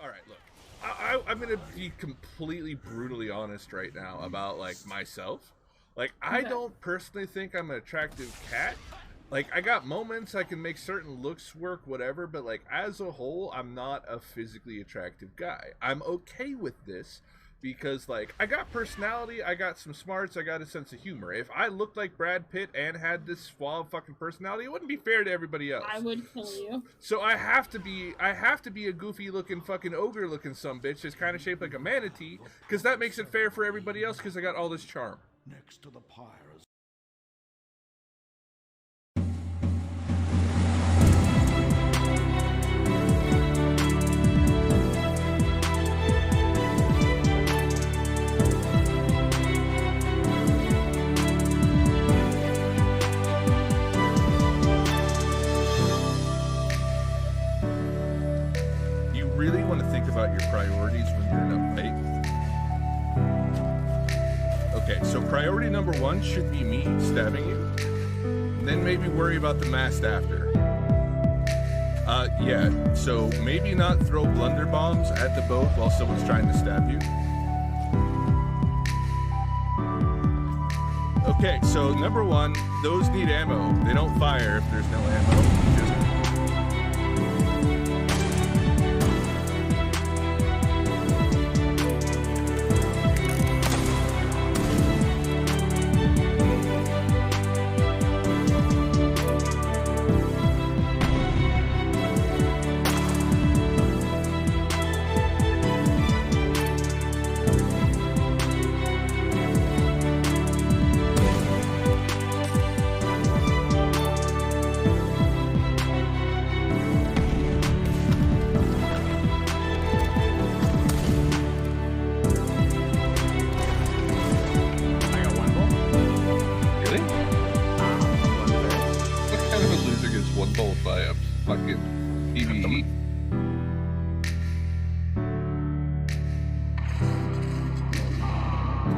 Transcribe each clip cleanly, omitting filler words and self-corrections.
Alright, look. I'm gonna be completely brutally honest right now about, like, myself. Like, I don't personally think I'm an attractive cat. Like, I got moments I can make certain looks work, whatever, but, like, as a whole, I'm not a physically attractive guy. I'm okay with this because, like, I got personality, I got some smarts, I got a sense of humor. If I looked like Brad Pitt and had this suave fucking personality, it wouldn't be fair to everybody else. I would kill you. So I have to be a goofy looking fucking ogre looking sumbitch that's kind of shaped like a manatee, because that makes it fair for everybody else because I got all this charm. Next to the pyres. Really want to think about your priorities when you're in a fight. Okay, so priority number one should be me stabbing you. Then maybe worry about the mast after. Yeah, so maybe not throw blunder bombs at the boat while someone's trying to stab you. Okay, so number one, those need ammo. They don't fire if there's no ammo.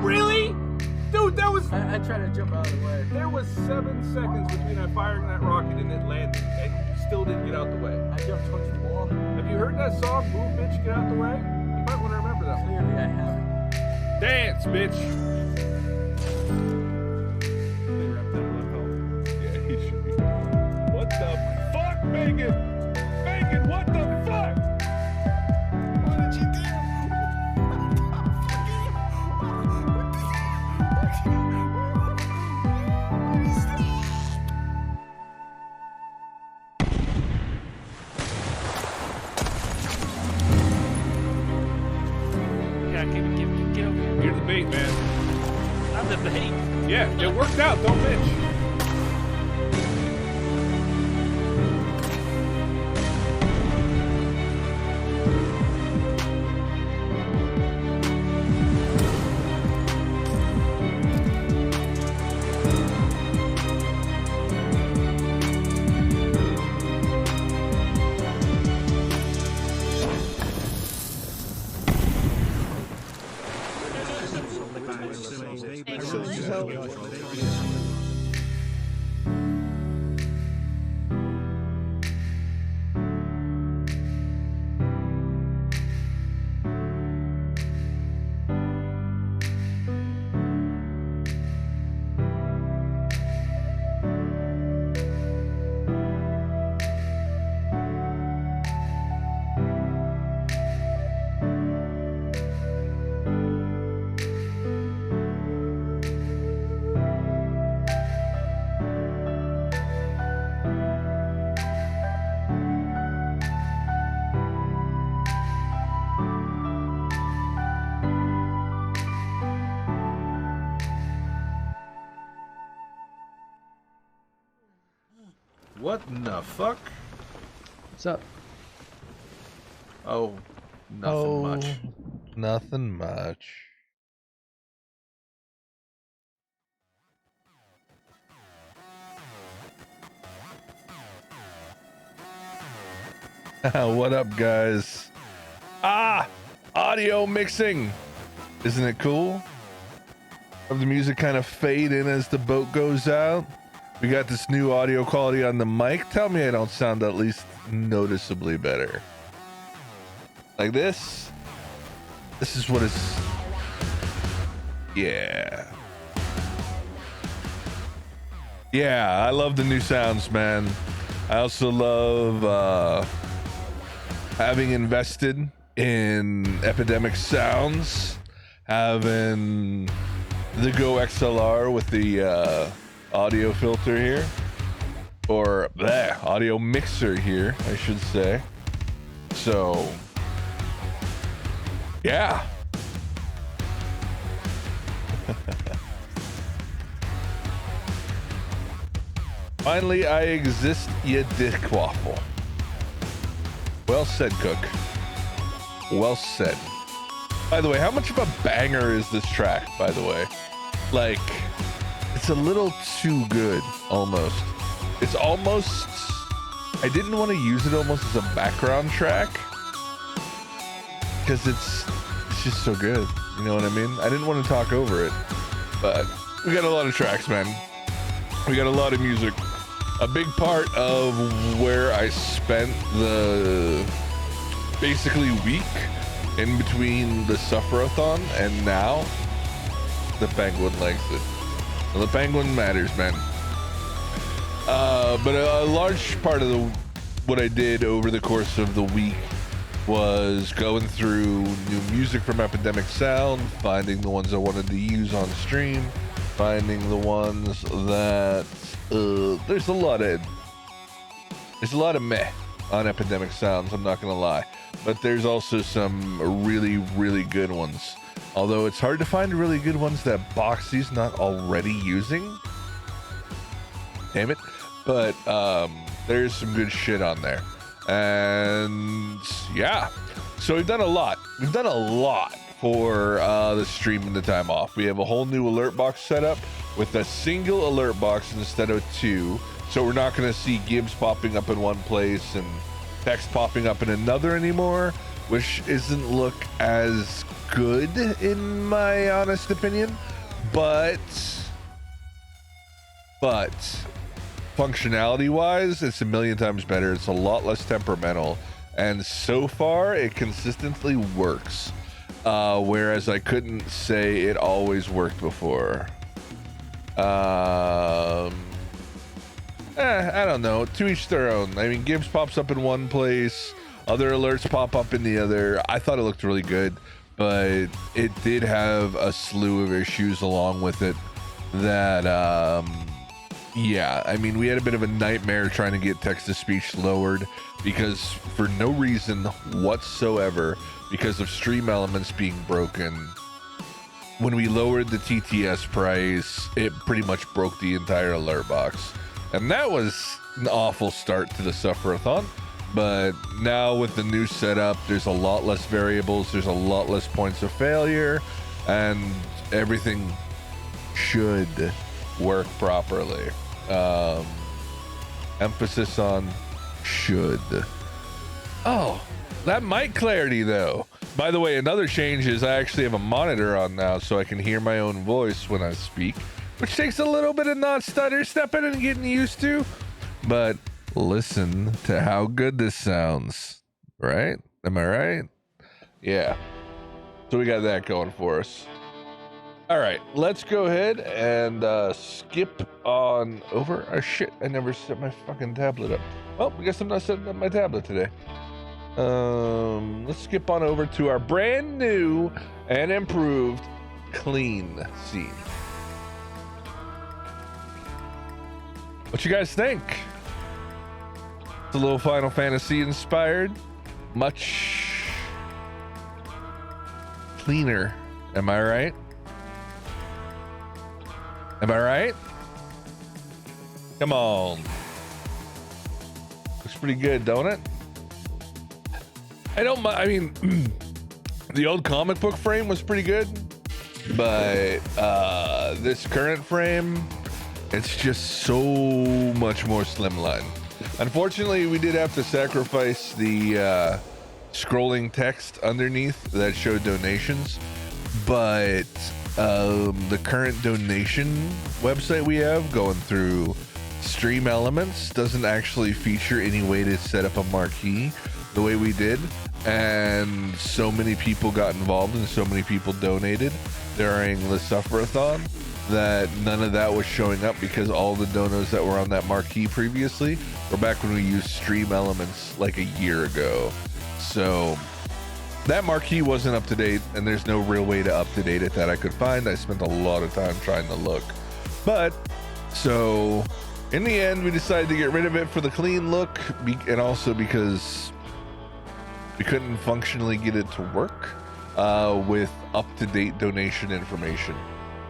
Really? Dude, that was... I tried to jump out of the way. There was 7 seconds between I firing that rocket and it landing, and you still didn't get out the way. I jumped towards the wall. Have you heard that song, Move Bitch, Get Out the Way? You might want to remember that one. Clearly I haven't. Dance, bitch! They wrapped that one home. Yeah, he should be. What the fuck, Megan? Megan, what the fuck? What did you do? Get over here. You're the bait, man. I'm the bait. Yeah, it worked out, don't bitch. What in the fuck? What's up? Oh, nothing much. Nothing much. What up, guys? Audio mixing. Isn't it cool? Have the music kind of fade in as the boat goes out. We got this new audio quality on the mic. Tell me I don't sound at least noticeably better. Like this. This is what it's. Yeah. Yeah, I love the new sounds, man. I also love having invested in Epidemic Sounds, having the Go XLR with the audio filter here, or audio mixer here, I should say. So, yeah. Finally, I exist, you dick waffle. Well said, Cook. Well said. By the way, how much of a banger is this track, by the way? Like, it's a little too good, almost. It's almost... I didn't want to use it almost as a background track, because it's just so good. You know what I mean? I didn't want to talk over it, but we got a lot of tracks, man. We got a lot of music. A big part of where I spent the basically week in between the Suffer-a-thon and now, the Penguin likes it. Well, the Penguin matters, man. But a large part of what I did over the course of the week was going through new music from Epidemic Sound, finding the ones I wanted to use on stream, finding the ones that there's a lot of meh on Epidemic Sounds, I'm not gonna lie, but there's also some really good ones, although it's hard to find really good ones that Boxy's not already using, damn it. But there's some good shit on there, and yeah, so we've done a lot for the stream and the time off. We have a whole new alert box set up with a single alert box instead of two, so we're not going to see Gibbs popping up in one place and text popping up in another anymore, which isn't look as good in my honest opinion, but functionality wise, it's a million times better. It's a lot less temperamental, and so far it consistently works, whereas I couldn't say it always worked before. I don't know, to each their own. I mean, Gibbs pops up in one place, other alerts pop up in the other. I thought it looked really good, but it did have a slew of issues along with it that yeah, I mean, we had a bit of a nightmare trying to get text-to-speech lowered because for no reason whatsoever, because of stream elements being broken. When we lowered the TTS price, it pretty much broke the entire alert box. And that was an awful start to the Suffer-a-thon. But now with the new setup, there's a lot less variables, there's a lot less points of failure, and everything should work properly. Emphasis on should. Oh, that mic clarity though. By the way, another change is I actually have a monitor on now, so I can hear my own voice when I speak, which takes a little bit of not stutter stepping and getting used to, but listen to how good this sounds, right? Am I right? Yeah, so we got that going for us. All right, let's go ahead and skip on over. Oh shit, I never set my fucking tablet up. Well, I guess I'm not setting up my tablet today. Let's skip on over to our brand new and improved clean scene. What you guys think? It's a little Final Fantasy inspired, much cleaner. Am I right? Am I right? Come on. Looks pretty good, don't it? I don't mind. I mean, the old comic book frame was pretty good, but this current frame, it's just so much more slimline. Unfortunately, we did have to sacrifice the scrolling text underneath that showed donations, but the current donation website we have going through Stream Elements doesn't actually feature any way to set up a marquee the way we did, and so many people got involved and so many people donated during the Sufferathon that none of that was showing up, because all the donos that were on that marquee previously were back when we used Stream Elements like a year ago. So that marquee wasn't up to date, and there's no real way to up to date it that I could find. I spent a lot of time trying to look, but so in the end we decided to get rid of it for the clean look, and also because we couldn't functionally get it to work with up-to-date donation information.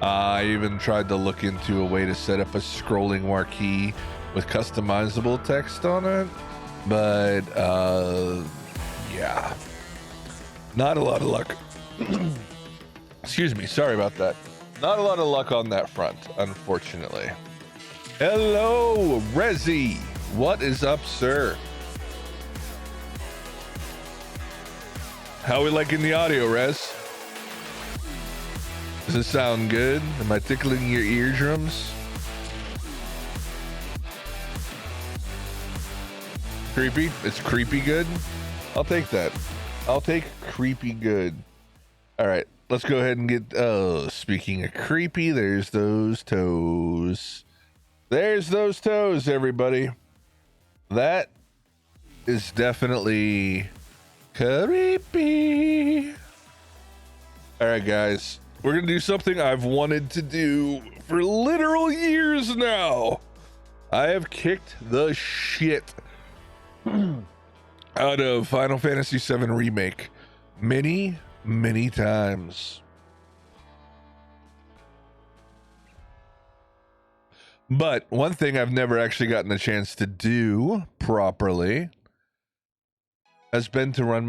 I even tried to look into a way to set up a scrolling marquee with customizable text on it, but yeah, not a lot of luck. Excuse me, sorry about that. Not a lot of luck on that front, unfortunately. Hello, Rezi. What is up, sir? How we liking the audio, Rez? Does it sound good? Am I tickling your eardrums? Creepy? It's creepy good? I'll take that. I'll take creepy good. All right, let's go ahead and get, oh, speaking of creepy, there's those toes. There's those toes, everybody. That is definitely creepy. All right, guys. We're going to do something I've wanted to do for literal years now. I have kicked the shit out of Final Fantasy 7 Remake many, many times. But one thing I've never actually gotten a chance to do properly has been to run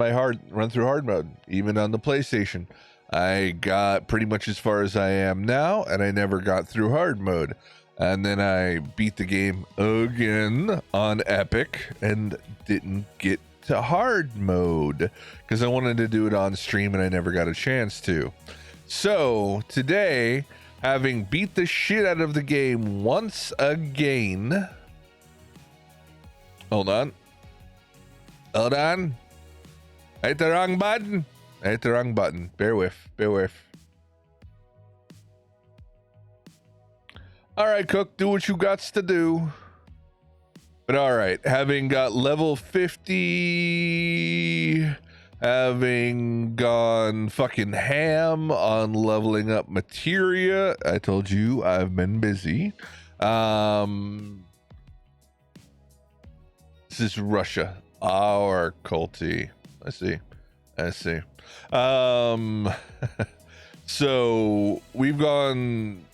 through hard mode, even on the PlayStation. I got pretty much as far as I am now, and I never got through hard mode. And then I beat the game again on Epic and didn't get to hard mode because I wanted to do it on stream and I never got a chance to. So today, having beat the shit out of the game once again. Hold on. I hit the wrong button. Bear with. All right, Cook, do what you got to do. But all right, having got level 50, having gone fucking ham on leveling up materia. I told you I've been busy. This is Russia, our culty. I see. So we've gone,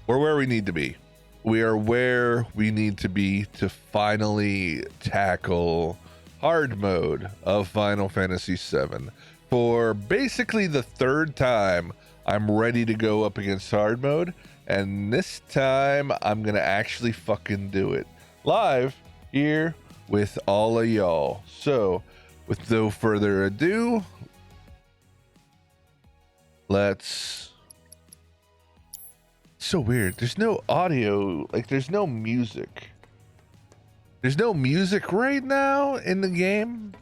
we're where we need to be. We are where we need to be to finally tackle hard mode of Final Fantasy 7. For basically the third time, I'm ready to go up against hard mode, and this time I'm gonna actually fucking do it live here with all of y'all. So with no further ado, let's... So weird. There's no audio. Like, there's no music. There's no music right now in the game.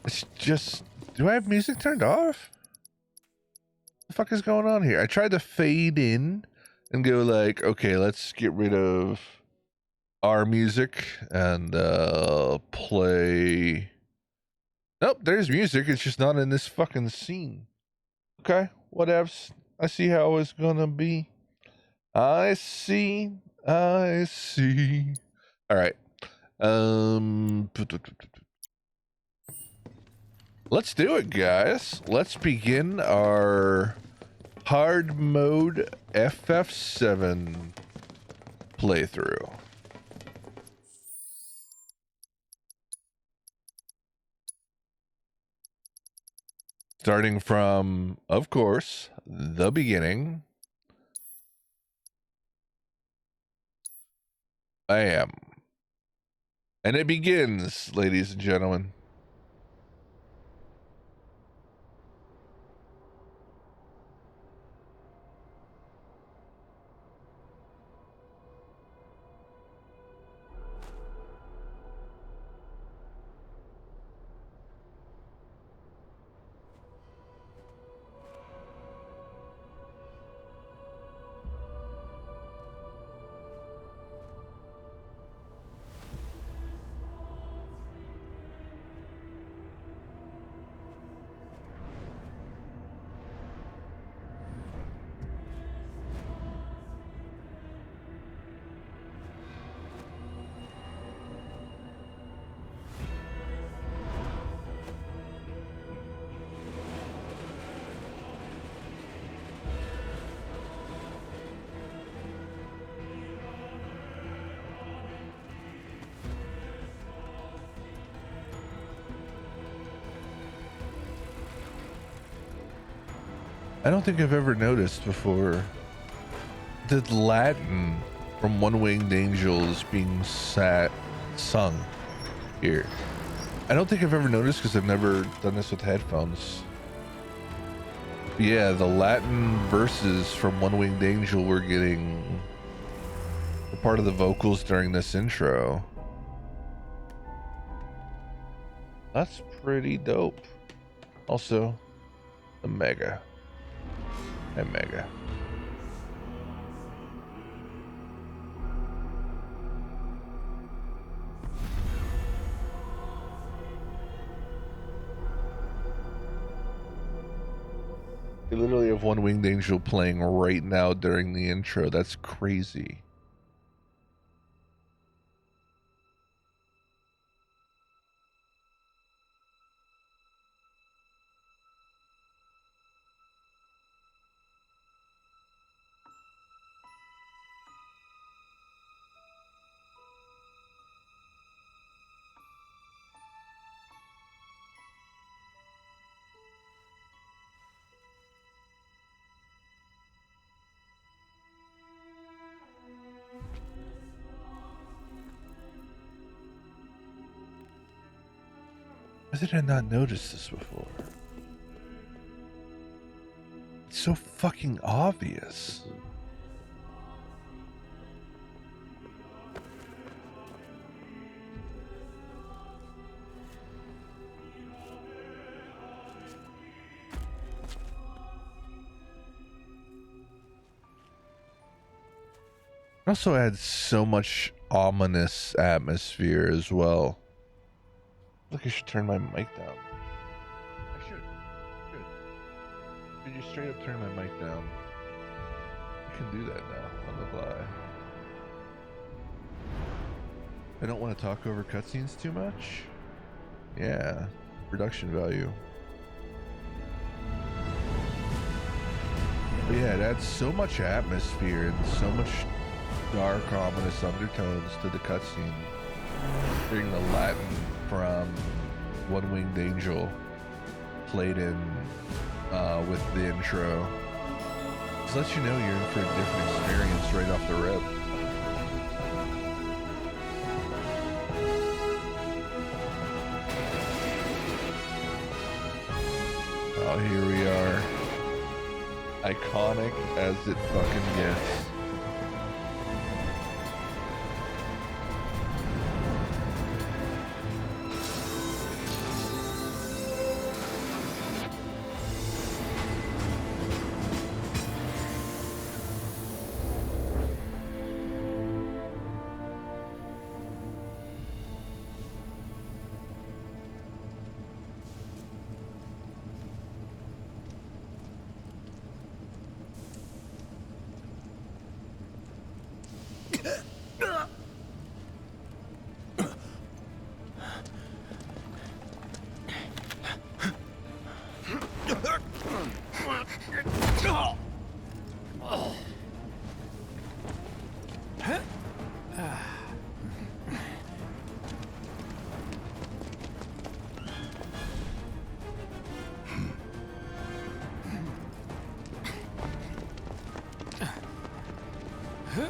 It's just... Do I have music turned off? What the fuck is going on here? I tried to fade in and go like, okay, let's get rid of our music and play. Nope, there's music. It's just not in this fucking scene. Okay, whatevs. I see how it's gonna be. I see. All right. Let's do it, guys. Let's begin our hard mode FF7 playthrough. Starting from, of course, the beginning. I am. And it begins, ladies and gentlemen. I don't think I've ever noticed before the Latin from One Winged Angel is being sung here. I don't think I've ever noticed because I've never done this with headphones. But yeah, the Latin verses from One Winged Angel we're getting a part of the vocals during this intro. That's pretty dope. Also, the Mega. And Mega. They literally have One Winged Angel playing right now during the intro. That's crazy. Why did I not notice this before? It's so fucking obvious. It also adds so much ominous atmosphere as well. Look, I should turn my mic down. I should. Should you straight up turn my mic down? I can do that now on the fly. I don't want to talk over cutscenes too much. Yeah, production value. But yeah, it adds so much atmosphere and so much dark, ominous undertones to the cutscene. Hearing the Latin from One Winged Angel played in with the intro. Just let you know you're in for a different experience right off the rip. Oh, here we are. Iconic as it fucking gets.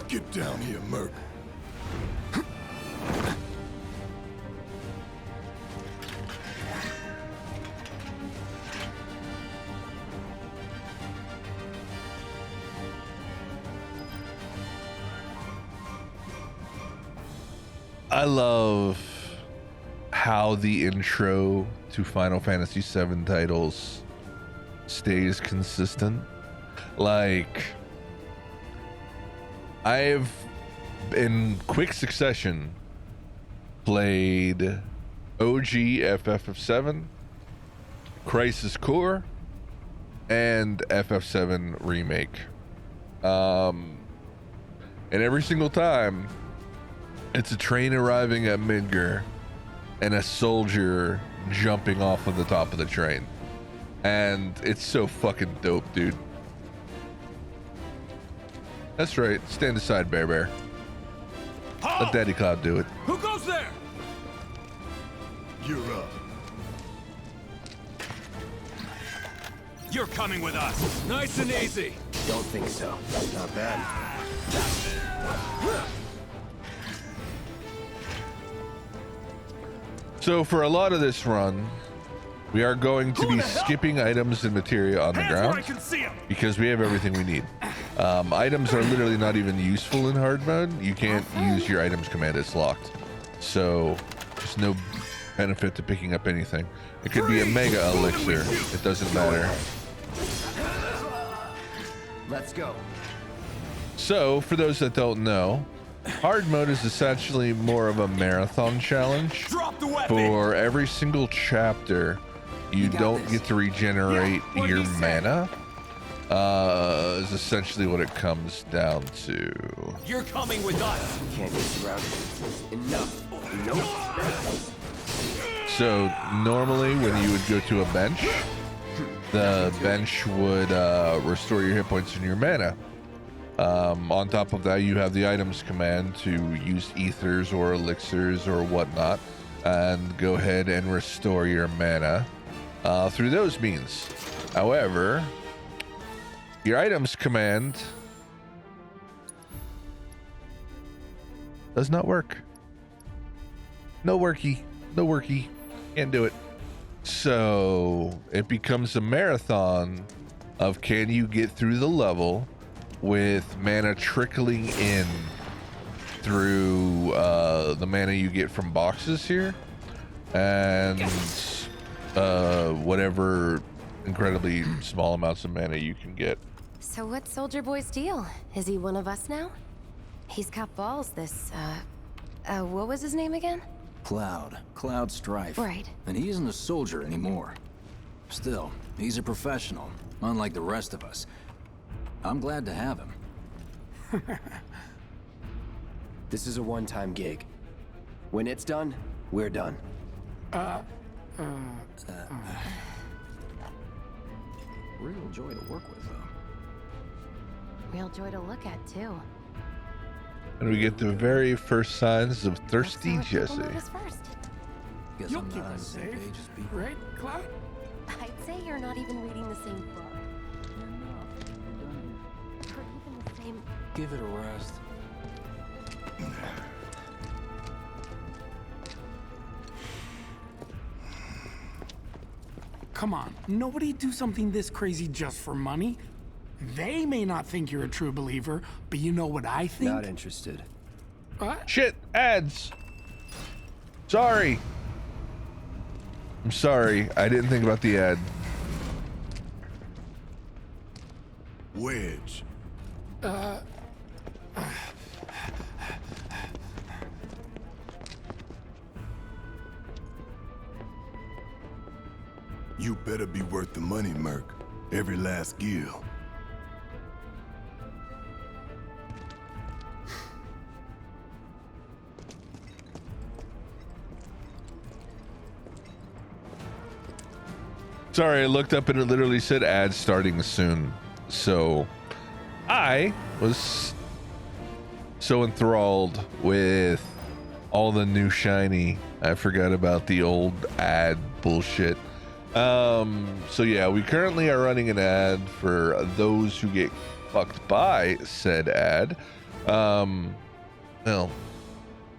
Get down here, Merc. I love how the intro to Final Fantasy VII titles stays consistent. Like, I've in quick succession played OG FF7, Crisis Core, and FF7 Remake. And every single time it's a train arriving at Midgar and a soldier jumping off of the top of the train. And it's so fucking dope, dude. That's right. Stand aside, Bear Bear. Let Daddy Cloud do it. Who goes there? You're up. You're coming with us. Nice and easy. Don't think so. Not bad. So for a lot of this run, we are going to be skipping items and materia on the ground can see him. because we have everything we need. Items are literally not even useful in hard mode. You can't use your items command, it's locked. So there's no benefit to picking up anything. It could be a mega elixir, it doesn't matter. Let's go. So for those that don't know, hard mode is essentially more of a marathon challenge. Drop the weapon. For every single chapter, you don't get to regenerate what your he said. mana. Is essentially what it comes down to. You're coming with us. Can't get surrounded. Enough. Nope. So normally when you would go to a bench, the bench would restore your hit points and your mana. On top of that, you have the items command to use ethers or elixirs or whatnot and go ahead and restore your mana through those means. However, your items command does not work. No worky. No worky. Can't do it. So it becomes a marathon of can you get through the level with mana trickling in through the mana you get from boxes here and whatever incredibly small amounts of mana you can get. So what's Soldier Boy's deal? Is he one of us now? He's got balls, this, what was his name again? Cloud Strife. Right. And he isn't a soldier anymore. Still, he's a professional, unlike the rest of us. I'm glad to have him. This is a one-time gig. When it's done, we're done. Real joy to work with, though. Real joy to look at, too. And we get the very first signs of thirsty Let's see what Jesse. people notice first. Guess You'll I'm keep not on the us same safe, page as people. right, Cloud? I'd say you're not even reading the same book. Or even the same... Give it a rest. Come on, nobody do something this crazy just for money. They may not think you're a true believer, but you know what I think? Not interested. What? Shit, ads. Sorry. I'm sorry. I didn't think about the ad. Wedge. You better be worth the money, Merc. Every last gil. Sorry, I looked up and it literally said ads starting soon. So I was so enthralled with all the new shiny, I forgot about the old ad bullshit. So yeah, we currently are running an ad for those who get fucked by said ad. Well,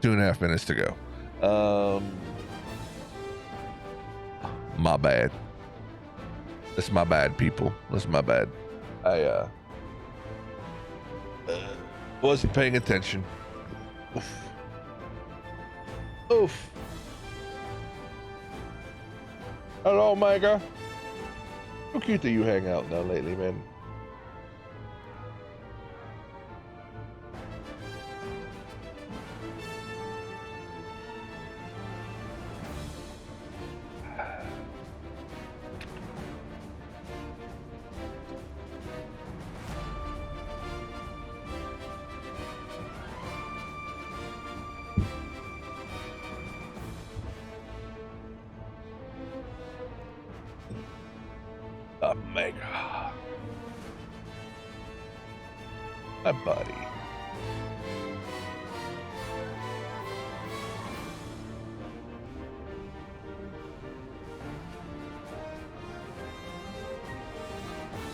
2.5 minutes to go. My bad. That's my bad, people. That's my bad. I wasn't paying attention. Oof. Oof. Hello, Mega. How cute that you hang out now lately, man. Omega. My buddy.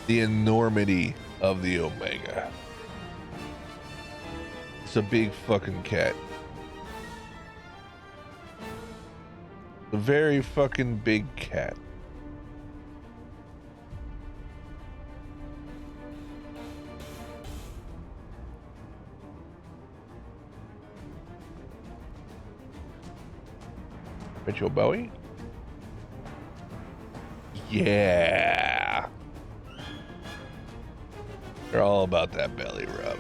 The enormity of the Omega. It's a big fucking cat. A very fucking big cat. Mitchell Bowie? Yeah. They're all about that belly rub.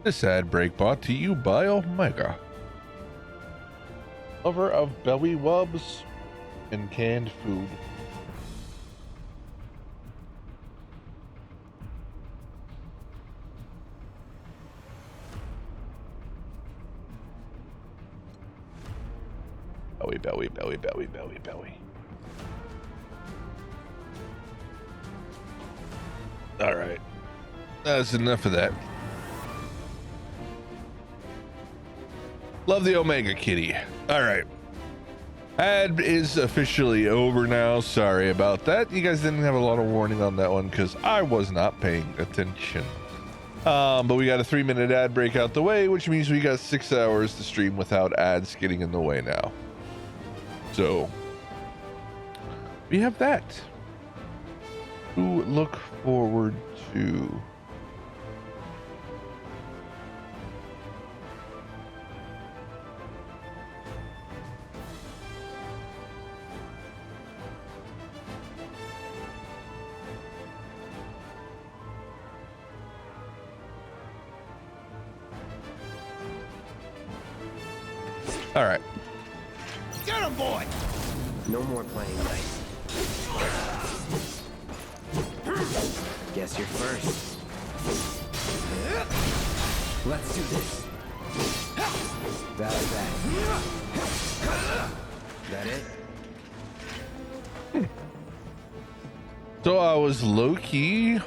This ad break brought to you by Omega. Lover of belly rubs and canned food. Belly, belly, belly, belly, belly, belly. All right. That's enough of that. Love the Omega kitty. All right. Ad is officially over now. Sorry about that. You guys didn't have a lot of warning on that one because I was not paying attention. But we got a 3-minute ad break out the way, which means we got 6 hours to stream without ads getting in the way now. So we have that to look forward to. All right. Get him, boy! No more playing nice. Guess you're first. Let's do this. That it? So I was low-key.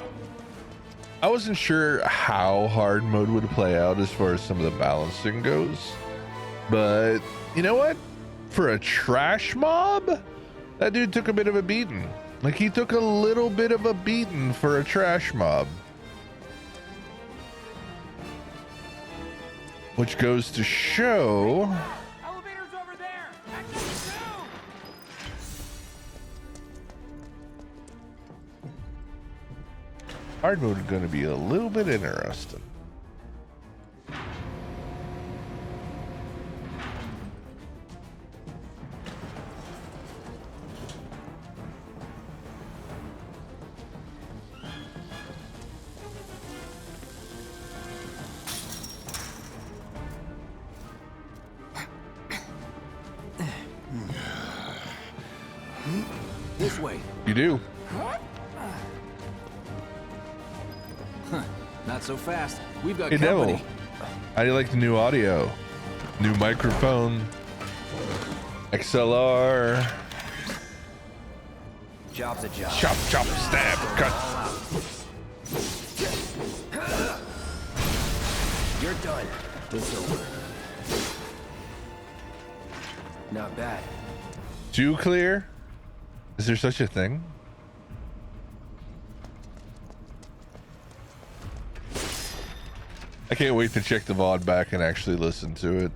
I wasn't sure how hard mode would play out as far as some of the balancing goes. But you know what? For a trash mob, that dude took a bit of a beating. Like, he took a little bit of a beating for a trash mob. Which goes to show... Elevator's over there! Exit 2! hard mode is going to be a little bit interesting. This way. You do. Not so fast. We've got Hey, company. Devil. How do you like the new audio? New microphone. XLR. Job's a job. Chop, chop, stab, cut. You're done. It's over. Not bad. Too clear? Is there such a thing? I can't wait to check the VOD back and actually listen to it.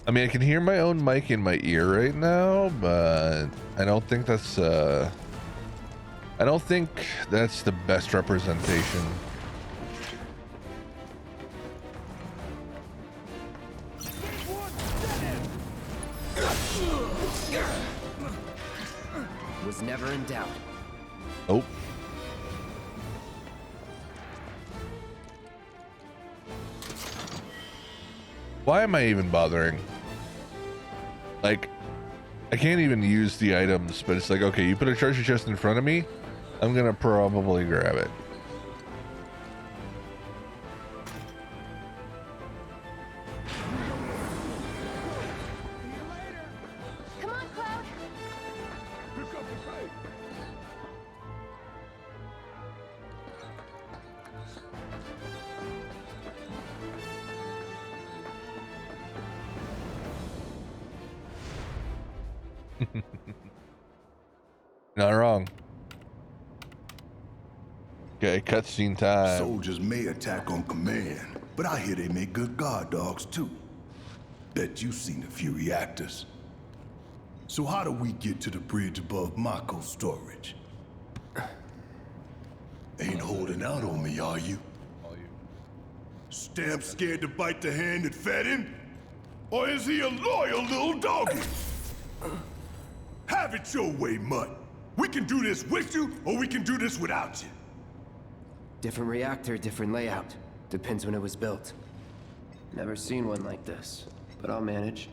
I mean, I can hear my own mic in my ear right now, but I don't think that's the best representation. Was never in doubt. Oh. Why am I even bothering? Like, I can't even use the items, but it's like, okay, you put a treasure chest in front of me, I'm gonna probably grab it. Come on, Cloud. Not wrong. Okay, cutscene time. Soldiers may attack on command, but I hear they make good guard dogs too. Bet you've seen a few reactors. So how do we get to the bridge above Mako storage? Ain't holding out on me, are you? Stamp scared to bite the hand that fed him? Or is he a loyal little doggy? Have it your way, Mutt. We can do this with you, or we can do this without you. Different reactor, different layout. Depends when it was built. Never seen one like this, but I'll manage.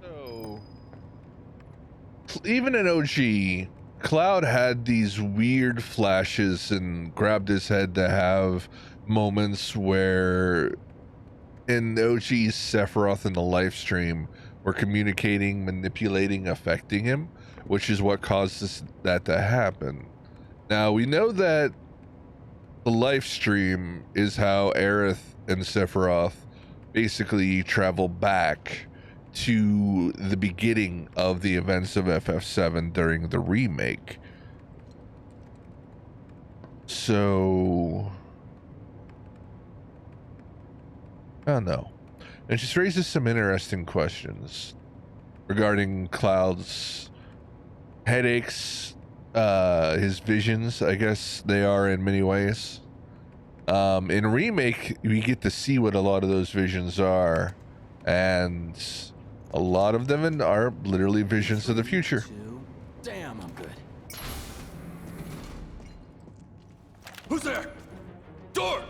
So, even in OG, Cloud had these weird flashes and grabbed his head to have moments where in OG's Sephiroth in the live stream were communicating, manipulating, affecting him, which is what caused that to happen. Now, we know that the live stream is how Aerith and Sephiroth basically travel back to the beginning of the events of FF7 during the remake. So, I don't know. It just raises some interesting questions regarding Cloud's headaches, his visions, I guess they are in many ways. In Remake, we get to see what a lot of those visions are, and a lot of them are literally visions of the future. Damn, I'm good. Who's there? Door!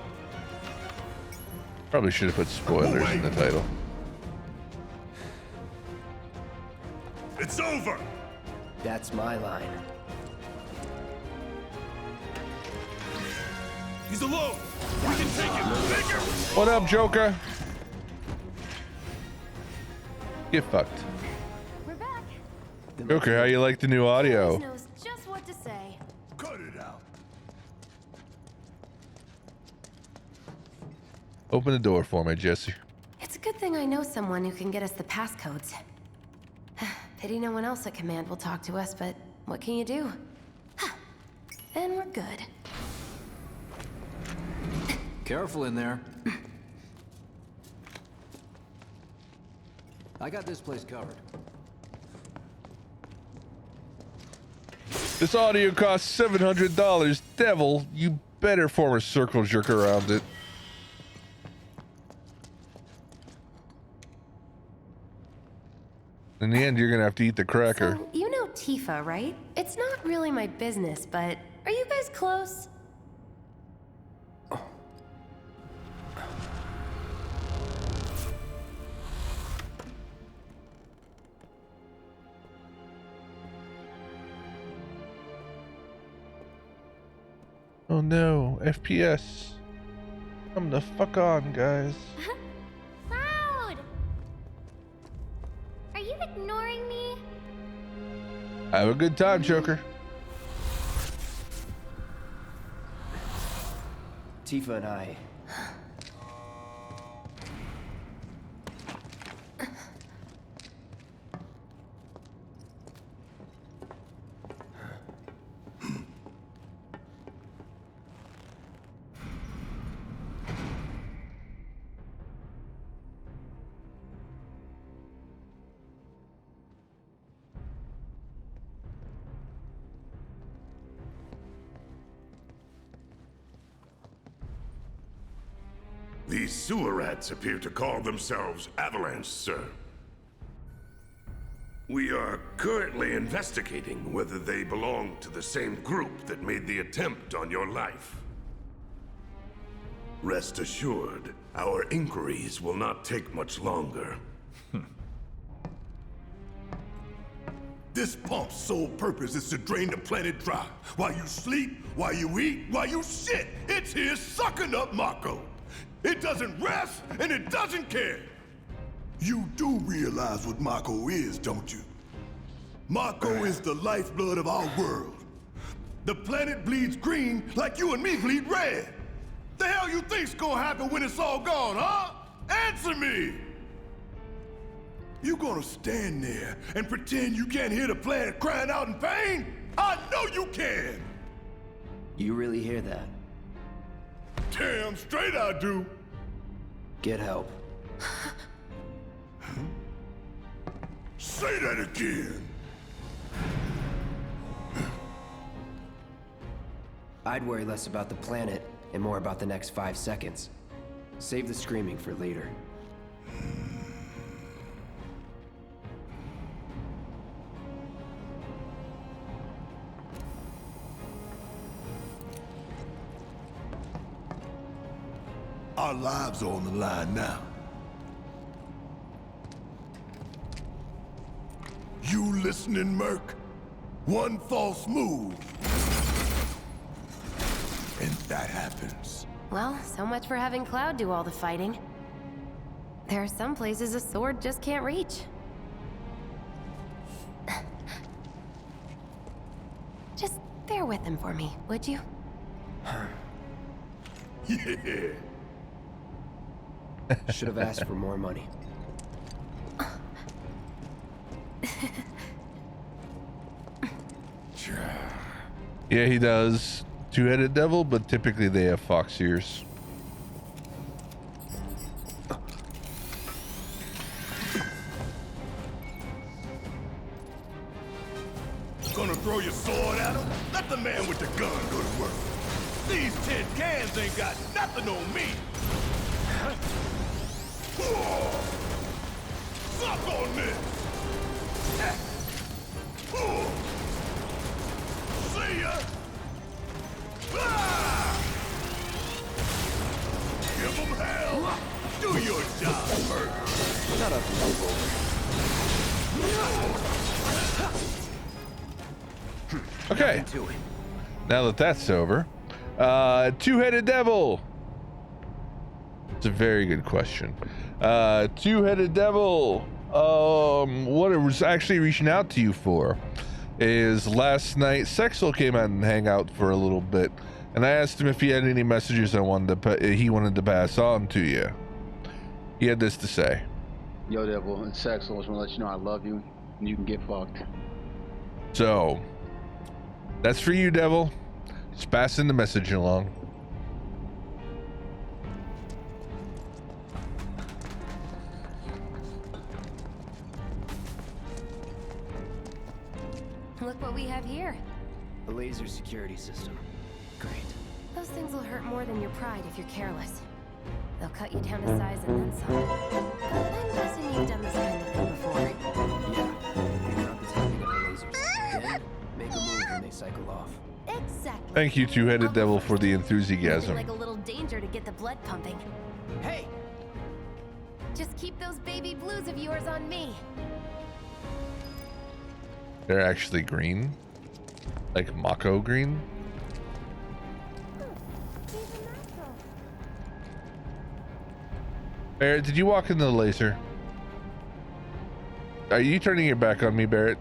Probably should have put spoilers in the title. It's over! That's my line. He's alone! We can take him! Bigger! What up, Joker? Get fucked. We're back. Joker, how you like the new audio? Knows just what to say. Cut it out! Open the door for me, Jesse. It's a good thing I know someone who can get us the passcodes. Pity no one else at command will talk to us, but what can you do? Then we're good. Careful in there. I got this place covered. This audio costs $700. Devil, you better form a circle jerk around it. In the end, you're gonna have to eat the cracker. So, you know Tifa, right? It's not really my business, but are you guys close? Oh no, FPS. Come the fuck on, guys. Cloud! Are you ignoring me? Have a good time, Joker. Tifa and I... These sewer rats appear to call themselves Avalanche, sir. We are currently investigating whether they belong to the same group that made the attempt on your life. Rest assured, our inquiries will not take much longer. This pump's sole purpose is to drain the planet dry. While you sleep, while you eat, while you shit, it's here sucking up Mako. It doesn't rest, and it doesn't care. You do realize what Mako is, don't you? Mako is the lifeblood of our world. The planet bleeds green like you and me bleed red. The hell you think's gonna happen when it's all gone, huh? Answer me! You gonna stand there and pretend you can't hear the planet crying out in pain? I know you can! You really hear that? Damn straight I do! Get help. Say that again! I'd worry less about the planet and more about the next 5 seconds. Save the screaming for later. Our lives are on the line now. You listening, Merc? One false move, and that happens. Well, so much for having Cloud do all the fighting. There are some places a sword just can't reach. Just bear with him for me, would you? Yeah. Should have asked for more money. Yeah, he does. Two-headed devil, but typically they have fox ears. Gonna throw your sword at him? Let the man with the gun go to work. These tin cans ain't got nothing on me. Suck on this! See ya! Give them hell! Do your job, Merc! Shut up, Okay. Now that that's over, two-headed devil. It's a very good question. Two-headed devil. What it was actually reaching out to you for is last night Sexel came out and hang out for a little bit, and I asked him if he had any messages he wanted to pass on to you. He had this to say. Yo, Devil, it's Sexel. I just want to let you know I love you, and you can get fucked. So, that's for you, Devil. Just passing the message along. Look what we have here. A laser security system. Great. Those things will hurt more than your pride if you're careless. They'll cut you down to size and then some. I'm guessing you've done this kind of thing before. Yeah. Figure out the timing of the lasers. Then, make a move when they cycle off. Exactly. Thank you, two-headed devil, for the enthusiasm. Like a little danger to get the blood pumping. Hey! Just keep those baby blues of yours on me. They're actually green, like Mako green. Barrett, did you walk into the laser? Are you turning your back on me, Barrett?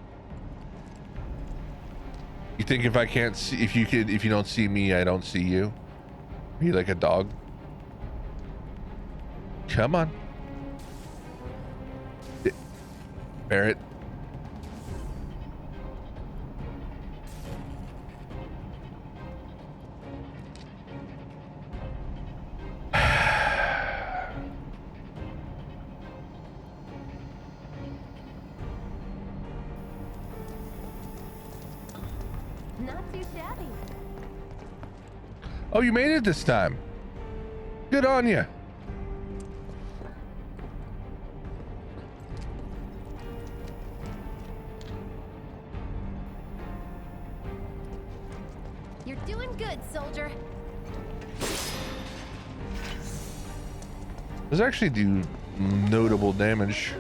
You think if I can't see, if you don't see me, I don't see you? Are you like a dog? Come on. Barrett. Not too shabby. Oh, you made it this time. Good on you. You're doing good, soldier. Those actually do notable damage.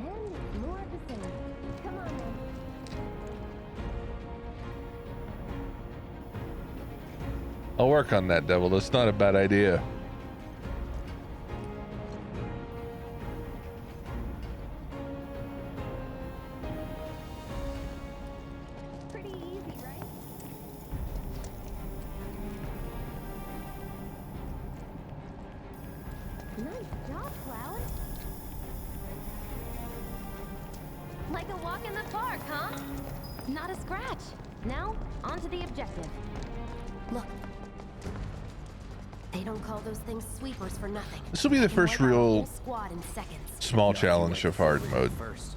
And more of the same. Come on, then. I'll work on that, Devil. That's not a bad idea. Pretty easy, right? Nice job, Cloud. Like a walk in the park, huh? Not a scratch. Now, on to the objective. Look. They don't call those things sweepers for nothing. This will be the first Wipe out a real whole squad in seconds. small challenge of hard mode. First.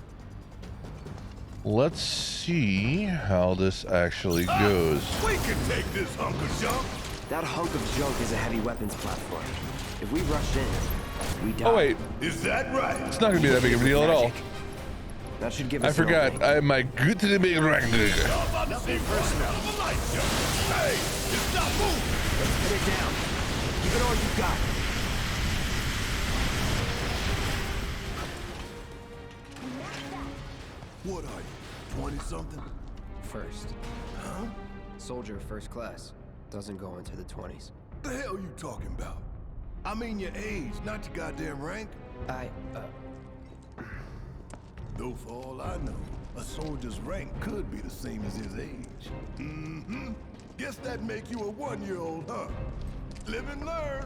Let's see how this actually goes. We can take this hunk of junk. That hunk of junk is a heavy weapons platform. If we rush in, we die. Oh wait, Is that right? it's not gonna be that big of a deal at all. That should give us I forgot. an I am my good to the big rank. Nothing personal. Hey, just stop moving. Let's put it down. Give it all you got. What are you, 20-something? First. Huh? Soldier first class. Doesn't go into the 20s. The hell you talking about? I mean your age, not your goddamn rank. Though for all I know, a soldier's rank could be the same as his age. Mm-hmm. Guess that'd make you a 1-year-old, huh? Live and learn.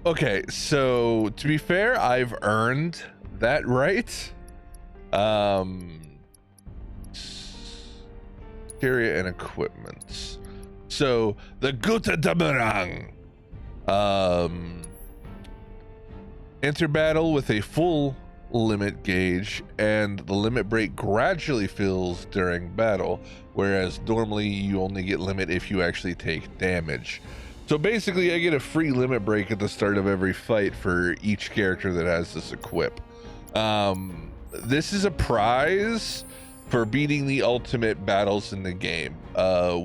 Okay, so to be fair, I've earned that right. Area and equipment. So the Gute Damerang. Enter battle with a full limit gauge, and the limit break gradually fills during battle, whereas normally you only get limit if you actually take damage. So basically I get a free limit break at the start of every fight for each character that has this equip. This is a prize for beating the ultimate battles in the game,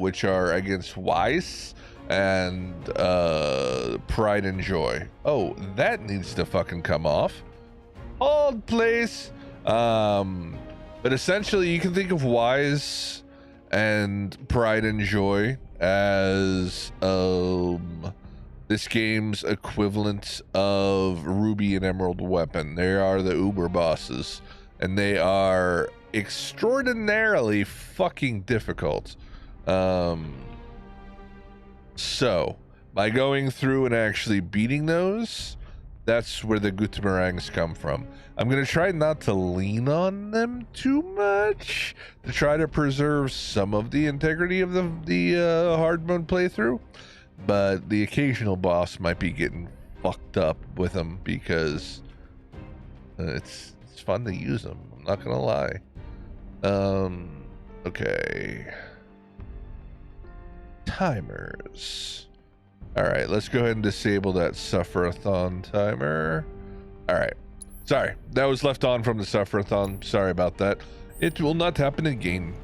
which are against Weiss and Pride and Joy. Oh, that needs to fucking come off. Hold, please. But essentially you can think of Wise and Pride and Joy as this game's equivalent of Ruby and Emerald Weapon. They are the Uber bosses, and they are extraordinarily fucking difficult. So by going through and actually beating those, that's where the Gutamerangs come from. I'm going to try not to lean on them too much to try to preserve some of the integrity of the hard mode playthrough, but the occasional boss might be getting fucked up with them because it's fun to use them. I'm not going to lie. Okay. Timers. All right, let's go ahead and disable that Sufferathon timer. All right. Sorry, that was left on from the Sufferathon. Sorry about that. It will not happen again.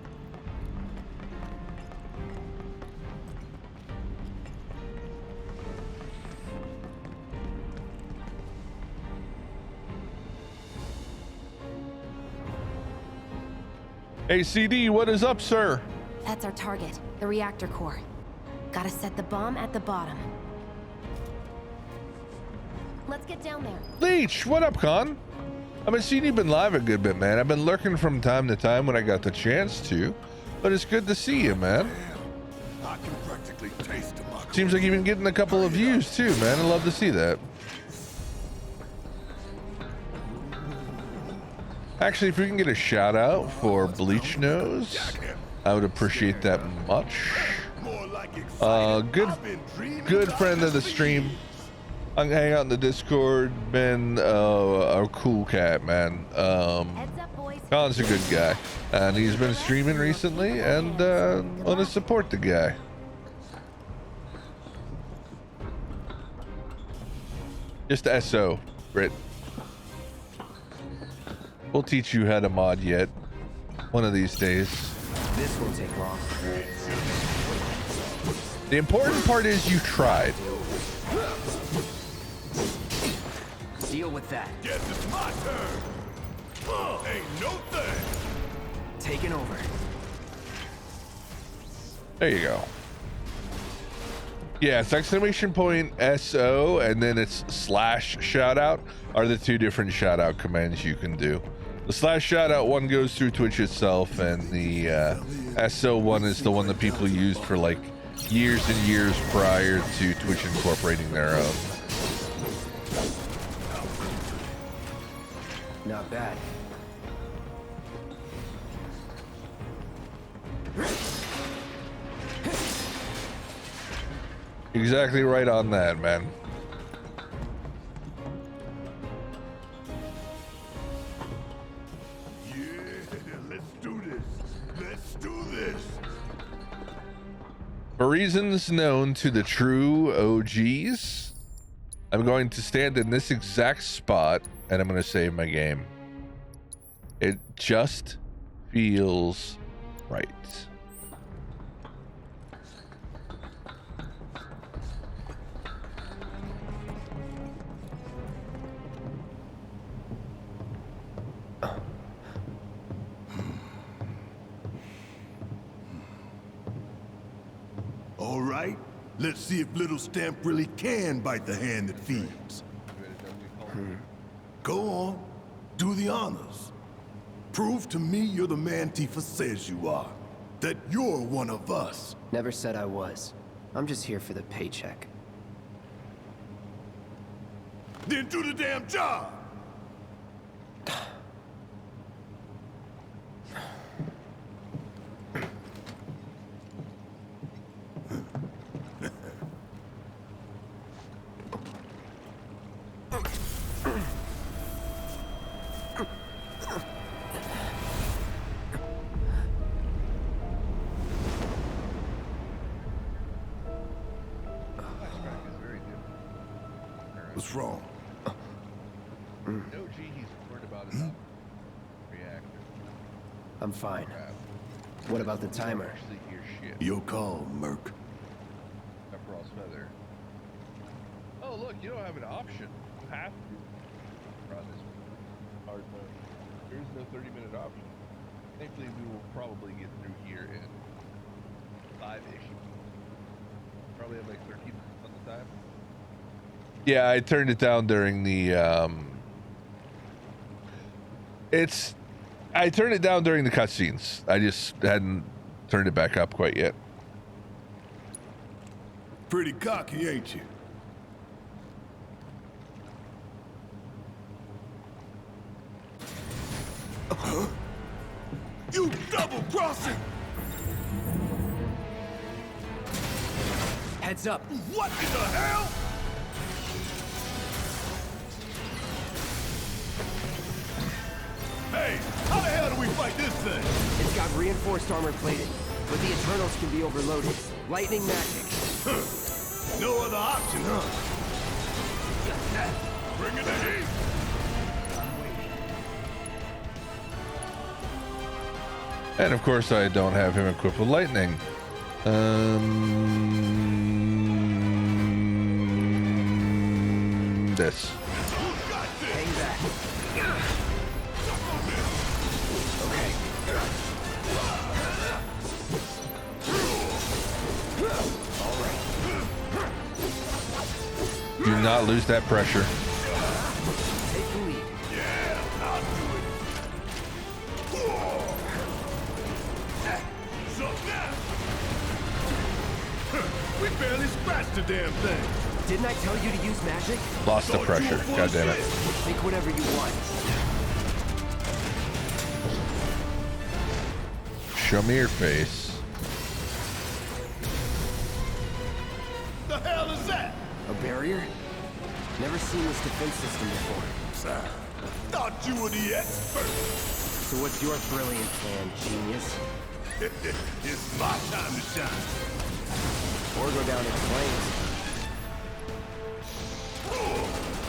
Hey, CD, what is up, sir? That's our target, the reactor core. Gotta set the bomb at the bottom. Let's get down there. Leech, what up, Con? I've been seeing you been live a good bit, man. I've been lurking from time to time when I got the chance to, but it's good to see you, man. I can practically taste them. Seems like you've been getting a couple of views too, man. I love to see that. Actually, if we can get a shout out for Bleach Nose, I would appreciate that much. Good friend of the stream. I hang out in the Discord. Been a cool cat, man. Colin's a good guy, and he's been streaming recently, and want to support the guy. Just SO, Brit. We'll teach you how to mod yet, one of these days. This won't take long. The important part is you tried. Deal with that. Guess it's my turn. Ain't no thing. Taking over. There you go. Yeah, it's exclamation point SO and then it's slash shoutout are the two different shoutout commands you can do. The slash shoutout one goes through Twitch itself, and the SO one is the one that people used for like years and years prior to Twitch incorporating their own. Not bad. Exactly right on that, man. Yeah, let's do this. Let's do this. For reasons known to the true OGs, I'm going to stand in this exact spot and I'm going to save my game. It just feels right. All right, let's see if Little Stamp really can bite the hand that feeds. Go on, do the honors. Prove to me you're the man Tifa says you are. That you're one of us. Never said I was. I'm just here for the paycheck. Then do the damn job! What's wrong? No, gee, he's worried about his reactor. I'm fine. What about the timer? Your call, Merc. Pepperall's feather. Oh, look, you don't have an option. You have to run this hard mode. There's no 30-minute option. Thankfully, we will probably get through here in 5-ish. Probably have like 13 minutes on the time. Yeah, I turned it down during the I turned it down during the cutscenes. I just hadn't turned it back up quite yet. Pretty cocky, ain't you? You double-crossing! Heads up! What in the hell? Hey, how the hell do we fight this thing? It's got reinforced armor plating, but the Eternals can be overloaded. Lightning magic. No other option, huh? Bring it the heat! And of course, I don't have him equipped with lightning. This. Hang back. Okay. Do not lose that pressure. Take the lead. Yeah, I'll do it. So now, we barely scratched the damn thing. Didn't I tell you to use magic? Lost the pressure. God damn it. Think whatever you want. Show me your face. The hell is that? A barrier? Never seen this defense system before. Thought you were the expert. So what's your brilliant plan, genius? It's my time to shine. Or go down in flames.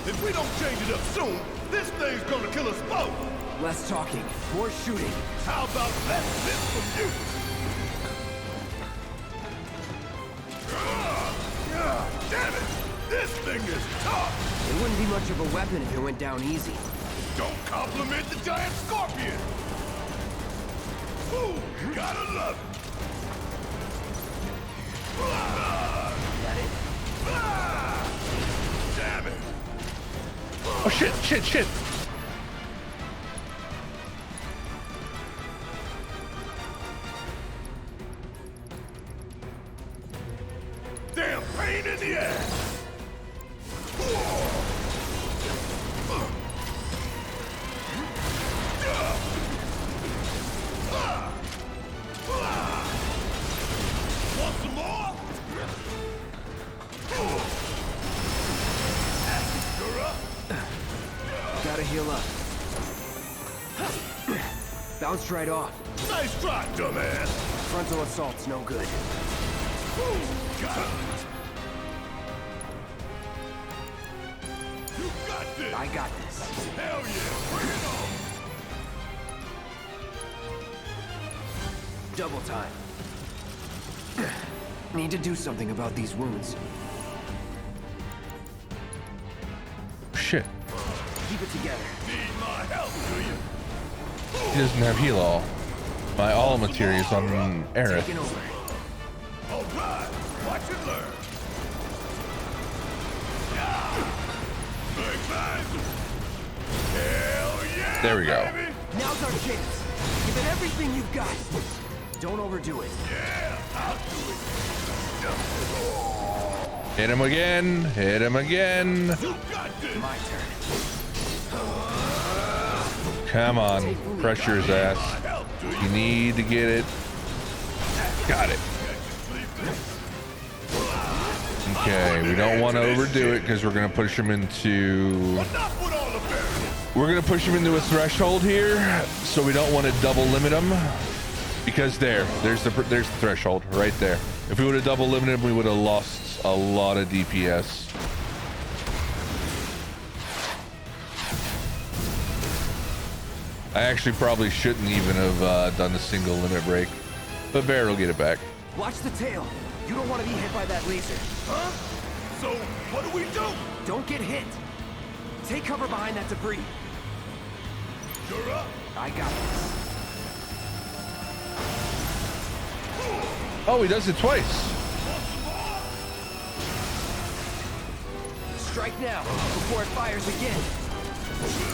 If we don't change it up soon, this thing's gonna kill us both. Less talking, more shooting. How about less this from you? Damn it! This thing is tough! It wouldn't be much of a weapon if it went down easy. Don't compliment the giant scorpion! Ooh, gotta love it! Damn it! Oh shit, shit, shit. Damn pain in the ass! Want some more? You're up. Gotta heal up. Bounced right off. Nice try, dumbass. Frontal assault's no good. Got it. You got this. I got this. Hell yeah, bring it on. Double time. Need to do something about these wounds. Shit. Keep it together. Need my help, do you? He doesn't have heal all. My all material is on Aerith. Taking over. All right, watch and learn. Yeah. Big bang. Hell yeah, There we go. baby. Now's our chance. Give it everything you've got. Don't overdo it. Yeah, I'll do it. Hit him again. Hit him again. You got this. My turn. Come on. Pressure his ass. You need to get it. Got it. Okay, we don't want to overdo it because we're going to push him into... We're going to push him into a threshold here, so we don't want to double limit him. Because there's the threshold right there. If we would have double limited him, we would have lost a lot of DPS. I actually probably shouldn't even have done the single limit break, but Bear will get it back. Watch the tail. You don't want to be hit by that laser. Huh? So, what do we do? Don't get hit. Take cover behind that debris. You're up. I got this. Oh, he does it twice. Strike now, before it fires again.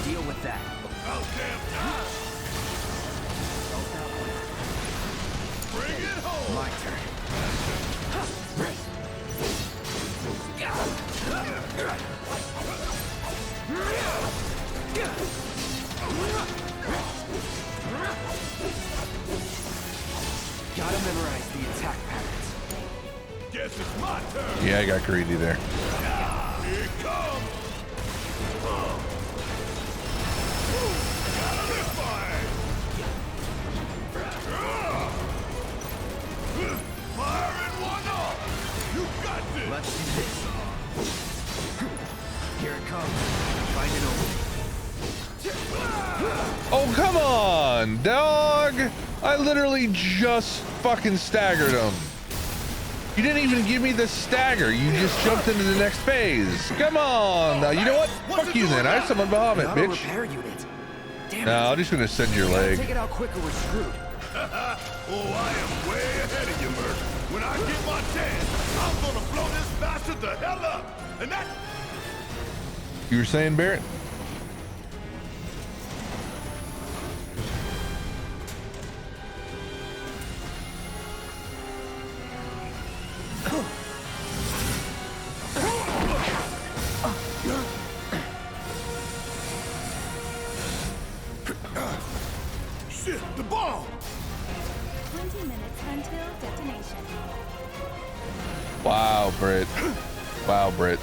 Deal with that. About damn time. Bring it home. My turn. Gotta memorize the attack patterns. Guess it's my turn. Yeah, I got greedy there. Here it comes. Gotta live fire. Firing one off. You got this. Let's do this. Here it comes. Find it over. Oh, come on, dog. I literally just fucking staggered him. You didn't even give me the stagger. You just jumped into the next phase. Come on. Now, you know what? Fuck you then. I have someone behind it, bitch. Repair unit. Damn No, I'm just going to send your leg. Take it out quick or we're screwed. Oh, I am way ahead of you, Merc. When I get my chance, I'm gonna blow this bastard the hell up. And that... You were saying, Barrett? Shit, the bomb! 20 minutes until detonation. Wow, Britt. Wow, Britt.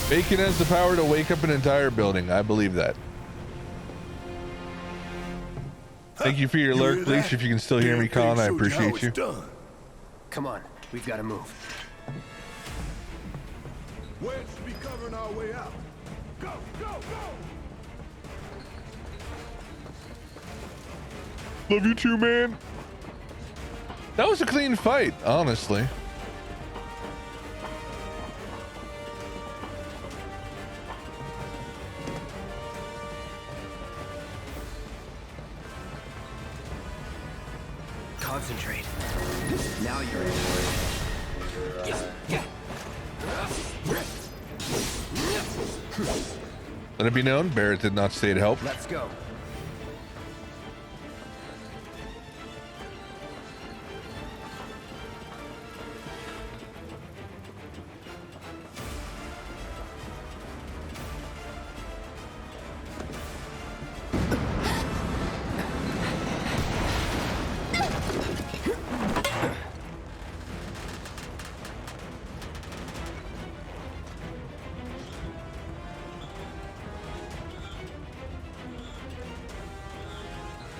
Bacon has the power to wake up an entire building. I believe that. Thank you for your lurk, please. If you can still hear me, Colin, I appreciate you. Come on, we've got to move. Wedge should be covering our way out. Go, go, go! Love you too, man. That was a clean fight, honestly. Concentrate. Now you're in. Let it be known, Barrett did not stay to help. Let's go.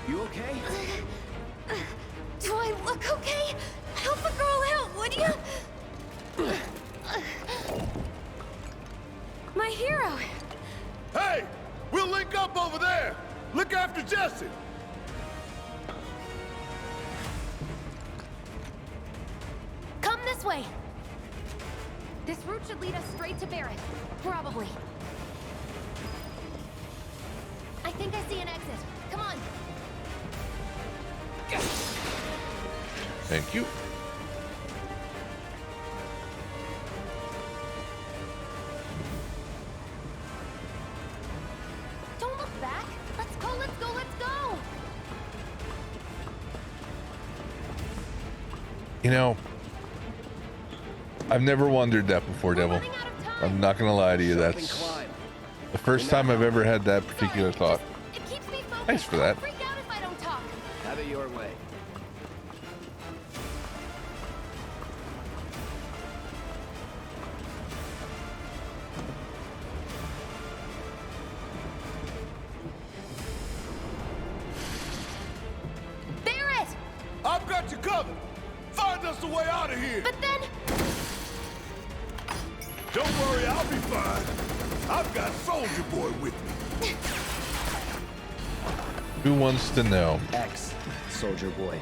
You okay? Do I look okay? Help a girl out, would you? My hero. Hey! We'll link up over there! Look after Jesse! Come this way. This route should lead us straight to Barrett. Probably. I think I see an exit. Come on. Thank you. Don't look back. Let's go, let's go, let's go. You know, I've never wondered that before, Devil. I'm not gonna lie to you. That's the first time I've ever had that particular thought. Thanks for that. Freak out if I don't talk. Have it your way. Barrett! I've got you covered! Find us a way out of here! But then... Don't worry, I'll be fine. I've got Soldier Boy with me. Who wants to know? X, Soldier Boy.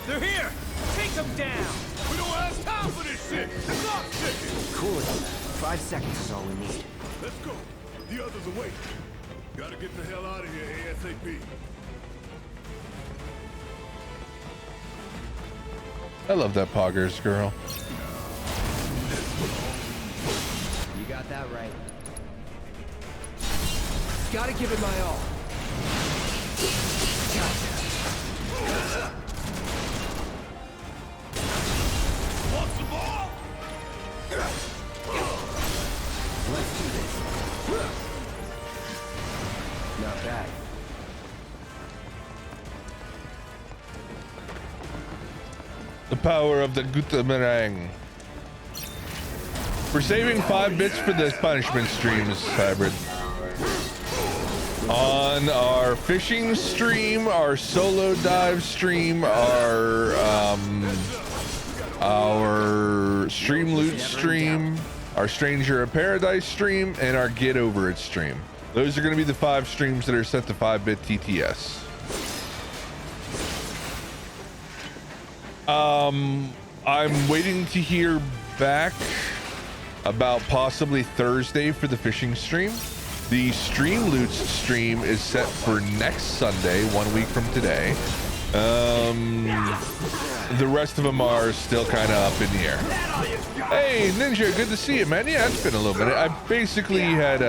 They're here! Take them down! We don't have time for this shit! The clock's ticking! Cool it. 5 seconds is all we need. Let's go. The others are waiting. Gotta get the hell out of here ASAP. I love that Poggers girl. You got that right. Gotta give it my all. Want some more? Let's do this. Not bad. The power of the Gutamerang. We're saving 5 bits for this punishment streams, Hybrid. On our fishing stream, our solo dive stream, our stream loot stream, our Stranger of Paradise stream, and our Get Over It stream. Those are going to be the 5 streams that are set to 5-bit TTS. I'm waiting to hear back about possibly Thursday for the fishing stream. The stream loots stream is set for next Sunday, 1 week from today. The rest of them are still kind of up in the air. Hey, Ninja, good to see you, man. Yeah, it's been a little minute. I basically had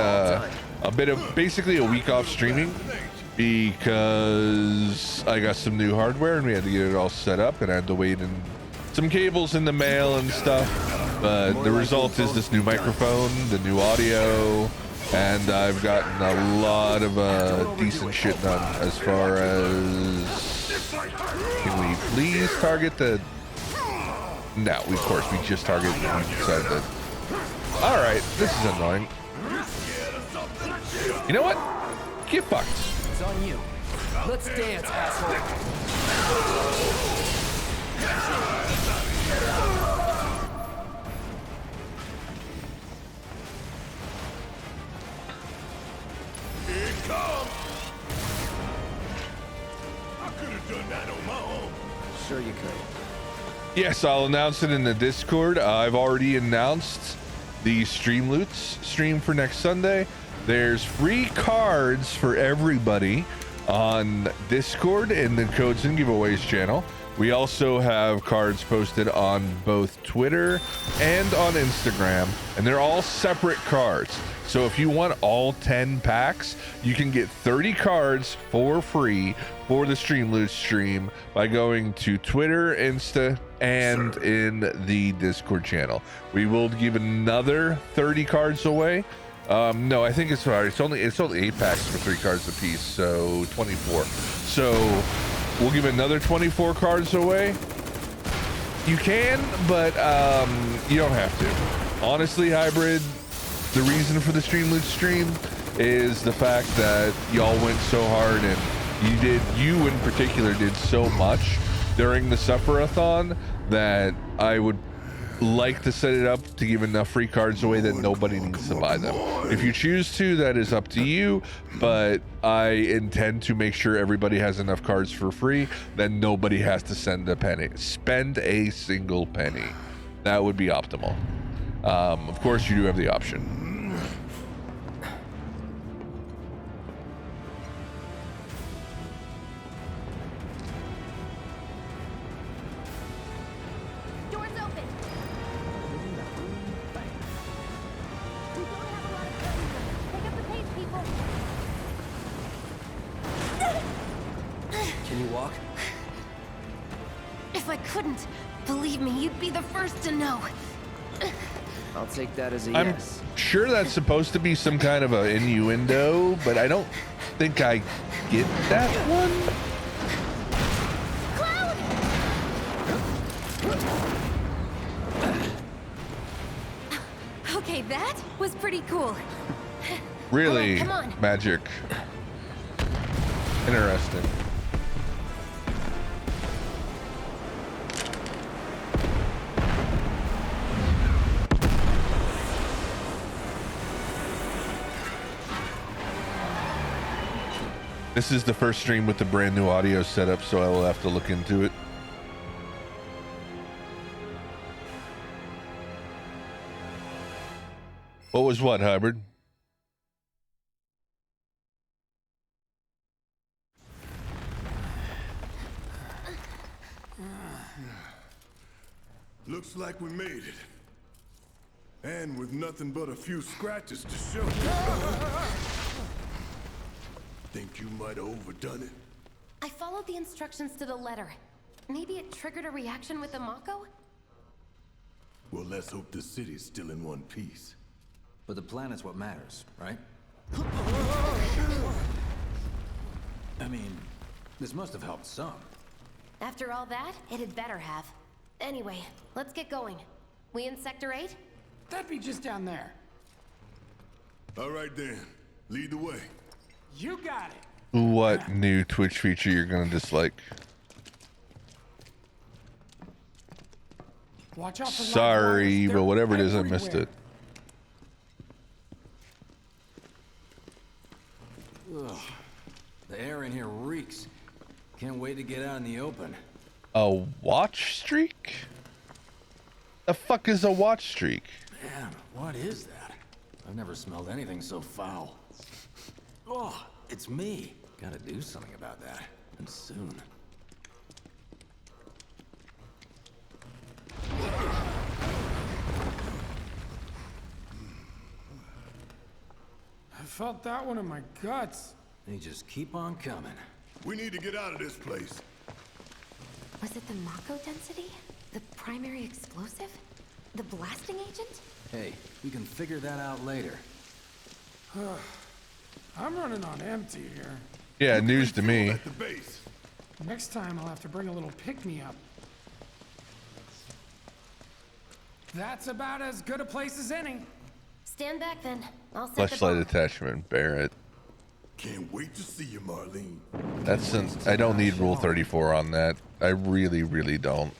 basically a week off streaming because I got some new hardware and we had to get it all set up, and I had to wait in some cables in the mail and stuff. But the result is this new microphone, the new audio, and I've gotten a lot of decent shit done as far as... Can we please target the... No, of course, we just target the side of the... Alright, this is annoying. You know what? Get fucked. It's on you. Let's dance, asshole. Here it comes. I could have done that on my own. Sure you could. Yes, I'll announce it in the Discord. I've already announced the stream loots stream for next Sunday. There's free cards for everybody on Discord in the Codes and Giveaways channel. We also have cards posted on both Twitter and on Instagram, and they're all separate cards. So if you want all 10 packs, you can get 30 cards for free for the Stream Loot stream by going to Twitter, Insta, and in the Discord channel. We will give another 30 cards away. No, I think it's only 8 packs for 3 cards a piece, so 24. So we'll give another 24 cards away. You can, but you don't have to. Honestly, Hybrid, the reason for the Stream Loot stream is the fact that y'all went so hard, and you in particular did so much during the Suffer-a-thon that I would like to set it up to give enough free cards away that nobody needs to buy them. If you choose to, that is up to you, but I intend to make sure everybody has enough cards for free that nobody has to spend a single penny. That would be optimal. Of course, you do have the option. Can you walk? If I couldn't, believe me, you'd be the first to know. I'll take that as a I'm yes. sure that's supposed to be some kind of an innuendo, but I don't think I get that one. Cloud! Okay, that was pretty cool. Really? Right, come on. Magic. Interesting. This is the first stream with the brand new audio setup, so I will have to look into it. What was what, Hybrid? Looks like we made it. And with nothing but a few scratches to show. Think you might have overdone it? I followed the instructions to the letter. Maybe it triggered a reaction with the Mako? Well, let's hope the city's still in one piece. But the planet's what matters, right? I mean, this must have helped some. After all that, it had better have. Anyway, let's get going. We in Sector 8? That'd be just down there. All right then, lead the way. You got it. What new Twitch feature you're gonna dislike? Watch out for Sorry, live wires. but whatever it is, I They're missed it. Ugh. The air in here reeks. Can't wait to get out in the open. A watch streak? The fuck is a watch streak? Man, what is that? I've never smelled anything so foul. Oh, it's me. Gotta do something about that. And soon. felt that one in my guts. They just keep on coming. We need to get out of this place. Was it the Mako density? The primary explosive? The blasting agent? Hey, we can figure that out later. I'm running on empty here. Yeah, news to me. At the base. Next time I'll have to bring a little pick-me-up. That's about as good a place as any. Stand back then. I'll set the Flashlight bomb. attachment, Barrett. Can't wait to see you, Marlene. That's an, I don't need Rule 34 on that. I really, really don't.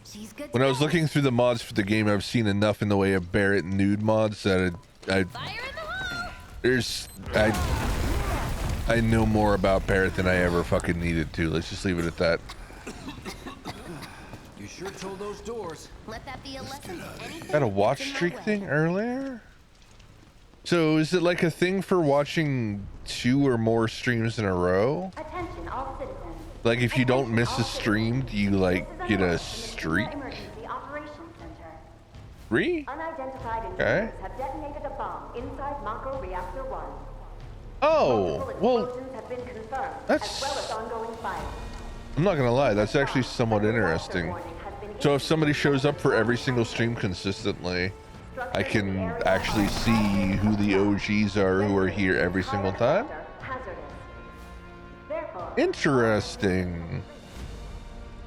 She's good. When to I was go. looking through the mods for the game, I've seen enough in the way of Barrett nude mods that Fire in the hole! there's I know more about Barrett than I ever fucking needed to. Let's just leave it at that. You sure told those doors. Let that be a lesson to anything Got a that watch gets in my streak way. thing earlier? So is it like a thing for watching 2 or more streams in a row? Attention, all citizens. Like if you don't Attention, miss all a stream, citizens. do you like This is get a alert from the streak? Senior Emergency Operations Center. 3? Unidentified Okay. intruders have detonated a bomb inside Mako Reactor 1. Oh, Multiple well, explosions have been confirmed, that's- as well as ongoing fire. I'm not gonna lie, that's actually somewhat interesting. So if somebody shows up for every single stream consistently, I can actually see who the OGs are who are here every single time? Hazardous. Therefore, Interesting.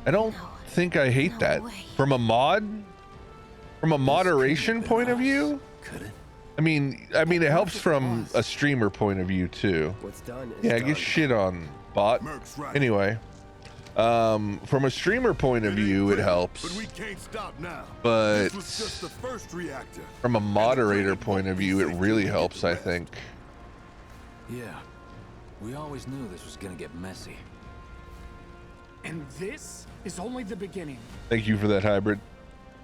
I don't think I hate that. way. From a moderation point of view, Could it? I mean it helps from a streamer point of view too. What's done is Yeah, done. get shit on bot. Merc's right. Anyway, from a streamer point of view, it helps. But we can't stop now. But This was just the first reactor. from a moderator point of view, it really helps, I think. Yeah. We always knew this was gonna get messy. And this is only the beginning. Thank you for that, Hybrid.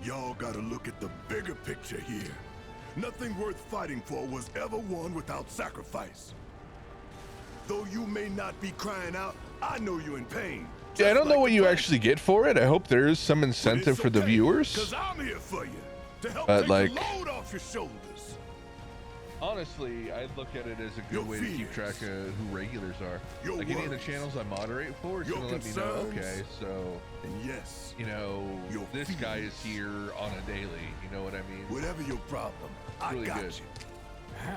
Y'all gotta look at the bigger picture here. Nothing worth fighting for was ever won without sacrifice. Though you may not be crying out, I know you're in pain. Yeah, I don't know what you actually get for it. I hope there is some incentive for the viewers. Cause I'm here for you to help But, take like- the load off your shoulders. Honestly, I'd look at it as a Your good way to keep fears. track of who regulars are. Your Like any of the worries. channels I moderate for, it's Your gonna let me know, concerns. okay, so, And yes, you know, Your this guy is fears. here on a daily, you know what I mean? whatever your problem, I Really got good. you.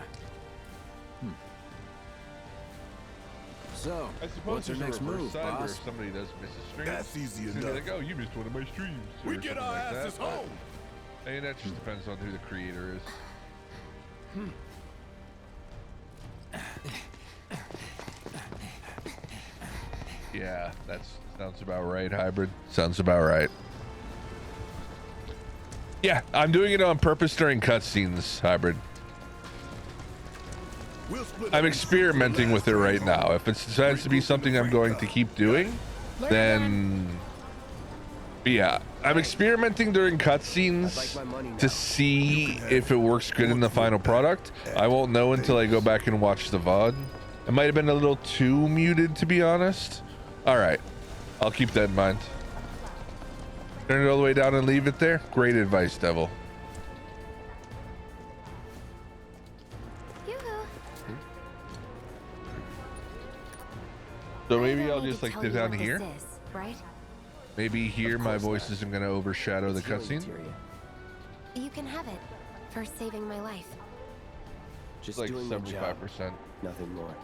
So, I suppose what's our there's next a reverse move, side where boss? if somebody does miss a stream, That's easy it's gonna be enough. like, oh, you missed one of my streams. We or get something our like asses that, but- home. I mean, that just depends on who the creator is. Yeah, that sounds about right, Hybrid. Sounds about right. Yeah, I'm doing it on purpose during cutscenes, Hybrid. We'll split I'm up experimenting with it right now. If it decides to be something I'm going to keep doing, then yeah, I'm experimenting during cutscenes to see if it works good in the final product. I won't know until I go back and watch the VOD. It might have been a little too muted, to be honest. All right, I'll keep that in mind. Turn it all the way down and leave it there. Great advice, Devil. Yoo-hoo. So maybe I I'll need just to like tell sit you down what here. this is, right? Maybe here my voice isn't going to overshadow the Healing cutscene. materia. You can have it for saving my life. Just Like doing my job. 75%. Nothing more.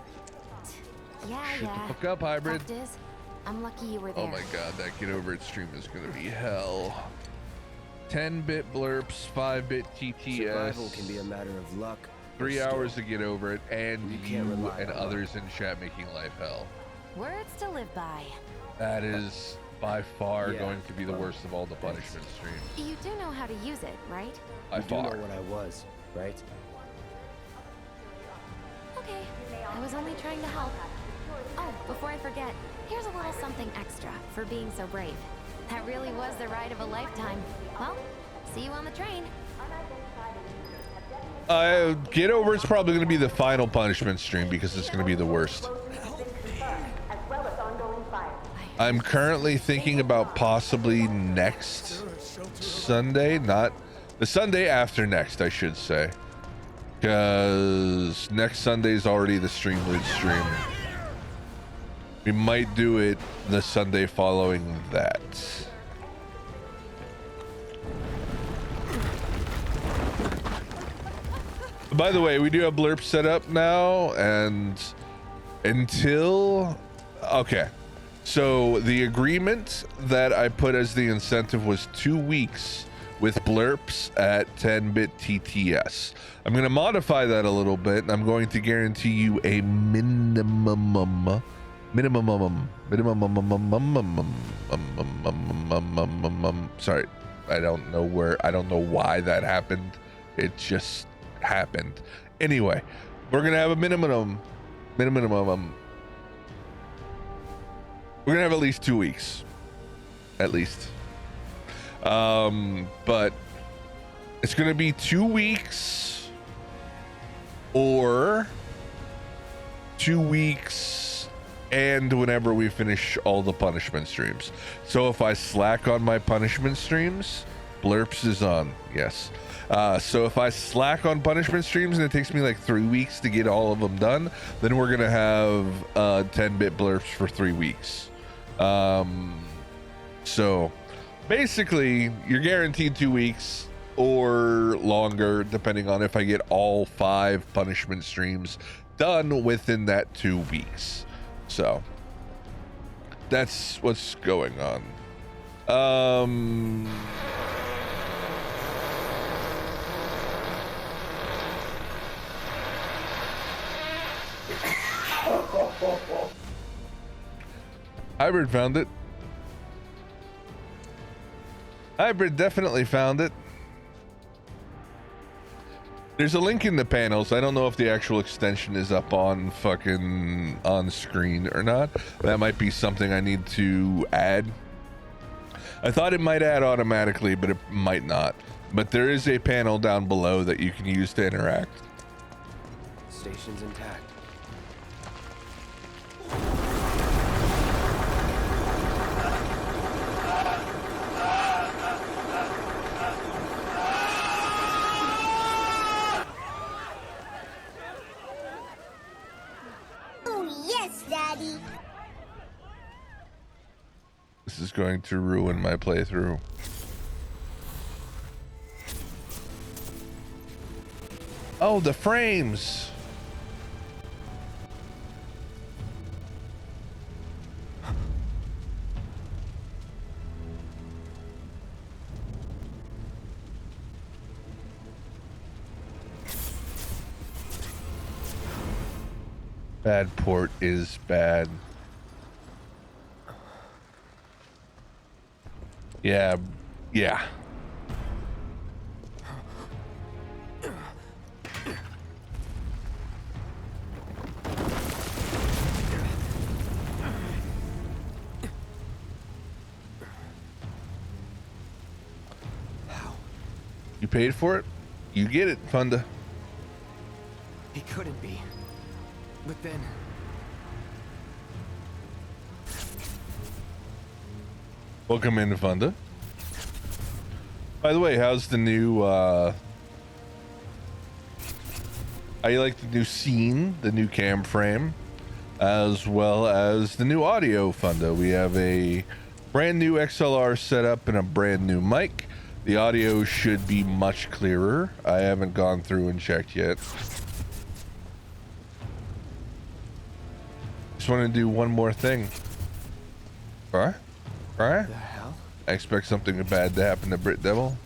Yeah, Shut the yeah. fuck up, Hybrid. Fact is, I'm lucky you were there. Oh my god, that get over it stream is gonna be hell. 10-bit blurps, 5-bit Survival can be a TTS, matter of luck. 3 Still, hours to get over it, and you you can't rely and on others in chat making life hell. Words to live by. That is by far Yeah, going to be the well, worst of all the punishment streams. You do know how to use it, right? By You do know far. what I was, right? Okay, I was only trying to help. Oh, before I forget, here's a little something extra for being so brave. That really was the ride of a lifetime. Well, see you on the train. Get over it's probably going to be the final punishment stream because it's going to be the worst. as well as ongoing fire. I'm currently thinking about possibly next Sunday, not the Sunday after next, I should say. because next Sunday's already the Streamlit stream. We might do it the Sunday following that. By the way, we do have blurb set up now, and until... Okay. So the agreement that I put as the incentive was 2 weeks with blurps at 10-bit TTS. I'm going to modify that a little bit, and I'm going to guarantee you a minimum. Sorry, I don't know why that happened. It just happened. Anyway, we're gonna have a minimum. We're gonna have at least 2 weeks, at least. But it's gonna be 2 weeks or 2 weeks and whenever we finish all the punishment streams. So if I slack on my punishment streams, blurps is on. Yes. So if I slack on punishment streams and it takes me like 3 weeks to get all of them done, then we're gonna have 10-bit blurps for 3 weeks. So basically you're guaranteed 2 weeks or longer, depending on if I get all 5 punishment streams done within that 2 weeks. So that's what's going on. Hybrid found it. Hybrid definitely found it. There's a link in the panels. I don't know if the actual extension is up on fucking on screen or not. That might be something I need to add. I thought it might add automatically, but it might not. But there is a panel down below that you can use to interact. Station's intact. This is going to ruin my playthrough. Oh, the frames. Bad port is bad. Yeah. You paid for it? You get it, Funda. He couldn't be. But then... Welcome in, Funda. By the way, how's the new, how you like the new scene, the new cam frame, as well as the new audio, Funda? We have a brand new XLR setup and a brand new mic. The audio should be much clearer. I haven't gone through and checked yet. Just want to do one more thing. Alright? Alright? The hell? I expect something bad to happen to Brit Devil.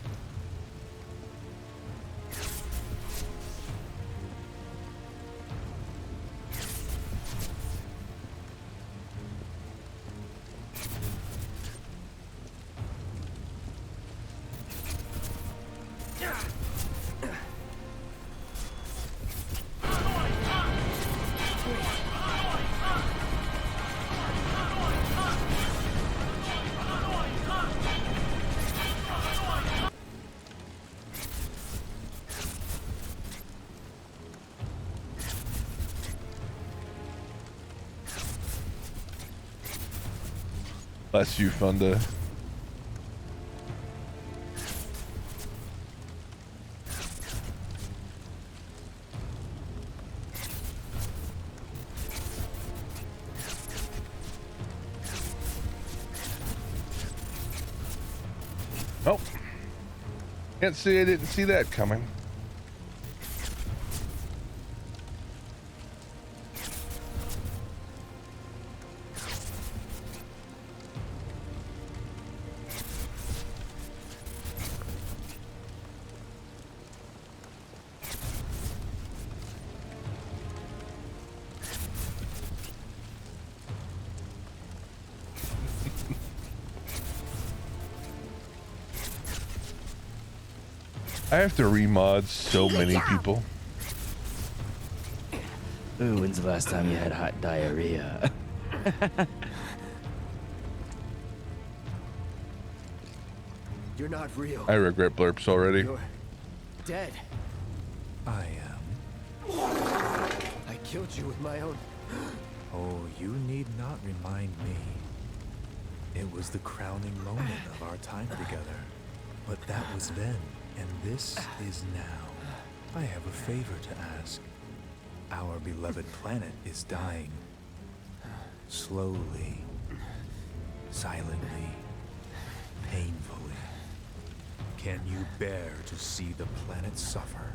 Bless you, Funda. Oh. Can't say I didn't see that coming. I have to remod so many people. Ooh, when's the last time you had hot diarrhea? You're not real. I regret blurps already. You're dead. I am. I killed you with my own... Oh, you need not remind me. It was the crowning moment of our time together. But that was then, and this is now. I have a favor to ask. Our beloved planet is dying. Slowly. Silently. Painfully. Can you bear to see the planet suffer?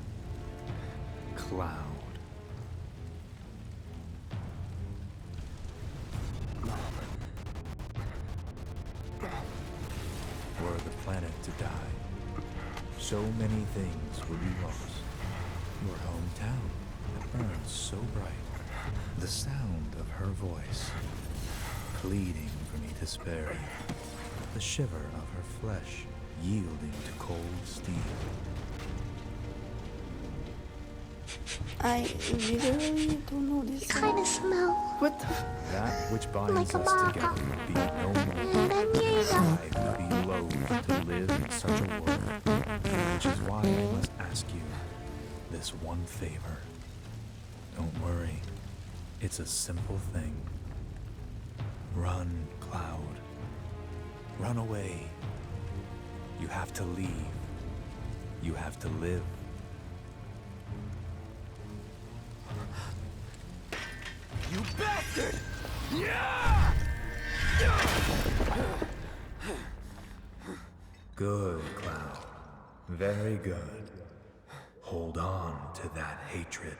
Cloud. Were the planet to die, so many things would be lost. Your hometown that burns so bright. The sound of her voice, pleading for me to spare you. The shiver of her flesh, yielding to cold steel. I really don't know this. Kind of smell. What the? That which binds Like a us mama. together would be no more. I would be loath to live in such a world, which is why I must ask you this one favor. Don't worry, it's a simple thing. Run, Cloud. Run away. You have to leave. You have to live. You bastard! Yeah! Good, Cloud. Very good. Hold on to that hatred.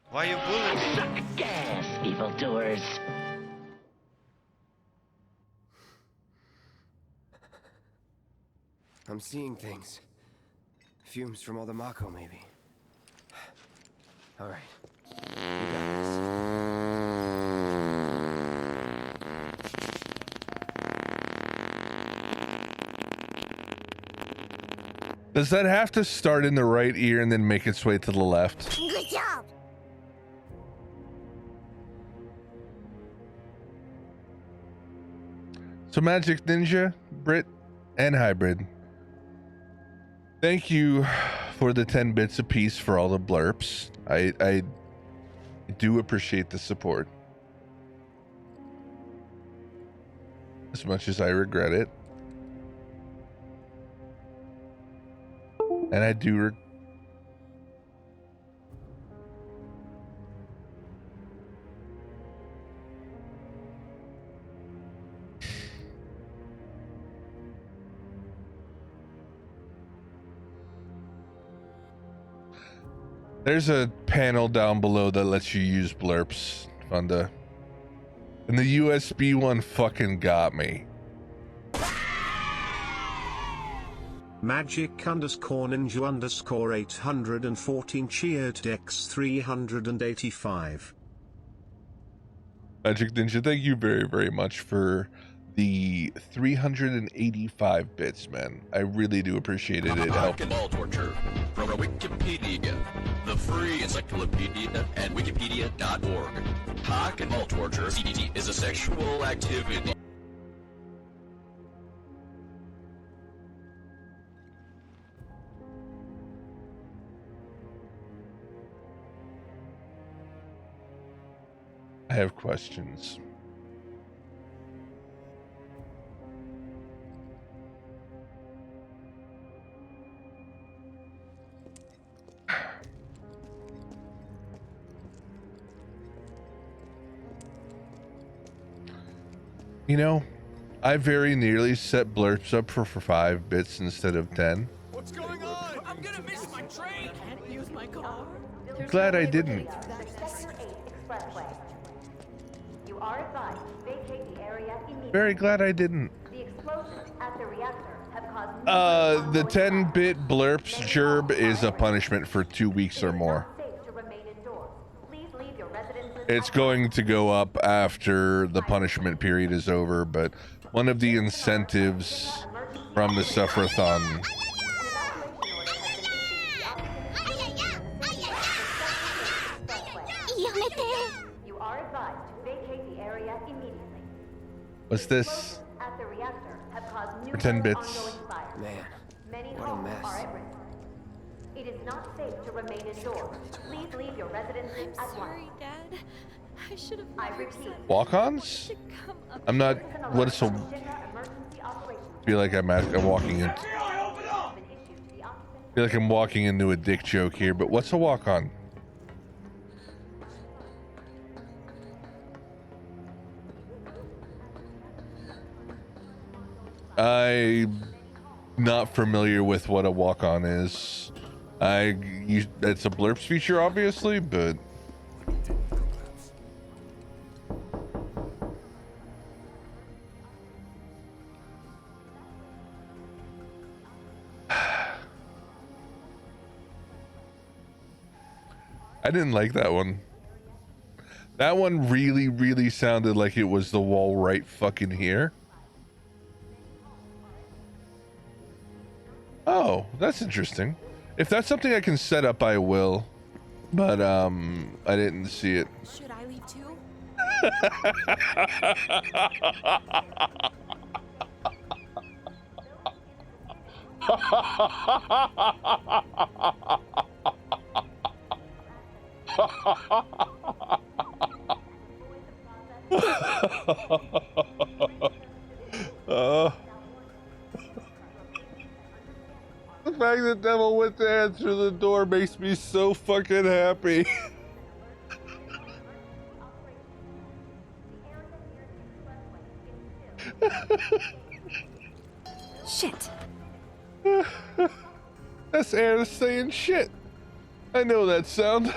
Why you bullying me? Suck gas, evildoers. I'm seeing things. Fumes from all the Mako, maybe. All right. We got Does that have to start in the right ear and then make its way to the left? Good job. So Magic Ninja, Brit, and Hybrid, thank you for the 10 bits apiece for all the blurps. I do appreciate the support. As much as I regret it. And I do There's a panel down below that lets you use blurps, Funda. And the USB one fucking got me. Magic_Ninja_814 cheered Dex 385. Magic Ninja, thank you very, very much for the 385 bits, man. I really do appreciate it. It helped. Ball torture from Wikipedia, the free encyclopedia at wikipedia.org. Cock and ball torture, CDT, is a sexual activity. I have questions. You know, I very nearly set blurps up for 5 bits instead of 10. What's going on? I'm gonna miss my train. Can't use my car. Glad I didn't. You are advised to vacate the area immediately. Very glad I didn't. The explosions at the reactor have caused The 10-bit blurps gerb is a punishment for 2 weeks or more. It's going to go up after the punishment period is over, but one of the incentives from the Suffer-a-thon. You are advised to vacate the area immediately. What's this? At the reactor have caused For 10 bits. ongoing fires. Man, Many what a homes mess. are at risk. It is not safe to remain indoors. Please leave your residences at once. Dad. I should have I repeat. Walk-ons? I'm not. What is a? Feel like I'm walking in. Feel like I'm walking into a dick joke here, but what's a walk-on? I'm not familiar with what a walk-on is. It's a blurps feature, obviously, but I didn't like that one. That one really, really sounded like it was the wall right fucking here. Oh, that's interesting. If that's something I can set up, I will. But, I didn't see it. Should I leave too? The fact that Devil went to answer the door makes me so fucking happy. Shit. That's Anna saying shit. I know that sound.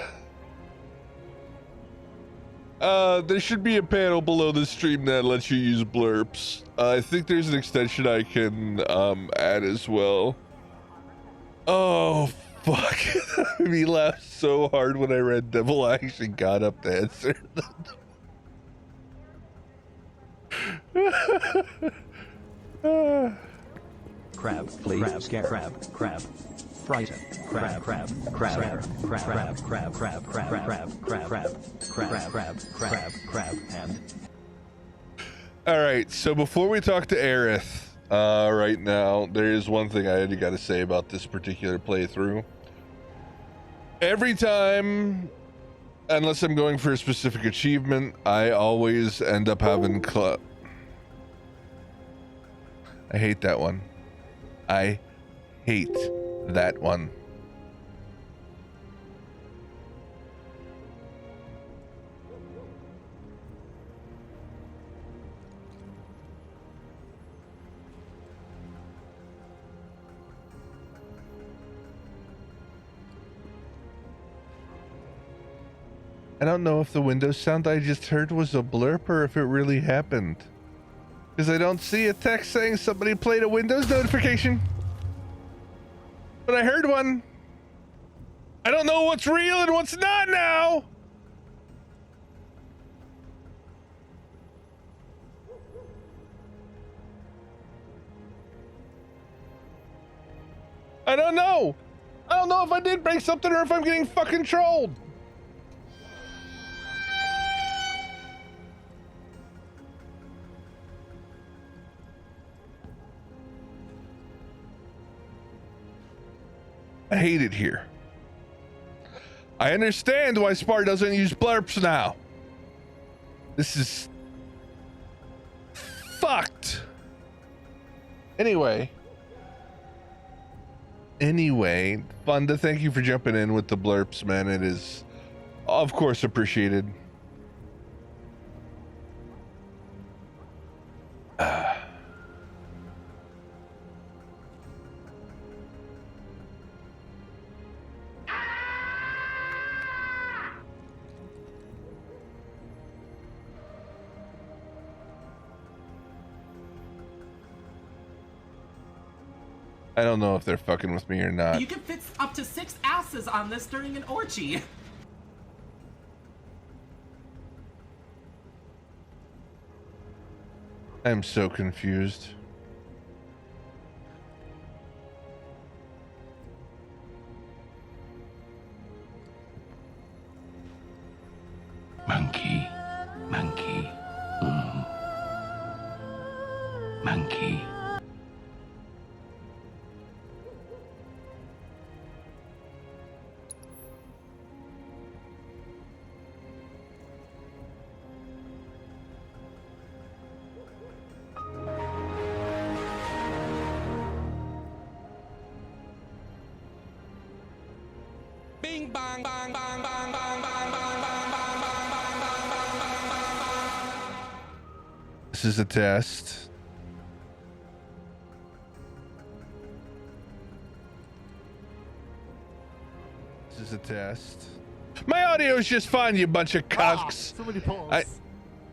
There should be a panel below the stream that lets you use blurps. I think there's an extension I can add as well. Oh, fuck. Me laughed so hard when I read Devil actually got up to answer. Crab, please. Crab. Frighten. Crab. And. Alright, so before we talk to Aerith, right now, there is one thing I got to say about this particular playthrough. Every time, unless I'm going for a specific achievement, I always end up having I hate that one. I hate that one. I don't know if the Windows sound I just heard was a blurb or if it really happened. Because I don't see a text saying somebody played a Windows notification. But I heard one. I don't know what's real and what's not now. I don't know. I don't know if I did break something or if I'm getting fucking trolled. I hate it here. I understand why Spar doesn't use blurps now. This is fucked. Anyway, Funda, thank you for jumping in with the blurps, man. It is, of course, appreciated. I don't know if they're fucking with me or not. You can fit up to 6 asses on this during an orgy. I'm so confused. Monkey. Monkey. Monkey. Bing bang bang bang bang bang bang bang bang bang bang bang. This is a test. This is a test. My audio is just fine, you bunch of cocks. So many pulls.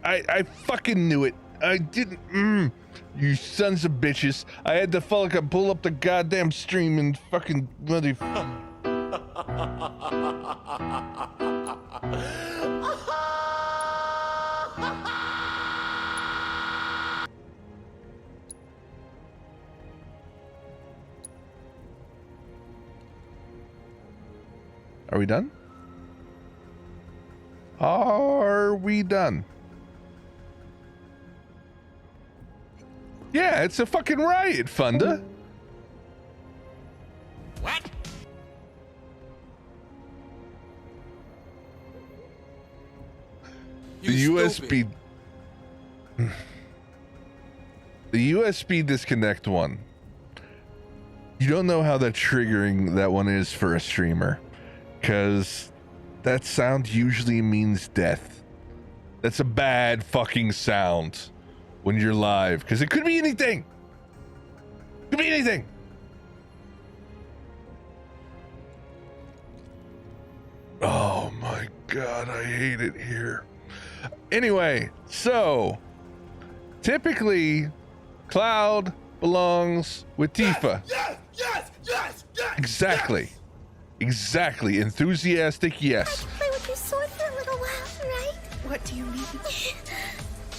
I fucking knew it. I didn't. You sons of bitches. I had to fucking pull up the goddamn stream and fucking bloody. Are we done? Are we done? Yeah, it's a fucking riot, Funda. What? The USB. The USB disconnect one. You don't know how that triggering that one is for a streamer, because that sound usually means death. That's a bad fucking sound when you're live, because it could be anything. Could be anything. Oh my god, I hate it here. Anyway, so typically Cloud belongs with Tifa. Yes. Exactly. Exactly. Enthusiastic, yes. Play with your sword for a little while, right? What do you mean?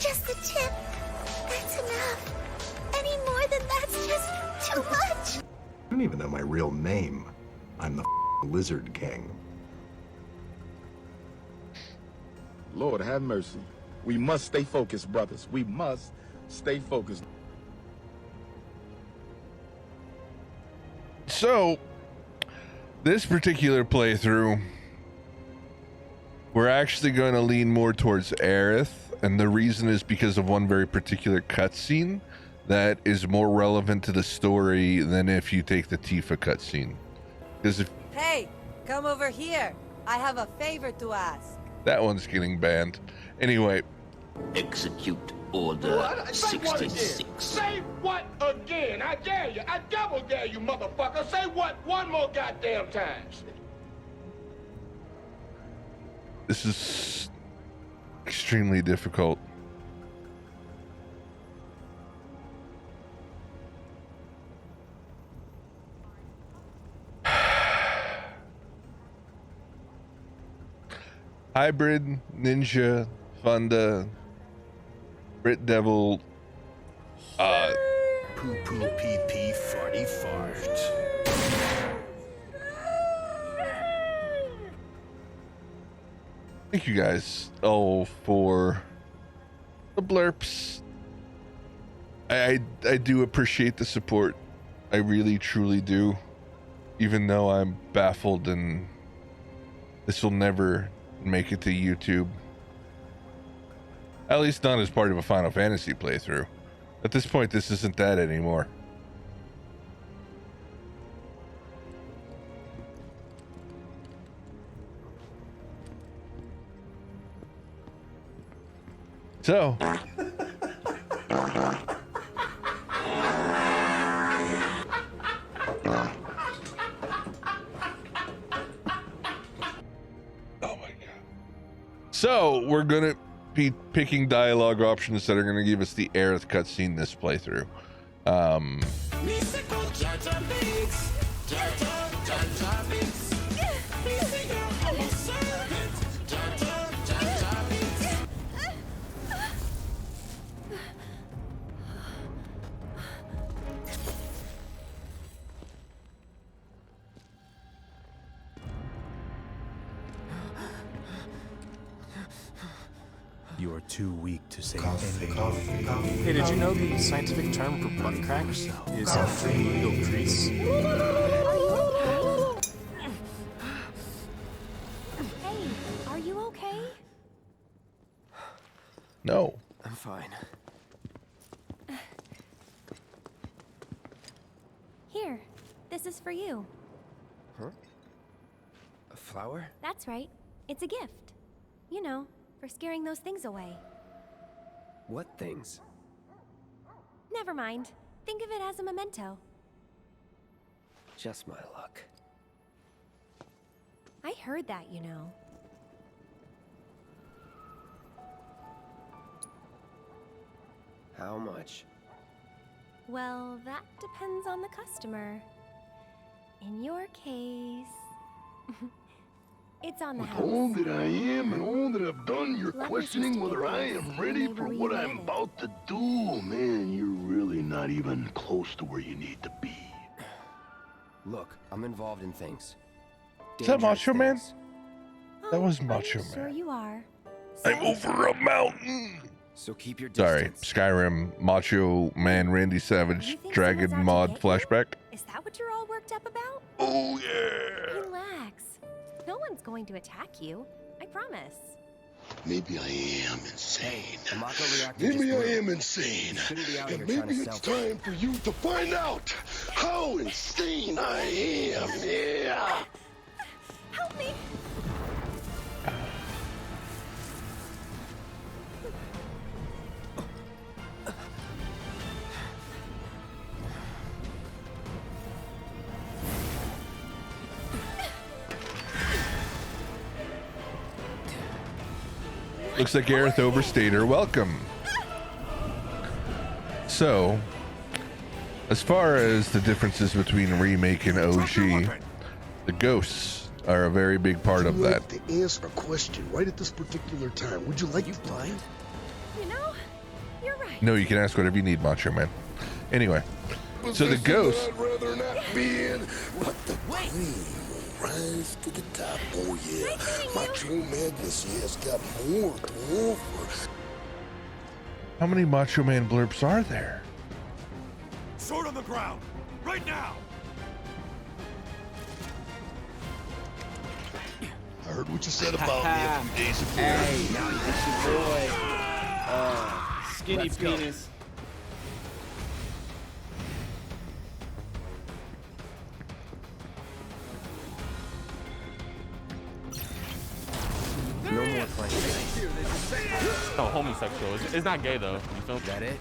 Just the tip. That's enough. Any more than that's just too much. I don't even know my real name. I'm the Lizard King. Lord have mercy. We must stay focused, brothers. We must stay focused. So, this particular playthrough, we're actually going to lean more towards Aerith, and the reason is because of one very particular cutscene that is more relevant to the story than if you take the Tifa cutscene. Because if Hey, come over here. I have a favor to ask. that one's getting banned. Anyway. Execute Order 66. Say what again? I dare you. I double dare you, motherfucker. Say what one more goddamn time. This is extremely difficult. Hybrid, Ninja, Funda, Brit Devil, Poo poo pee pee farty fart. Thank you guys all for the blurps. I do appreciate the support. I really truly do. Even though I'm baffled and this will never make it to YouTube. At least not as part of a Final Fantasy playthrough. At this point, this isn't that anymore. So. So, we're going to be picking dialogue options that are going to give us the Aerith cutscene this playthrough. You are too weak to say Coffee, anything. coffee, coffee. Hey, did you know the scientific term for butt crack is familial crease? Hey, are you okay? No. I'm fine. Here, this is for you. Huh? A flower? That's right. It's a gift. You know, for scaring those things away. What things? Never mind. Think of it as a memento. Just my luck. I heard that, you know. How much? Well, that depends on the customer. In your case... it's on the house. All that I am and all that I've done, you're Lovers questioning used to whether get I this am when ready they for were what I'm reunited. about to do. Man, you're really not even close to where you need to be. Look, I'm involved in things. Is that Dangerous Macho Man? things. That was Are Macho you sure Man. you are? I'm over a mountain. So keep your Sorry, distance. Skyrim, Macho Man, Randy Savage, You think Dragon someone's out to mod get you? flashback. Is that what you're all worked up about? Oh yeah. Relax. No one's going to attack you. I promise. Maybe I am insane. The Mako reactor Maybe just I blew. am insane. You shouldn't be out And here trying maybe to it's sell. time for you to find out how insane I am. Yeah. Help me! Looks like Gareth overstayed her welcome. So, as far as the differences between remake and OG, the ghosts are a very big part of that. To answer a question right at this particular time. Would you like to blind? You know, you're right. No, you can ask whatever you need, Macho Man. Anyway, so the ghost. I'd rather not be in, but the queen will rise to the top. Oh yeah, Macho Madness, yes, got more to offer. How many Macho Man blurps are there? Sword on the ground, right now! I heard what you said about me a few days ago. Hey, now it's your boy. Skinny Let's go. penis. No more playing. No, homosexual. It's not gay though. You feel That it?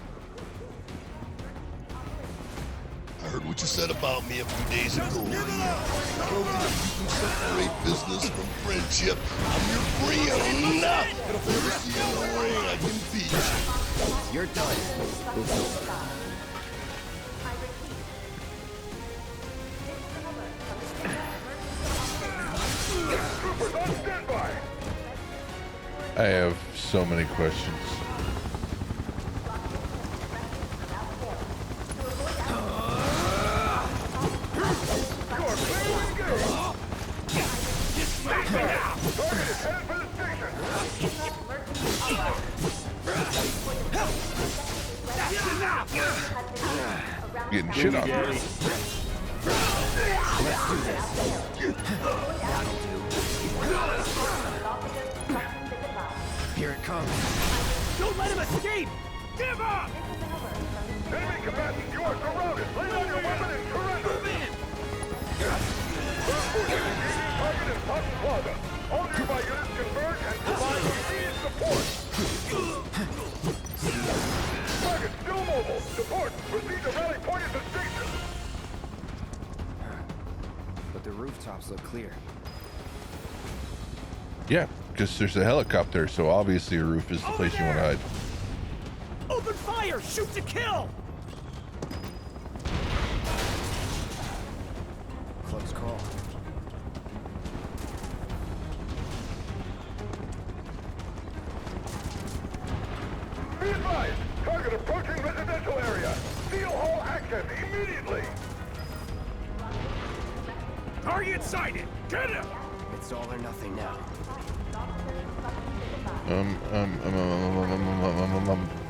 I heard what you said about me a few days ago. I told you you can separate business from friendship. I'm your friend. If you ever see you in the ring, I can beat you. You're done. It's over. I have so many questions. Getting shit on. Here it comes. Don't let him escape! Give up! Enemy combatants, you are surrounded. Lay down your weapon and surrender. Move in! Target is Hot Plaza. All nearby units converge and provide immediate support. Target still mobile. Support. Proceed to rally point at the station. But the rooftops look clear. Yeah, because there's a helicopter, so obviously a roof is the place you want to hide. Open fire! Shoot to kill! Be advised, target approaching residential area. Seal all access immediately. Target sighted. Get him. It's all or nothing now.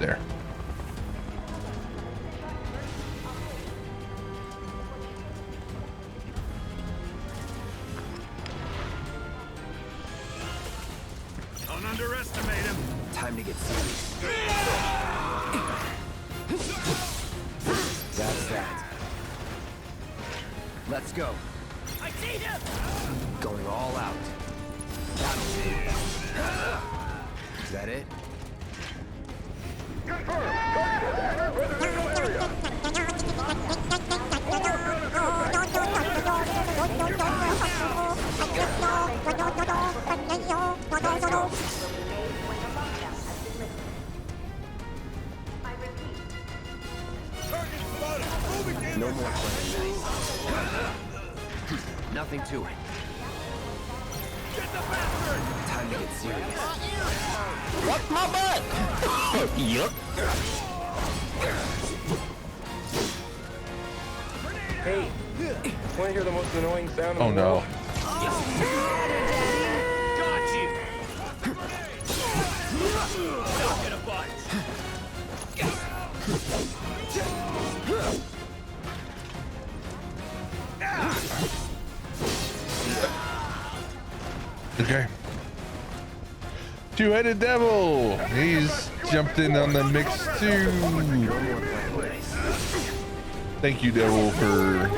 There. Don't underestimate him. Time to get serious. That's that. Let's go. I see him. Going all out. That'll do. Is that it? Confirm. Target has entered residential area. No more playing nice. Nothing to it. Get the bastard. Time to get serious. What's my butt? Yup. Hey, want to hear the most annoying sound? Oh no. Got you. Not gonna bite. Okay. Two-headed devil. He's jumped in on the mix too. Thank you, devil, for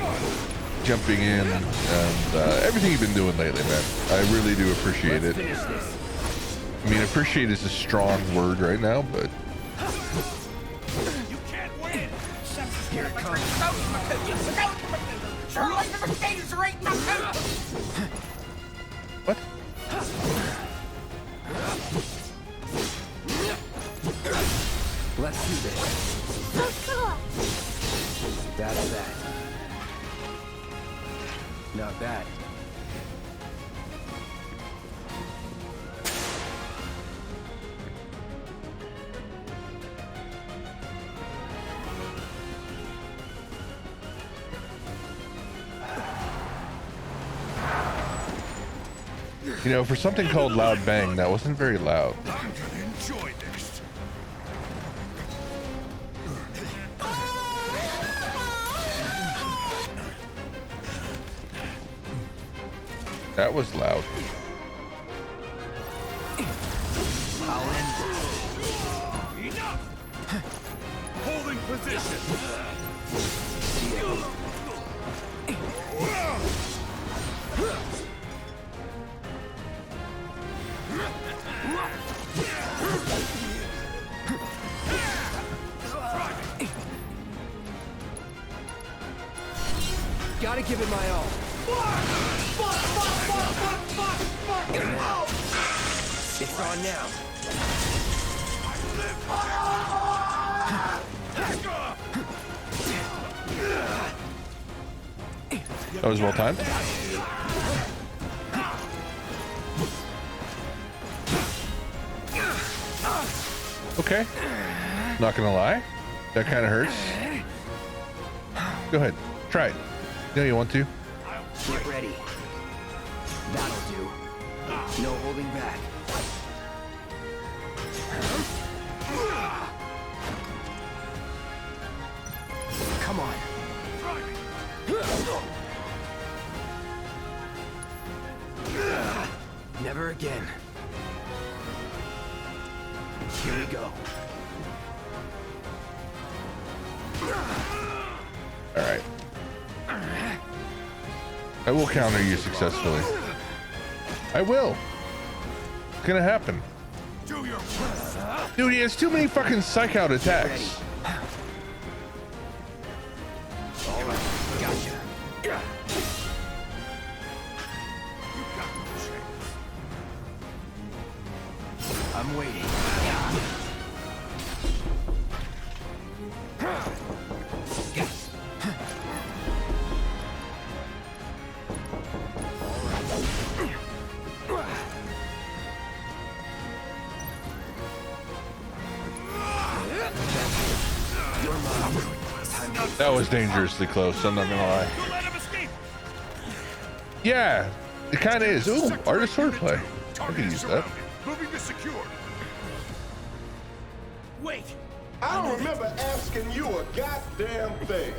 jumping in and everything you've been doing lately, man. I really do appreciate it. I mean, appreciate is a strong word right now, but You can't win. Here it comes. what? Let's do this. That's that. Not bad. You know, for something called Loud Bang, that wasn't very loud. I'm gonna enjoy this. That was loud. I'll end Enough. Holding position. Gotta give it my all. It's on now. That was well timed. Okay. Not gonna lie, that kind of hurts. Go ahead, try it. You know you want to. Get ready. That'll do. No holding back. Come on. Never again. Here we go. All right. I will counter you successfully. I will. It's gonna happen. Dude, he has too many fucking psych out attacks. All right, gotcha. I'm waiting. That was dangerously close, I'm not gonna lie. Yeah, it kind of is. Ooh, artist swordplay. I could use that. Moving to secure. Wait! I don't remember asking you a goddamn thing.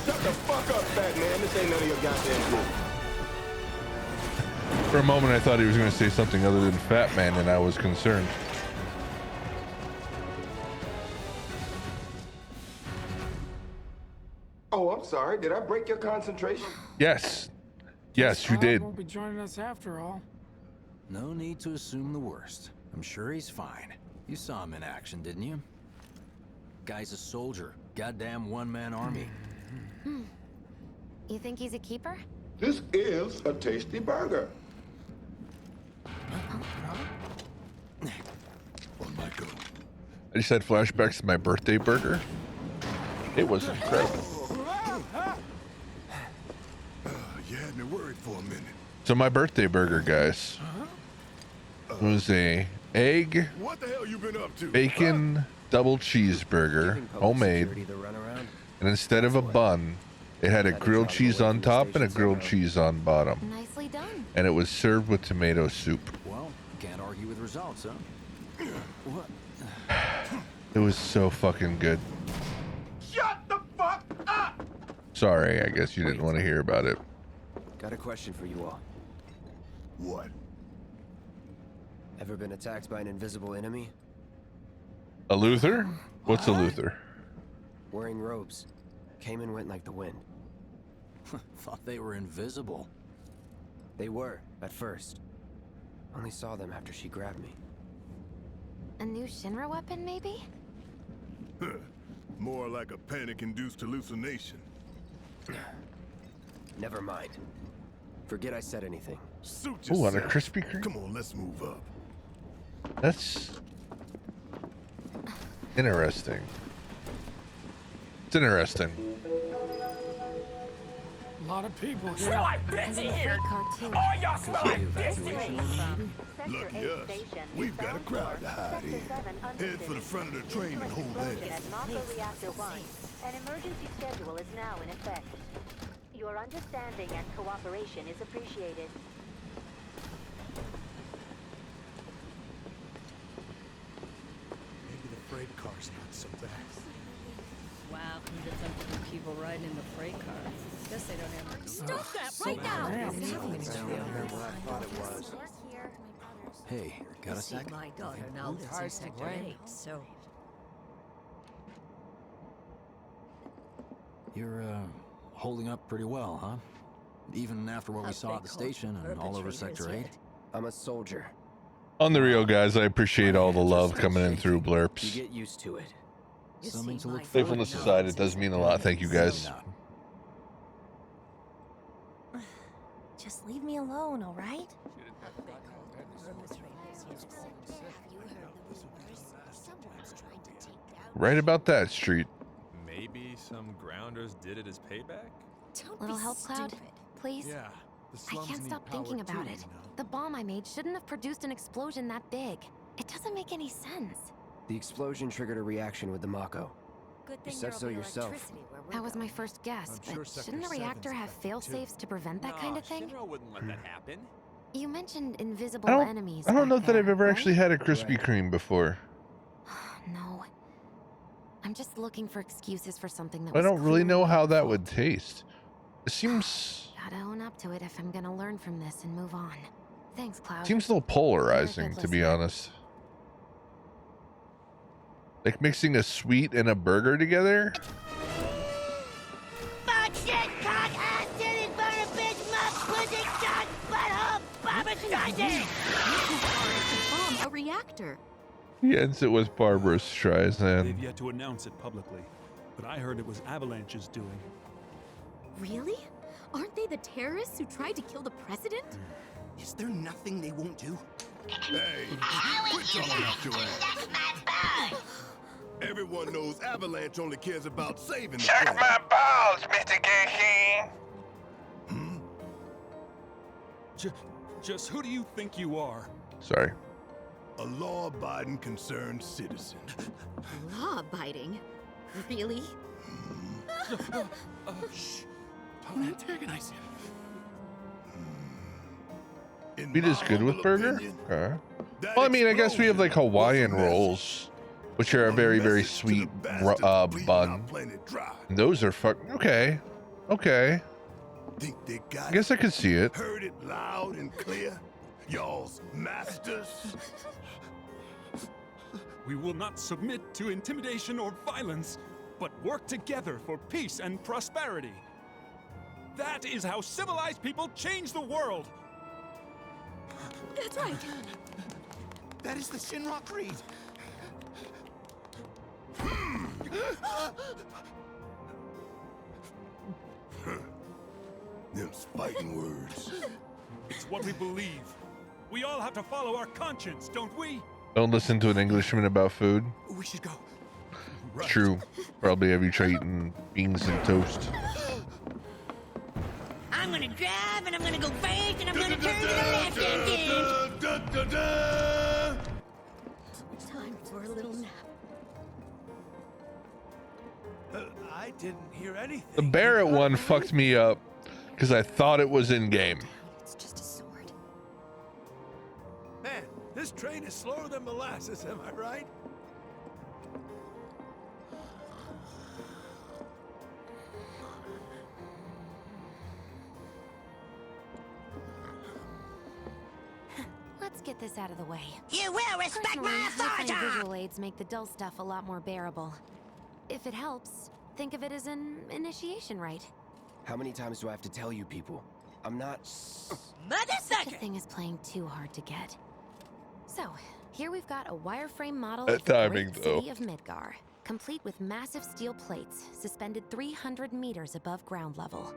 Shut the fuck up, fat man. This ain't none of your goddamn business. For a moment, I thought he was going to say something other than fat man, and I was concerned. Oh, I'm sorry. Did I break your concentration? Yes. Yes, you did. Won't be joining us after all. No need to assume the worst. I'm sure he's fine. You saw him in action, didn't you? Guy's a soldier. Goddamn one-man army. You think he's a keeper? This is a tasty burger. On my go. I just had flashbacks to my birthday burger. It was incredible. You had me worried for a minute. So my birthday burger, guys, was a egg, What the hell you been up to? bacon, double cheeseburger, homemade, and instead of a bun, it had a grilled cheese on top and a grilled cheese on bottom. Nicely done. And it was served with tomato soup. Well, can't argue with results, huh? What? It was so fucking good. Shut the fuck up! Sorry, I guess you didn't want to hear about it. Got a question for you all. What? Ever been attacked by an invisible enemy? A Luther? What's a Luther? Wearing robes. Came and went like the wind. Thought they were invisible. They were, at first. Only saw them after she grabbed me. A new Shinra weapon, maybe? More like a panic-induced hallucination. Never mind. Forget I said anything. Suit Ooh, on a yourself. Krispy Kreme? Come on, let's move up. That's interesting. It's interesting. A lot of people here. Smell like pissy here! Oh, y'all smell like pissy! Lucky us. We've got a crowd to hide in. Head for the front of the train and hold there. At Mako Reactor 1. An emergency schedule is now in effect. Your understanding and cooperation is appreciated. Maybe the freight car's not so bad. Wow, you get some people riding in the freight car. Guess they don't have. Stop that right now! Hey, got a sec? My daughter now lives in Sector 8, so. You're, holding up pretty well, huh? Even after what we saw at the station and all over Sector 8? I'm a soldier. On the real, guys, I appreciate all the love coming in through You blurps. get used to it. Something to look forward Faithfulness to. aside, it does mean a lot. Thank you, guys. Just leave me alone, all right? Right about that, Street. Maybe some grounders did it as payback? Don't Little be help, Cloud? stupid. Please? Yeah. The I slums can't need stop power thinking about too, it. you know? The bomb I made shouldn't have produced an explosion that big. It doesn't make any sense. The explosion triggered a reaction with the Mako. Good You thing said there'll so be yourself. electricity where we're That was going. my first guess, I'm sure but Sector shouldn't the 7's reactor have got that, fail-safes to prevent that kind of thing? Shinra wouldn't let that happen. You mentioned invisible I enemies. don't know back that I've there, ever right? actually had a Krispy Kreme before. No. I'm just looking for excuses for something that I was don't really know clearly how my that fault. would taste. It seems Gotta own up to it if I'm gonna learn from this and move on. Thanks, Cloud. seems a little polarizing, to be honest. Like mixing a sweet and a burger together? Fuck, shit, cock, ass, titties, burner, bitch, muff, pussy, cock, butthole, Barbara Streisand! Bomb a reactor. He ends it with Barbara Streisand. They've yet to announce it publicly, but I heard it was Avalanche's doing. Really? Aren't they the terrorists who tried to kill the president? Is there nothing they won't do? Hey, quit talking out your ass. Everyone knows Avalanche only cares about saving the Check planet. my balls, Mr. Gay. Just who do you think you are? Sorry. A law-abiding, concerned citizen. Law-abiding? Really? Shh. Don't antagonize him. Meat is good with burger? Okay. Well, I mean, I guess we have like Hawaiian rolls, which are a very, very sweet bun. And those are okay. Okay. I guess I could see it. Heard it loud and clear. Y'all's masters. We will not submit to intimidation or violence, but work together for peace and prosperity. That is how civilized people change the world. That's right. That is the Shinra Creed. Them fighting words. It's what we believe. We all have to follow our conscience, don't we? Don't listen to an Englishman about food. We should go. It's true. Probably have you tried eating beans and toast. I'm gonna drive and I'm gonna go fast and I'm gonna turn to the left and Time for a little nap. I didn't hear anything. The Barrett one fucked me up because I thought it was in game. It's just a sword. Man, this train is slower than molasses, am I right? Let's get this out of the way. You will respect Personally, my I find authority! visual aids make the dull stuff a lot more bearable. If it helps, think of it as an initiation rite. How many times do I have to tell you people? I'm not... Such a Motherfucker! thing as playing too hard to get. So, here we've got a wireframe model That of the timing, great though. city of Midgar, complete with massive steel plates suspended 300 meters above ground level,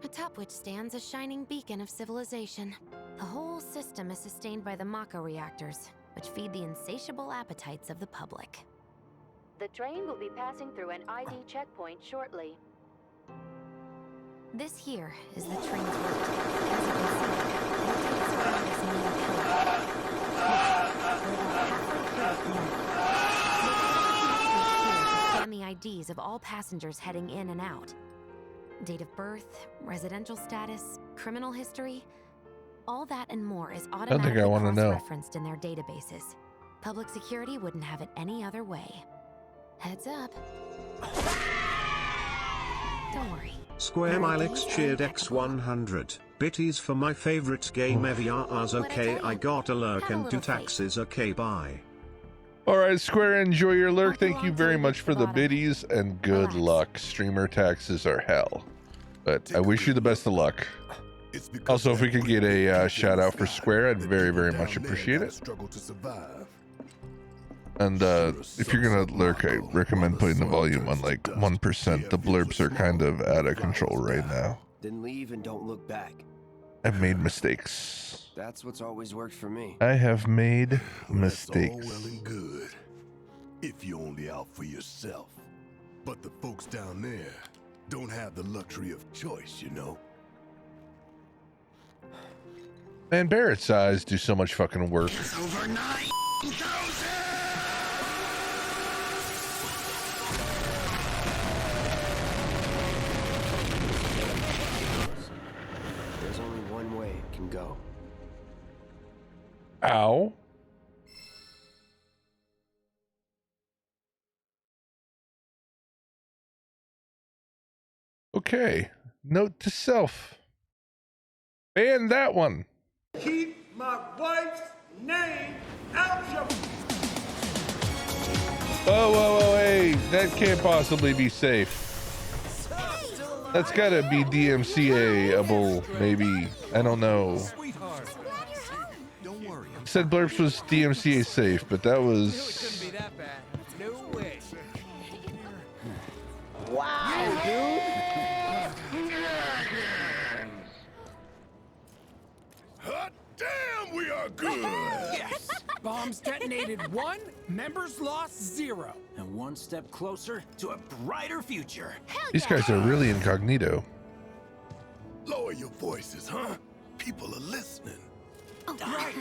atop which stands a shining beacon of civilization. The whole system is sustained by the Mako reactors, which feed the insatiable appetites of the public. The train will be passing through an ID checkpoint shortly. This here is the train's route. As you can see, it takes around this main pillar. Scan the IDs of all passengers heading in and out. Date of birth, residential status, criminal history, all that and more is automatically cross-referenced in their databases. Public security wouldn't have it any other way. Heads up. Don't worry. Square Milex cheered X100. Bitties for my favorite game EVR's okay, I got a lurk and do taxes okay, bye. Alright, Square, enjoy your lurk. Thank you very much for the biddies, and good luck. Streamer taxes are hell. But I wish you the best of luck. Also, if we could get a shout out for Square, I'd very, very much appreciate it. And if you're gonna lurk, I recommend putting the volume on like 1%. The blurbs are kind of out of control right now. Then leave and don't look back. I've made mistakes. That's what's always worked for me. I have made That's all mistakes. well and good. If you're only out for yourself. But the folks down there don't have the luxury of choice, you know. Man, Barrett's eyes do so much fucking work. Over 9,000! There's only one way it can go. Ow. Okay. Note to self. Ban that one. Keep my wife's name out your... Whoa, whoa, whoa, hey. That can't possibly be safe. That's gotta be DMCA-able, maybe. I don't know. Don't worry. Said Blurps was DMCA safe, but that was... Couldn't be that bad. No way. Wow, dude! Hot damn, we are good! Yes! Bombs detonated 1, members lost 0. And one step closer to a brighter future. These guys are really incognito. Lower your voices, huh? People are listening. Right.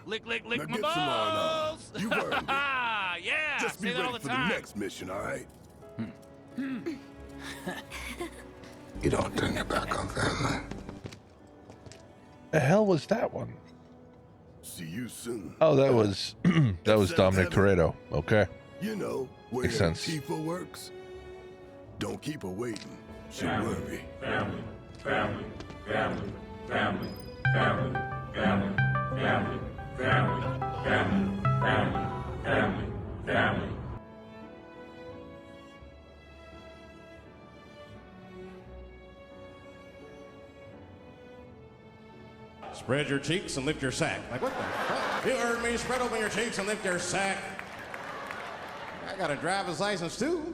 Lick Now my get some on balls. You earned it. Yeah. Just be say that all ready the for time. the next mission, all right? You don't turn your back on family. The hell was that one? See you soon. Oh, that was that was Dominic Toretto. Okay. You know, where Makes sense. Tifa works. Don't keep her waiting. She'll worry. Family, family, family, family, family, family, family, family, family, family, family, family. Spread your cheeks and lift your sack. Like, what the fuck? You heard me. Spread open your cheeks and lift your sack. I got a driver's license, too.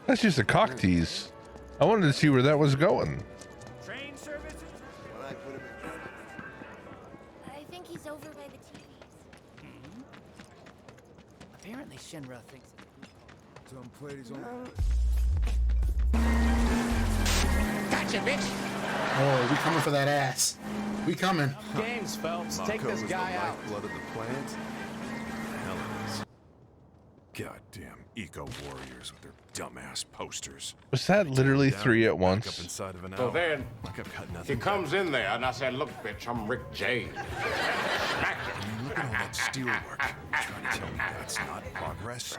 That's just a cock tease. I wanted to see where that was going. Train services? I think he's over by the TVs. Apparently Shinra thinks it's some played on. Gotcha, bitch! Oh, we coming for that ass. We coming. Games, Phelps. Take this guy out. Blood of the plant. The hell it is. Goddamn eco-warriors with their dumbass posters. Was that literally three at Up once? inside of an So hour. then, Like I've got he nothing. comes in there and I said, look, bitch, I'm Rick James. Smack I mean, look at all that steel work. You're trying to tell me that's not progress?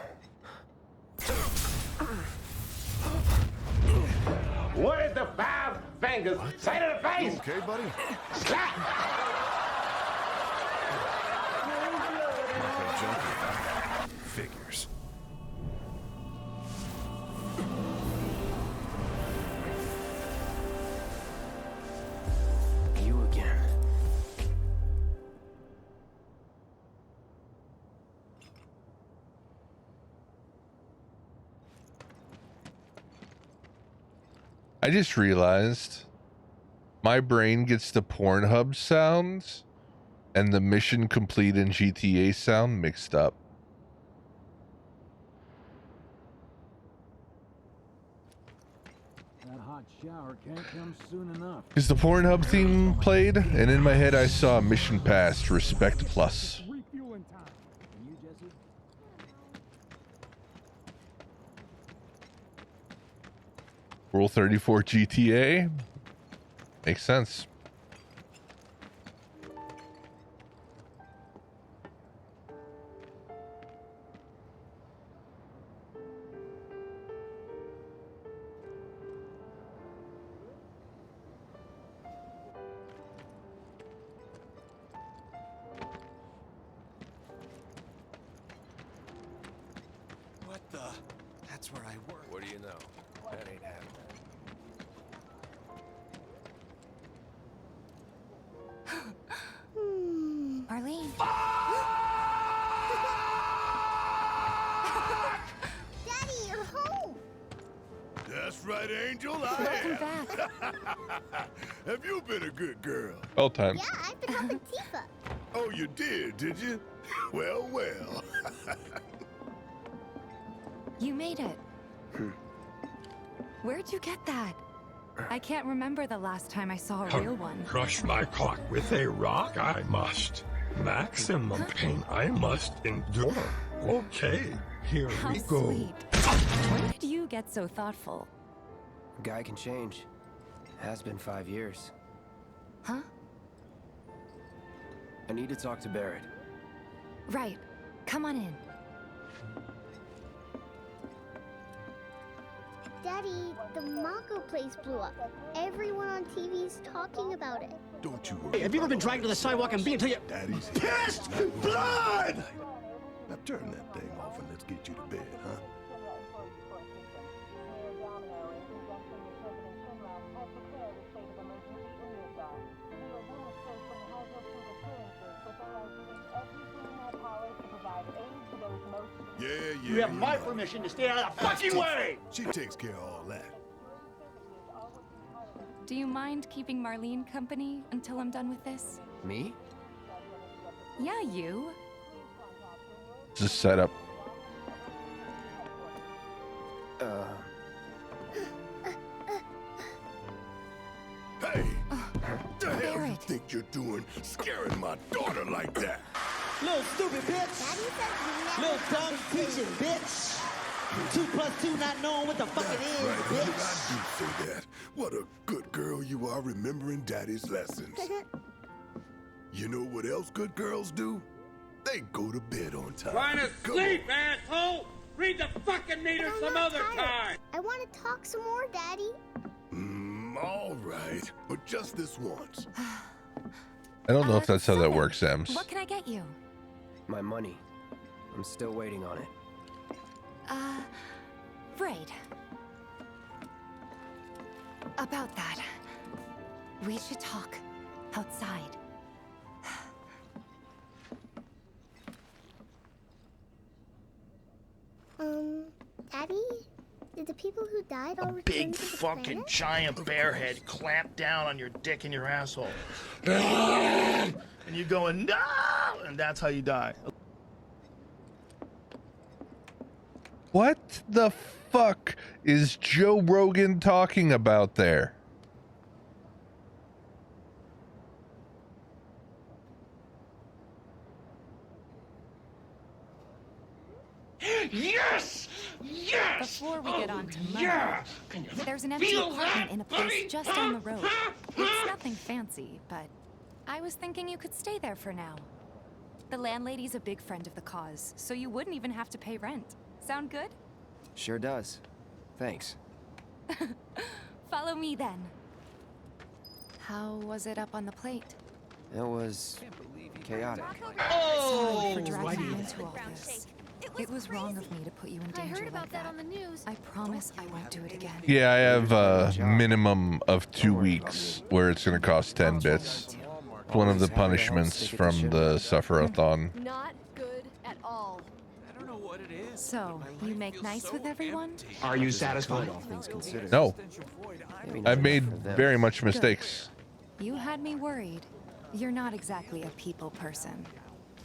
Where's the five fingers? Say to the face! Okay, buddy? Slap! Figures. You again. I just realized my brain gets the Pornhub sounds and the mission complete in GTA sound mixed up. That hot shower can't come soon enough. Because the Pornhub theme played, and in my head I saw Mission Passed Respect Plus. Refueling time. And you, Jesse? Rule 34 GTA? Makes sense. What the? That's where I work. What do you know? That ain't happening. Arlene. Daddy, you're home! That's right, Angel. Welcome back. Have you been a good girl? Well timed. Yeah, I've been helping Tifa. Oh, you did you? Well, well. You made it. Where'd you get that? I can't remember the last time I saw a real one. Crush my cock with a rock, I must. Maximum pain I must endure. Okay, here How we go. sweet. When did you get so thoughtful? A guy can change. Has been 5 years. Huh? I need to talk to Barrett. Right. Come on in. Daddy, the Mako place blew up. Everyone on TV's talking about it. Don't you worry. Hey, have you ever been dragged to the sidewalk and beat until you... Daddy's pissed Not blood? Now turn that thing off and let's get you to bed, huh? Yeah. You have my permission to stay out of the fucking way! She takes care of all that. Do you mind keeping Marlene company until I'm done with this? Me? Yeah, you. It's a setup. Hey! The hell you think you're doing scaring my daughter like that? Little stupid bitch. Little dumb teaching bitch. 2 + 2 not knowing what the fuck it is, Right, bitch. I do say that. What a good girl you are remembering Daddy's lessons. You know what else good girls do? They go to bed on time. Trying to Come sleep, asshole! Read the fucking meter some other time! I want to talk some more, Daddy. All right, but just this once. I don't know if that's how that works, Ems. What can I get you? My money. I'm still waiting on it. Right. About that. We should talk outside. Daddy? Did the people who died all return Big to the fucking planet? giant bear head clamped down on your dick and your asshole. And you going, no! And that's how you die. What the fuck is Joe Rogan talking about there? Yes! Yes! Before we get on to money, yeah! there's an empty feel apartment that, in a place buddy? just down the road. It's nothing fancy, but I was thinking you could stay there for now. The landlady's a big friend of the cause, so you wouldn't even have to pay rent. Sound good? Sure does. Thanks. Follow me then. How was it up on the plate? It was chaotic. Sorry for dragging you into all this. It was wrong of me to put you in danger I heard like about that on the news. I promise I won't do it again. Yeah, I have a minimum of 2 weeks where it's going to cost 10 bits. It's one of the punishments from the Suffer-a-thon. Not good at all. I don't know what it is. So, you make nice with everyone? Are you satisfied? All things considered. No. Maybe not I've made enough for them. very much mistakes. You had me worried. You're not exactly a people person.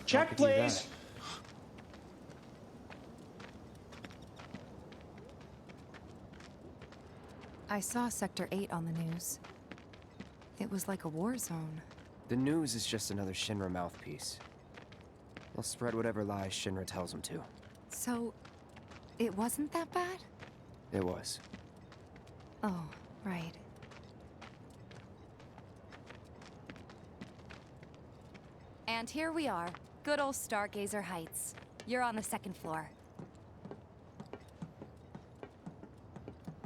Check, please. I saw Sector 8 on the news. It was like a war zone. The news is just another Shinra mouthpiece. They'll spread whatever lies Shinra tells them to. So, it wasn't that bad? It was. Oh, right. And here we are. Good old Stargazer Heights. You're on the 2nd floor.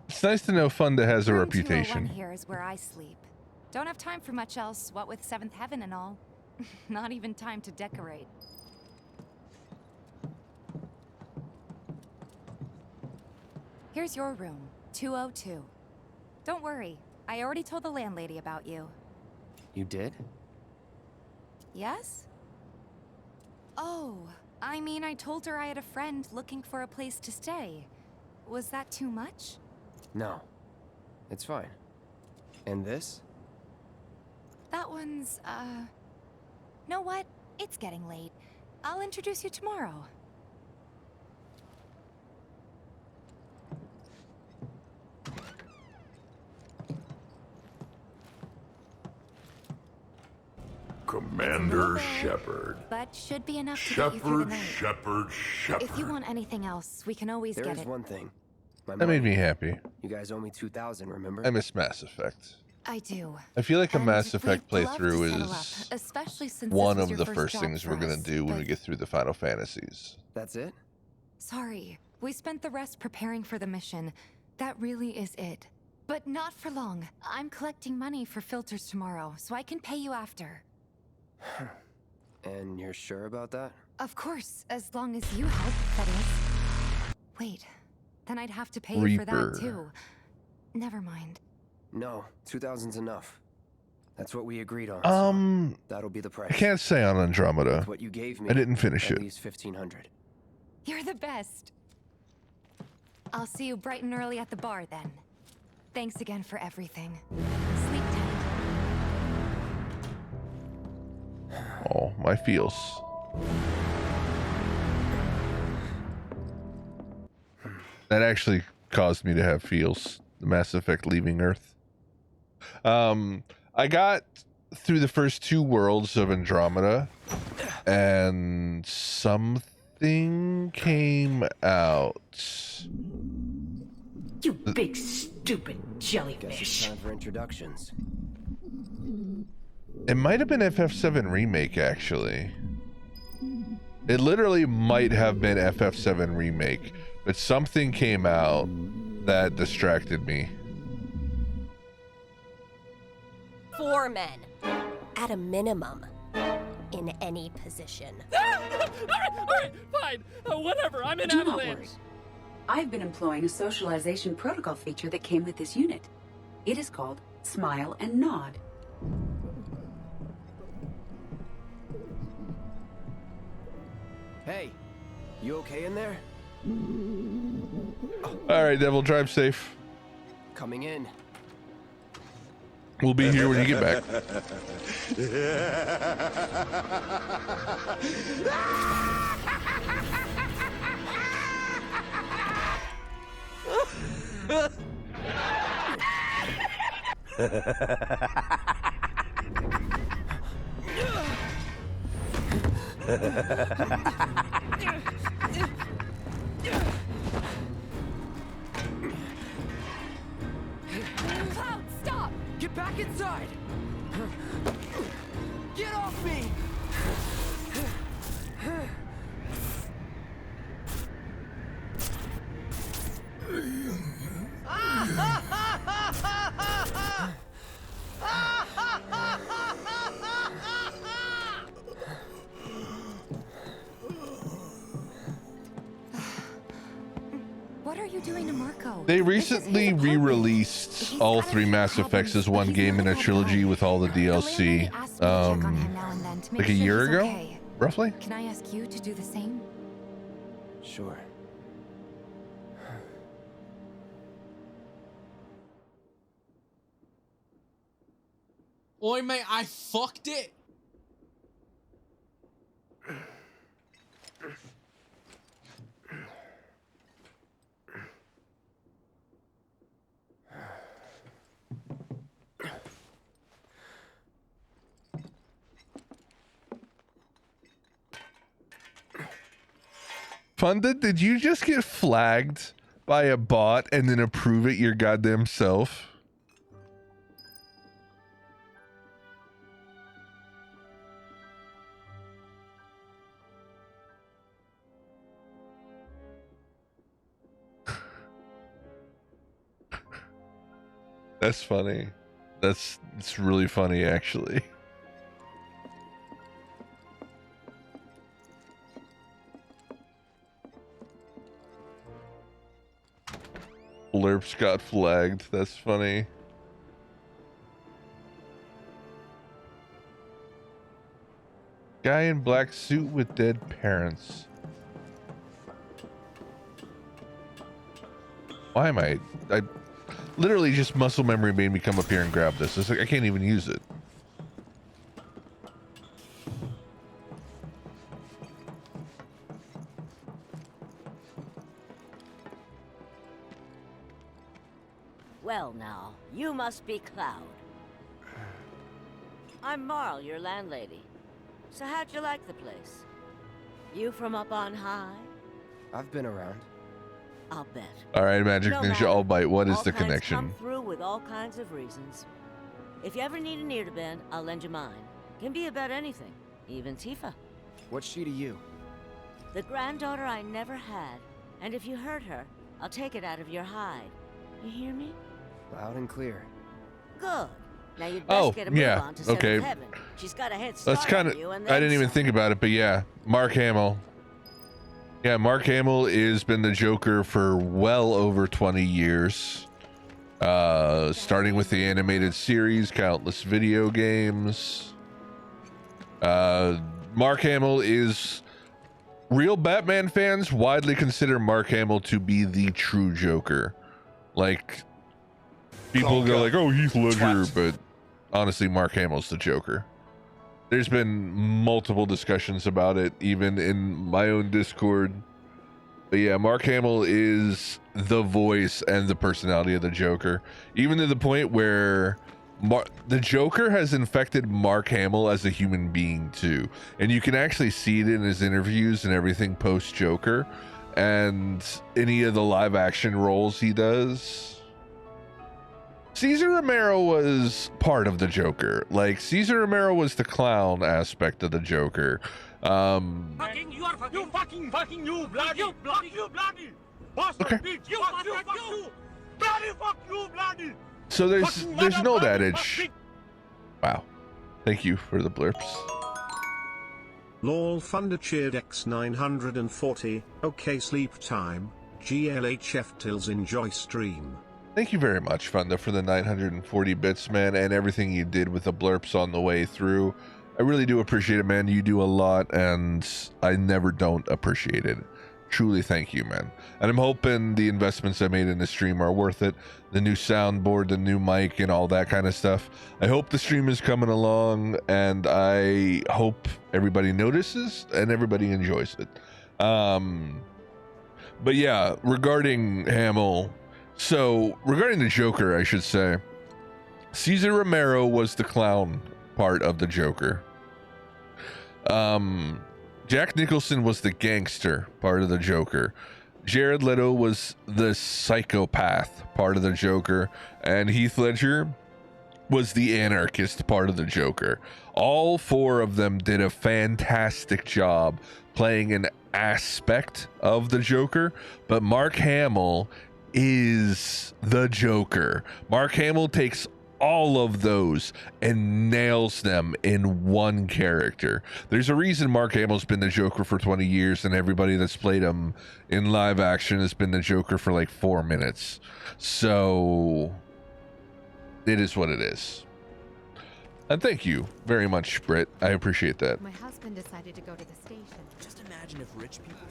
It's nice to know Funda has a Room reputation. 201 here is where I sleep. Don't have time for much else, what with 7th Heaven and all. Not even time to decorate. Here's your room, 202. Don't worry, I already told the landlady about you. You did? Yes? Oh, I mean, I told her I had a friend looking for a place to stay. Was that too much? No. It's fine. And this? That one's, know what? It's getting late. I'll introduce you tomorrow. Commander Shepard. But should be enough to get you through the Shepard, night. Shepard. If you want anything else, we can always There get is it. one thing. My That made money. me happy. You guys owe me 2,000, remember? I miss Mass Effect. I do. I feel like a And Mass Effect we'd love to playthrough settle is up, especially since one this was of your the first first job things for we're going us, to do when we but- get through the Final Fantasies. That's it? Sorry, we spent the rest preparing for the mission. That really is it. But not for long. I'm collecting money for filters tomorrow, so I can pay you after. And you're sure about that? Of course, as long as you help, that is. Wait, then I'd have to pay you for Reaper. that too. Never mind. No, 2,000's enough. That's what we agreed on. So that'll be the price. I can't say on Andromeda. With what you gave me, I didn't finish at it. least 1,500. You're the best. I'll see you bright and early at the bar then. Thanks again for everything. Sleep Oh, my feels. That actually caused me to have feels. The Mass Effect leaving Earth. I got through the first 2 worlds of Andromeda, and something came out. You big stupid jellyfish. Guess it's time for introductions. It might have been FF7 Remake, actually. It literally might have been FF7 Remake, but something came out that distracted me. 4 men, at a minimum, in any position. all right, fine. Whatever, I'm in Avalanche. I've been employing a socialization protocol feature that came with this unit. It is called Smile and Nod. Hey, you okay in there? All right, Devil, drive safe. Coming in. We'll be here when you get back. Cloud, stop! Get back inside! Get off me! What are you doing to Marco? They recently re-released all 3 Mass Effects as one game in a trilogy with all the DLC. Like a year ago, roughly? Can I ask you to do the same? Sure. Oi, mate, I fucked it. Funda, did you just get flagged by a bot and then approve it your goddamn self? That's funny. It's really funny, actually. Blurps got flagged. That's funny. Guy in black suit with dead parents. Why am I literally just muscle memory made me come up here and grab this. It's like I can't even use it. Well now, you must be Cloud. I'm Marl, your landlady. So how'd you like the place? You from up on high? I've been around. I'll bet. All right, Magic No Ninja matter. Albite, what is All the kinds connection? Come through with all kinds of reasons. If you ever need an ear to bend, I'll lend you mine. Can be about anything, even Tifa. What's she to you? The granddaughter I never had. And if you hurt her, I'll take it out of your hide. You hear me? Loud and clear. Good. Now you'd best get a move on to Son okay. of Heaven. She's got a head start That's kind of, on you, and I didn't then even some. think about it, but yeah, Mark Hamill. Yeah, Mark Hamill has been the Joker for well over 20 years. Starting with the animated series, countless video games. Mark Hamill is... Real Batman fans widely consider Mark Hamill to be the true Joker. Like, people go like, oh, Heath Ledger, but honestly, Mark Hamill's the Joker. There's been multiple discussions about it, even in my own Discord. But yeah, Mark Hamill is the voice and the personality of the Joker, even to the point where the Joker has infected Mark Hamill as a human being too. And you can actually see it in his interviews and everything post Joker, and any of the live action roles he does. Cesar Romero was part of the Joker. Like, Cesar Romero was the clown aspect of the Joker. Fucking, you fucking you, bloody, you bloody. Okay. You, fuck you, bloody, fuck you, bloody. So there's an old adage. Wow. Thank you for the blurps. Lol Thunder cheered X940. Okay, sleep time. GLHF tills enjoy stream. Thank you very much, Funda, for the 940 bits, man, and everything you did with the blurps on the way through. I really do appreciate it, man. You do a lot, and I never don't appreciate it. Truly, thank you, man. And I'm hoping the investments I made in the stream are worth it. The new soundboard, the new mic, and all that kind of stuff. I hope the stream is coming along, and I hope everybody notices and everybody enjoys it. But yeah, regarding Hamill... So, regarding the Joker, I should say, Cesar Romero was the clown part of the Joker. Jack Nicholson was the gangster part of the Joker. Jared Leto was the psychopath part of the Joker. And Heath Ledger was the anarchist part of the Joker. All four of them did a fantastic job playing an aspect of the Joker. But Mark Hamill is the Joker. Mark Hamill takes all of those and nails them in one character. There's a reason Mark Hamill's been the Joker for 20 years and everybody that's played him in live action has been the Joker for like 4 minutes. So it is what it is. And thank you very much, Britt. I appreciate that. My husband decided to go to the station. Just imagine if rich people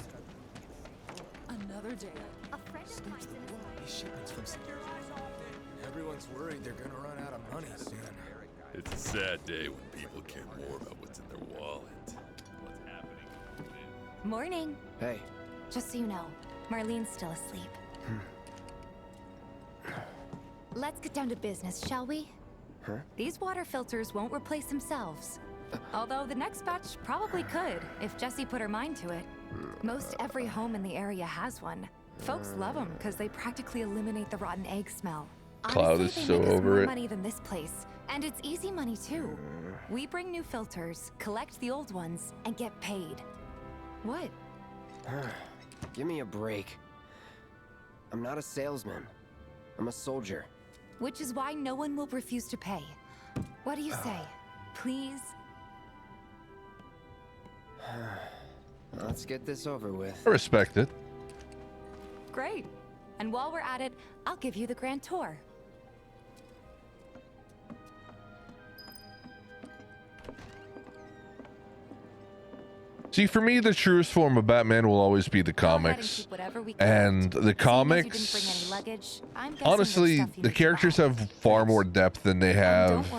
Another day. A friend of mine's in these shipments from everyone's worried they're gonna run out of money soon. It's a sad day when people care more about what's in their wallet. What's happening? Morning. Hey. Just so you know, Marlene's still asleep. Let's get down to business, shall we? Huh? These water filters won't replace themselves. Although the next batch probably could, if Jessie put her mind to it. Most every home in the area has one. Folks love them because they practically eliminate the rotten egg smell. Cloud is so over it. Money than this place, and it's easy money too. We bring new filters, collect the old ones, and get paid. What? Give me a break. I'm not a salesman. I'm a soldier. Which is why no one will refuse to pay. What do you say? Please? Let's get this over with. I respect it. Great. And while we're at it, I'll give you the grand tour. See, for me, the truest form of Batman will always be the comics. And the comics, honestly, the characters have far more depth than they have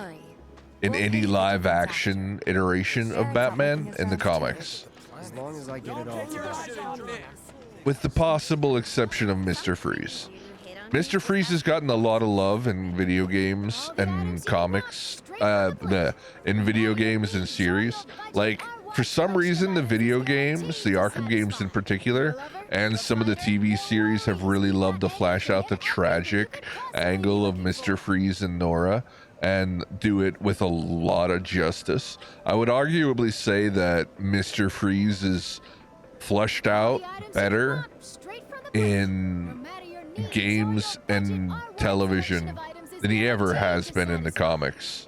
in any live action iteration of Batman in the comics. As long as I get it all together. With the possible exception of Mr. Freeze. Mr. Freeze has gotten a lot of love in video games and comics, in video games and series. Like, for some reason, the video games, the Arkham games in particular, and some of the TV series have really loved to flash out the tragic angle of Mr. Freeze and Nora and do it with a lot of justice. I would arguably say that Mr. Freeze is fleshed out better in games and television than he ever has been in the comics,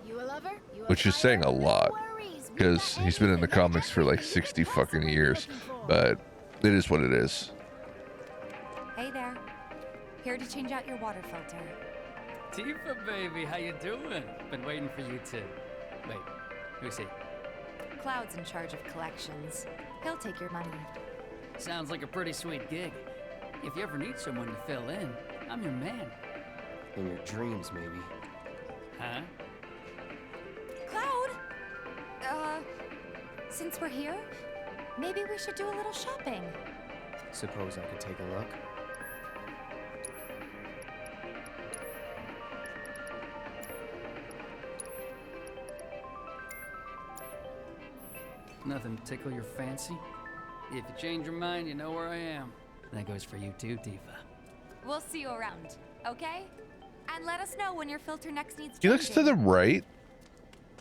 which is saying a lot because he's been in the comics for like 60 fucking years, but it is what it is. Hey there. Here to change out your water filter. Tifa, baby, how you doing? Been waiting for you to... Wait, who's he? Cloud's in charge of collections. He'll take your money. Sounds like a pretty sweet gig. If you ever need someone to fill in, I'm your man. In your dreams, maybe. Huh? Cloud! Since we're here, maybe we should do a little shopping. Suppose I could take a look? Nothing to tickle your fancy? If you change your mind, you know where I am. That goes for you too, Tifa. We'll see you around, okay? And let us know when your filter next needs He looks to the right.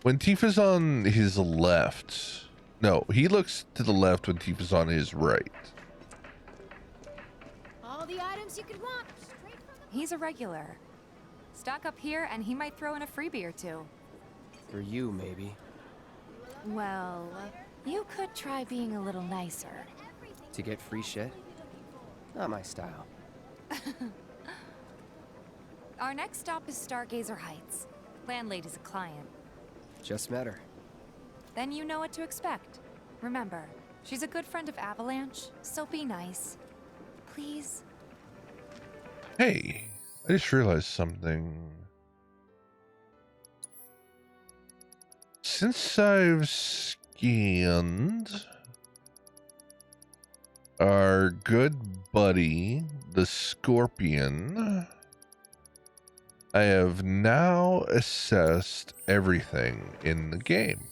When Tifa's on his left. No, he looks to the left when Tifa's on his right. All the items you could want. He's a regular. Stock up here and he might throw in a freebie or two. For you, maybe. Well, you could try being a little nicer. To get free shit? Not my style. Our next stop is Stargazer Heights. Landlady's a client. Just met her. Then you know what to expect. Remember, she's a good friend of Avalanche, so be nice. Please. Hey, I just realized something. Since I've scanned our good buddy, the Scorpion, I have now assessed everything in the game.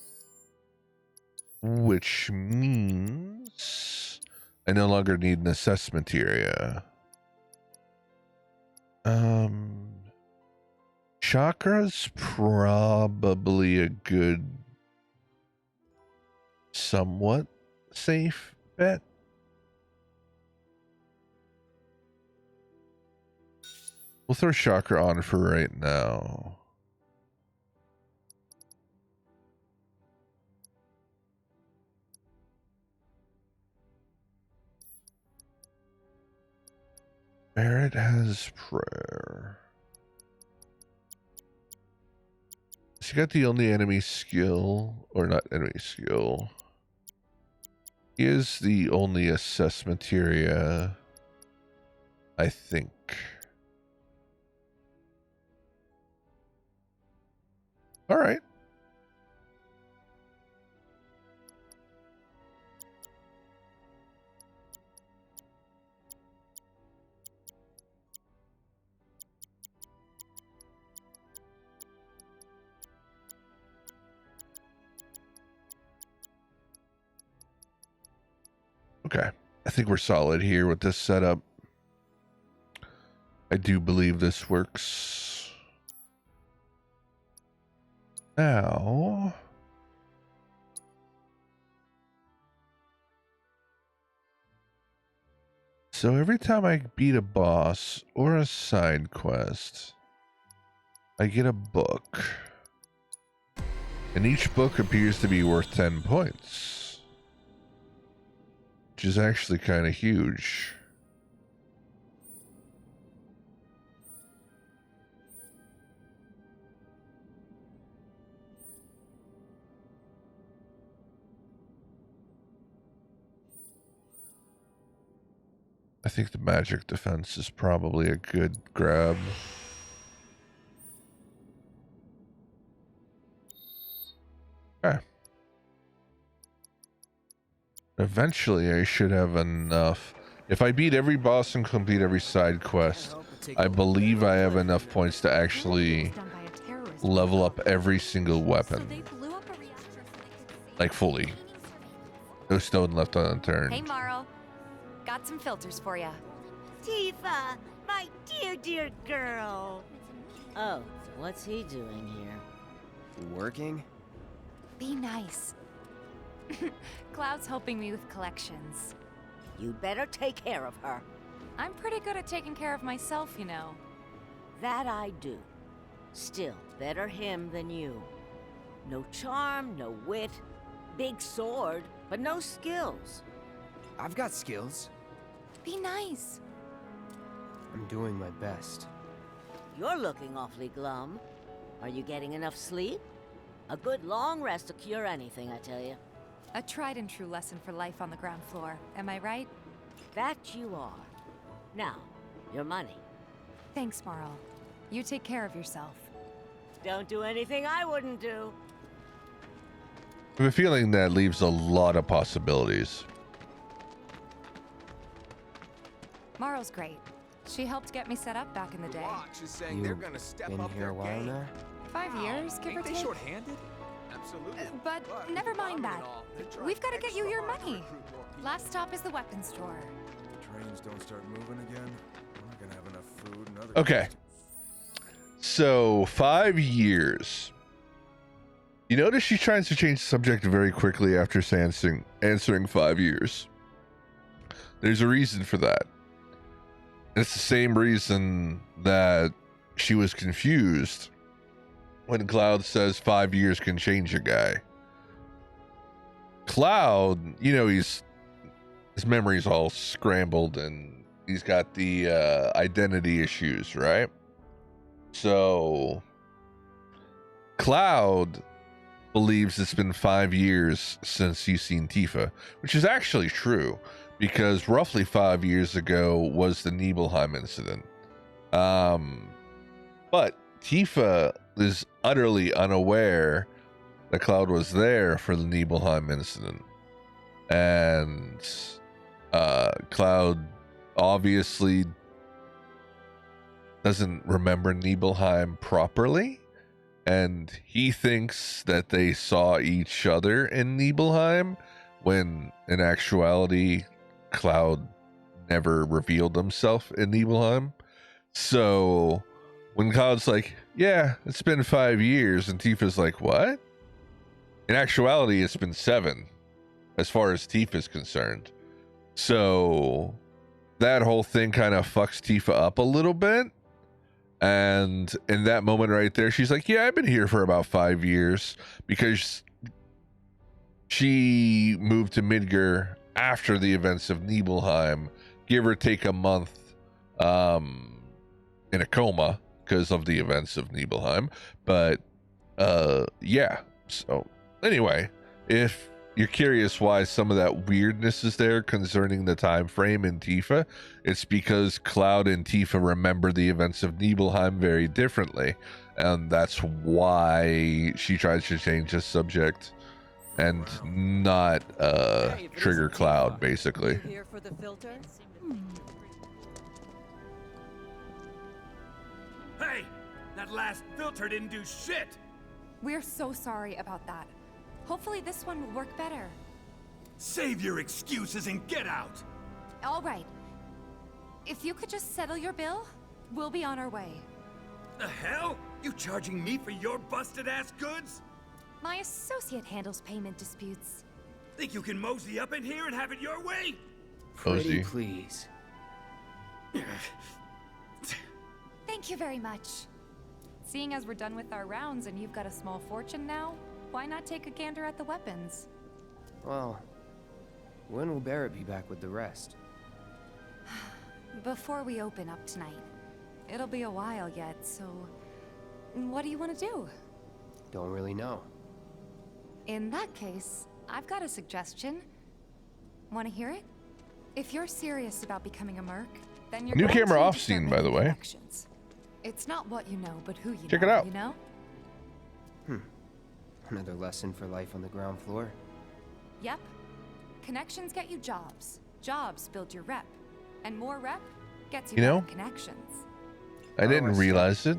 Which means I no longer need an assessment area. Chakra's probably a good, somewhat safe bet. We'll throw Chakra on for right now. Barrett has prayer. Has he got the only enemy skill? Or not enemy skill. He is the only assessment area, I think. All right. Okay, I think we're solid here with this setup. I do believe this works. Now, so every time I beat a boss or a side quest, I get a book. And each book appears to be worth 10 points. Which is actually kind of huge. I think the magic defense is probably a good grab. Okay. Eventually, I should have enough. If I beat every boss and complete every side quest, I believe I have enough points to actually level up every single weapon. Like fully. No stone left unturned. Hey, Marl. Got some filters for ya. Tifa, my dear, dear girl. Oh, what's he doing here? Working? Be nice. Cloud's helping me with collections. You better take care of her. I'm pretty good at taking care of myself, you know. That I do. Still, better him than you. No charm, no wit. Big sword, but no skills. I've got skills. Be nice. I'm doing my best. You're looking awfully glum. Are you getting enough sleep? A good long rest will cure anything, I tell you. A tried and true lesson for life on the ground floor, am I right? That you are. Now, your money. Thanks, Marl. You take care of yourself. Don't do anything I wouldn't do. I have a feeling that leaves a lot of possibilities. Morrow's great. She helped get me set up back in the day. You've been here a while now? 5 years, give or take. Short-handed? Absolutely. But never mind that. We've got to get you your money. Last stop is the weapons store. Trains don't start moving again. We're not gonna have enough food and other. Okay. So 5 years. You notice she tries to change the subject very quickly after answering 5 years. There's a reason for that. It's the same reason that she was confused when Cloud says 5 years can change a guy. Cloud, you know, his memory's all scrambled and he's got the identity issues, right? So Cloud believes it's been 5 years since he's seen Tifa, which is actually true because roughly 5 years ago was the Nibelheim incident. But Tifa is utterly unaware that Cloud was there for the Nibelheim incident. And Cloud obviously doesn't remember Nibelheim properly. And he thinks that they saw each other in Nibelheim when in actuality Cloud never revealed himself in Nibelheim. So when Cloud's like, yeah, it's been 5 years, and Tifa's like, what? In actuality, it's been 7 as far as Tifa's concerned. So that whole thing kind of fucks Tifa up a little bit. And in that moment right there, she's like, yeah, I've been here for about 5 years, because she moved to Midgar after the events of Nibelheim, give or take a month in a coma because of the events of Nibelheim. But yeah, so anyway, if you're curious why some of that weirdness is there concerning the time frame in Tifa, it's because Cloud and Tifa remember the events of Nibelheim very differently, and that's why she tries to change the subject and not trigger Cloud, basically. Here for the filter? Hey, that last filter didn't do shit. We're so sorry about that. Hopefully this one will work better. Save your excuses and get out. All right. If you could just settle your bill, we'll be on our way. The hell? You charging me for your busted ass goods? My associate handles payment disputes. Think you can mosey up in here and have it your way? Pretty please. Thank you very much. Seeing as we're done with our rounds and you've got a small fortune now, why not take a gander at the weapons? Well, when will Barrett be back with the rest? Before we open up tonight. It'll be a while yet, so what do you want to do? Don't really know. In that case, I've got a suggestion. Want to hear it? If you're serious about becoming a merc, then you're New going camera to off start scene, by making the way. connections. It's not what you know, but who you know. Check it out. You know? Another lesson for life on the ground floor. Yep. Connections get you jobs. Jobs build your rep. And more rep gets you, You know, better connections. I didn't realize it,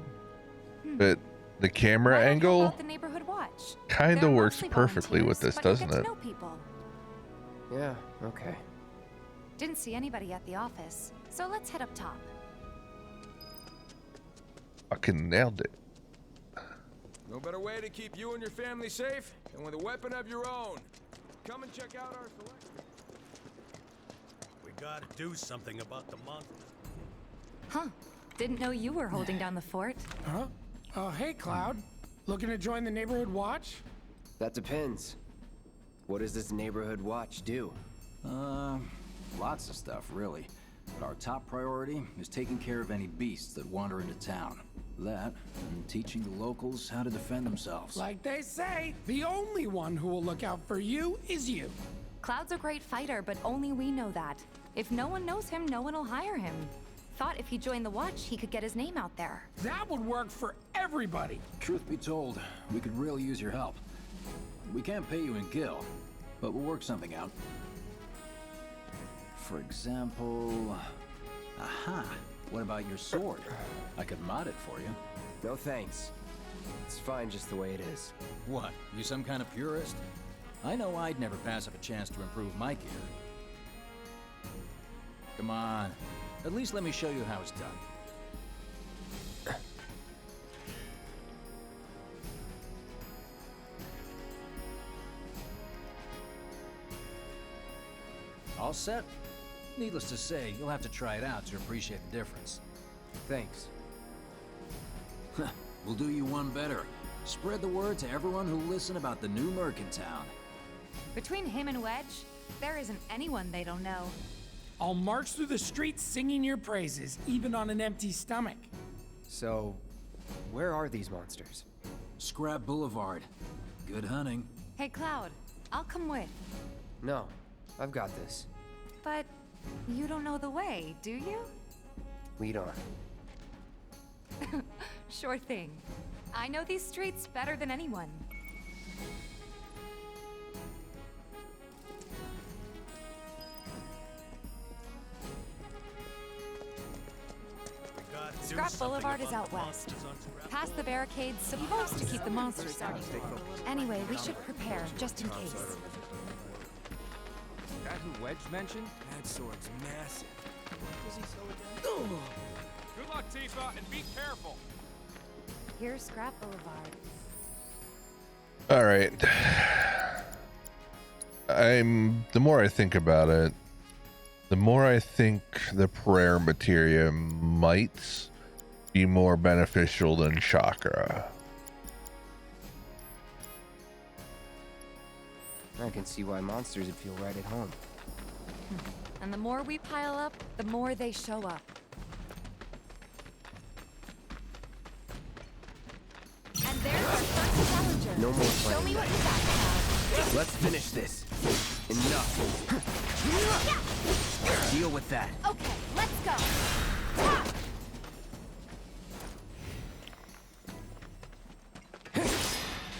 but the camera angle The neighborhood watch. kind They're of works mostly perfectly with this, volunteers, but you doesn't get it? to know people. Yeah, okay. Didn't see anybody at the office, so let's head up top. Fucking nailed it. No better way to keep you and your family safe than with a weapon of your own. Come and check out our selection. We gotta do something about the monster. Huh. Didn't know you were holding down the fort. Huh? Oh, hey, Cloud. Looking to join the neighborhood watch? That depends. What does this neighborhood watch do? Lots of stuff, really. But our top priority is taking care of any beasts that wander into town. That, and teaching the locals how to defend themselves. Like they say, the only one who will look out for you is you. Cloud's a great fighter, but only we know that. If no one knows him, no one will hire him. Thought if he joined the watch, he could get his name out there. That would work for everybody. Truth be told, we could really use your help. We can't pay you in gil, but we'll work something out. For example... Aha! What about your sword? I could mod it for you. No thanks. It's fine just the way it is. What? You some kind of purist? I know I'd never pass up a chance to improve my gear. Come on. At least let me show you how it's done. All set? Needless to say, you'll have to try it out to appreciate the difference. Thanks. We'll do you one better. Spread the word to everyone who'll listen about the new merc in town. Between him and Wedge, there isn't anyone they don't know. I'll march through the streets singing your praises, even on an empty stomach. So, where are these monsters? Scrap Boulevard. Good hunting. Hey, Cloud, I'll come with. No, I've got this. But you don't know the way, do you? Lead on. Sure thing. I know these streets better than anyone. Scrap Boulevard is out west. Past the barricades, supposed to keep the monsters out. Anyway, we should prepare, just in case. That who Wedge mentioned? That sword's massive. Does he slow it down? Good luck, Tifa, and be careful. Here's Scrap Boulevard. All right. The more I think about it, the more I think the prayer materia might be more beneficial than chakra. I can see why monsters would feel right at home. And the more we pile up, the more they show up. And there's our first challenger. No more playing. Show me what you got, Cloud. Let's finish this. Enough. Deal with that. Okay, let's go.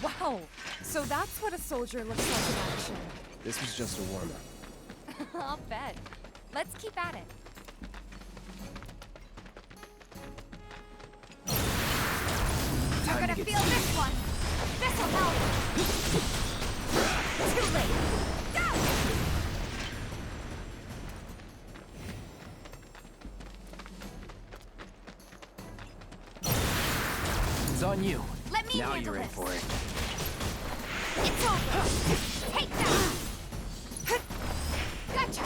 Wow, so that's what a soldier looks like in action. This was just a warm-up. I'll bet. Let's keep at it. You're gonna feel this one. This'll help. Too late. Go! It's on you. Let me now handle you're in this. for it. It's over. Take that. Gotcha.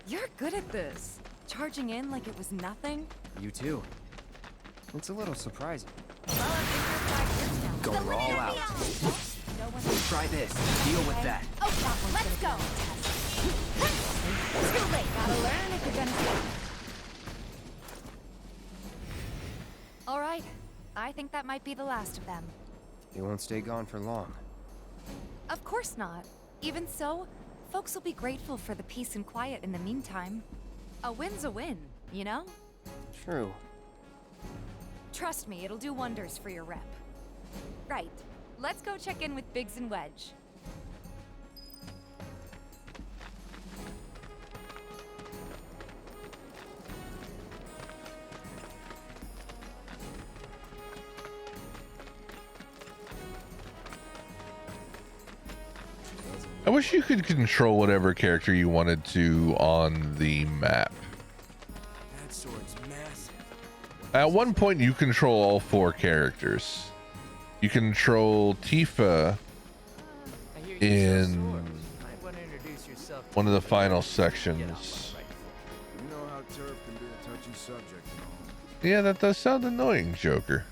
You're good at this. Charging in like it was nothing. You too. It's a little surprising. Well, I've been here 5 years now. Going all out. No one Try this. Deal with that. Oh, that one. Let's go. Too late. Gotta learn if you're gonna stay. All right. I think that might be the last of them. They won't stay gone for long. Of course not. Even so, folks will be grateful for the peace and quiet in the meantime. A win's a win, you know? True. Trust me, it'll do wonders for your rep. Right. Let's go check in with Biggs and Wedge. I wish you could control whatever character you wanted to on the map. That sword's massive. At one point, you control all 4 characters. You control Tifa in one of the final sections. You know how turf can be a touchy subject and all. Yeah, that does sound annoying, Joker.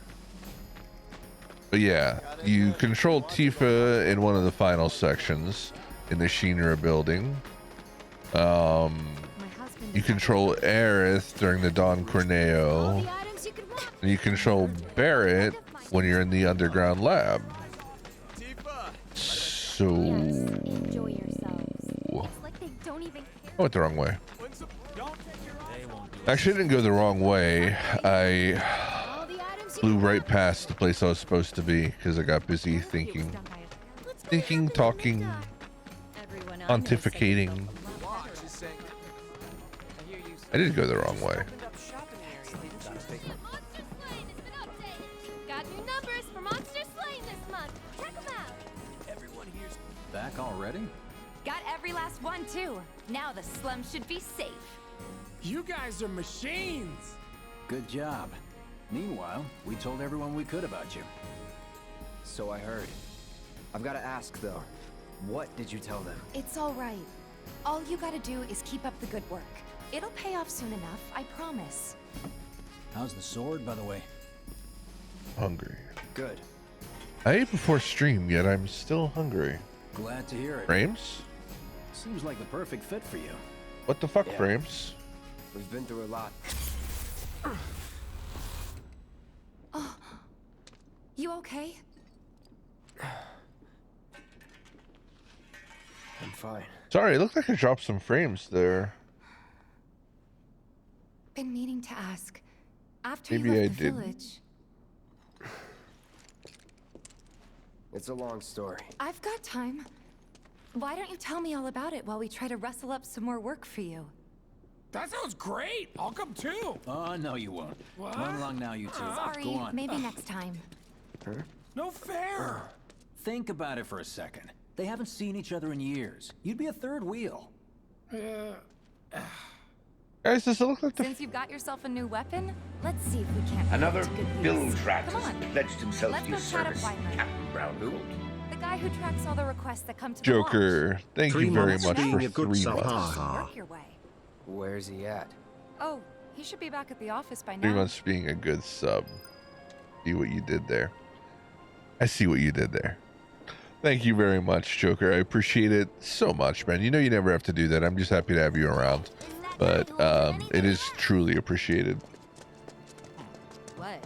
But yeah, you control Tifa in one of the final sections in the Shinra building. You control Aerith during the Don Corneo. And you control Barrett when you're in the underground lab. So... I went the wrong way. Actually, I didn't go the wrong way. I Flew right past the place I was supposed to be because I got busy thinking, talking, pontificating. I did go the wrong way. Got new numbers for Monster Slaying this month. Check them out. Everyone here's back already? Got every last one, too. Now the slums should be safe. You guys are machines. Good job. Meanwhile, we told everyone we could about you. So I heard. I've got to ask, though. What did you tell them? It's all right. All you gotta do is keep up the good work. It'll pay off soon enough, I promise. How's the sword, by the way? Hungry. Good. I ate before stream, yet I'm still hungry. Glad to hear it. Frames? Seems like the perfect fit for you. What the fuck, Frames? We've been through a lot. Oh, you okay? I'm fine. Sorry, it looked like I dropped some frames there. Been meaning to ask. After Maybe you left I the did. village, It's a long story. I've got time. Why don't you tell me all about it while we try to rustle up some more work for you? That sounds great. I'll come too. Oh, no, you won't. What? Run along now, you two. Sorry, Go on. maybe next time. No fair. Think about it for a second. They haven't seen each other in years. You'd be a third wheel. Guys, does it look like the... Since you've got yourself a new weapon, let's see if we can't. Another put it to good bilge use. rat Come has on. pledged himself Let's to your go chat up service, Wyman. Captain Browngold. The guy who tracks all the requests that come to Joker, thank you very much for being a good 3 sub. months. Ha, ha. Work your way. Where's he at? Oh, he should be back at the office by 3 now. months being a good sub. See what you did there. I see what you did there. Thank you very much, Joker. I appreciate it so much, man. You know you never have to do that. I'm just happy to have you around. But it is truly appreciated. What?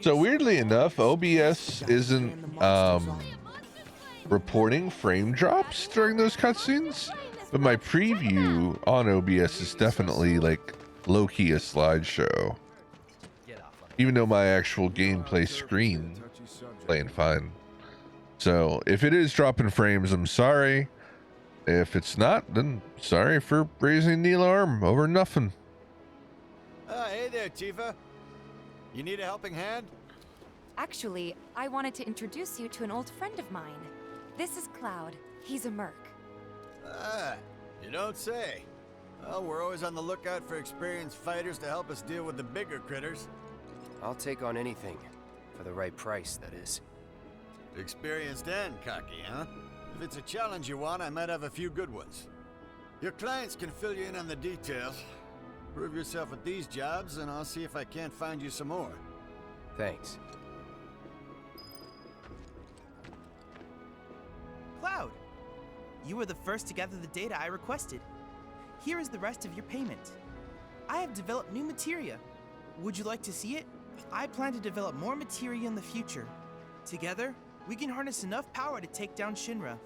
So weirdly enough, OBS isn't reporting frame drops during those cutscenes, but my preview on OBS is definitely like low-key a slideshow. Even though my actual gameplay screen playing fine. So if it is dropping frames, I'm sorry. If it's not, then sorry for raising the alarm over nothing. Hey there, Tifa. You need a helping hand? Actually, I wanted to introduce you to an old friend of mine. This is Cloud. He's a merc. Ah, you don't say. Well, we're always on the lookout for experienced fighters to help us deal with the bigger critters. I'll take on anything. For the right price, that is. Experienced and cocky, huh? If it's a challenge you want, I might have a few good ones. Your clients can fill you in on the details. Prove yourself at these jobs, and I'll see if I can't find you some more. Thanks. Cloud! You were the first to gather the data I requested. Here is the rest of your payment. I have developed new materia. Would you like to see it? I plan to develop more materia in the future. Together, we can harness enough power to take down Shinra.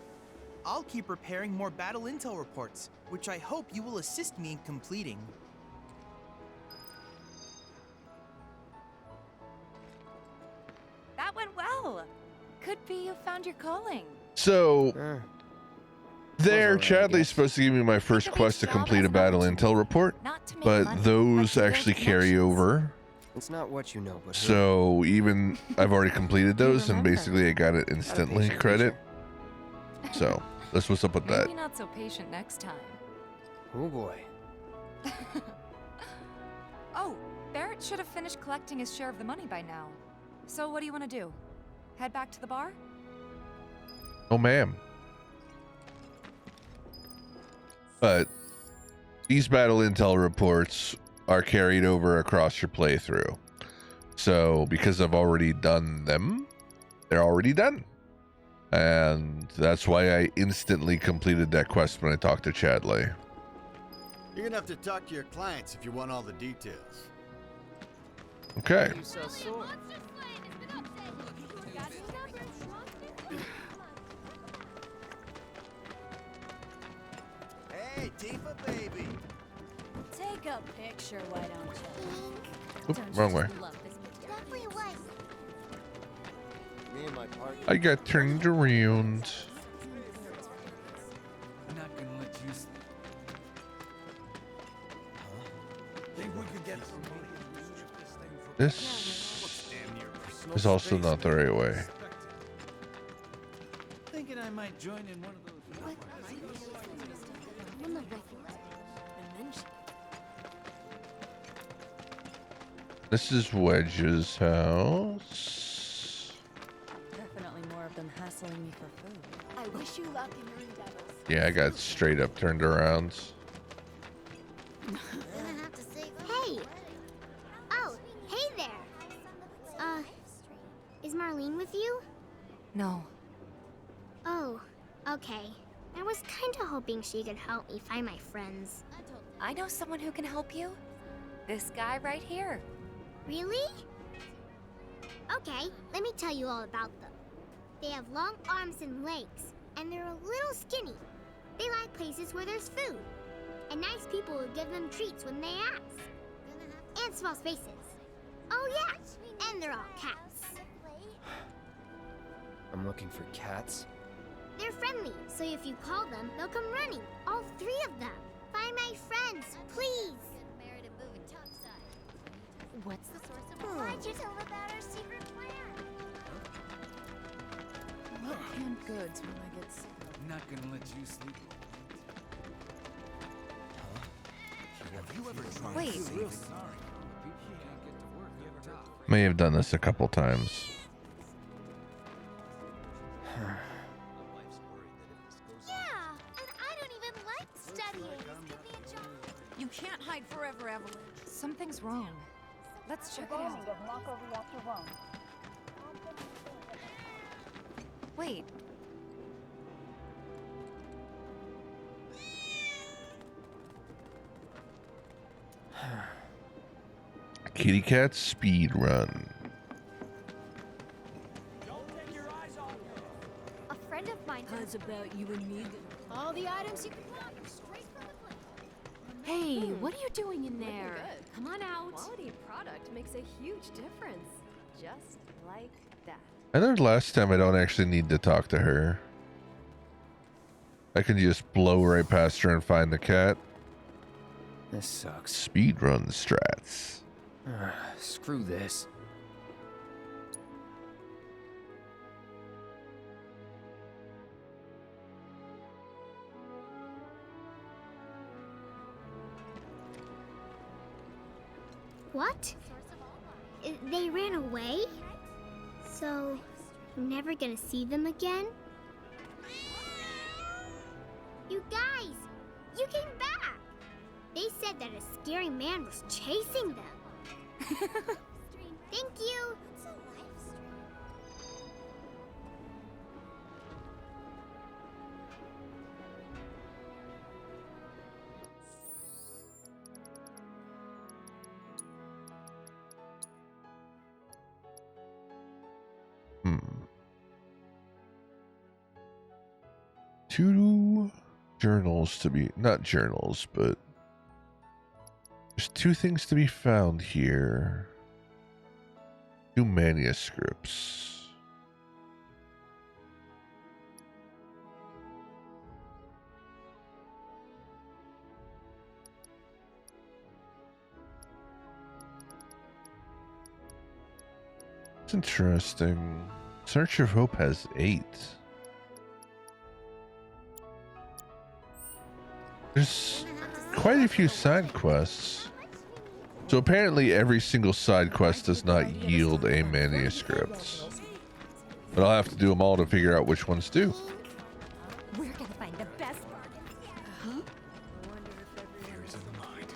I'll keep preparing more battle intel reports, which I hope you will assist me in completing. That went well. Could be you found your calling. So there, Chadley's supposed to give me my first quest to complete a battle intel report, but those actually carry over. It's not what you know, but So even I've already completed those, and basically I got it instantly credit. So that's what's up with that. Maybe not so patient next time. Oh boy. Oh, Barrett should have finished collecting his share of the money by now. So what do you want to do? Head back to the bar? Oh, ma'am. But these battle intel reports are carried over across your playthrough. So because I've already done them, they're already done. And that's why I instantly completed that quest when I talked to Chadley. You're gonna have to talk to your clients if you want all the details. Okay. Hey, Tifa, baby. Take a picture, why don't you? Oop, wrong way. definitely was. Me and my partner. I got turned around. I'm not gonna let you. Think we could get some money and strip this thing for This is also not the right way. Thinking I might join in one of those. This is Wedge's house. Definitely more of them hassling me for food. I wish you luck in your endeavors. Yeah, I got straight up turned around. Hey! Oh, hey there! Is Marlene with you? No. Oh, okay. I was kinda hoping she could help me find my friends. I know someone who can help you. This guy right here. Really? Okay, let me tell you all about them. They have long arms and legs, and they're a little skinny. They like places where there's food, and nice people will give them treats when they ask. And small spaces. Oh yeah, and they're all cats. I'm looking for cats. They're friendly, so if you call them, they'll come running. All 3 of them. Find my friends, please. What's the source of Why'd you tell them about our secret plan? What canned goods when I get sick? I'm not gonna let you sleep. Have you ever tried Wait. to save it? Sorry. People can't get to work. You ever heard? May have done this a couple times. Yeah, and I don't even like studying. Just give me a job. You can't hide forever, Evelyn. Something's wrong. Let's check it out. Wait. Kitty cat speed run. A friend of mine How's about you and me? all the items you can want straight from the plate. Hey, what are you doing in there? good. Come on out. Quality product makes a huge difference. Just like that. I learned last time I don't actually need to talk to her. I can just blow right past her and find the cat. This sucks. Speedrun strats. Screw this. What? They ran away? So, I'm never gonna see them again? You guys! You came back! They said that a scary man was chasing them. Thank you! Two journals to be, not journals, but there's 2 things to be found here. 2 manuscripts. It's interesting. Search of Hope has 8. There's quite a few side quests. So apparently every single side quest does not yield a manuscript. But I'll have to do them all to figure out which ones do. We're gonna find the best bargain. Huh? Fear is in the mind.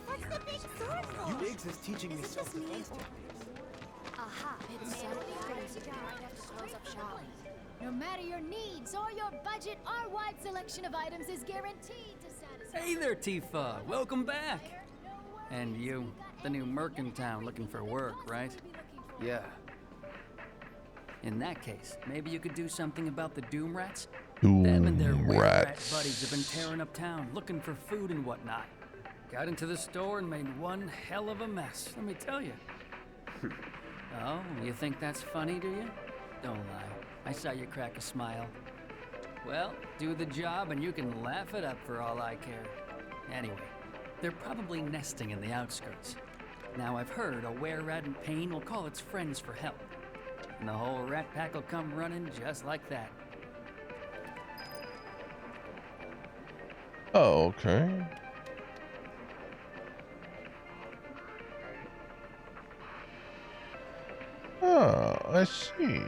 What's the big sword for? You Biggs is teaching me self-defense. Aha, it's so No matter your needs or your budget, our wide selection of items is guaranteed to satisfy. Hey there, Tifa. Welcome back. And you, the new merc in town looking for work, right? Yeah. In that case, maybe you could do something about the Doom Rats? Doom Them and their weird rat Rats. buddies have been tearing up town, looking for food and whatnot. Got into the store and made one hell of a mess, let me tell you. Oh, you think that's funny, do you? Don't lie. I saw you crack a smile. Well, do the job and you can laugh it up for all I care. Anyway, they're probably nesting in the outskirts. Now I've heard a were-rat in pain will call its friends for help. And the whole rat pack will come running just like that. Oh, okay. Oh, I see.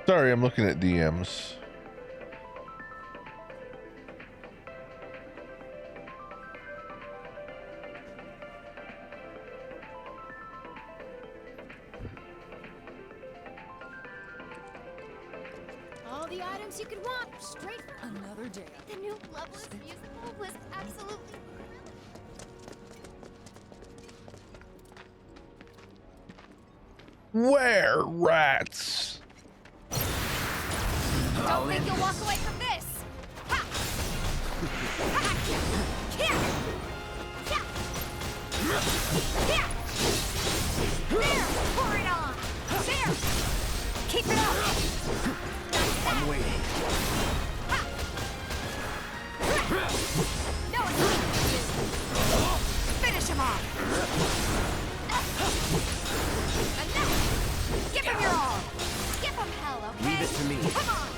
Sorry, I'm looking at DMs. All the items you could want, straight from another day. The new Loveless musical was absolutely Where rats? Don't think you'll walk away from this! Ha! Ha! Here! Here! There! Pour it on! There! Keep it up! I'm waiting. No excuses! Finish him off! Enough! Give him your all! Give him hell, okay? Leave it to me. Come on!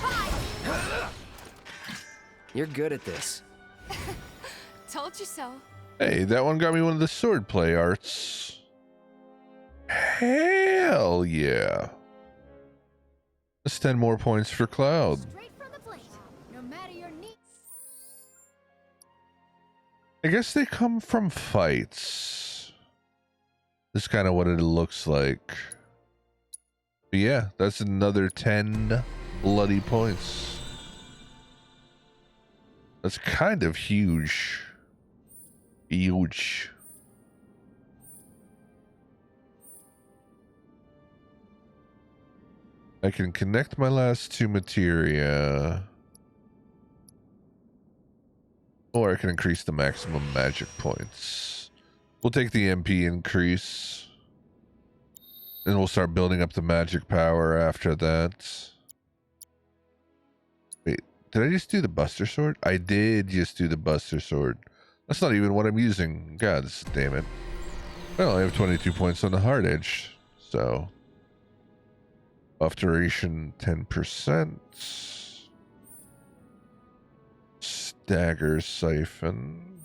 Bye! You're good at this. Told you so. Hey, that one got me one of the swordplay arts. Hell yeah. That's 10 more points for Cloud. Straight from the plate. No matter your needs. I guess they come from fights. This is kind of what it looks like. But yeah, that's another 10 bloody points. That's kind of huge. Huge. I can connect my last 2 materia. Or I can increase the maximum magic points. We'll take the MP increase. And we'll start building up the magic power after that. Wait, did I just do the Buster Sword? I did just do the Buster Sword. That's not even what I'm using. God damn it. Well, I have 22 points on the hard edge. So, buff duration 10%. Stagger siphon.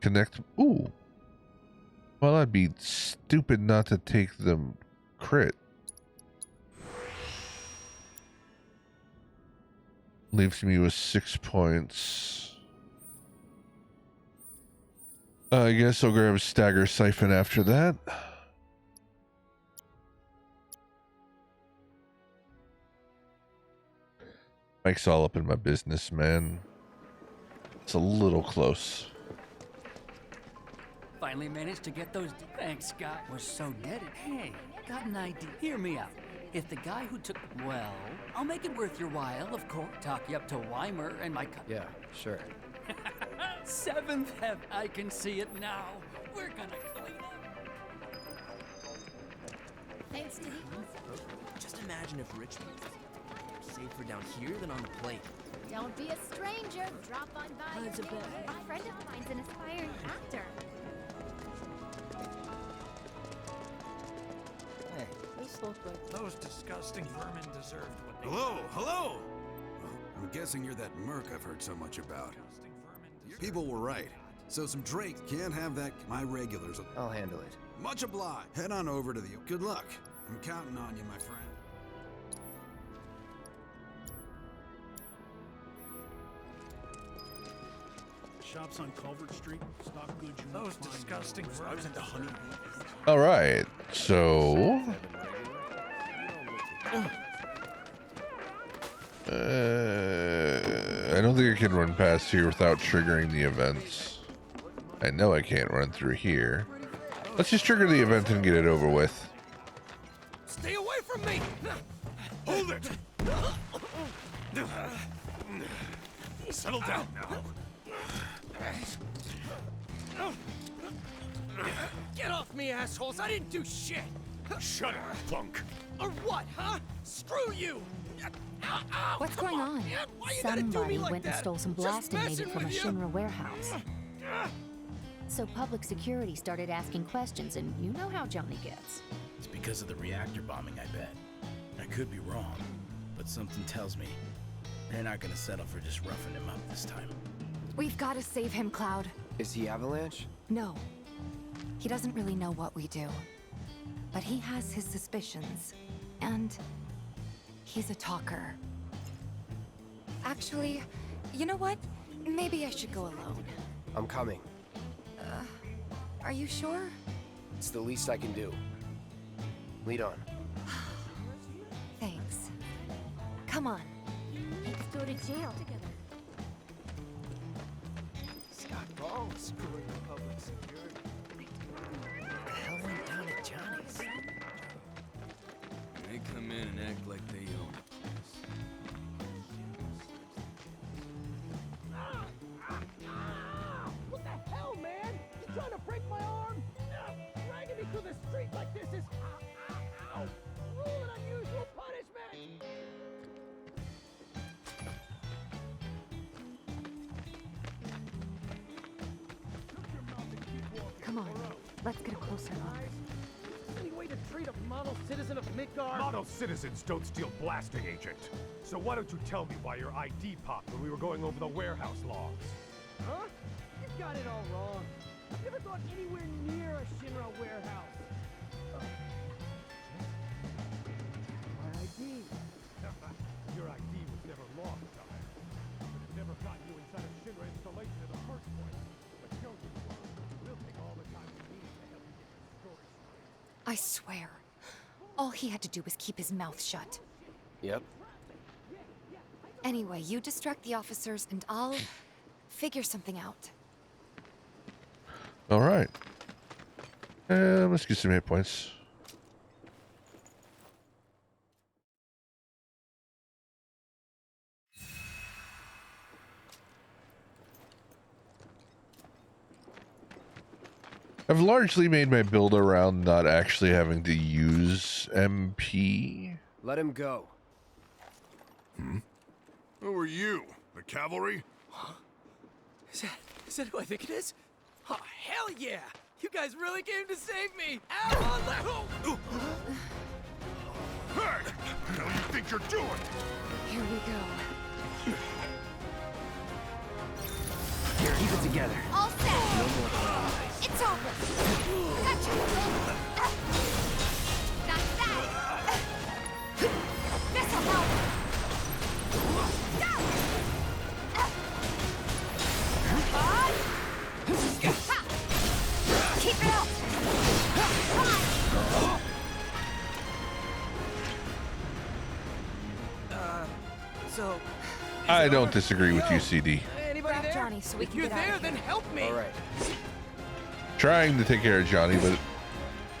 Connect. Ooh. Well, I'd be stupid not to take the crit. Leaves me with 6 points. I guess I'll grab a stagger siphon after that. Mike's all up in my business, man. It's a little close. Finally managed to get those. Thanks, Scott. We're so dead. Hey, got an idea. Hear me out. If the guy who took. Well, I'll make it worth your while, of course. Talk you up to Weimer and my. Yeah, sure. 7th heaven. I can see it now. We're gonna clean up. Thanks to the. Just imagine if Richmond was safer down here than on the plate. Don't be a stranger. Drop on by. It's a bit. A friend of mine's an aspiring actor. Hey, this looks like Those disgusting vermin deserved what they Hello! I'm guessing you're that merc I've heard so much about. People were right. So some Drake can't have that. My regulars will. I'll handle it. Much obliged. Head on over to the. Good luck. I'm counting on you, my friend. shops on Culvert Street stock goods. Those disgusting vermin. I was into honey. All right, so I don't think I can run past here without triggering the events. I know I can't run through here. Let's just trigger the event and get it over with. Stay away from me! Hold it! Settle down now. Get off me, assholes! I didn't do shit! Shut up, punk! Or what, huh? Screw you! Ow, ow, What's come going on, on? man. Why you gotta do Somebody me like went and that? stole some Just blasting messing native from a with you. Shinra warehouse. So public security started asking questions, and you know how Johnny gets. It's because of the reactor bombing, I bet. I could be wrong, but something tells me they're not gonna settle for just roughing him up this time. We've got to save him, Cloud. Is he Avalanche? No. He doesn't really know what we do. But he has his suspicions. And he's a talker. Actually, you know what? Maybe I should go alone. I'm coming. Are you sure? It's the least I can do. Lead on. Thanks. Come on. Let's go to jail. Scott Ball was screwing the public security. What the hell went down at Johnny's? They come in and act like they own it. What the hell, man? You trying to break my arm? Dragging me through the street like this is cruel and unusual punishment. Come on. Let's get a closer look. Any way to treat a model citizen of Midgar? Model citizens don't steal blasting, Agent. So why don't you tell me why your ID popped when we were going over the warehouse logs? Huh? You got it all wrong. I've never gone anywhere near a Shinra warehouse. My ID. Your ID was never lost, John. But it never got you inside a Shinra installation in the first place. But show you we'll take all the time we need to help you get your story straight. I swear. All he had to do was keep his mouth shut. Yep. Anyway, you distract the officers and I'll figure something out. All right. Let's get some hit points. I've largely made my build around not actually having to use MP. Let him go. Who are you? The cavalry? Huh? Is that who I think it is? Oh, hell yeah! You guys really came to save me! Ow! Hey! What the hell you think you're doing? Here we go. Here, keep it together. All set. No more playing. It's over. Gotcha. Not bad. This'll help. Go. Keep it up. Come on. So... I don't disagree with you, CD. Anybody Grab there? Johnny so we If can you're get out there, of then here. help me! All right. Trying to take care of Johnny, but it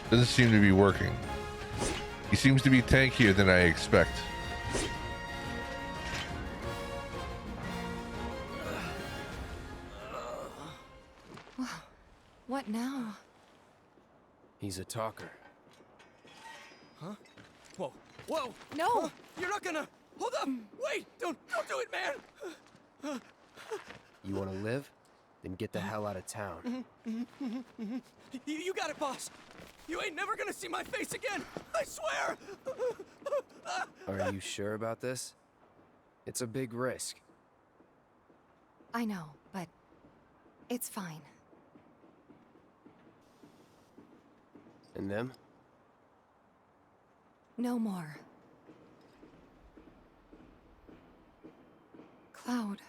doesn't seem to be working. He seems to be tankier than I expect. What now? He's a talker. Huh? Whoa. Whoa! No! Huh? You're not gonna... Hold up! Wait! Don't do it, man! You want to live? Then get the hell out of town. You got it, boss! You ain't never gonna see my face again! I swear! Are you sure about this? It's a big risk. I know, but it's fine. And them? No more. Cloud,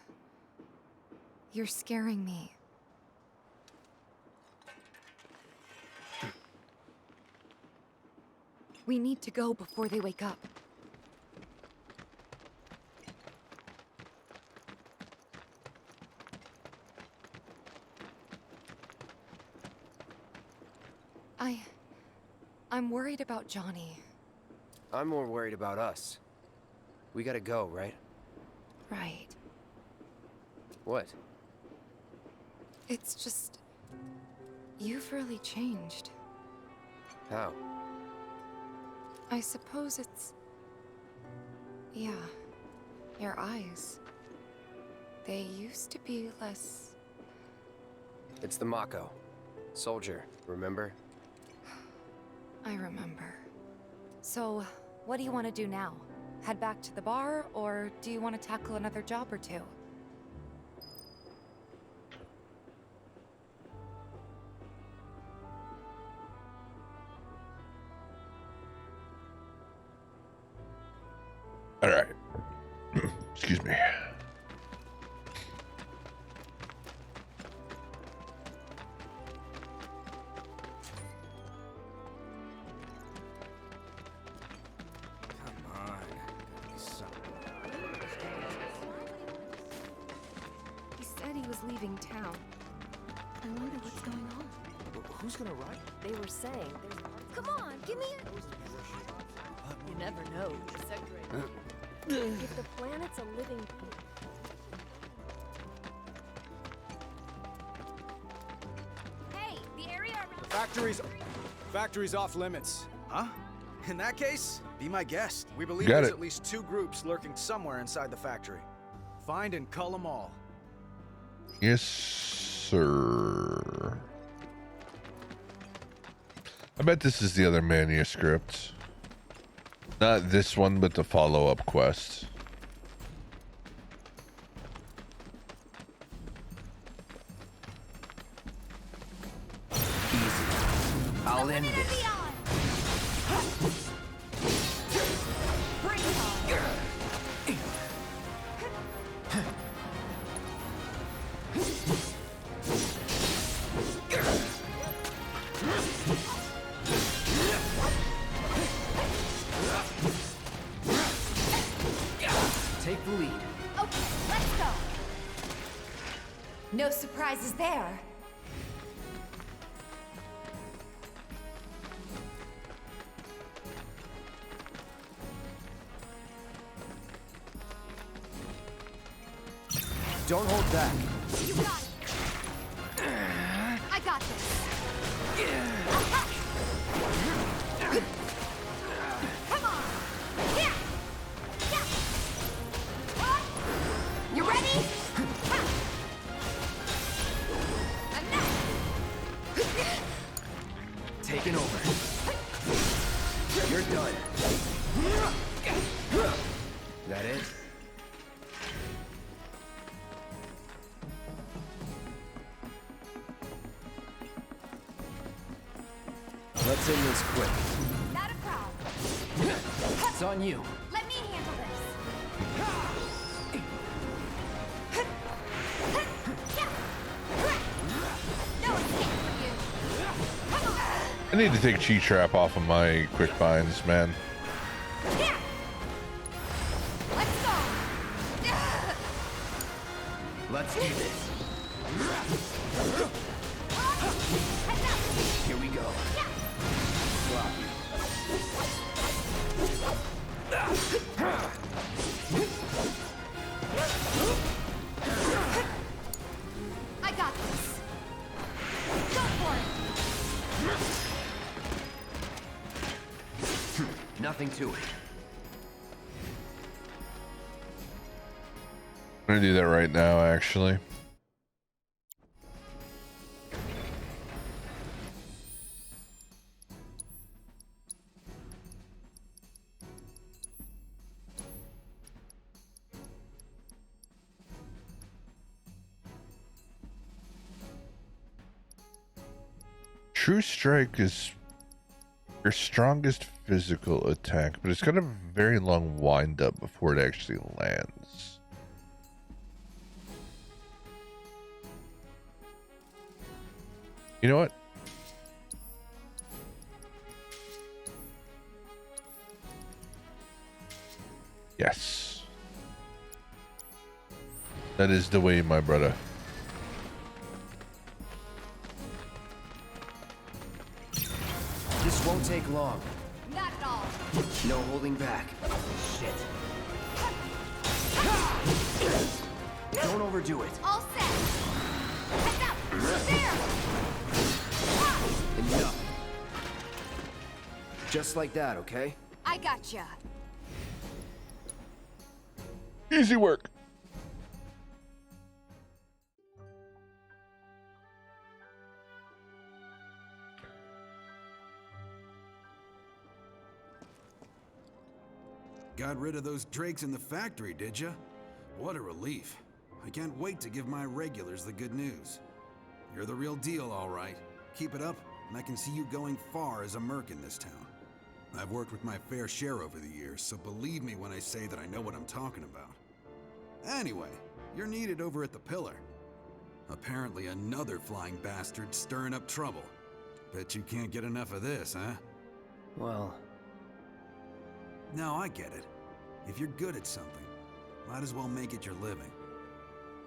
you're scaring me. We need to go before they wake up. I'm worried about Johnny. I'm more worried about us. We gotta go, right? Right. What? It's just... You've really changed. How? I suppose it's... yeah, your eyes. They used to be less... It's the Mako. Soldier, remember? I remember. So, what do you want to do now? Head back to the bar, or do you want to tackle another job or two? All right. Excuse me. He said he was leaving town. I wonder what's going on. Who's gonna ride? They were saying there's... Come on, give me a... You never know. If the planet's a living being... Hey, the area around... Factory's off limits. Huh? In that case, be my guest. We believe Got there's it. at least 2 groups lurking somewhere inside the factory. Find and cull them all. Yes, sir. I bet this is the other manuscript. Not this one, but the follow-up quest. Easy. I'll end this. Take the lead. Okay, let's go. No surprises there. Don't hold back. You got it. I got this. Come on. Yeah. Yeah. You ready? Taking over. You're done. That it? Let's end this quick. Not a problem. It's on you. Let me handle this. No escape for you. Come on. I need to take Chi Trap off of my quick binds, man. Let's go. Let's do this. Here we go. Sloppy. I got this. Go for it. Nothing to it. I'm gonna do that right now, actually. True Strike is your strongest physical attack, but it's got a very long wind up before it actually lands. You know what? Yes. That is the way, my brother. This won't take long. Not at all. No holding back. Shit. Don't overdo it. All set. Heads up. Enough. Just like that, okay? I gotcha. Easy work. Got rid of those drakes in the factory, did ya? What a relief. I can't wait to give my regulars the good news. You're the real deal, all right. Keep it up, and I can see you going far as a merc in this town. I've worked with my fair share over the years, so believe me when I say that I know what I'm talking about. Anyway, you're needed over at the Pillar. Apparently another flying bastard stirring up trouble. Bet you can't get enough of this, huh? Well... No, I get it. If you're good at something, might as well make it your living.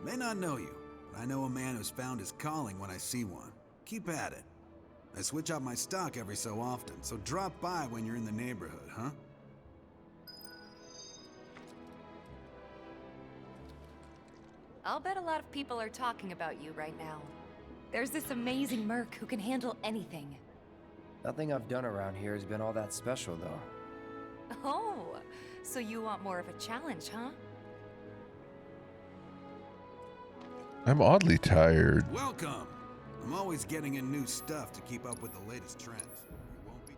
May not know you, but I know a man who's found his calling when I see one. Keep at it. I switch out my stock every so often, so drop by when you're in the neighborhood, huh? I'll bet a lot of people are talking about you right now. There's this amazing merc who can handle anything. Nothing I've done around here has been all that special, though. Oh, so you want more of a challenge, huh? I'm oddly tired. Welcome! I'm always getting in new stuff to keep up with the latest trends. You won't be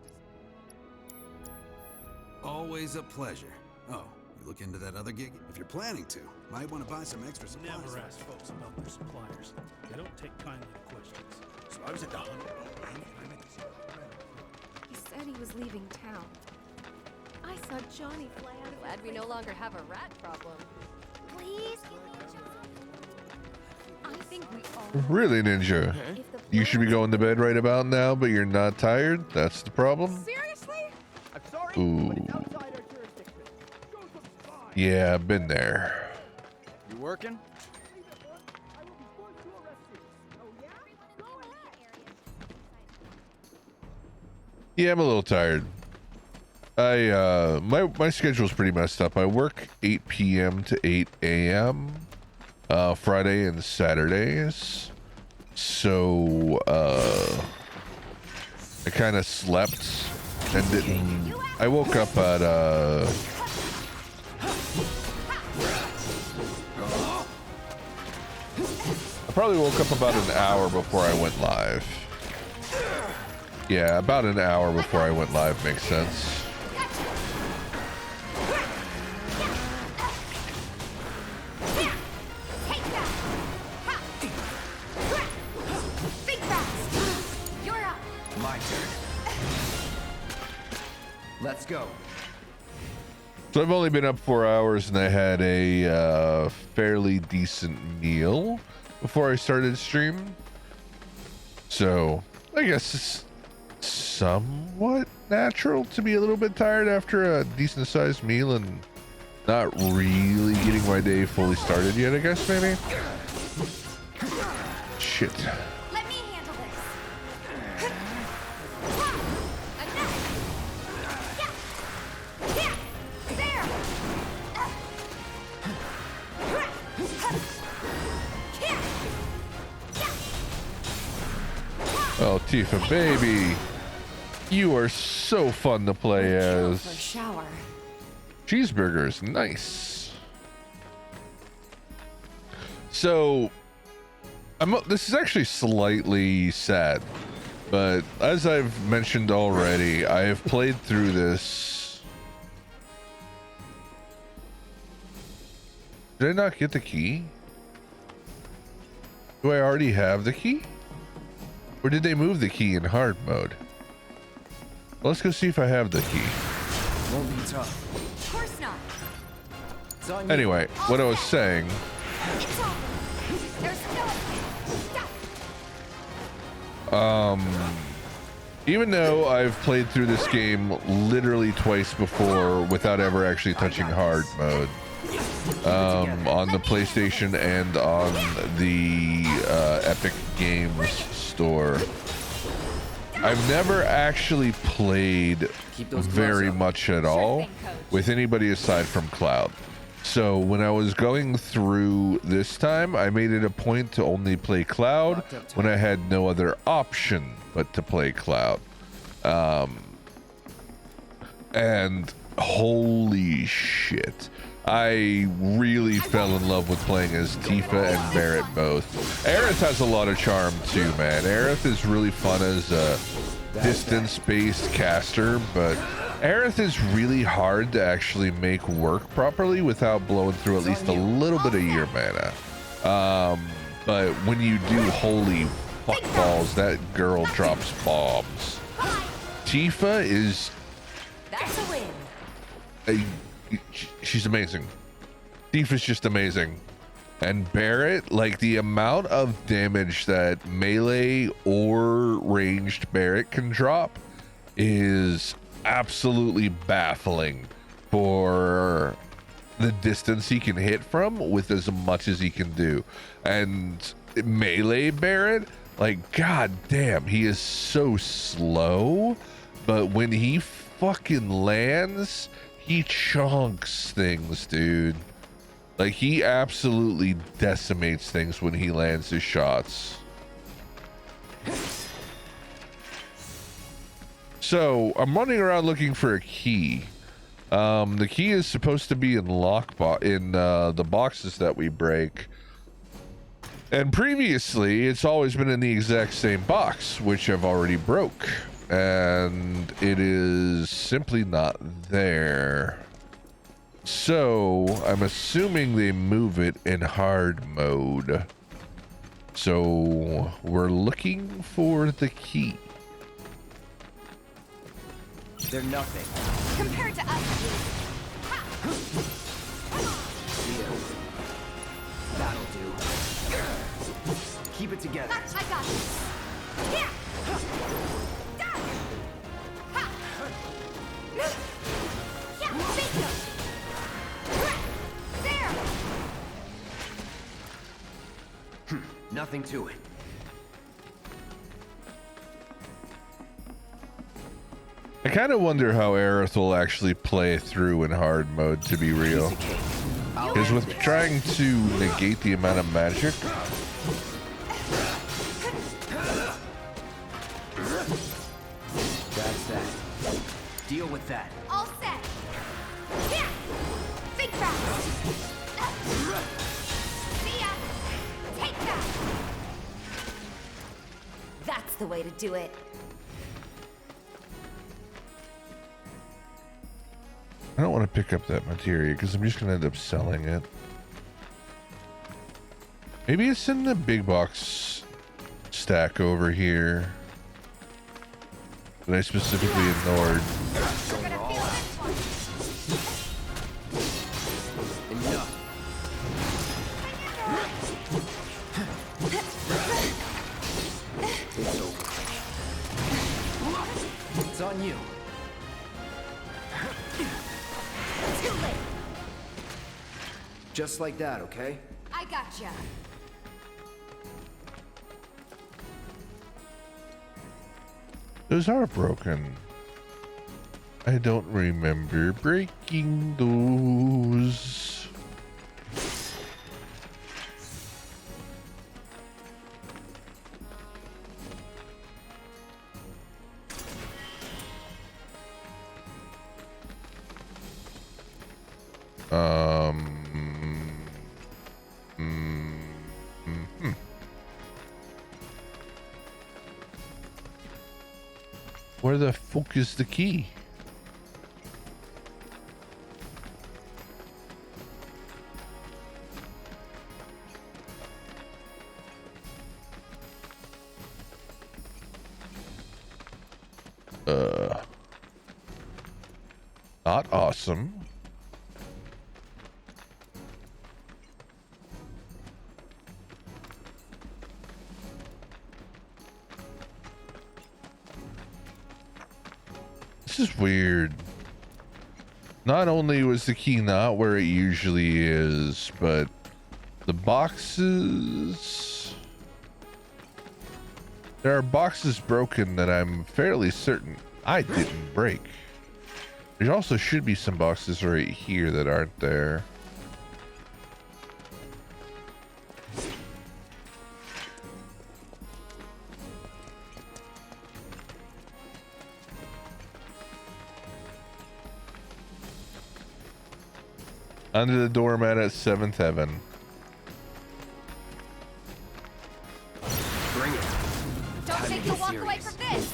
always a pleasure. Oh, you look into that other gig? If you're planning to, might want to buy some extra supplies. Never ask folks about their suppliers. They don't take kindly to questions. So I was at the hunt. He said he was leaving town. I saw Johnny fly out of. Glad we no longer have a rat problem. Please give me a chance. I think we all. Really, Ninja? You should be going to bed right about now, but you're not tired? That's the problem? Seriously? I'm sorry. Ooh. But it's outside our jurisdiction. Show some spine. Yeah, I've been there. You working? I will be forced to arrest you. Oh yeah? Go ahead. Yeah, I'm a little tired. My schedule's pretty messed up. I work 8 p.m. to 8 a.m. Friday and Saturdays. So I kind of slept and didn't. I woke up at I probably woke up about an hour before I went live. Yeah, about an hour before I went live makes sense. Let's go. So I've only been up 4 hours, and I had a fairly decent meal before I started stream. So I guess it's somewhat natural to be a little bit tired after a decent sized meal and not really getting my day fully started yet, I guess, maybe. Shit. Let me handle this. Oh, Tifa, baby. You are so fun to play as. For a shower. Cheeseburgers, nice. So, this is actually slightly sad, but as I've mentioned already, I have played through this. Did I not get the key? Do I already have the key? Or did they move the key in hard mode? Let's go see if I have the key. Won't be tough. Of course not. It's on you. Anyway, what I was saying. It's over. There's no. Even though I've played through this game literally twice before without ever actually touching hard mode, on the PlayStation and on the Epic Games Store, I've never actually played very much at all with anybody aside from Cloud. So when I was going through this time, I made it a point to only play Cloud when I had no other option but to play Cloud. And holy shit, I really fell in love with playing as Tifa and Barret both. Aerith has a lot of charm too, man. Aerith is really fun as a distance-based caster, but Aerith is really hard to actually make work properly without blowing through at least a little bit of your mana. But when you do, holy fuck balls, that girl drops bombs. Tifa is... That's a win. She's amazing. Tifa's just amazing. And Barret, like the amount of damage that melee or ranged Barret can drop is absolutely baffling for the distance he can hit from with as much as he can do. And melee Barret, like, god damn, he is so slow, but when he fucking lands, he chunks things, dude. Like, he absolutely decimates things when he lands his shots. So I'm running around looking for a key. The key is supposed to be in the boxes that we break. And previously, it's always been in the exact same box, which I've already broke. And it is simply not there. So I'm assuming they move it in hard mode. So we're looking for the key. They're nothing. Compared to us. That'll do. Keep it together. I got this. Yeah. There. Nothing to it. I kind of wonder how Aerith will actually play through in hard mode, to be real. Because with trying to negate the amount of magic, that's that. Deal with that. All set. Yeah. Think fast. See ya. Take that. That's the way to do it. I don't want to pick up that materia because I'm just going to end up selling it. Maybe it's in the big box stack over here that I specifically ignored. It's on you. Too late. Just like that, okay? I gotcha. Those are broken. I don't remember breaking those. Where the fuck is the key? Not awesome. This is weird. Not only was the key not where it usually is, but the boxes... There are boxes broken that I'm fairly certain I didn't break. There also should be some boxes right here that aren't there. Under the doormat at 7th Heaven. Bring it. Don't think you'll walk away from this.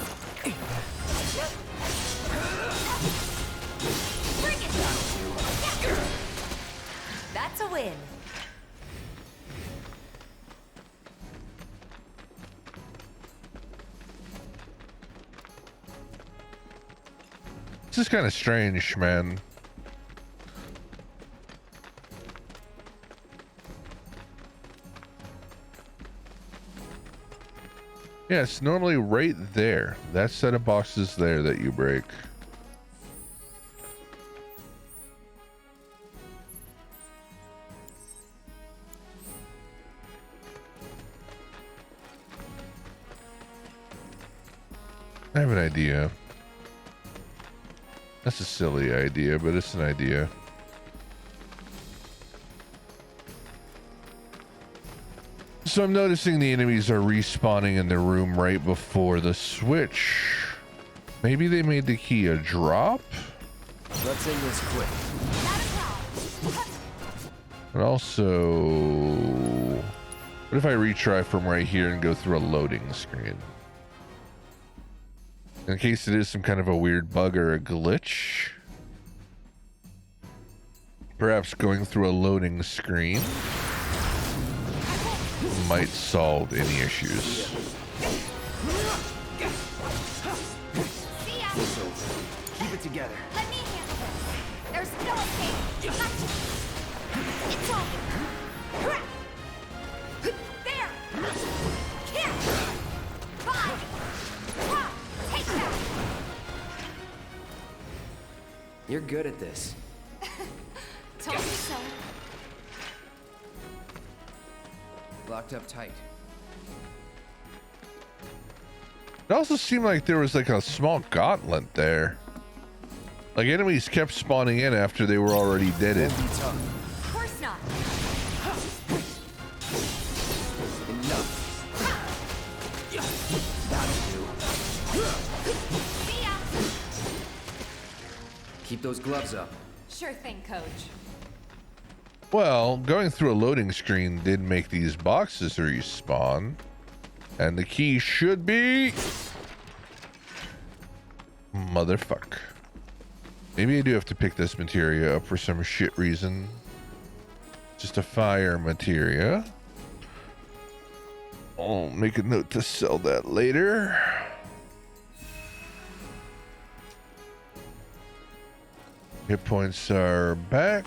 Bring it. That's a win. This is kind of strange, man. Yeah, it's normally right there. That set of boxes there that you break. I have an idea. That's a silly idea, but it's an idea. So I'm noticing the enemies are respawning in the room right before the switch. Maybe they made the key a drop? Let's end this quick. But also, what if I retry from right here and go through a loading screen? In case it is some kind of a weird bug or a glitch. Perhaps going through a loading screen might solve any issues. Keep it together. Let me handle this. There's no escape. Gotcha. It's over. There. Here. Bye. Take that. You're good at this. Told you so. Locked up tight. It also seemed like there was like a small gauntlet there. Like enemies kept spawning in after they were already deaded. Of course not. Enough. See ya. Keep those gloves up. Sure thing, Coach. Well, going through a loading screen did make these boxes respawn. And the key should be... Motherfuck. Maybe I do have to pick this materia up for some shit reason. Just a fire materia. I'll make a note to sell that later. Hit points are back.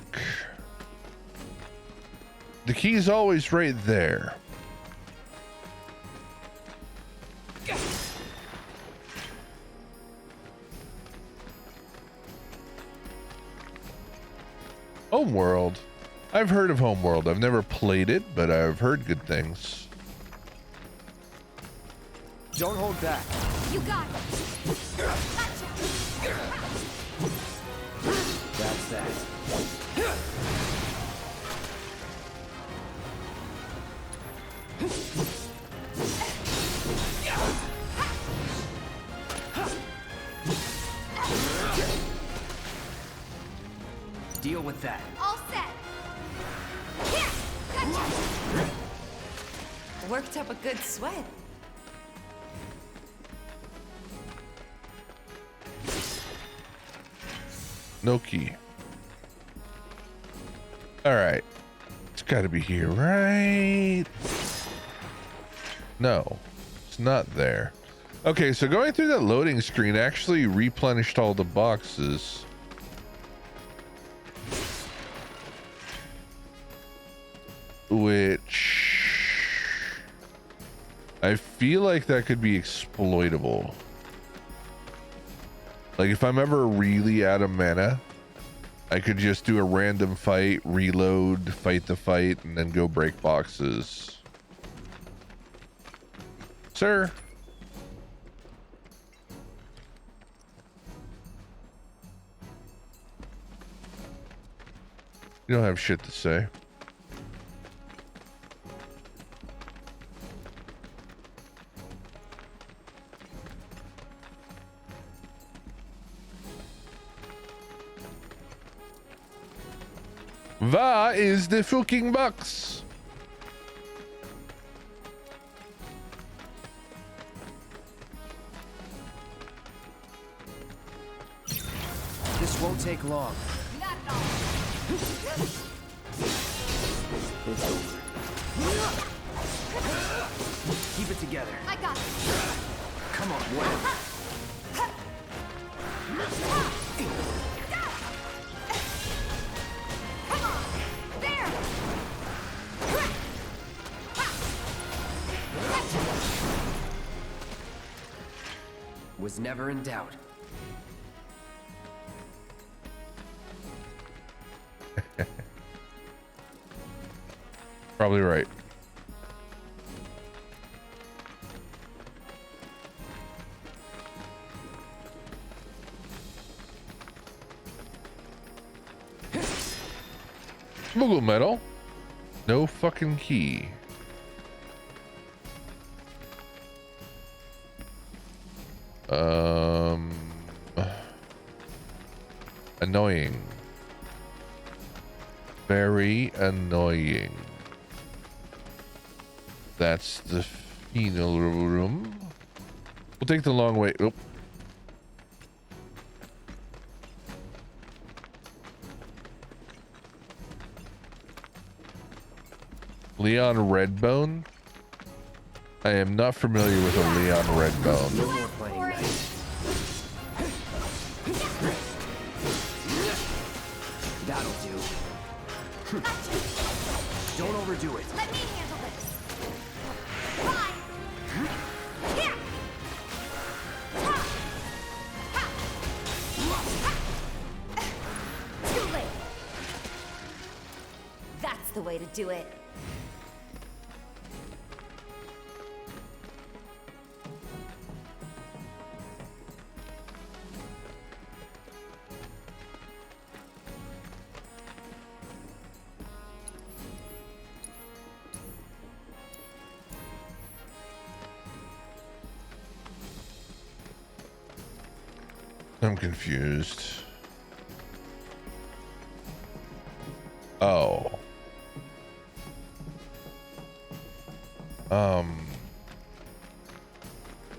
The key's always right there. Homeworld. I've heard of Homeworld. I've never played it, but I've heard good things. Don't hold back. You got it. That's that. Deal with that. All set. Here. Gotcha. Worked up a good sweat. No key. All right. It's got to be here, right? No, it's not there. Okay, so going through that loading screen actually replenished all the boxes. Which I feel like that could be exploitable. Like if I'm ever really out of mana, I could just do a random fight, reload, fight the fight, and then go break boxes. Sir? You don't have shit to say. Where is the fucking box? This won't take long. It's over. Keep it together. I got it. Come on, win. Come on. There. Was never in doubt. Probably right. Smuggle metal. No fucking key. Annoying. Very annoying. That's the final room. We'll take the long way. Oh. Leon Redbone? I am not familiar with a Leon Redbone. No more playing nice. That'll do. Don't overdo it. Let me handle this. Fine. Here. Too late. That's the way to do it. I'm confused. Oh.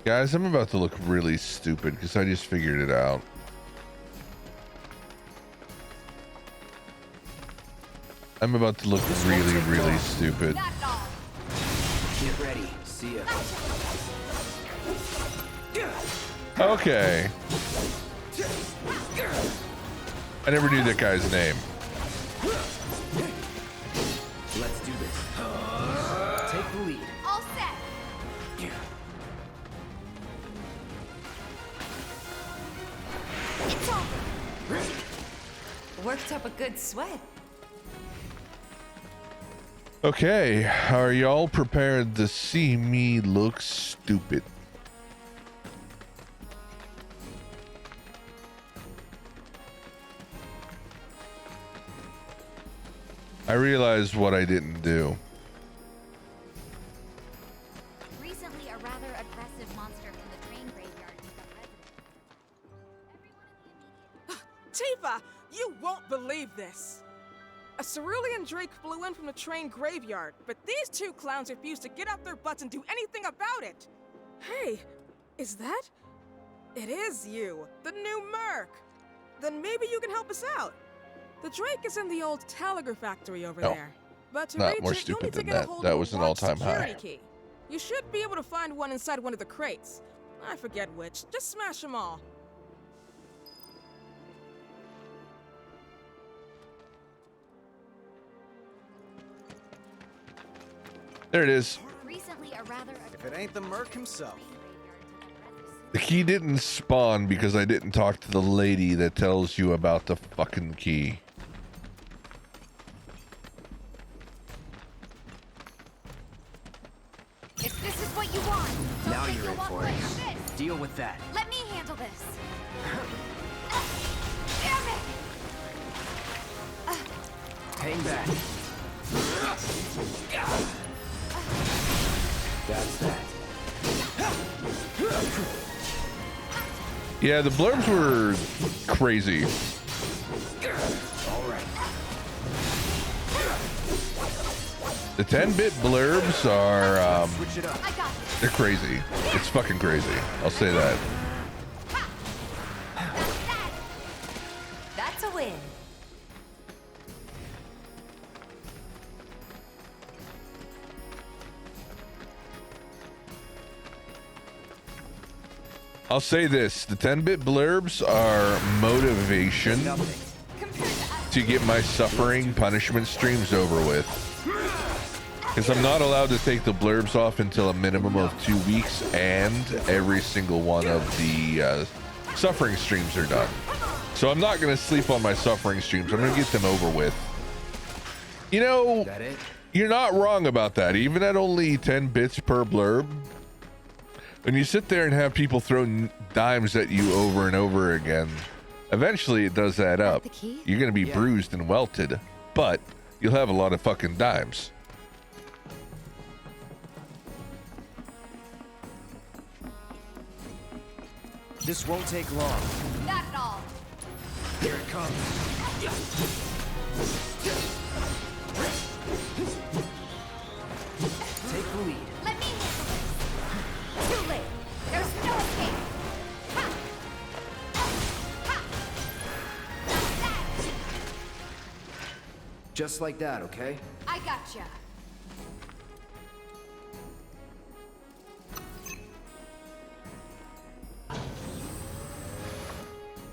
Guys, I'm about to look really stupid because I just figured it out. I'm about to look really, really stupid. Get ready. See ya. Okay. I never knew that guy's name. Let's do this. Take the lead. All set. It's over. Worked up a good sweat. Okay, are y'all prepared to see me look stupid? I realized what I didn't do. Recently, a rather aggressive monster from the train graveyard took Tifa, you won't believe this. A cerulean drake flew in from the train graveyard, but these two clowns refused to get out their butts and do anything about it. Hey, is that? It is you, the new Merc. Then maybe you can help us out. The Drake is in the old Talagar factory over there. But to Not reach more it, you'll stupid need to than get a that. hold That of was a an locked all-time security high. key. You should be able to find one inside one of the crates. I forget which. Just smash them all. There it is. Recently, a rather If it ain't the Merc himself. The key didn't spawn because I didn't talk to the lady that tells you about the fucking key. If this is what you want, don't Now think you're you'll in walk for away it. from this. Deal with that. Let me handle this. Damn it! Hang back. That's that. Yeah, the blurbs were crazy. All right. The 10-bit blurbs are, they're crazy. It's fucking crazy. I'll say that. That's a win. I'll say this, the 10-bit blurbs are motivation to get my suffering punishment streams over with. Because I'm not allowed to take the blurbs off until a minimum of 2 weeks, and every single one of the suffering streams are done. So I'm not going to sleep on my suffering streams. I'm going to get them over with. You know, you're not wrong about that. Even at only 10 bits per blurb, when you sit there and have people throw dimes at you over and over again, eventually it does add up. You're going to be bruised and welted, but you'll have a lot of fucking dimes. This won't take long. Not at all. Here it comes. Take the lead. Let me handle this. Too late. There's no escape. Ha! Ha! That. Just like that, okay? I gotcha.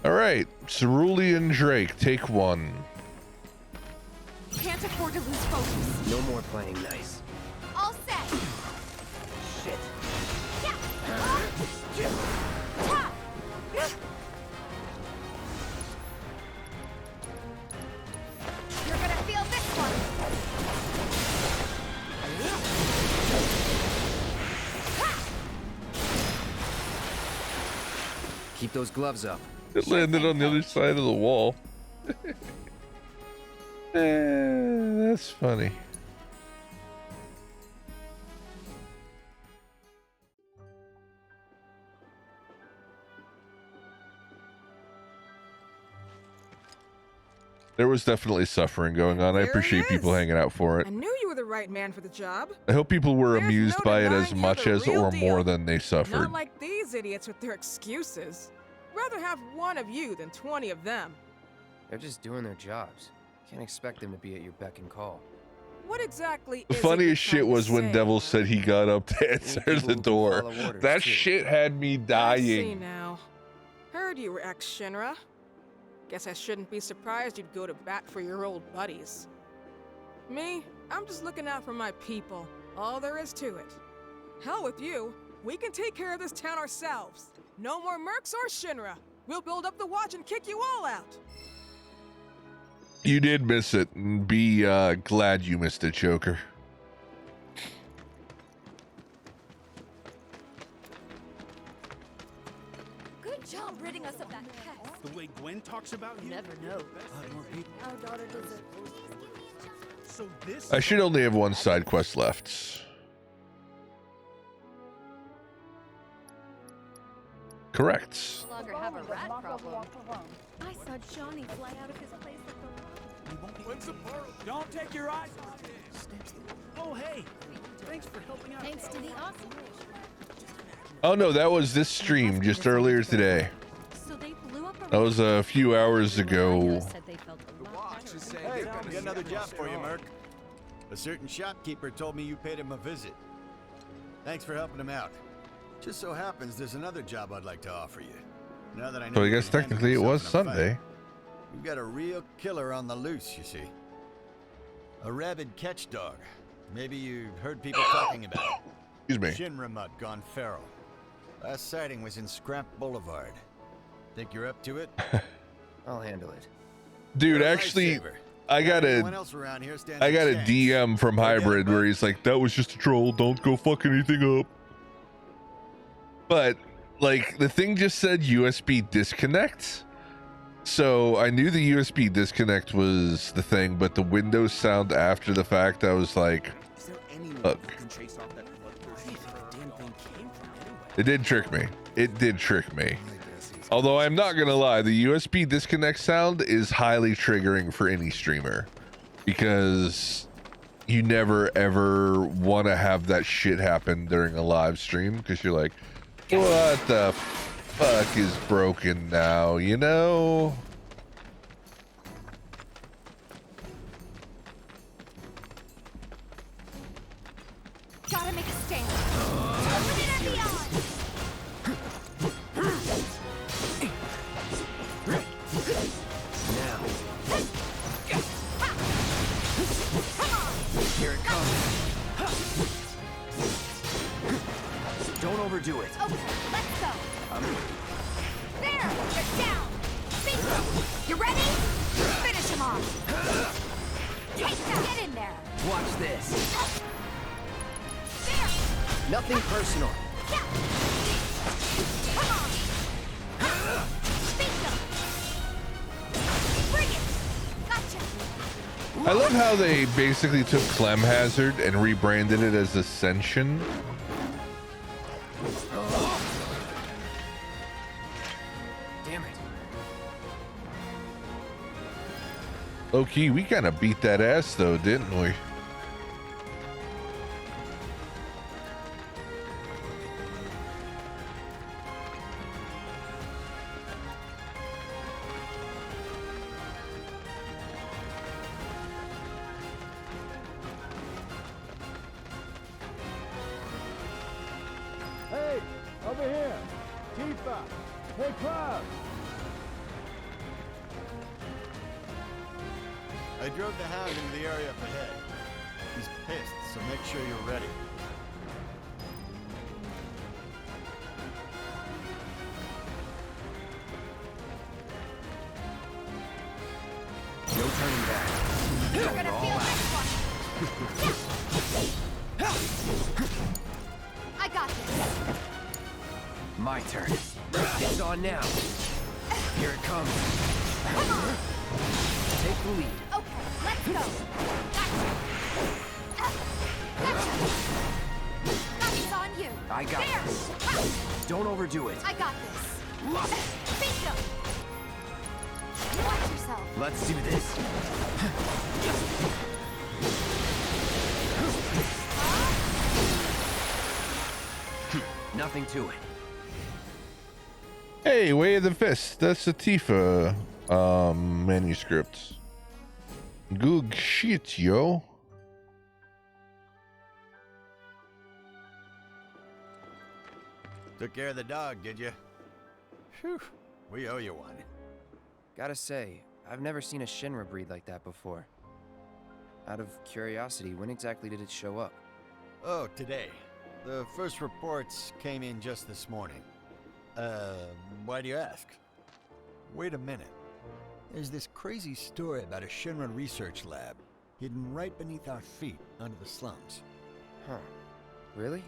All right, Cerulean Drake, take one. Can't afford to lose focus. No more playing nice. All set. Shit. Yeah. Ha! You're gonna feel this one. Keep those gloves up. It landed on the other side of the wall. That's funny. There was definitely suffering going on. I appreciate people hanging out for it. I knew you were the right man for the job. I hope people were amused by it as denying much you're as the real or more deal. than they suffered. Not like these idiots with their excuses. Rather have one of you than 20 of them. They're just doing their jobs. Can't expect them to be at your beck and call. What exactly The is funniest it shit you're was trying to when say? Devil said he got up to answer the door. That shit had me I see dying. now. Heard you were ex-Shinra. Guess I shouldn't be surprised you'd go to bat for your old buddies. Me, I'm just looking out for my people. All there is to it. Hell with you. We can take care of this town ourselves. No more mercs or Shinra. We'll build up the watch and kick you all out. You did miss it, and be glad you missed it, Joker. Good job ridding us of that pest. The way Gwen talks about you. Never know. Our daughter deserves. So this. I should only have one side quest left. Correct. No longer have a rat problem. I saw Johnny fly out of his place at the When's the portal? Don't take your eyes off it. Oh, hey. Thanks for helping out. Thanks to the awesome. Oh no, that was this stream just earlier today. So they blew up a That was a few hours ago. Hey, got another job for you, Merc. A certain shopkeeper told me you paid him a visit. Thanks for helping him out. Just so happens there's another job I'd like to offer you. Now that I know So I you guess can handle technically it was yourself in a fight. Sunday. We've got a real killer on the loose, you see. A rabid catch dog. Maybe you've heard people talking about it. Excuse me. Shinra mutt gone feral. Last sighting was in Scrap Boulevard. Think you're up to it? I'll handle it. Dude, You're a actually, lifesaver. I got Anyone else around here stands a a chance. DM from Forget Hybrid where he's like, that was just a troll. Don't go fuck anything up. But, like, the thing just said USB disconnect. So I knew the USB disconnect was the thing, but the Windows sound after the fact, I was like, look. It did trick me. It did trick me. Although I'm not gonna lie, the USB disconnect sound is highly triggering for any streamer, because you never ever want to have that shit happen during a live stream because you're like, what the fuck is broken now, you know? Gotta make a stand. Open it and beyond. Now. Here it comes. Don't overdo it. Okay, let's go. There, you're down. Bingo. You ready? Finish him off. Take that. Get in there. Watch this. There. Nothing personal. Yeah. Come on. Bingo. Bring it. Gotcha. I love how they basically took Clem Hazard and rebranded it as Ascension. Damn it. Low-key, we kind of beat that ass though, didn't we? Hey, over here. Tifa. Hey, Cloud. I drove the Hound into the area up ahead. He's pissed, so make sure you're ready. No turning back. You're gonna feel this one. I got this. My turn. It's on now. Here it comes. Come on. Take the lead. Okay, let's go. Gotcha. Gotcha. That's on you. I got there. this. Don't overdo it. I got this. Bingo. Watch yourself. Let's do this. Nothing to it. Hey, Way of the Fist. That's the Tifa manuscript. Good shit, yo. Took care of the dog, did you? Phew, we owe you one. Gotta say, I've never seen a Shinra breed like that before. Out of curiosity, when exactly did it show up? Oh, today. The first reports came in just this morning. Why do you ask? Wait a minute. There's this crazy story about a Shinra research lab hidden right beneath our feet under the slums. Huh. Really?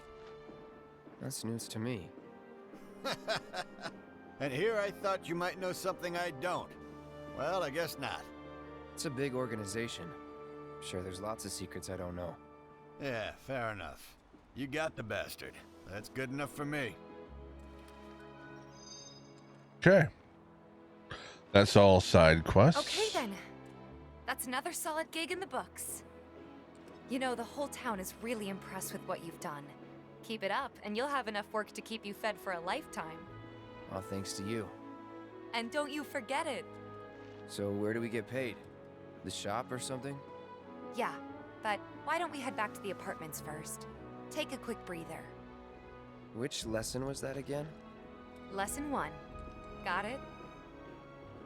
That's news to me. And here I thought you might know something I don't. Well, I guess not. It's a big organization. Sure, there's lots of secrets I don't know. Yeah, fair enough. You got the bastard. That's good enough for me. Okay. That's all side quests. Okay then. That's another solid gig in the books. You know, the whole town is really impressed with what you've done. Keep it up, and you'll have enough work to keep you fed for a lifetime. All thanks to you. And don't you forget it. So where do we get paid? The shop or something? Yeah, but why don't we head back to the apartments first? Take a quick breather. Which lesson was that again? Lesson 1. Got it?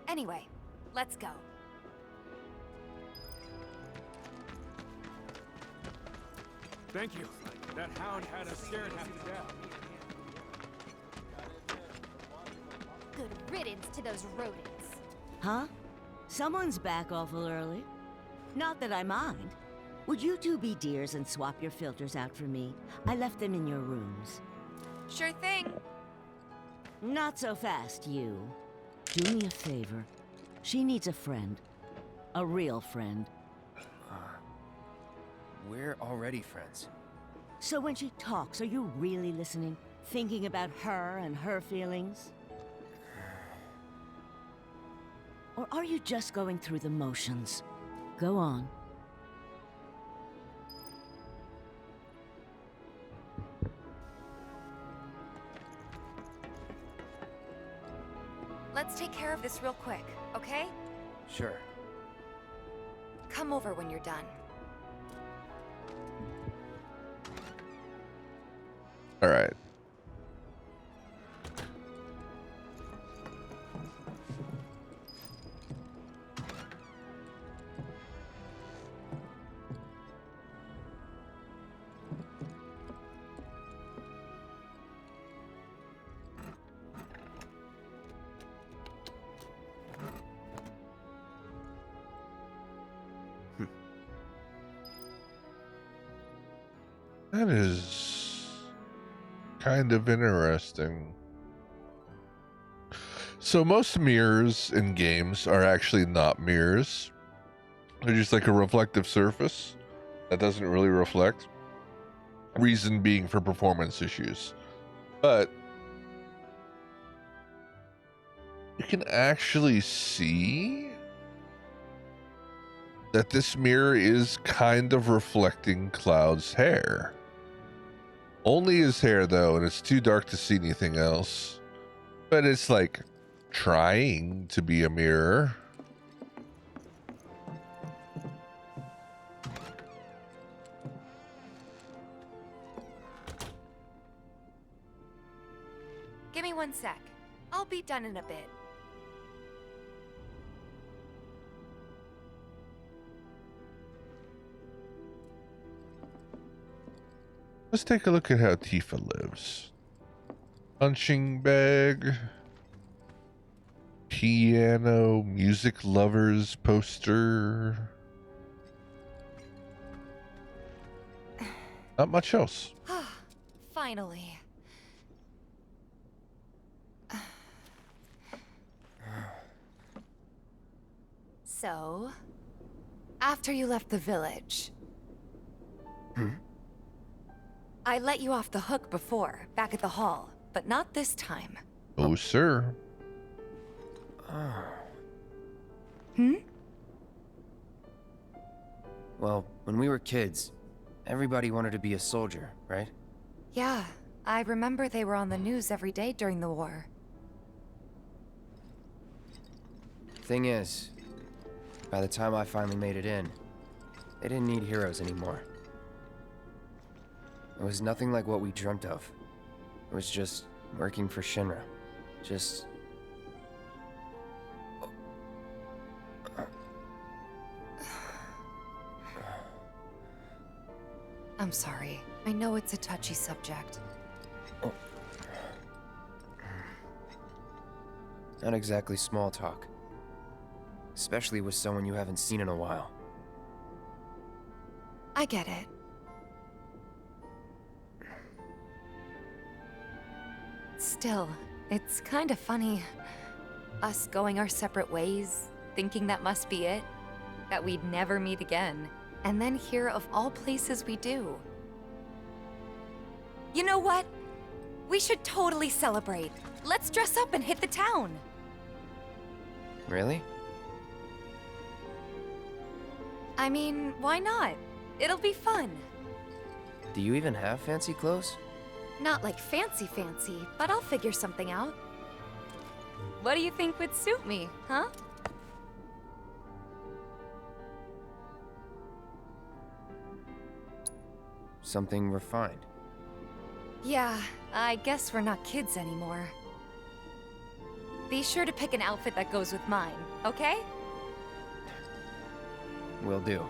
Anyway, let's go. Thank you. That hound had us scared half to death. Good riddance to those rodents. Huh? Someone's back awful early. Not that I mind. Would you two be dears and swap your filters out for me? I left them in your rooms. Sure thing. Not so fast, you. Do me a favor. She needs a friend. A real friend. We're already friends. So when she talks, are you really listening? Thinking about her and her feelings? Or are you just going through the motions? Go on. let's take care of this real quick, okay? Sure. Come over when you're done. All right. That is kind of interesting. So most mirrors in games are actually not mirrors. They're just like a reflective surface that doesn't really reflect. Reason being for performance issues. But you can actually see that this mirror is kind of reflecting Cloud's hair. Only his hair though, and it's too dark to see anything else. But it's like trying to be a mirror. Give me 1 sec. I'll be done in a bit. Let's take a look at how Tifa lives. Punching bag. Piano, music lovers poster. Not much else. Finally. So, after you left the village, I let you off the hook before, back at the hall, but not this time. Oh, sir. Well, when we were kids, everybody wanted to be a soldier, right? Yeah, I remember they were on the news every day during the war. Thing is, by the time I finally made it in, they didn't need heroes anymore. It was nothing like what we dreamt of. It was just working for Shinra. Just... I'm sorry. I know it's a touchy subject. Not exactly small talk. Especially with someone you haven't seen in a while. I get it. Still, it's kind of funny. Us going our separate ways, thinking that must be it. That we'd never meet again. And then here, of all places, we do. You know what? We should totally celebrate. Let's dress up and hit the town. Really? I mean, why not? It'll be fun. Do you even have fancy clothes? Not like fancy, but I'll figure something out. What do you think would suit me, huh? Something refined. Yeah, I guess we're not kids anymore. Be sure to pick an outfit that goes with mine, okay? Will do.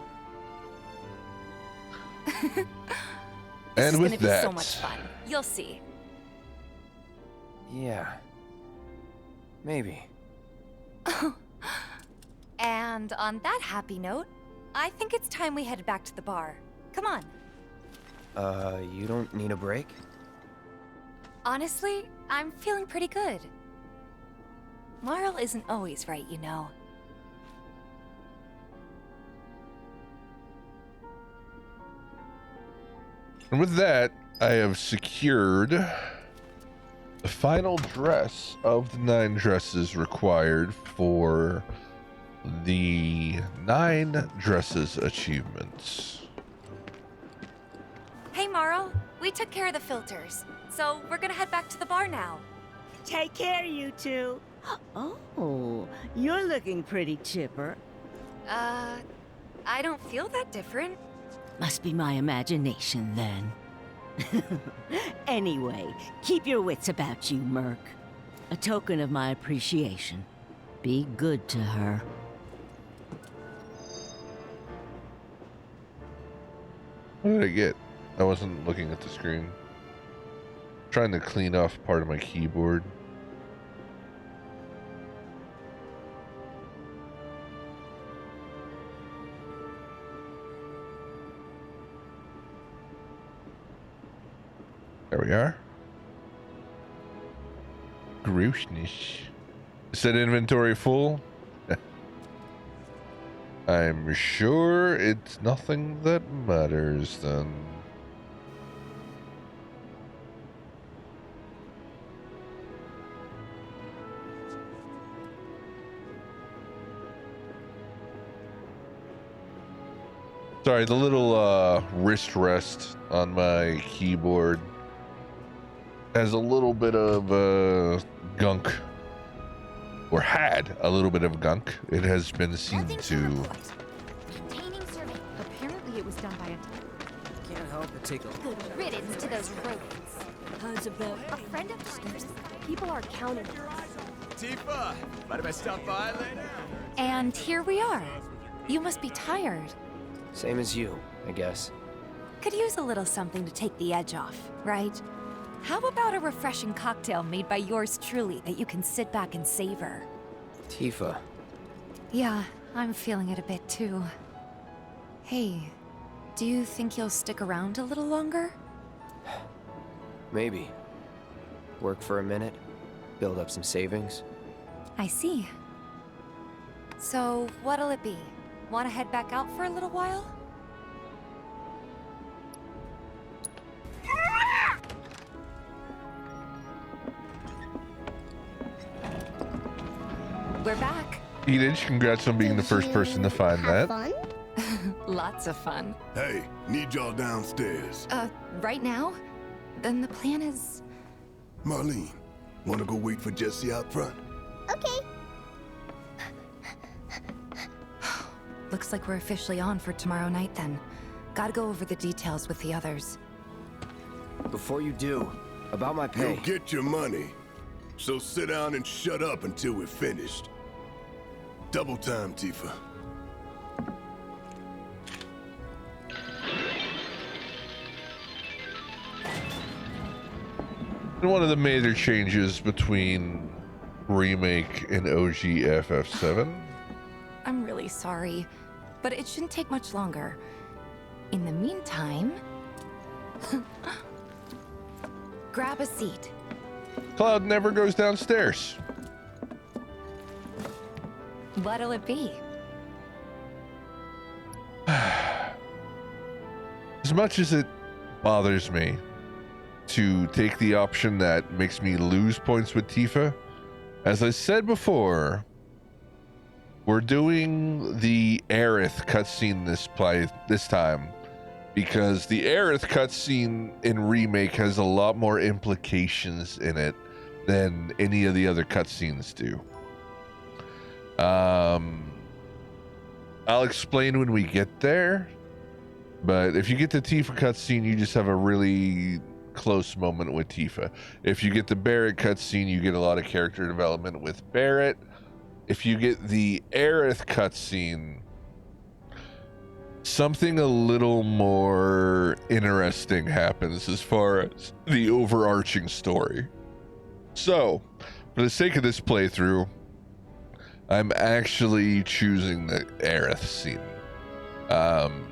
And with This is gonna be that, so much fun. You'll see. Yeah. Maybe. And on that happy note, I think it's time we headed back to the bar. Come on. You don't need a break? Honestly, I'm feeling pretty good. Marl isn't always right, you know. and with that, I have secured the final dress of the 9 dresses required for the 9 dresses achievements. Hey, Marl, we took care of the filters, so we're gonna head back to the bar now. Take care, you two. Oh, you're looking pretty chipper. I don't feel that different. Must be my imagination, then. Anyway, keep your wits about you, Merc. A token of my appreciation. Be good to her. What did I get? I wasn't looking at the screen. Trying to clean off part of my keyboard. There we are. Grossness. Is that inventory full? I'm sure it's nothing that matters then. Sorry, the little wrist rest on my keyboard has a little bit of gunk, or had a little bit of gunk. It has been seen to. Apparently it was done by a... Can't help but take a Good riddance to those rodents. Tons of them. A friend of ours. People are counting. Tifa, mind if I stop by later? And here we are. You must be tired. Same as you, I guess. Could use a little something to take the edge off, right? How about a refreshing cocktail made by yours truly that you can sit back and savor? Tifa. Yeah, I'm feeling it a bit too. Hey, do you think you'll stick around a little longer? Maybe. Work for a minute, build up some savings. I see. So, what'll it be? Want to head back out for a little while? We're back. Edith, congrats on being the first person to find that. Fun? Lots of fun. Hey, need y'all downstairs. Right now? Then the plan is... Marlene, wanna go wait for Jesse out front? Okay. Looks like we're officially on for tomorrow night then. Gotta go over the details with the others. Before you do, about my pay. You'll get your money. So sit down and shut up until we're finished. Double time, Tifa. And one of the major changes between Remake and OG FF7. I'm really sorry, but it shouldn't take much longer. In the meantime... grab a seat. Cloud never goes downstairs. What'll it be? As much as it bothers me to take the option that makes me lose points with Tifa, as I said before, we're doing the Aerith cutscene this time because the Aerith cutscene in Remake has a lot more implications in it than any of the other cutscenes do. I'll explain when we get there, but if you get the Tifa cutscene, you just have a really close moment with Tifa. If you get the Barrett cutscene, you get a lot of character development with Barrett. If you get the Aerith cutscene, something a little more interesting happens as far as the overarching story. So, for the sake of this playthrough, I'm actually choosing the Aerith scene,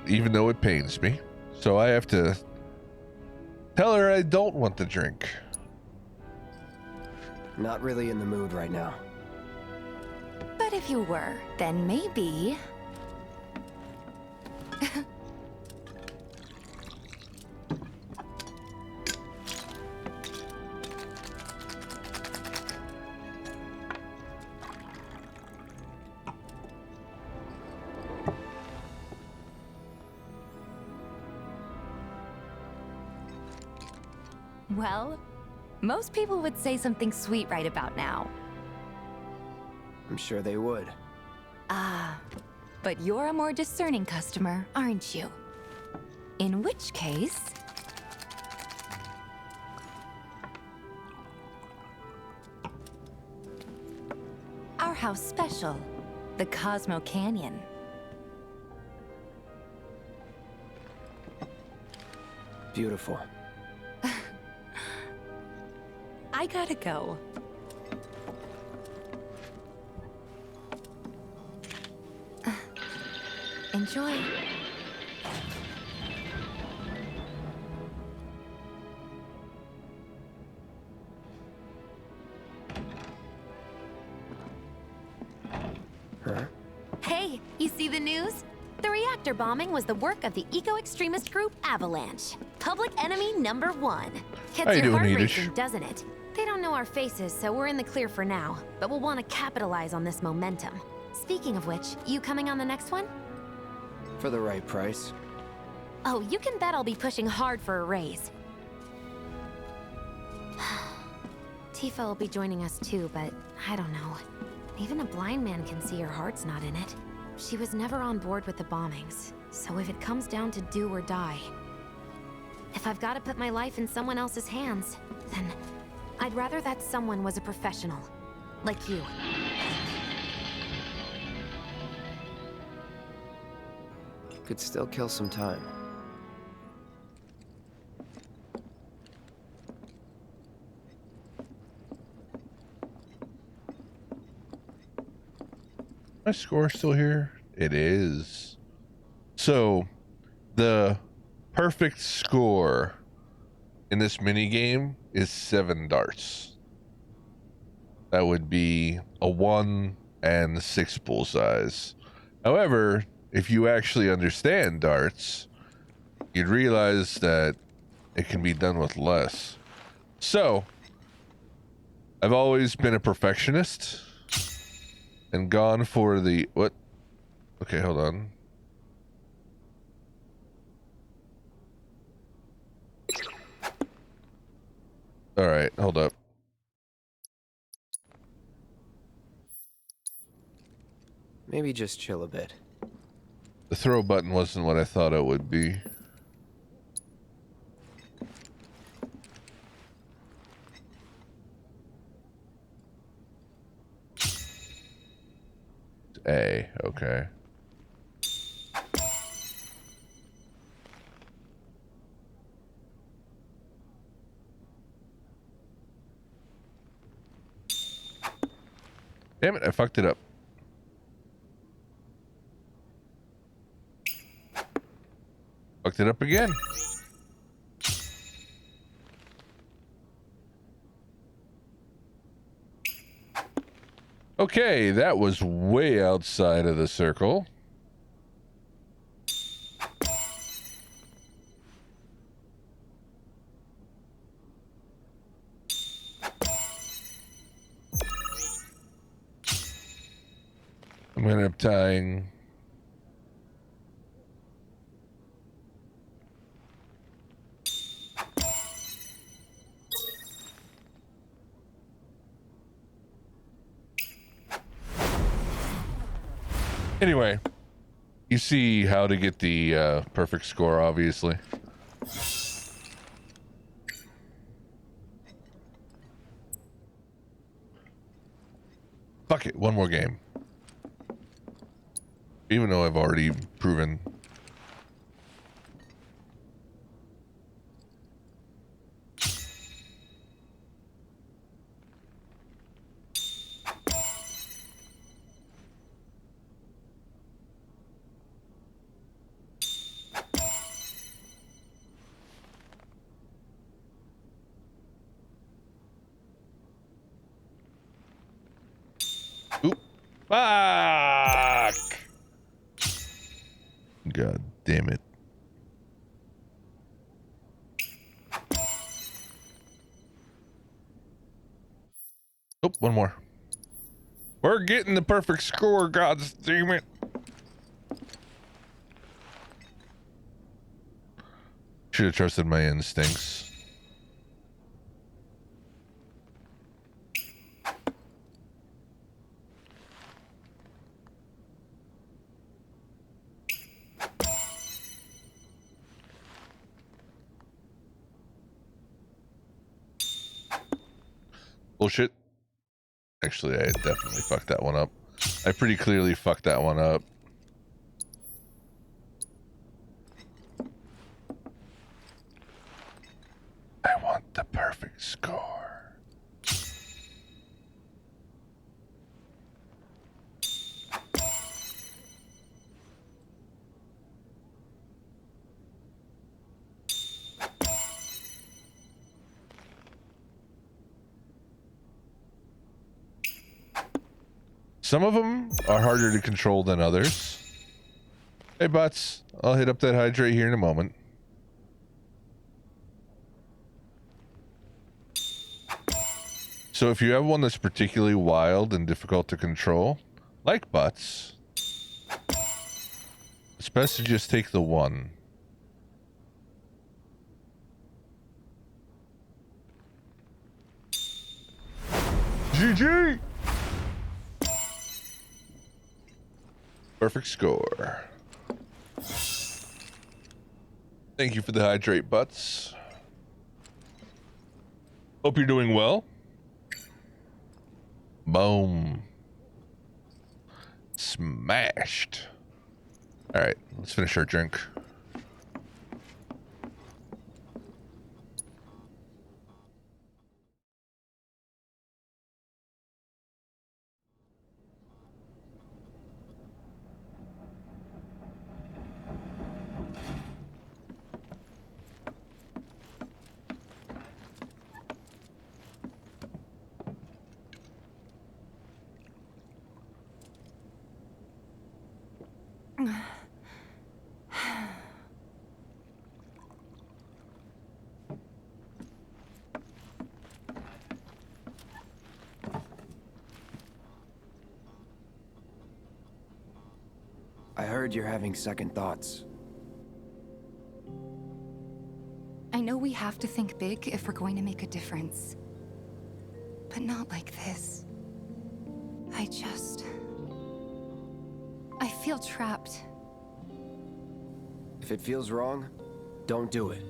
even though it pains me. So I have to tell her I don't want the drink. Not really in the mood right now. But if you were, then maybe... Well, most people would say something sweet right about now. I'm sure they would. Ah, but you're a more discerning customer, aren't you? In which case... our house special, the Cosmo Canyon. Beautiful. I gotta go. Enjoy. Huh? Hey, you see the news? The reactor bombing was the work of the eco-extremist group Avalanche. Public enemy #1. Gets your heart racing, doesn't it? They don't know our faces, so we're in the clear for now. But we'll want to capitalize on this momentum. Speaking of which, you coming on the next one? For the right price. Oh, you can bet I'll be pushing hard for a raise. Tifa will be joining us too, but I don't know. Even a blind man can see her heart's not in it. She was never on board with the bombings, so if it comes down to do or die, if I've got to put my life in someone else's hands, then I'd rather that someone was a professional, like you. Could still kill some time. My score still here? It is. So, the perfect score in this mini game is 7 darts. That would be a 1 and 6 bullseyes. However, if you actually understand darts, you'd realize that it can be done with less. So, I've always been a perfectionist and gone for the what? Okay, hold on. All right, hold up. Maybe just chill a bit. The throw button wasn't what I thought it would be. A, okay. Damn it, I fucked it up. Fucked it up again. Okay, that was way outside of the circle. I'm gonna end up tying. Anyway, you see how to get the perfect score, obviously. Fuck it, one more game. Even though I've already proven. Oop. Fuck! God damn it. Oh, one more. We're getting the perfect score, god damn it. Should have trusted my instincts. Bullshit. Actually, I definitely fucked that one up. I pretty clearly fucked that one up. I want the perfect score. Some of them are harder to control than others. Hey, Butts, I'll hit up that hydrate here in a moment. So if you have one that's particularly wild and difficult to control, like Butts, it's best to just take the one. GG! Perfect score. Thank you for the hydrate, Butts. Hope you're doing well. Boom. Smashed. All right, let's finish our drink. I heard you're having second thoughts. I know we have to think big if we're going to make a difference. But not like this. I feel trapped. If it feels wrong, don't do it.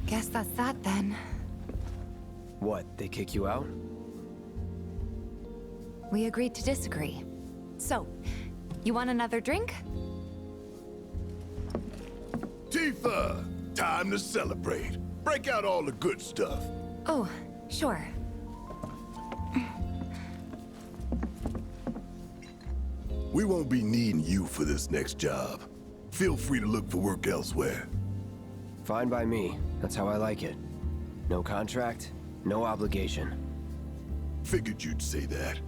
Guess that's that then. What, they kick you out? We agreed to disagree. So, you want another drink? Tifa! Time to celebrate. Break out all the good stuff. Oh, sure. We won't be needing you for this next job. Feel free to look for work elsewhere. Fine by me. That's how I like it. No contract, no obligation. Figured you'd say that.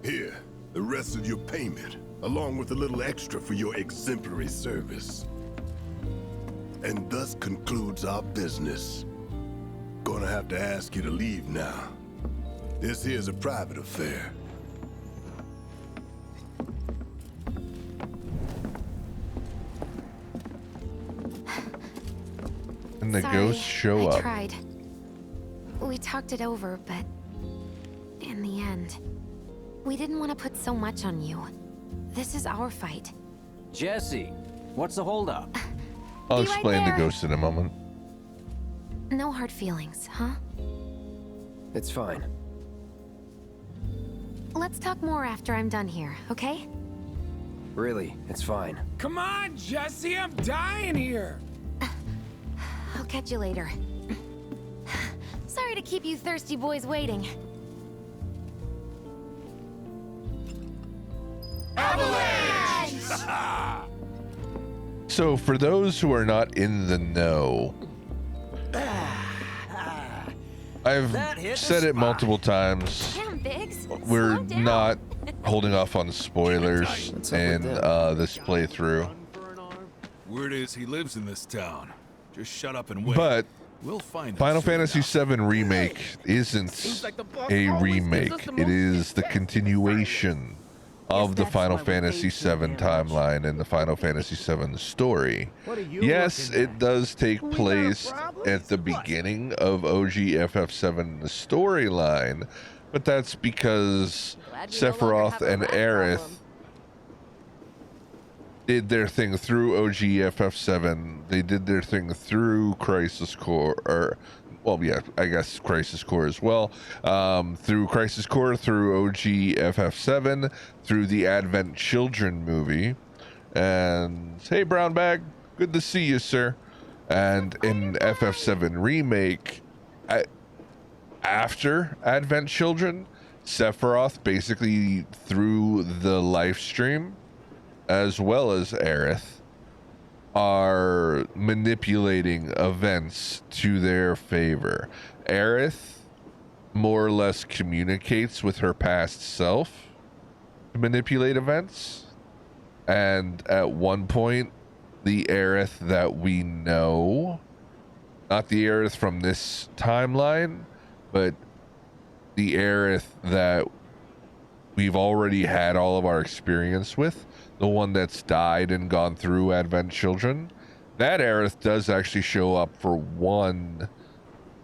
Here, the rest of your payment, along with a little extra for your exemplary service. And thus concludes our business. Gonna have to ask you to leave now. This here's a private affair. And the Sorry, ghosts show I up. Tried. We talked it over, but in the end, we didn't want to put so much on you. This is our fight. Jesse, what's the holdup? I'll Be right explain the there. ghost in a moment. No hard feelings, huh? It's fine. Let's talk more after I'm done here, okay? Really, it's fine. Come on, Jesse, I'm dying here. I'll catch you later. Sorry to keep you thirsty boys waiting. So for those who are not in the know, I've said it multiple times. Damn, Biggs. We're Slow down. not holding off on spoilers in this playthrough. Word is he lives in this town. Just shut up and wait. But we'll find Final Fantasy VII Remake isn't a remake. It is the continuation of the Final Fantasy VII timeline and the Final Fantasy VII story. Yes, it does take place at the beginning of OG FF7 storyline, but that's because Sephiroth and Aerith did their thing through OG FF7. They did their thing through Crisis Core, or, well, yeah, I guess Crisis Core as well. Through Crisis Core, through OG FF7, through the Advent Children movie. And hey, Brown Bag, good to see you, sir. And in FF7 Remake, after Advent Children, Sephiroth basically through the live stream, as well as Aerith, are manipulating events to their favor. Aerith more or less communicates with her past self to manipulate events. And at one point, the Aerith that we know, not the Aerith from this timeline, but the Aerith that we've already had all of our experience with, the one that's died and gone through Advent Children, that Aerith does actually show up for one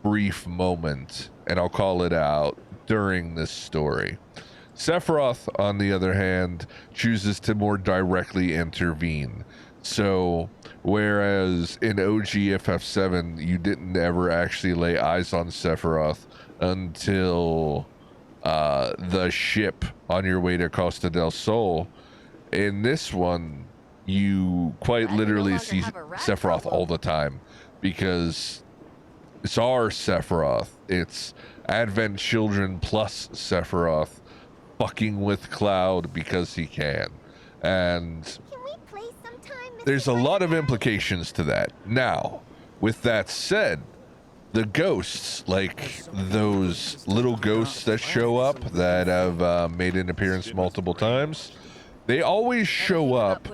brief moment, and I'll call it out, during this story. Sephiroth, on the other hand, chooses to more directly intervene. So, whereas in OG FF7, you didn't ever actually lay eyes on Sephiroth until the ship on your way to Costa del Sol, in this one, you quite literally see Sephiroth all the time, because it's our Sephiroth. It's Advent Children plus Sephiroth fucking with Cloud because he can. And there's a lot of implications to that. Now, with that said, the ghosts, like those little ghosts that show up that have made an appearance multiple times, they always show up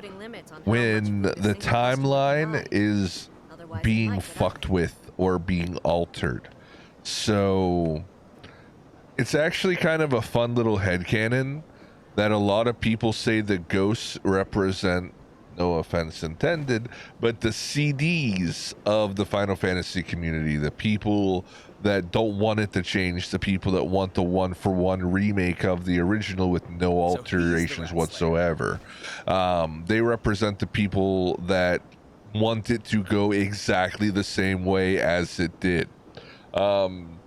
when the timeline is being fucked with or being altered. So it's actually kind of a fun little headcanon that a lot of people say the ghosts represent, no offense intended, but the CDs of the Final Fantasy community, the people that don't want it to change, the people that want the one-for-one remake of the original with no alterations whatsoever. They represent the people that want it to go exactly the same way as it did. And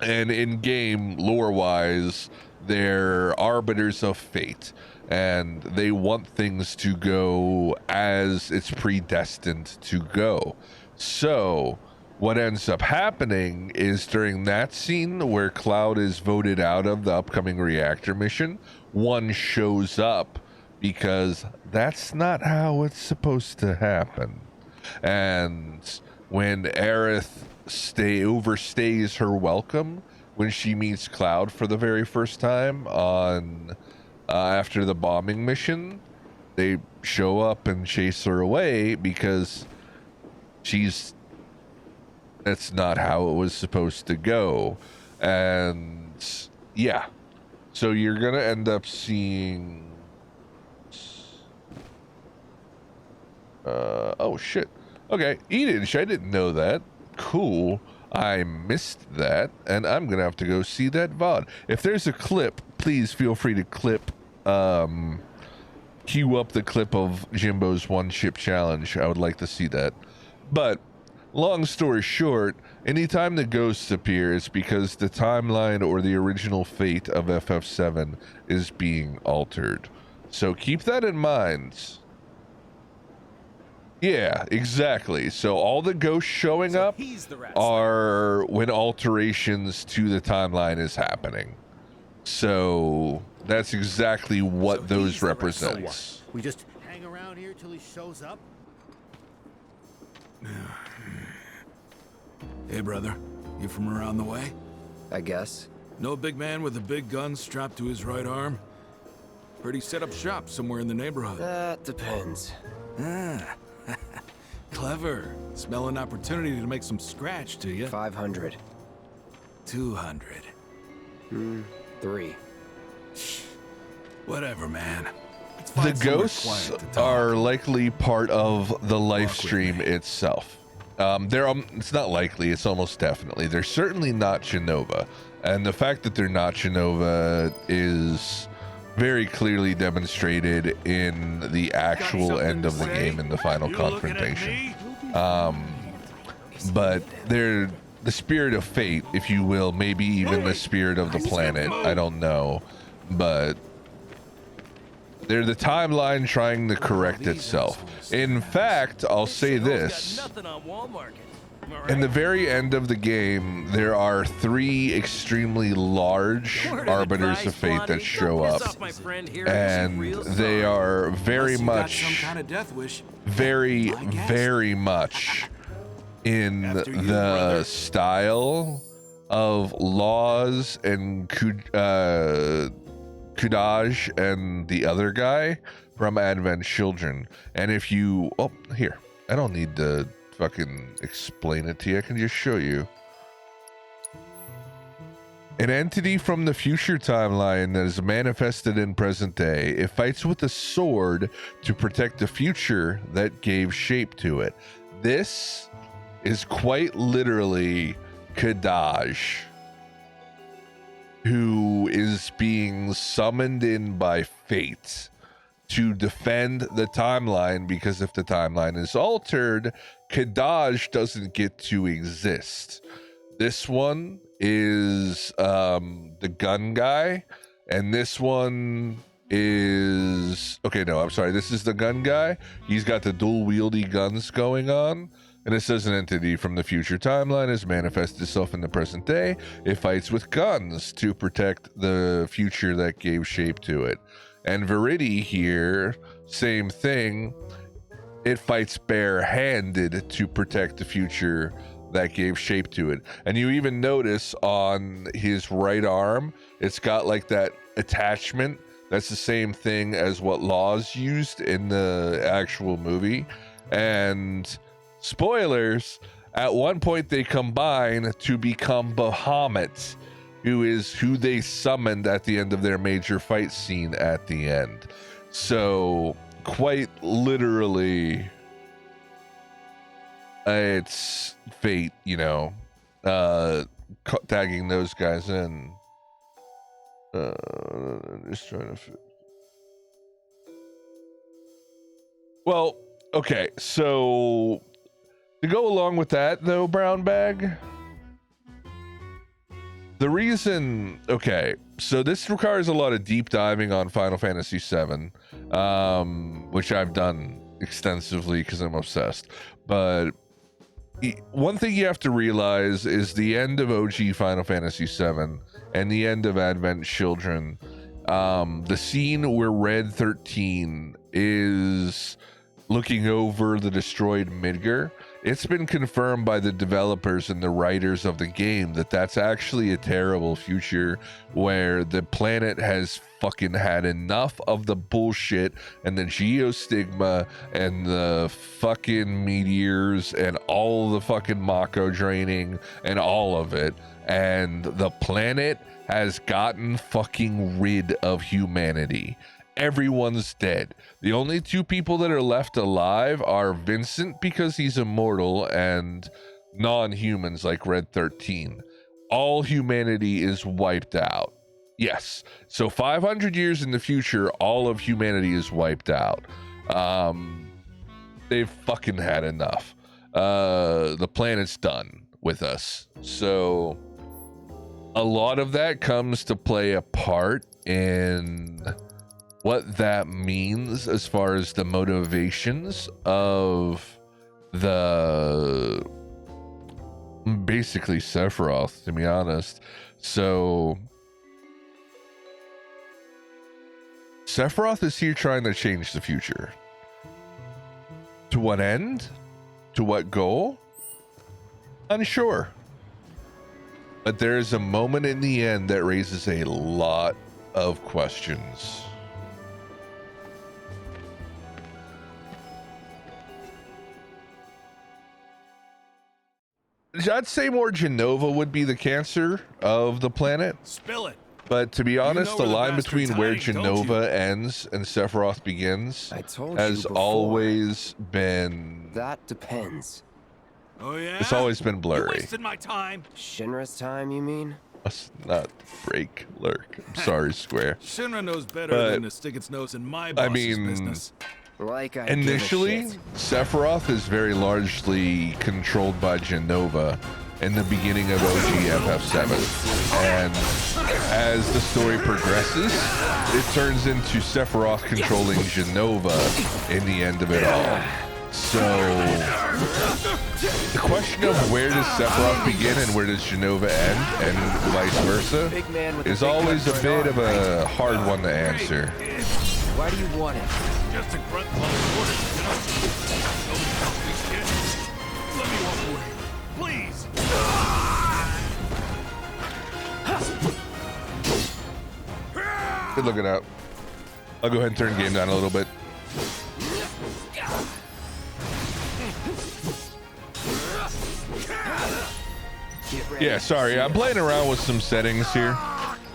in-game, lore-wise, they're arbiters of fate, and they want things to go as it's predestined to go. So what ends up happening is during that scene where Cloud is voted out of the upcoming reactor mission, one shows up because that's not how it's supposed to happen. And when Aerith overstays her welcome, when she meets Cloud for the very first time on after the bombing mission, they show up and chase her away because that's not how it was supposed to go. And yeah, so you're gonna end up seeing oh shit, okay, Edith, I didn't know that. Cool, I missed that, and I'm gonna have to go see that VOD. If there's a clip, please feel free to cue up the clip of Jimbo's one ship challenge. I would like to see that. But long story short, anytime the ghosts appear, it's because the timeline or the original fate of FF7 is being altered. So keep that in mind. Yeah, exactly. So all the ghosts showing up are when alterations to the timeline is happening. So that's exactly what those represent. So what? We just hang around here till he shows up? Hey, brother. You from around the way? I guess. No big man with a big gun strapped to his right arm? Heard he set up shop somewhere in the neighborhood. That depends. Ah. Clever. Smell an opportunity to make some scratch, do you? 500. 200. 3. Whatever, man. The ghosts are likely part of the live stream itself. It's not likely, it's almost definitely. They're certainly not Genova. And the fact that they're not Genova is very clearly demonstrated in the actual end of the game in the final confrontation. But they're the spirit of fate, if you will, maybe even the spirit of the planet. I don't know. But they're the timeline trying to correct itself. In fact, I'll say this. In the very end of the game, there are 3 extremely large Arbiters of Fate that show up. And they are very much, very much in the style of Laws and Kudaj and the other guy from Advent Children. And if you, oh, here, I don't need to fucking explain it to you. I can just show you. An entity from the future timeline that is manifested in present day. It fights with a sword to protect the future that gave shape to it. This is quite literally Kudaj, who is being summoned in by fate to defend the timeline, because if the timeline is altered, Kudaj doesn't get to exist. This one is the gun guy, and this one is, okay, no, I'm sorry, this is the gun guy. He's got the dual wieldy guns going on. And it says an entity from the future timeline has manifested itself in the present day. It fights with guns to protect the future that gave shape to it. And Viridi here, same thing. It fights bare-handed to protect the future that gave shape to it. And you even notice on his right arm, it's got like that attachment. That's the same thing as what Laws used in the actual movie. And spoilers, at one point they combine to become Bahamut, who is who they summoned at the end of their major fight scene at the end. So quite literally, it's fate, you know, tagging those guys in. Just trying to well, okay, so to go along with that, though, Brown Bag, the reason, okay, so this requires a lot of deep diving on Final Fantasy VII, which I've done extensively because I'm obsessed. But one thing you have to realize is the end of OG Final Fantasy VII and the end of Advent Children, the scene where Red 13 is looking over the destroyed Midgar, it's been confirmed by the developers and the writers of the game that that's actually a terrible future where the planet has fucking had enough of the bullshit and the geostigma and the fucking meteors and all the fucking Mako draining and all of it, and the planet has gotten fucking rid of humanity. Everyone's dead. The only 2 people that are left alive are Vincent, because he's immortal, and non-humans like Red 13. All humanity is wiped out. Yes. So 500 years in the future, all of humanity is wiped out. They've fucking had enough. The planet's done with us. So a lot of that comes to play a part in what that means as far as the motivations of the basically Sephiroth, to be honest. So Sephiroth is here trying to change the future. To what end? To what goal? Unsure. But there is a moment in the end that raises a lot of questions. I'd say more Genova would be the cancer of the planet. Spill it. But to be honest, the where the line between bastard's where hiding, don't Genova ends and Sephiroth begins has always been... That depends. Oh yeah? It's always been You blurry. wasted my time. Shinra's time, you mean? Must not break lurk. I'm sorry, Square. Shinra knows better But, than to stick its nose in my boss's business. Like I initially, Sephiroth is very largely controlled by Genova in the beginning of OG FF7. And as the story progresses, it turns into Sephiroth controlling Genova in the end of it all. So, the question of where does Sephiroth begin and where does Genova end, and vice versa, is always a bit of a hard one to answer. Why do you want it? Just a grunt following orders, you know? Nobody tells me shit. Let me walk away, please. Good looking out. I'll go ahead and turn the game down a little bit. Yeah, sorry, I'm playing around with some settings here,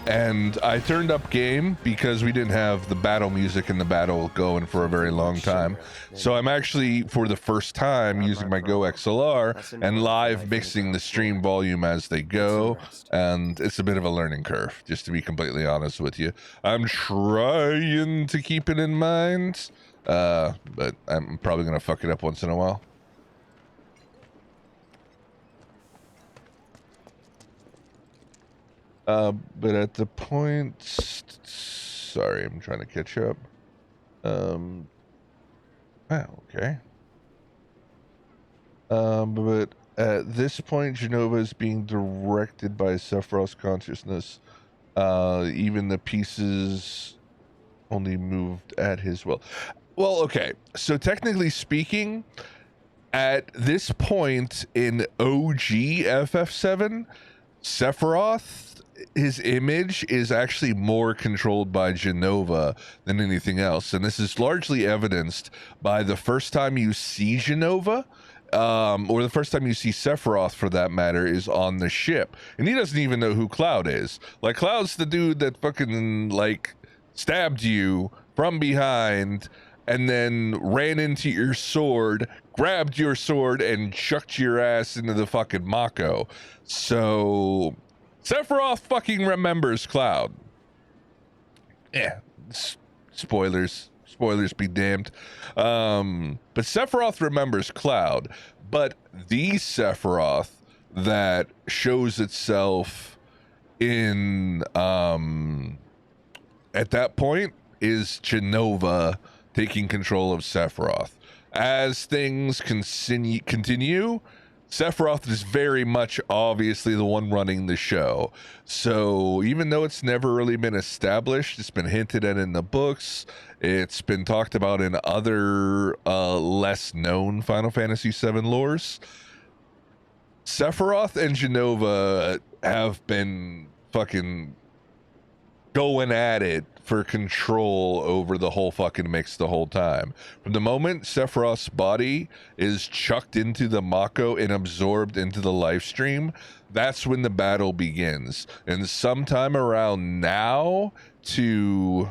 and I turned up game because we didn't have the battle music in the battle going for a very long time. So I'm actually, for the first time, using my Go XLR and live mixing the stream volume as they go, and it's a bit of a learning curve, just to be completely honest with you. I'm trying to keep it in mind, but I'm probably going to fuck it up once in a while. But at the point, sorry, I'm trying to catch up. Okay. But at this point, Genova is being directed by Sephiroth's consciousness. Even the pieces only moved at his will. Well, okay. So technically speaking, at this point in OG FF7, Sephiroth, his image is actually more controlled by Genova than anything else. And this is largely evidenced by the first time you see Genova, or the first time you see Sephiroth, for that matter, is on the ship. And he doesn't even know who Cloud is. Like, Cloud's the dude that fucking, like, stabbed you from behind and then ran into your sword, grabbed your sword, and chucked your ass into the fucking Mako. So Sephiroth fucking remembers Cloud. Yeah, spoilers be damned. But Sephiroth remembers Cloud, but the Sephiroth that shows itself in at that point is Genova taking control of Sephiroth. As things continue, Sephiroth is very much obviously the one running the show. So even though it's never really been established, it's been hinted at in the books, it's been talked about in other less known Final Fantasy VII lores, Sephiroth and Genova have been fucking going at it for control over the whole fucking mix the whole time. From the moment Sephiroth's body is chucked into the Mako and absorbed into the live stream, that's when the battle begins. And sometime around now to...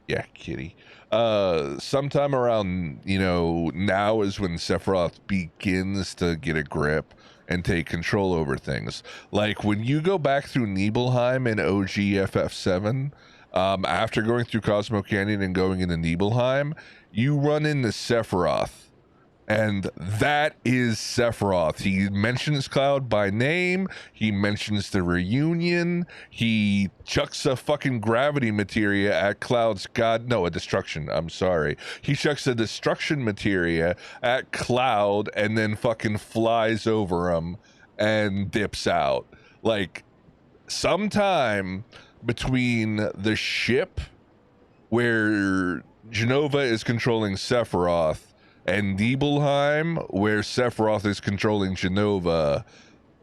Yeah, kitty. Sometime around, now is when Sephiroth begins to get a grip and take control over things. Like when you go back through Nibelheim in OG FF7, after going through Cosmo Canyon and going into Nibelheim, you run into Sephiroth. And that is Sephiroth. He mentions Cloud by name. He mentions the reunion. He chucks a fucking gravity materia at Cloud's a destruction. I'm sorry. He chucks a destruction materia at Cloud and then fucking flies over him and dips out. Like, sometime between the ship where Genova is controlling Sephiroth and Nibelheim, where Sephiroth is controlling Genova,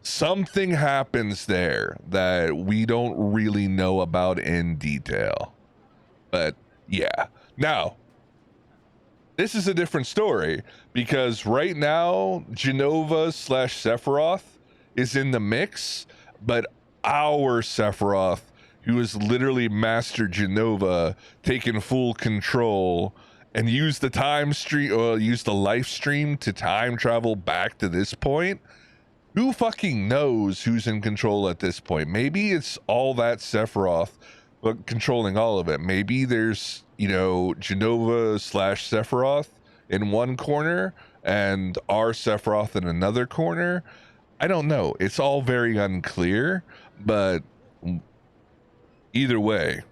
something happens there that we don't really know about in detail. But yeah. Now, this is a different story, because right now, Genova/Sephiroth is in the mix, but our Sephiroth who is literally Master Genova, taking full control, and use the time stream, or use the life stream to time travel back to this point. Who fucking knows who's in control at this point? Maybe it's all that Sephiroth, but controlling all of it. Maybe there's, you know, Genova / Sephiroth in one corner and our Sephiroth in another corner. I don't know. It's all very unclear, but either way,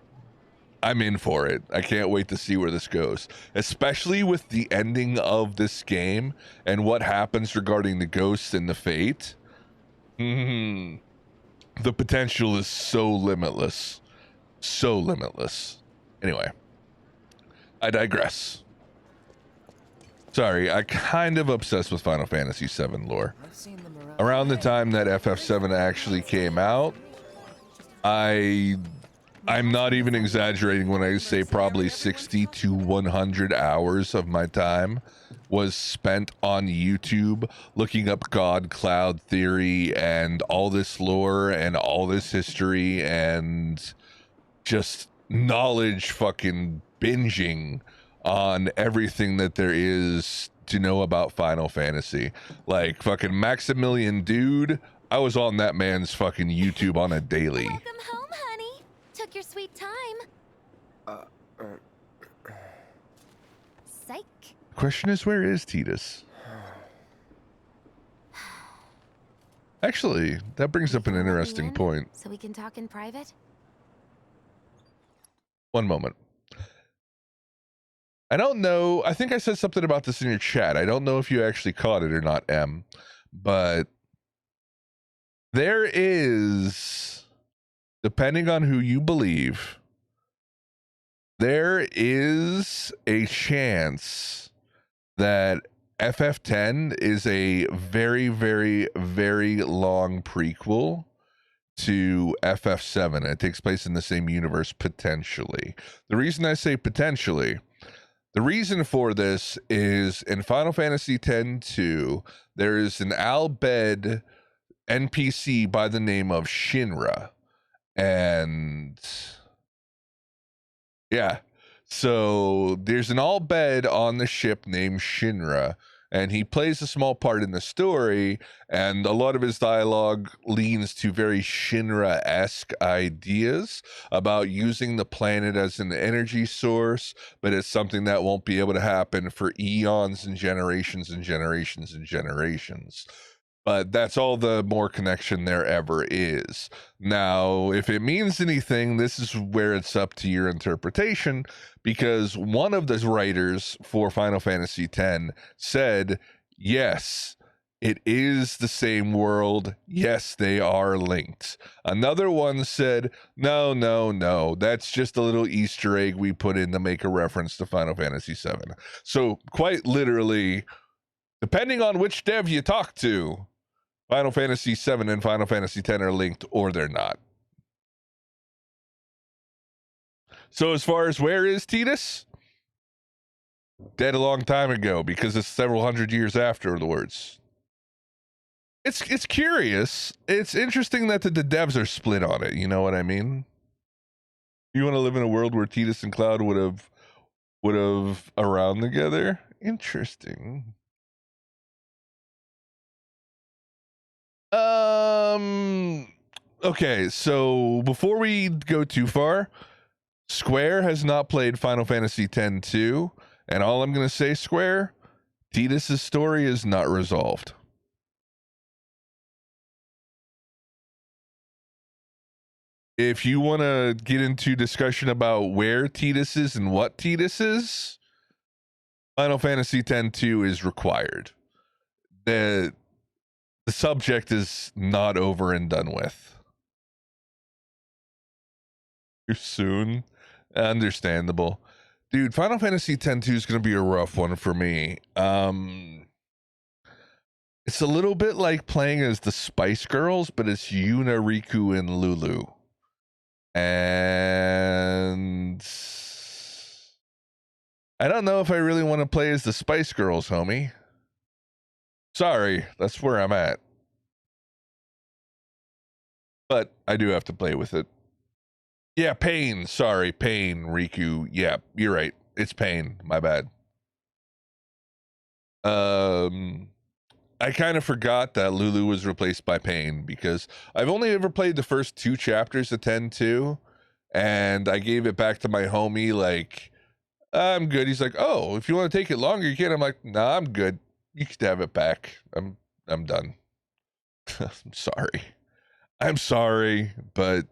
I'm in for it. I can't wait to see where this goes, especially with the ending of this game and what happens regarding the ghosts and the fate. The potential is so limitless. So limitless. Anyway, I digress. Sorry, I kind of obsessed with Final Fantasy VII lore. Around the time that FF7 actually came out, I'm not even exaggerating when I say probably 60 to 100 hours of my time was spent on YouTube looking up God Cloud theory and all this lore and all this history and just knowledge fucking binging on everything that there is to know about Final Fantasy. Like fucking Maximilian Dude, I was on that man's fucking YouTube on a daily. Welcome home, honey. Took your sweet time. Psych. Question is, where is Tidus? Actually, that brings up an interesting point. So we can talk in private? One moment. I don't know. I think I said something about this in your chat. I don't know if you actually caught it or not, M. But there is, depending on who you believe, there is a chance that FF10 is a very, very, very long prequel to FF7. It takes place in the same universe, potentially. The reason I say potentially, the reason for this is in Final Fantasy X-2, there is an Al Bhed NPC by the name of Shinra. And yeah, so there's an Al Bhed on the ship named Shinra, and he plays a small part in the story, and a lot of his dialogue leans to very Shinra-esque ideas about using the planet as an energy source, but it's something that won't be able to happen for eons and generations and generations and generations. But that's all the more connection there ever is. Now, if it means anything, this is where it's up to your interpretation, because one of the writers for Final Fantasy X said, yes, it is the same world. Yes, they are linked. Another one said, no, that's just a little Easter egg we put in to make a reference to Final Fantasy VII. So quite literally, depending on which dev you talk to, Final Fantasy VII and Final Fantasy X are linked, or they're not. So as far as where is Tidus? Dead a long time ago, because it's several hundred years afterwards. It's curious. It's interesting that the devs are split on it. You know what I mean? You want to live in a world where Tidus and Cloud would have around together? Interesting. Okay, so before we go too far, Square has not played Final Fantasy X-2, and all I'm going to say, Square, Tidus' story is not resolved. If you want to get into discussion about where Tidus is and what Tidus is, Final Fantasy X-2 is required. The subject is not over and done with. Too soon? Understandable. Dude, Final Fantasy X-2 is going to be a rough one for me. It's a little bit like playing as the Spice Girls, but it's Yuna, Riku, and Lulu. And I don't know if I really want to play as the Spice Girls, homie. Sorry, that's where I'm at. But I do have to play with it. Yeah, Pain. Sorry, Pain, Riku. Yeah, you're right. It's Pain. My bad. I kind of forgot that Lulu was replaced by Pain because I've only ever played the first 2 chapters of 10-2, and I gave it back to my homie like, I'm good. He's like, oh, if you want to take it longer, you can. I'm like, nah, I'm good. You can have it back. I'm done. I'm sorry, but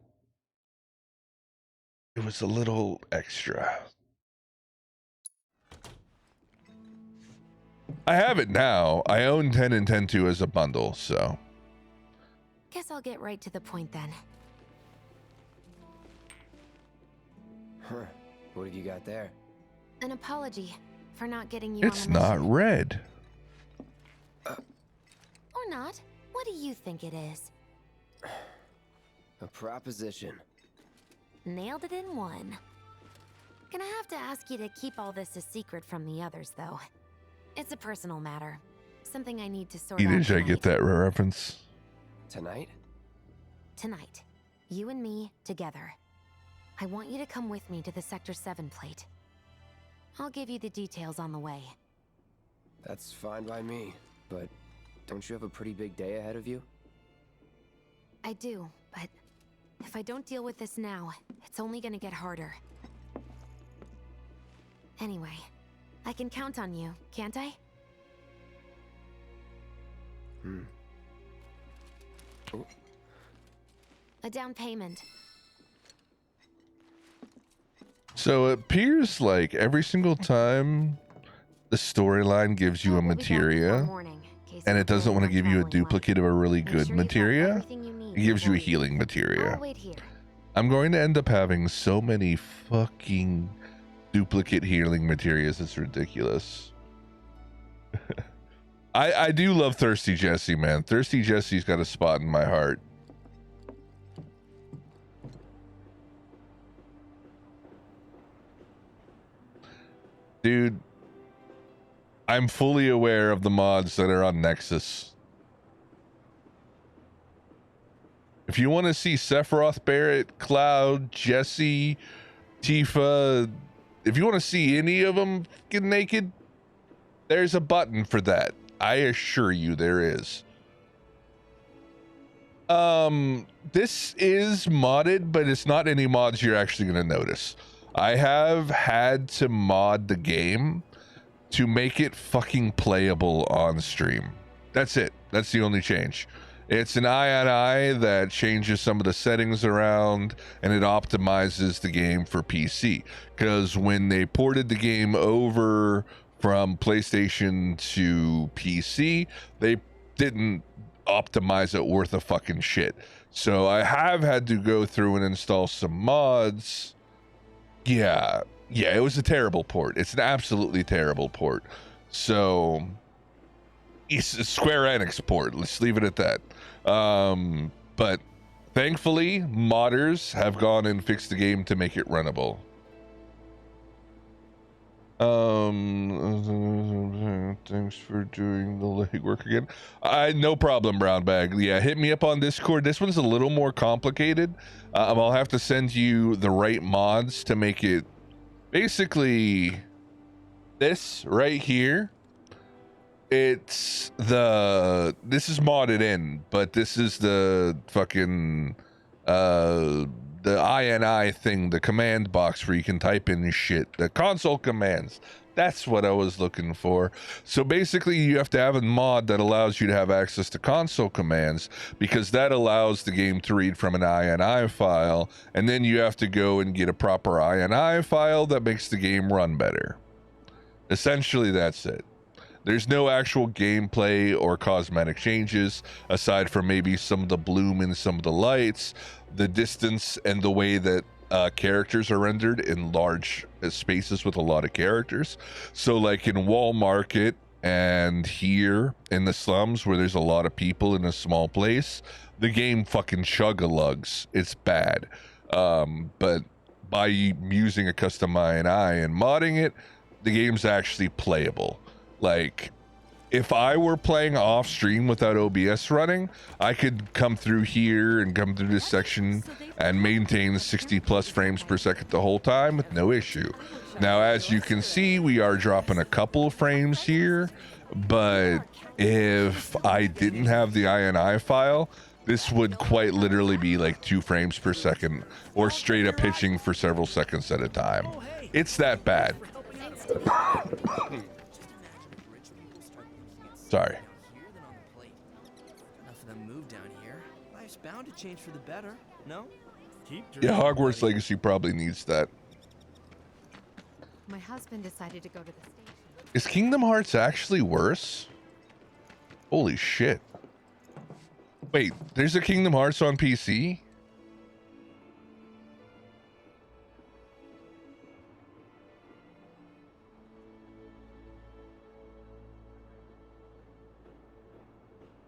it was a little extra. I have it now. I own 10 and 10-2 as a bundle, so. Guess I'll get right to the point then. Huh. What have you got there? An apology for not getting you It's on the not mission. red. Or not. What do you think it is? A proposition. Nailed it in one. Gonna have to ask you to keep all this a secret from the others, though. It's a personal matter. Something I need to sort out Did I tonight. get that reference? Tonight? Tonight. You and me, together. I want you to come with me to the Sector 7 plate. I'll give you the details on the way. That's fine by me, but don't you have a pretty big day ahead of you? I do, but if I don't deal with this now, it's only gonna get harder. Anyway, I can count on you, can't I? Oh. A down payment. So it appears like every single time the storyline gives you a materia, and it doesn't want to give you a duplicate of a really good materia, it gives you a healing materia. I'm going to end up having so many fucking duplicate healing materias, it's ridiculous. I do love Thirsty Jesse, man. Thirsty Jesse's got a spot in my heart. Dude, I'm fully aware of the mods that are on Nexus. If you want to see Sephiroth, Barrett, Cloud, Jesse, Tifa, if you want to see any of them get naked, there's a button for that. I assure you there is. This is modded, but it's not any mods you're actually going to notice. I have had to mod the game to make it fucking playable on stream. That's it. That's the only change. It's an eye on eye that changes some of the settings around, and it optimizes the game for PC. Because when they ported the game over from PlayStation to PC, they didn't optimize it worth a fucking shit. So I have had to go through and install some mods. Yeah, it was a terrible port. It's an absolutely terrible port. So it's a Square Enix port. Let's leave it at that. But thankfully, modders have gone and fixed the game to make it runnable. Thanks for doing the legwork again. No problem, Brown Bag. Yeah, hit me up on Discord. This one's a little more complicated. I'll have to send you the right mods to make it basically this right here. This is modded in, but this is the fucking the INI thing, the command box where you can type in shit, the console commands. That's what I was looking for. So basically you have to have a mod that allows you to have access to console commands, because that allows the game to read from an INI file, and then you have to go and get a proper INI file that makes the game run better. Essentially, that's it. There's no actual gameplay or cosmetic changes aside from maybe some of the bloom and some of the lights, the distance, and the way that characters are rendered in large spaces with a lot of characters. So like in Wall Market and here in the slums where there's a lot of people in a small place, the game fucking chug-a-lugs. It's bad. But by using a custom INI and modding it, the game's actually playable. Like, if I were playing off stream without OBS running, I could come through here and come through this section and maintain 60 plus frames per second the whole time with no issue. Now, as you can see, we are dropping a couple of frames here, but if I didn't have the INI file, this would quite literally be like 2 frames per second or straight up pitching for several seconds at a time. It's that bad. Sorry. Enough of them moved down here. Life's bound to change for the better, no? Yeah, Hogwarts Legacy probably needs that. My husband decided to go to the station. Is Kingdom Hearts actually worse? Holy shit. Wait, there's a Kingdom Hearts on PC?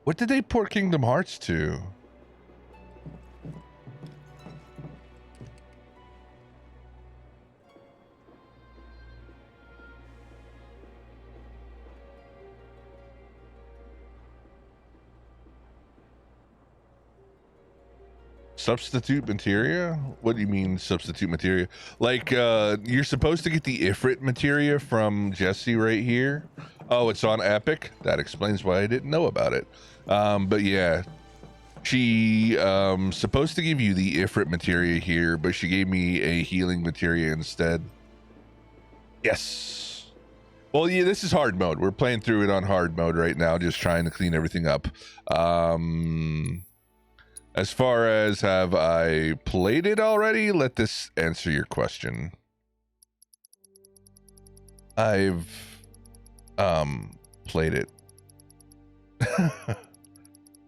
What did they port Kingdom Hearts to? Substitute materia? What do you mean substitute materia? Like you're supposed to get the Ifrit materia from Jesse right here. Oh, it's on Epic? That explains why I didn't know about it. But yeah, she supposed to give you the Ifrit materia here, but she gave me a healing materia instead. Yes. Well, yeah, this is hard mode. We're playing through it on hard mode right now, just trying to clean everything up. As far as have I played it already? Let this answer your question. I've played it.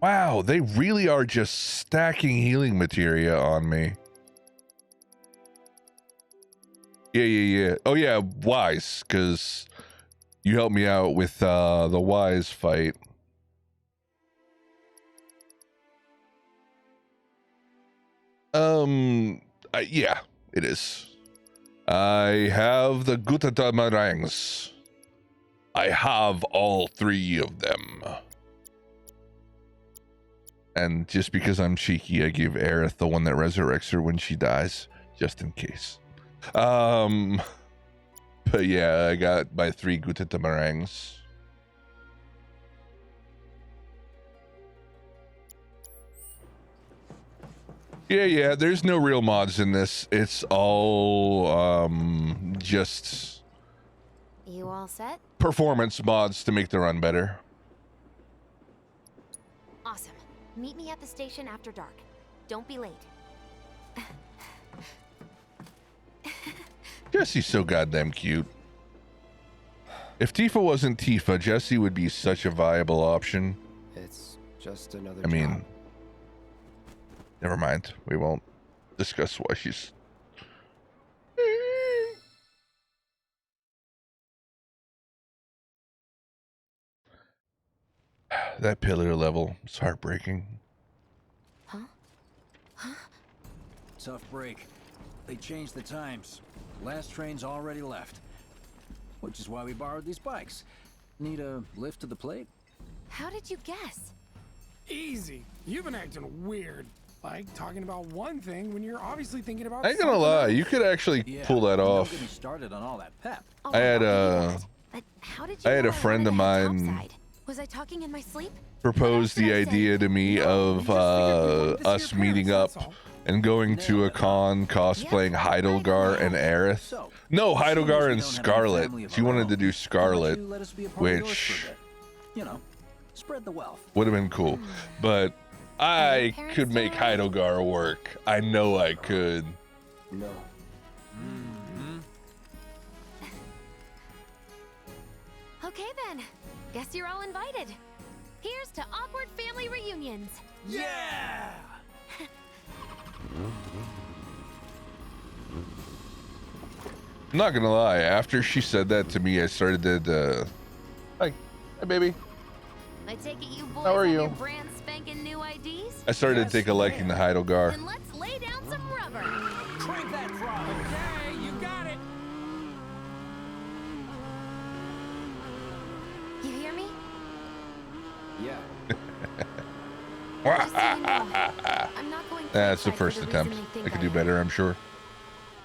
Wow, they really are just stacking healing materia on me. Yeah. Oh yeah, Wise, because you helped me out with the Wise fight. Yeah, it is. I have the Gutata meringues. I have all 3 of them. And just because I'm cheeky, I give Aerith the one that resurrects her when she dies, just in case. But yeah, I got my 3 Gutata meringues. Yeah, there's no real mods in this. It's all just You all set? performance mods to make the run better. Awesome. Meet me at the station after dark. Don't be late. Jesse's so goddamn cute. If Tifa wasn't Tifa, Jessie would be such a viable option. It's just another I mean, job. never mind. We won't discuss why she's... That pillar level is heartbreaking. Tough break. They changed the times. Last train's already left. Which is why we borrowed these bikes. Need a lift to the plate? How did you guess? Easy. You've been acting weird. Like talking about one thing when you're obviously thinking about I ain't gonna lie, you could actually pull that off. Don't get me started on all that pep. I had But how did you I had know a friend of mine topside? Was I talking in my sleep? propose the idea to me of us meeting up and going to a con cosplaying Heidelgar and Aerith. No, Heidelgar and Scarlet. She wanted to do Scarlet, which You know, spread the wealth. would have been cool. But I could make Heidelgar work. I know I could. No. Okay then. Guess you're all invited. Here's to awkward family reunions. Yeah! I'm not gonna lie, after she said that to me, I started to hi baby. I take it you boys How are have you? your brand spanking new IDs? I started to take a liking to Heidelgar. Then let's lay down some rubber. Crank that throttle. Okay, you got it. You hear me? Yeah. I'm not going That's the courtside for first the attempt. reason they think I could I do am. better, I'm sure.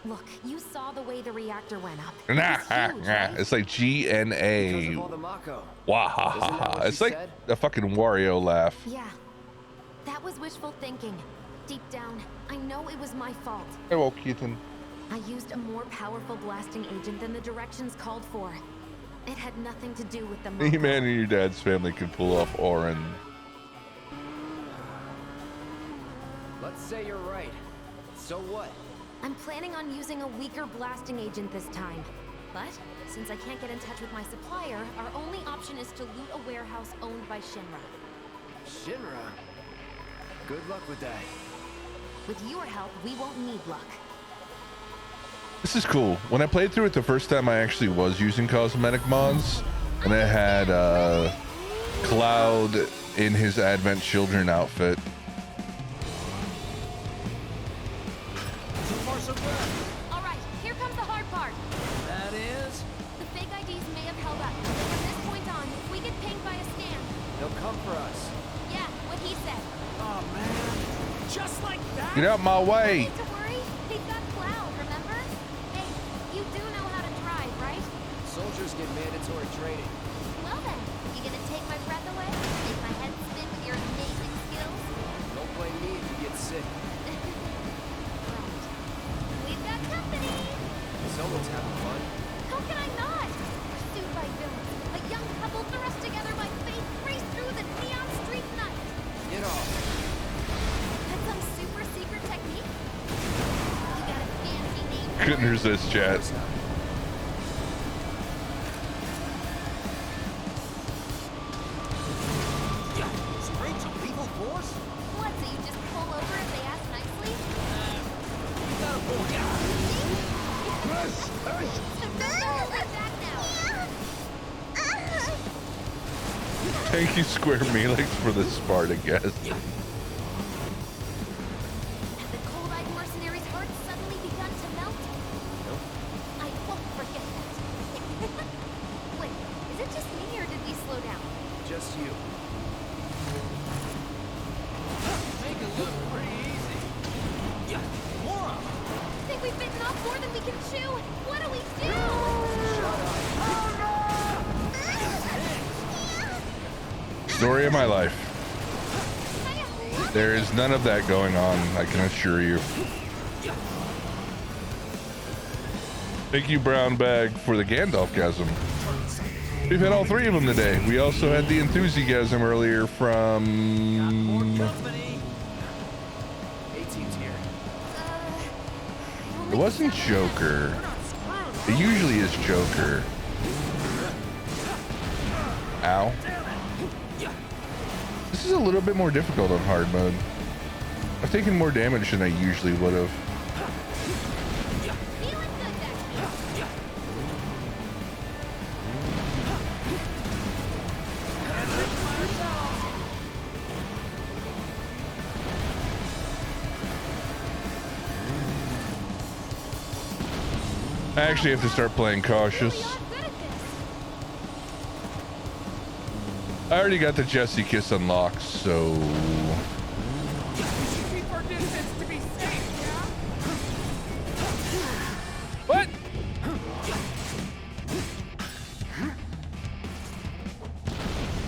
Look, you saw the way the reactor went up. Nah, It was huge, right? it's like GNA. Because of all the Mako. Wahahaha. It's like said? a fucking Wario laugh. Yeah, that was wishful thinking. Deep down, I know it was my fault. Hello, Keaton. I used a more powerful blasting agent than the directions called for. It had nothing to do with the Any Mako. man in your dad's family can pull off Orin. Let's say you're right. So what? I'm planning on using a weaker blasting agent this time. But since I can't get in touch with my supplier, our only option is to loot a warehouse owned by Shinra. Shinra? Good luck with that. With your help, we won't need luck. This is cool. When I played through it the first time, I actually was using cosmetic mods, and I had Cloud in his Advent Children outfit. All right, here comes the hard part. That is? The fake IDs may have held up, but from this point on, if we get pinged by a scan... They'll come for us. Yeah, what he said. Oh, man. Just like that? Get out my way! No need to worry. They've got Cloud, remember? Hey, you do know how to drive, right? Soldiers get mandatory training. Well then, you gonna take my breath away? Make my head spin with your amazing skills? Don't blame me if you get sick. We've got company! Someone's having fun. How can I not? Pursued by villains, a young couple thrust together by fate race through the neon street night. Get off. That's some super secret technique? You got a fancy name for Couldn't it? resist, chat. Straight to lethal force? What, so you just pull over if they ask nicely? You gotta pull Back now. Thank you, Square Mealix, for the Spartacus. Have the cold-eyed mercenaries' hearts suddenly begun to melt? Nope. I won't forget that. Wait, is it just me or did we slow down? Just you. Make it look pretty easy. Yeah, more of 'em. Think we've bitten off more than we can chew? What do we do? Story of my life. There is none of that going on, I can assure you. Thank you, Brown Bag, for the Gandalf-gasm. We've had all three of them today. We also had the enthusiasm earlier from... 18's here. It wasn't Joker. It usually is Joker. Ow. This is a little bit more difficult on hard mode. I've taken more damage than I usually would have. I actually have to start playing cautious. I already got the Jesse Kiss unlocked, so... Keep our distance to be safe, yeah? What?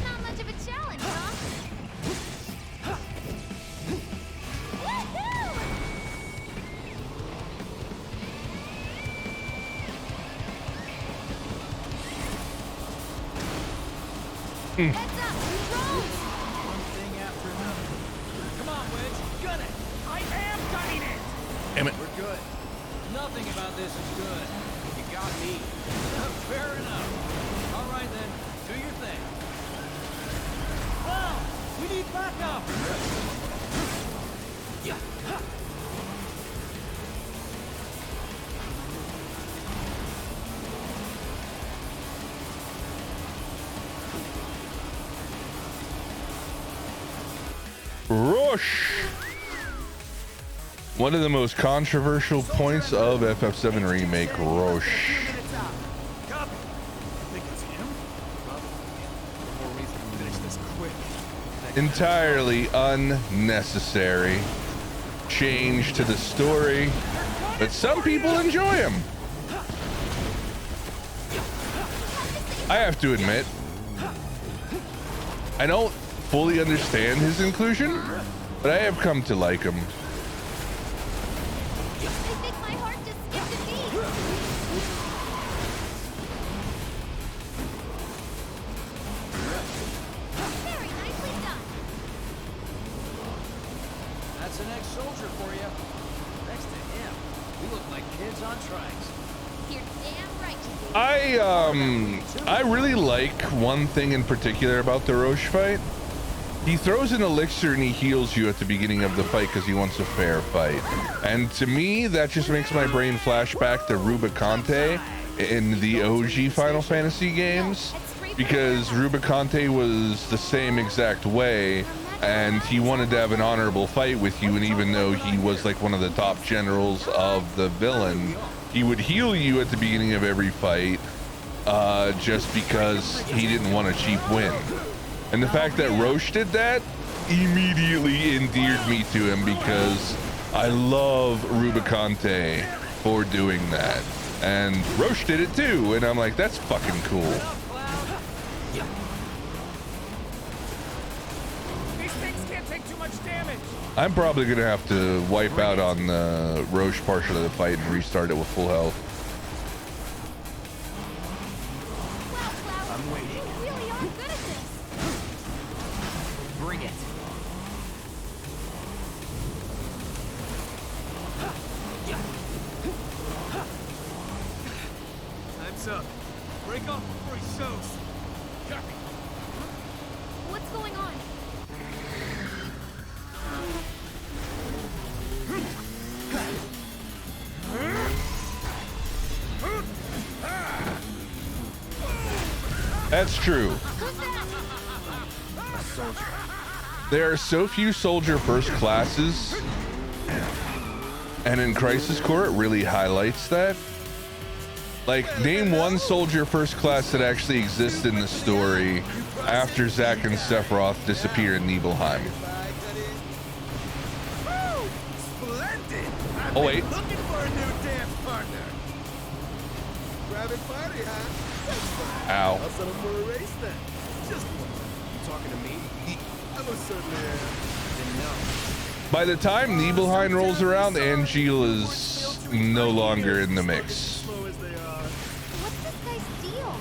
Not much of a challenge, huh? Woohoo! Heads up, drones! One thing after another. Come on, Wedge, gun it! I am gunning it! Damn it. We're good. Nothing about this is good. You got me. Fair enough. All right then, do your thing. Wow, we need backup! Rush! One of the most controversial points of FF7 Remake, Roche. Copy. Think it's him? More reason to finish this quick. entirely unnecessary change to the story, but some people enjoy them. I have to admit, I don't fully understand his inclusion, but I have come to like him. That's an ex-soldier for you. Next to him, we look like kids on trikes. You're damn right you do. I really like one thing in particular about the Roche fight. He throws an elixir and he heals you at the beginning of the fight because he wants a fair fight. And to me, that just makes my brain flash back to Rubicante in the OG Final Fantasy games, because Rubicante was the same exact way, and he wanted to have an honorable fight with you, and even though he was like one of the top generals of the villain, he would heal you at the beginning of every fight just because he didn't want a cheap win. And the fact that Roche did that immediately endeared me to him, because I love Rubicante for doing that. And Roche did it too, and I'm like, that's fucking cool. These things can't take too much damage. I'm probably gonna have to wipe out on the Roche portion of the fight and restart it with full health. I'm waiting. You really are good at this. Bring it. Time's up. Break off before he shows. Copy. What's going on? That's true. There are so few soldier first classes, and in Crisis Core it really highlights that. Like, name one soldier first class that actually exists in the story after Zack and Sephiroth disappear in Nibelheim. Oh wait. Looking for a new dance partner. Private party, huh? Ow. I'll settle for a race then. Just one. You talking to me? I most certainly am. Then no. By the time Nibelheim rolls around, Angela's no longer in the mix. What's this guy's deal?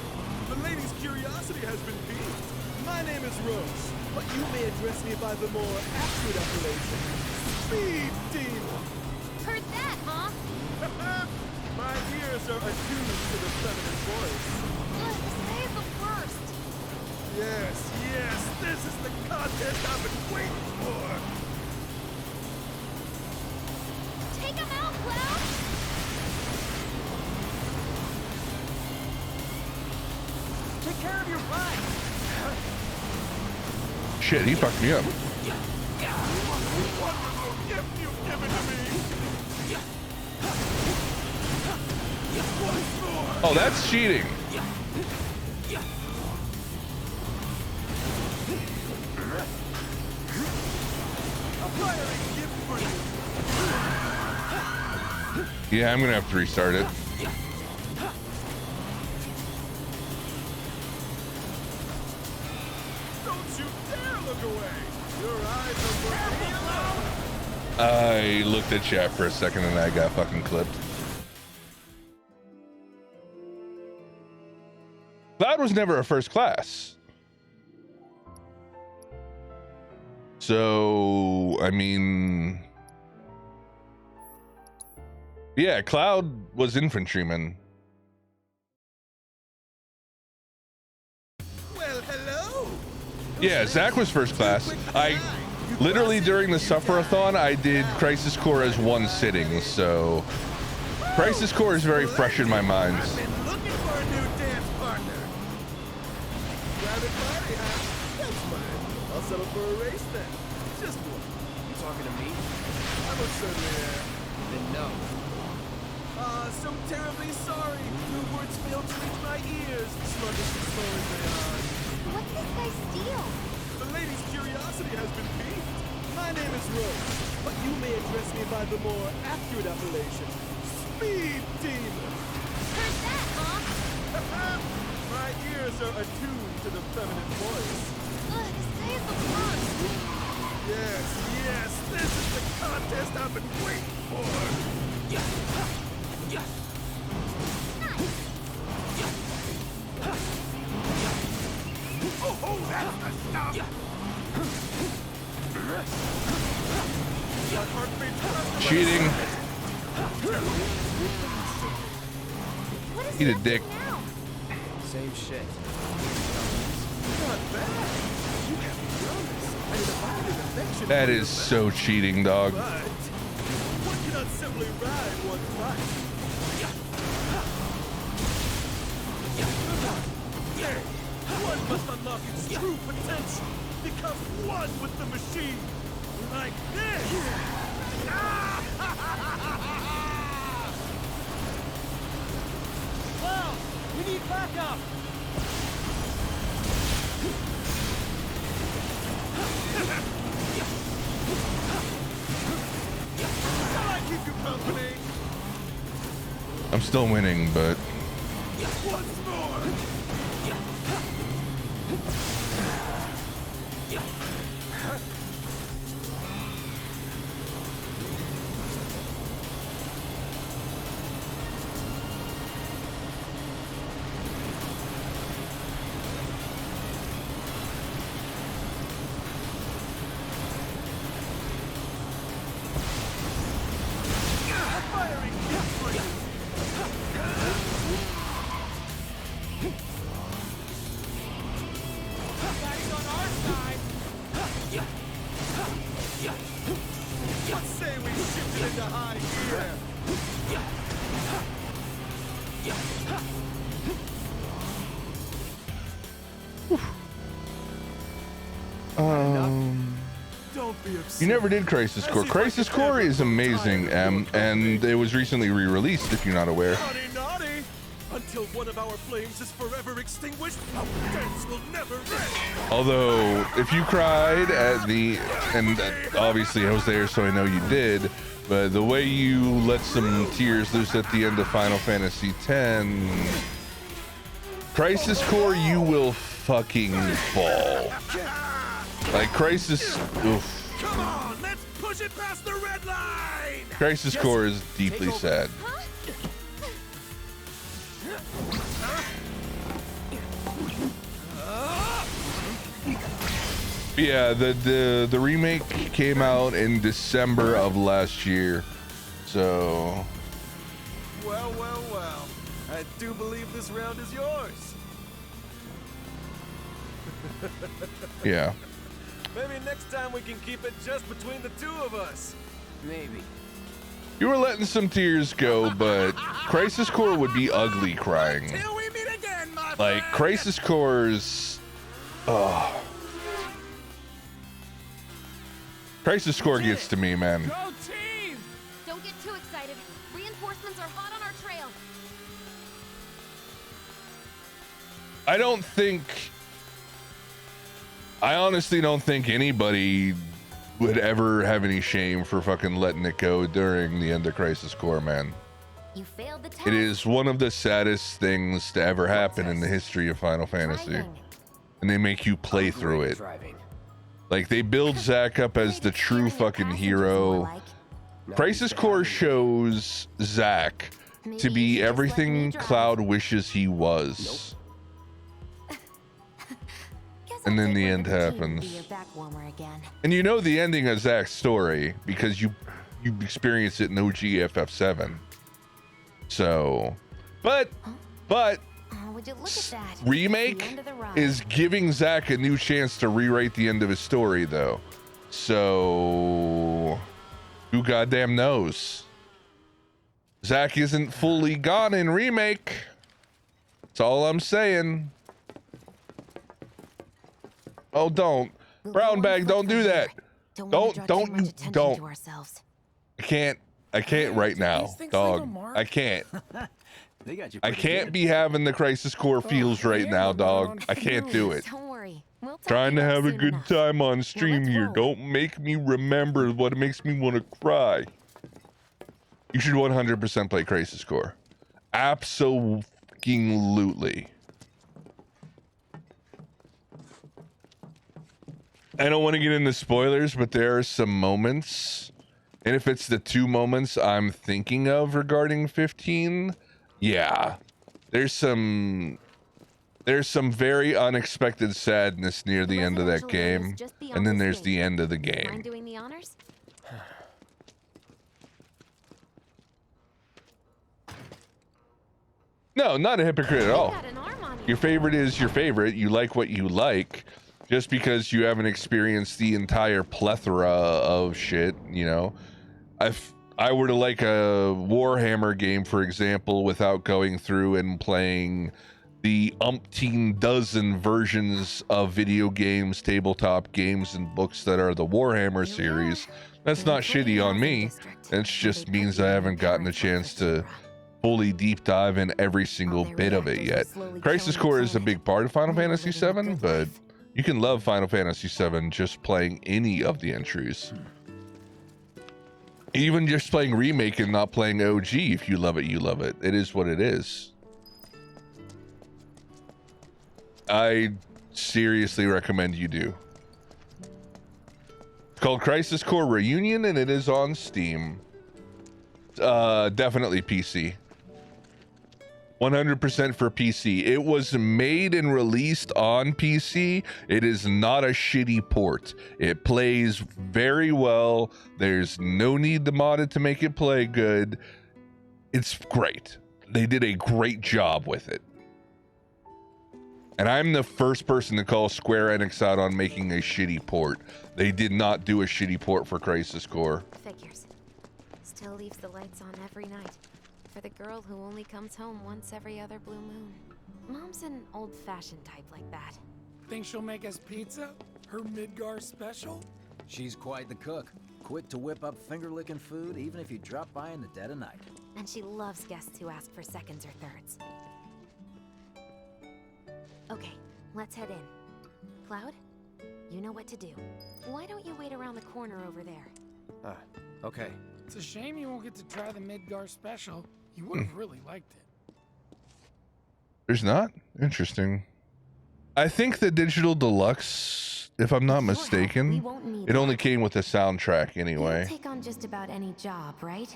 The lady's curiosity has been piqued. My name is Rose, but you may address me by the more accurate appellation, Speed Demon. Heard that, huh? My ears are attuned to the feminine voice. Ugh, this guy is the worst. Yes, this is the contest I've been waiting for. Take him out, Cloud! Take care of your ride. Shit, he fucked me up. Wonderful gift you've given to me. Oh, that's cheating. Yeah, I'm gonna have to restart it. Don't you dare look away. Your eyes are working alone. I looked at chat for a second and I got fucking clipped. Cloud was never a first class. So, I mean... yeah, Cloud was infantryman. Well, hello. Yeah, Zack was first class. I literally during the Suffer-a-thon, I did Crisis Core as one sitting, so Crisis Core is very fresh in my mind. I've been looking for a new dance partner. Private party, huh? That's fine. I'll settle for a race then. Just one. You talking to me? I most certainly am. Then no. So terribly sorry. Your words failed to reach my ears, sluggish and slow as they are. What's this guy's deal? The lady's curiosity has been piqued. My name is Rose, but you may address me by the more accurate appellation, Speed Demon. Where's that, Mom? My ears are attuned to the feminine voice. Ugh, this day is the worst. Yes, yes, this is the contest I've been waiting for. Oh, that's the stuff! Cheating. Eat a dick. Same shit. Not bad. You have promise. That is so cheating, dog. But one cannot simply ride one's bike. One must unlock its true potential. Become one with the machine. Like this. Well, we need backup. Shall I keep you company? I'm still winning, but Once more. What say we shift it into high gear? Don't be upset. you never did Crisis Core. Crisis Core is amazing, and it was recently re-released, if you're not aware. Naughty, naughty! Until one of our flames is forever extinguished, our dance will never end. Although, if you cried at the, and obviously I was there, so I know you did, but the way you let some tears loose at the end of Final Fantasy X, Crisis Core, you will fucking fall. Like Crisis, oof. Come on, let's push it past the red line. Crisis Core is deeply sad. Yeah, the remake came out in December of last year, so. Well, well, well. I do believe this round is yours. Yeah. Maybe next time we can keep it just between the two of us. Maybe. You were letting some tears go, but Crisis Core would be ugly crying. Till we meet again, my Like, Crisis Core's. Oh. Crisis Core gets to me, man. Go team! Don't get too excited. Reinforcements are hot on our trail. I honestly don't think anybody would ever have any shame for fucking letting it go during the end of Crisis Core, man. You failed the test. It is one of the saddest things to ever happen in the history of Final Fantasy. And they make you play through it. Like, they build Zack up as the true fucking hero. Crisis Core shows Zack to be everything Cloud wishes he was. And then the end happens. And you know the ending of Zack's story because you experienced it in OG FF7. So, but Would you look at that? Remake is giving Zack a new chance to rewrite the end of his story, though. So, who goddamn knows? Zack isn't fully gone in Remake. That's all I'm saying. Oh, don't. Brown bag, don't do that. Don't. I can't right now, dog. I can't. I can't be having the Crisis Core feels right now, dog. I can't do it. Don't worry. We'll Trying to have a good time on stream here. Don't make me remember what makes me want to cry. You should 100% play Crisis Core. Absolutely. I don't want to get into spoilers, but there are some moments, and if it's the 2 moments I'm thinking of regarding 15, yeah, there's some very unexpected sadness near the end of that game, and then there's the end of the game. Mind doing the honors? No, not a hypocrite at all. Your favorite is your favorite. You like what you like. Just because you haven't experienced the entire plethora of shit, you know. If I were to like a Warhammer game, for example, without going through and playing the umpteen dozen versions of video games, tabletop games, and books that are the Warhammer series, that's not shitty on me. It just means I haven't gotten a chance to fully deep dive in every single bit of it yet. Crisis Core is a big part of Final Fantasy VII, but you can love Final Fantasy VII just playing any of the entries. Even just playing Remake and not playing OG, if you love it, you love it. It is what it is. I seriously recommend you do. It's called Crisis Core Reunion, and it is on Steam. Definitely PC. 100% for PC. It was made and released on PC. It is not a shitty port. It plays very well. There's no need to mod it to make it play good. It's great. They did a great job with it. And I'm the first person to call Square Enix out on making a shitty port. They did not do a shitty port for Crisis Core. Figures. Still leaves the lights on every night. For the girl who only comes home once every other blue moon. Mom's an old-fashioned type like that. Think she'll make us pizza? Her Midgar special? She's quite the cook. Quick to whip up finger-licking food, even if you drop by in the dead of night. And she loves guests who ask for seconds or thirds. Okay, let's head in. Cloud, you know what to do. Why don't you wait around the corner over there? Okay. It's a shame you won't get to try the Midgar special. You would have really liked it. There's not? Interesting. I think the Digital Deluxe, if I'm not mistaken, it only came with the soundtrack anyway. You take on just about any job, right?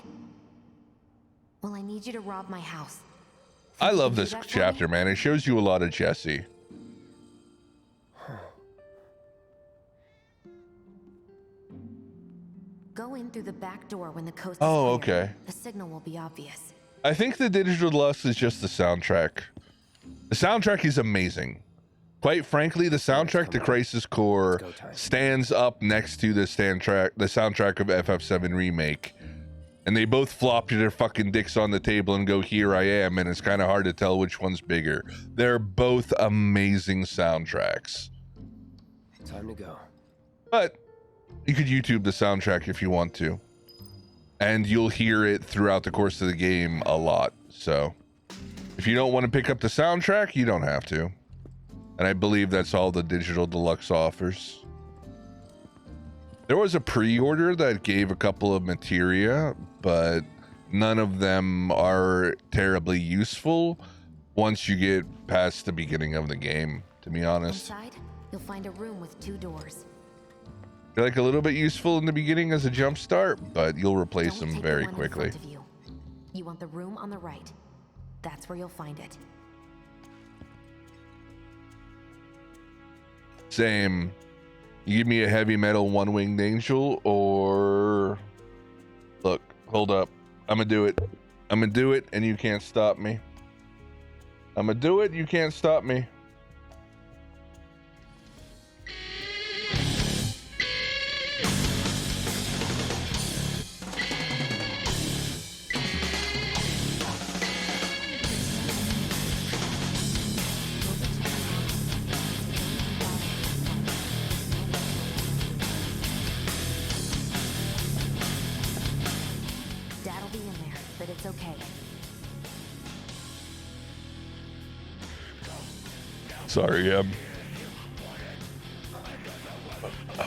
Well, I need you to rob my house. I love this chapter, man. It shows you a lot of Jesse. Go in through the back door when the coast is Oh, clear. okay. The signal will be obvious. I think the Digital Deluxe is just the soundtrack. The soundtrack is amazing. Quite frankly, the soundtrack to Crisis Core stands up next to the soundtrack of FF7 Remake. And they both flop their fucking dicks on the table and go, here I am, and it's kind of hard to tell which one's bigger. They're both amazing soundtracks. Time to go. But you could YouTube the soundtrack if you want to. And you'll hear it throughout the course of the game a lot. So if you don't want to pick up the soundtrack, you don't have to. And I believe that's all the Digital Deluxe offers. There was a pre-order that gave a couple of materia, but none of them are terribly useful once you get past the beginning of the game, to be honest. Inside, you'll find a room with 2 doors. They're like a little bit useful in the beginning as a jump start, but you'll replace them very quickly. You want the room on the right. That's where you'll find it. Same. You give me a heavy metal one-winged angel, or look, hold up. I'm gonna do it. I'm gonna do it, and you can't stop me. I'm gonna do it, you can't stop me. Dad'll be in there, but it's okay. Sorry,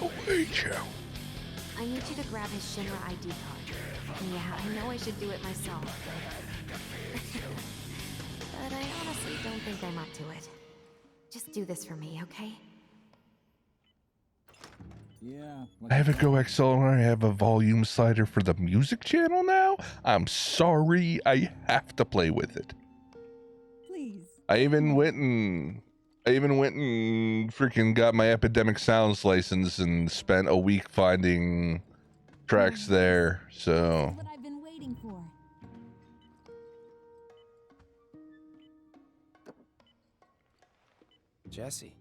Oh, hey, Joe. I need you to grab his Shinra ID card. Yeah, I know I should do it myself. But I honestly don't think I'm up to it. Just do this for me, okay? Yeah. I have a Go XL and I have a volume slider for the music channel now? I'm sorry, I have to play with it. Please. I even went and freaking got my Epidemic Sounds license and spent a week finding tracks there, so... What I've been waiting for. Jesse.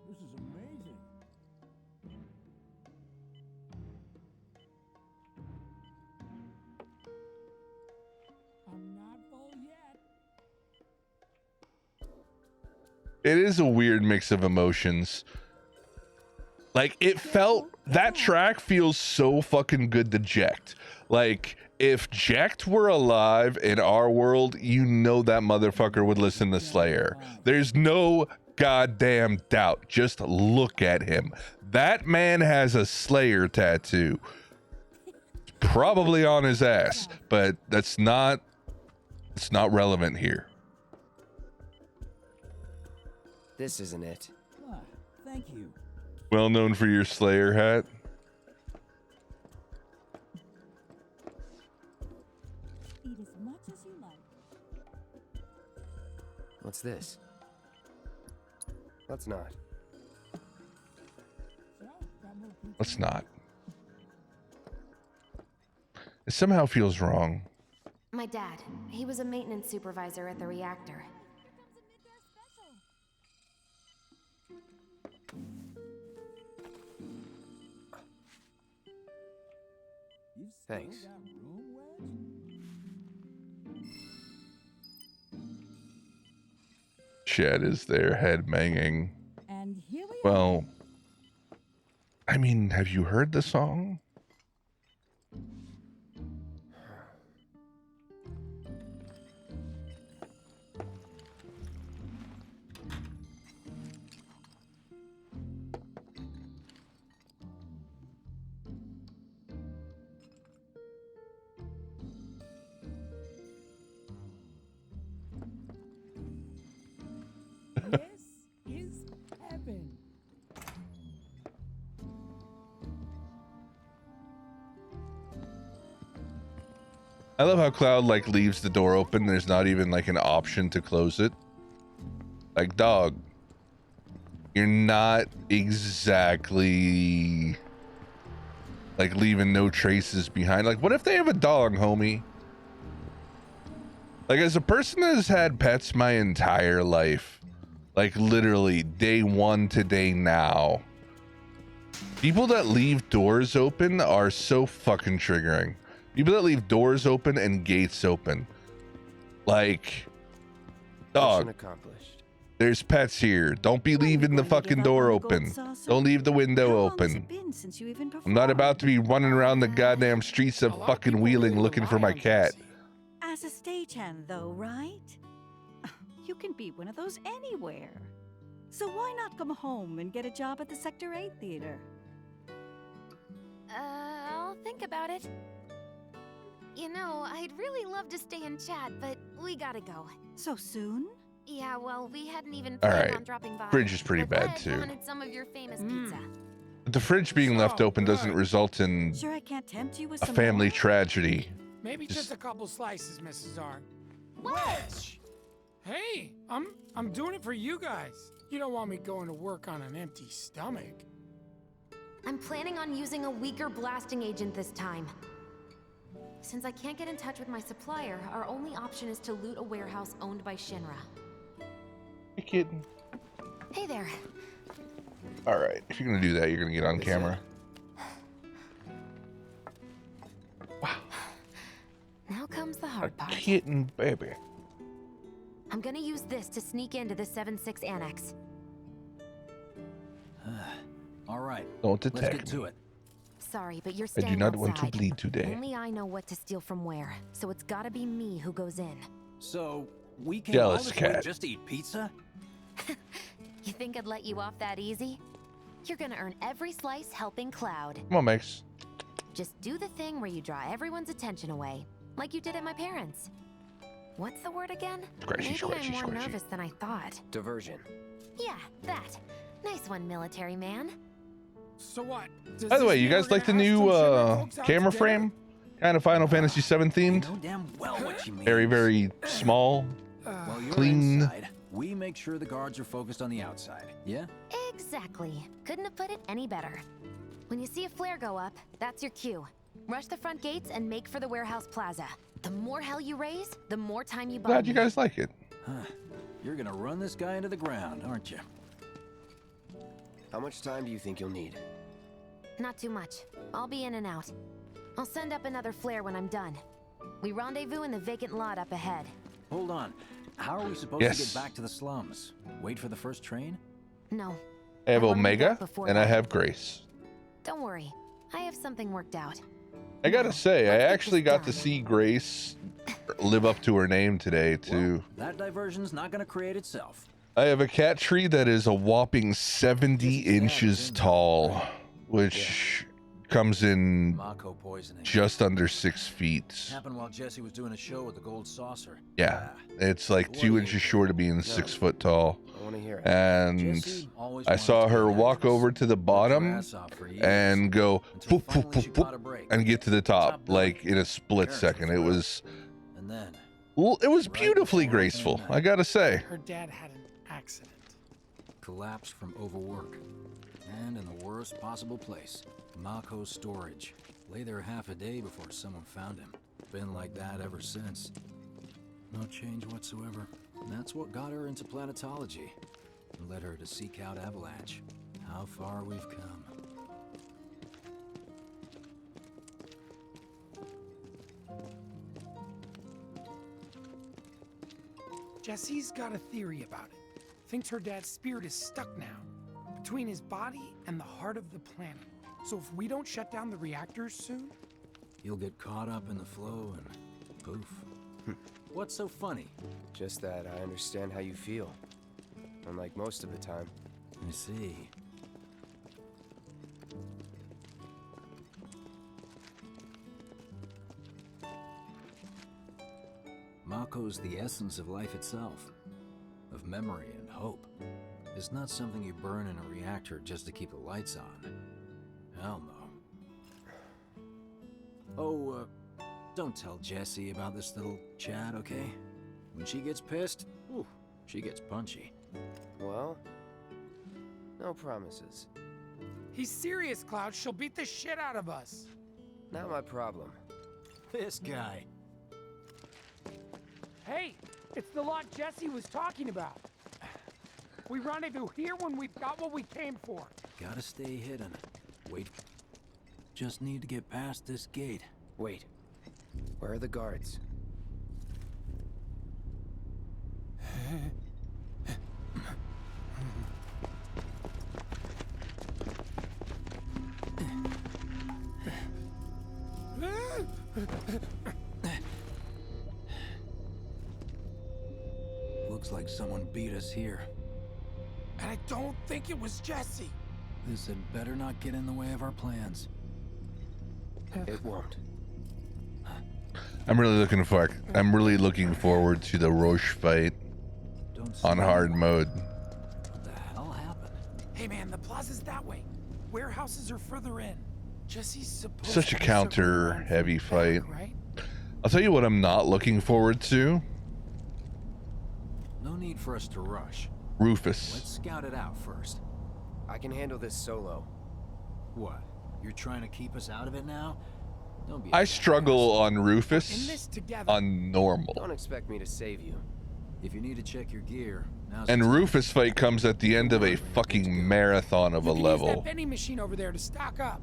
This is amazing. I'm not full yet. It is a weird mix of emotions. Like, that track feels so fucking good to Jekt. Like, if Jekt were alive in our world, you know that motherfucker would listen to Slayer. There's no goddamn doubt. Just look at him. That man has a Slayer tattoo. Probably on his ass, but it's not relevant here. This isn't it. Ah, thank you. Well known for your Slayer hat. Eat as much as you like. What's this? Let's not. Let's not. It somehow feels wrong. My dad, he was a maintenance supervisor at the reactor. Thanks. Chad is there, head banging. And here we Well, I mean, have you heard the song? This is heaven. I love how Cloud like leaves the door open. There's not even like an option to close it. Like, dog, you're not exactly like leaving no traces behind. Like, what if they have a dog, homie? Like, as a person that has had pets my entire life, like literally day one to day now, people that leave doors open are so fucking triggering. People that leave doors open and gates open. Like, dog, Accomplished. there's pets here. Don't be leaving the fucking door open. Don't leave the window open. Since you even I'm not about to be running around the goddamn streets of fucking Wheeling looking for my cat. As a stagehand, though, right? You can be one of those anywhere. So why not come home and get a job at the Sector 8 theater? I'll think about it. You know, I'd really love to stay and chat, but we gotta go. So soon? Yeah, well, we hadn't even All planned right. on dropping by. Fridge is pretty But bad, Vlad too. wanted some of your famous pizza. But the fridge being left open doesn't result in Sure, I can't tempt you with a some family more? tragedy. Maybe just a couple slices, Mrs. Arn. What? Hey, I'm doing it for you guys. You don't want me going to work on an empty stomach. I'm planning on using a weaker blasting agent this time. Since I can't get in touch with my supplier, our only option is to loot a warehouse owned by Shinra. You kidding? Hey there. All right, if you're gonna do that, you're gonna get on camera. Now comes the hard part. Kitten, baby. I'm gonna use this to sneak into the 7-6 annex. All right. Don't Let's attack get to it. Sorry, but you're I do staying not want to outside. bleed today. Only I know what to steal from where, so it's gotta be me who goes in. So we came Jealous all this way cat. just to eat pizza? You think I'd let you off that easy? You're gonna earn every slice helping Cloud. Come on, Max. Just do the thing where you draw everyone's attention away, like you did at my parents'. What's the word again? Maybe I'm more nervous than I thought. Diversion. Yeah, that. Nice one, military man. So what? By the way, you guys like the new camera frame? Kind of Final Fantasy VII themed. You know damn well what you mean. Very, very small, While you're clean. inside, we make sure the guards are focused on the outside. Yeah? Exactly. Couldn't have put it any better. When you see a flare go up, that's your cue. Rush the front gates and make for the warehouse plaza. The more hell you raise, the more time you buy. Glad you guys like it. Huh. You're gonna run this guy into the ground, aren't you? How much time do you think you'll need? Not too much. I'll be in and out. I'll send up another flare when I'm done. We rendezvous in the vacant lot up ahead. Hold on. How are we supposed to get back to the slums? Wait for the first train? No. I have I wanna be Omega, back before and I that. have Grace. Don't worry. I have something worked out. I gotta say, I actually got to see Grace live up to her name today, too. That diversion's not gonna create itself. I have a cat tree that is a whopping 70 inches tall, which comes in Mako poisoning. just under 6 feet. Happened while Jesse was doing a show with the gold saucer. Yeah, it's like 2 inches short of being 6 foot tall. I want to hear it. And I saw her walk over to the bottom and go poof, poof, poof, poof, and get to the top like in a split second. It was, well, it was beautifully graceful, I gotta say. Her dad had an accident. Collapsed from overwork. And in the worst possible place. Mako's storage. Lay there half a day before someone found him. Been like that ever since. No change whatsoever. And that's what got her into planetology. And led her to seek out Avalanche. How far we've come. Jesse's got a theory about it. Thinks her dad's spirit is stuck now, between his body and the heart of the planet. So if we don't shut down the reactors soon... You'll get caught up in the flow and poof. What's so funny? Just that I understand how you feel. Unlike most of the time. I see. Mako's the essence of life itself. Of memory and hope. It's not something you burn in a reactor just to keep the lights on. Hell no. Oh, don't tell Jessie about this little chat, okay? When she gets pissed, ooh, she gets punchy. Well, no promises. He's serious, Cloud. She'll beat the shit out of us. Not my problem. This guy. Hey, it's the lot Jesse was talking about. We rendezvous here when we've got what we came for. Gotta stay hidden. Wait. Just need to get past this gate. Wait. Where are the guards? Looks like someone beat us here. And I don't think it was Jesse. This had better not get in the way of our plans. It won't. I'm really looking forward to the Roche fight on hard mode. What the hell happened? Hey man, the plaza's that way. Warehouses are further in. Jesse's supposed Such a to be counter heavy fight. right? I'll tell you what I'm not looking forward to. No need for us to rush. Rufus. Let's scout it out first. I can handle this solo. What? You're trying to keep us out of it now? Don't be. I struggle on In Rufus this together. on normal. Don't expect me to save you. If you need to check your gear, now's And the time. Rufus fight comes at the end of a fucking marathon of a You can use level. that vending machine over there to stock up.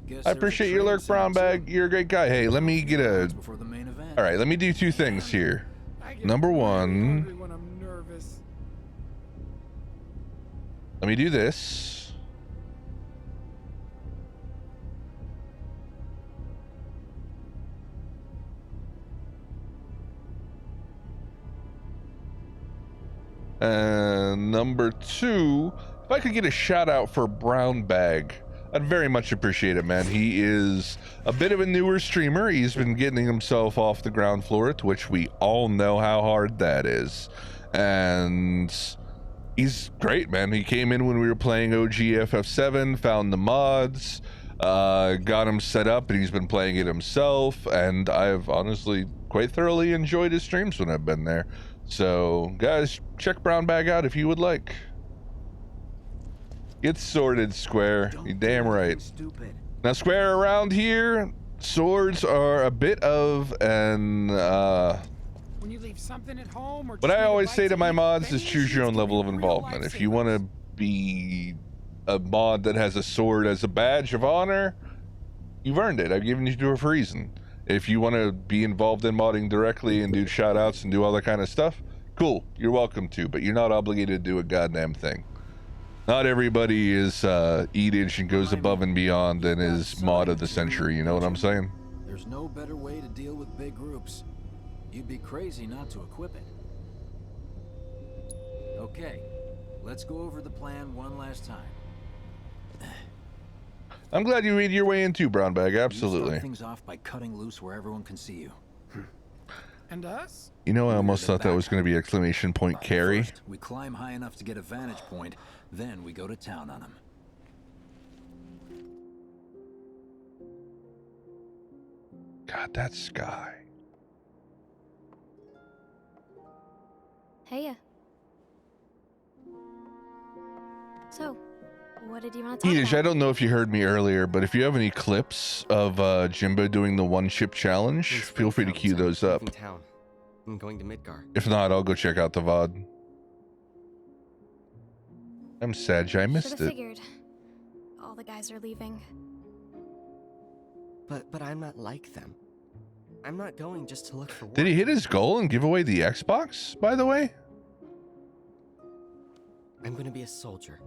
Guess I there's a appreciate your train lurk, brown sound bag. You're a great guy. Hey, let me get a. before the main event. All right, let me do two things here. I get Number really one, hungry when I'm nervous. let me do this. And number 2, if I could get a shout out for Brown Bag, I'd very much appreciate it, man. He is a bit of a newer streamer. He's been getting himself off the ground floor, to which we all know how hard that is. And he's great, man. He came in when we were playing OG FF7, found the mods, got him set up, and he's been playing it himself. And I've honestly quite thoroughly enjoyed his streams when I've been there. So, guys, check Brown Bag out if you would like. Get sorted, Square. You damn right. Now, Square, around here, swords are a bit of an, When you leave something at home or what I always say to my mods is choose your own level of involvement. If you want to be a mod that has a sword as a badge of honor, you've earned it. I've given you to it for a reason. If you want to be involved in modding directly and do shout outs and do all that kind of stuff, cool, you're welcome to, but you're not obligated to do a goddamn thing. Not everybody is Edge and goes above and beyond and is mod of the century, you know what I'm saying? There's no better way to deal with big groups. You'd be crazy not to equip it. Okay, let's go over the plan one last time. I'm glad you made your way in too, Brown Bag, You absolutely. start things off by cutting loose where everyone can see you. And us? You know, I almost thought that was going to be exclamation point carry. First, we climb high enough to get a vantage point, then we go to town on them. God, that sky. Heya. So, what did you want to talk Edge, about? I don't know if you heard me earlier, but if you have any clips of Jimbo doing the one ship challenge, feel free to cue those up. Town. I'm going to Midgar. If not, I'll go check out the VOD. I'm sad I missed Should've it. figured. All the guys are leaving. But I'm not like them. I'm not going just to look for work. Did he hit his goal and give away the Xbox, by the way? I'm going to be a soldier.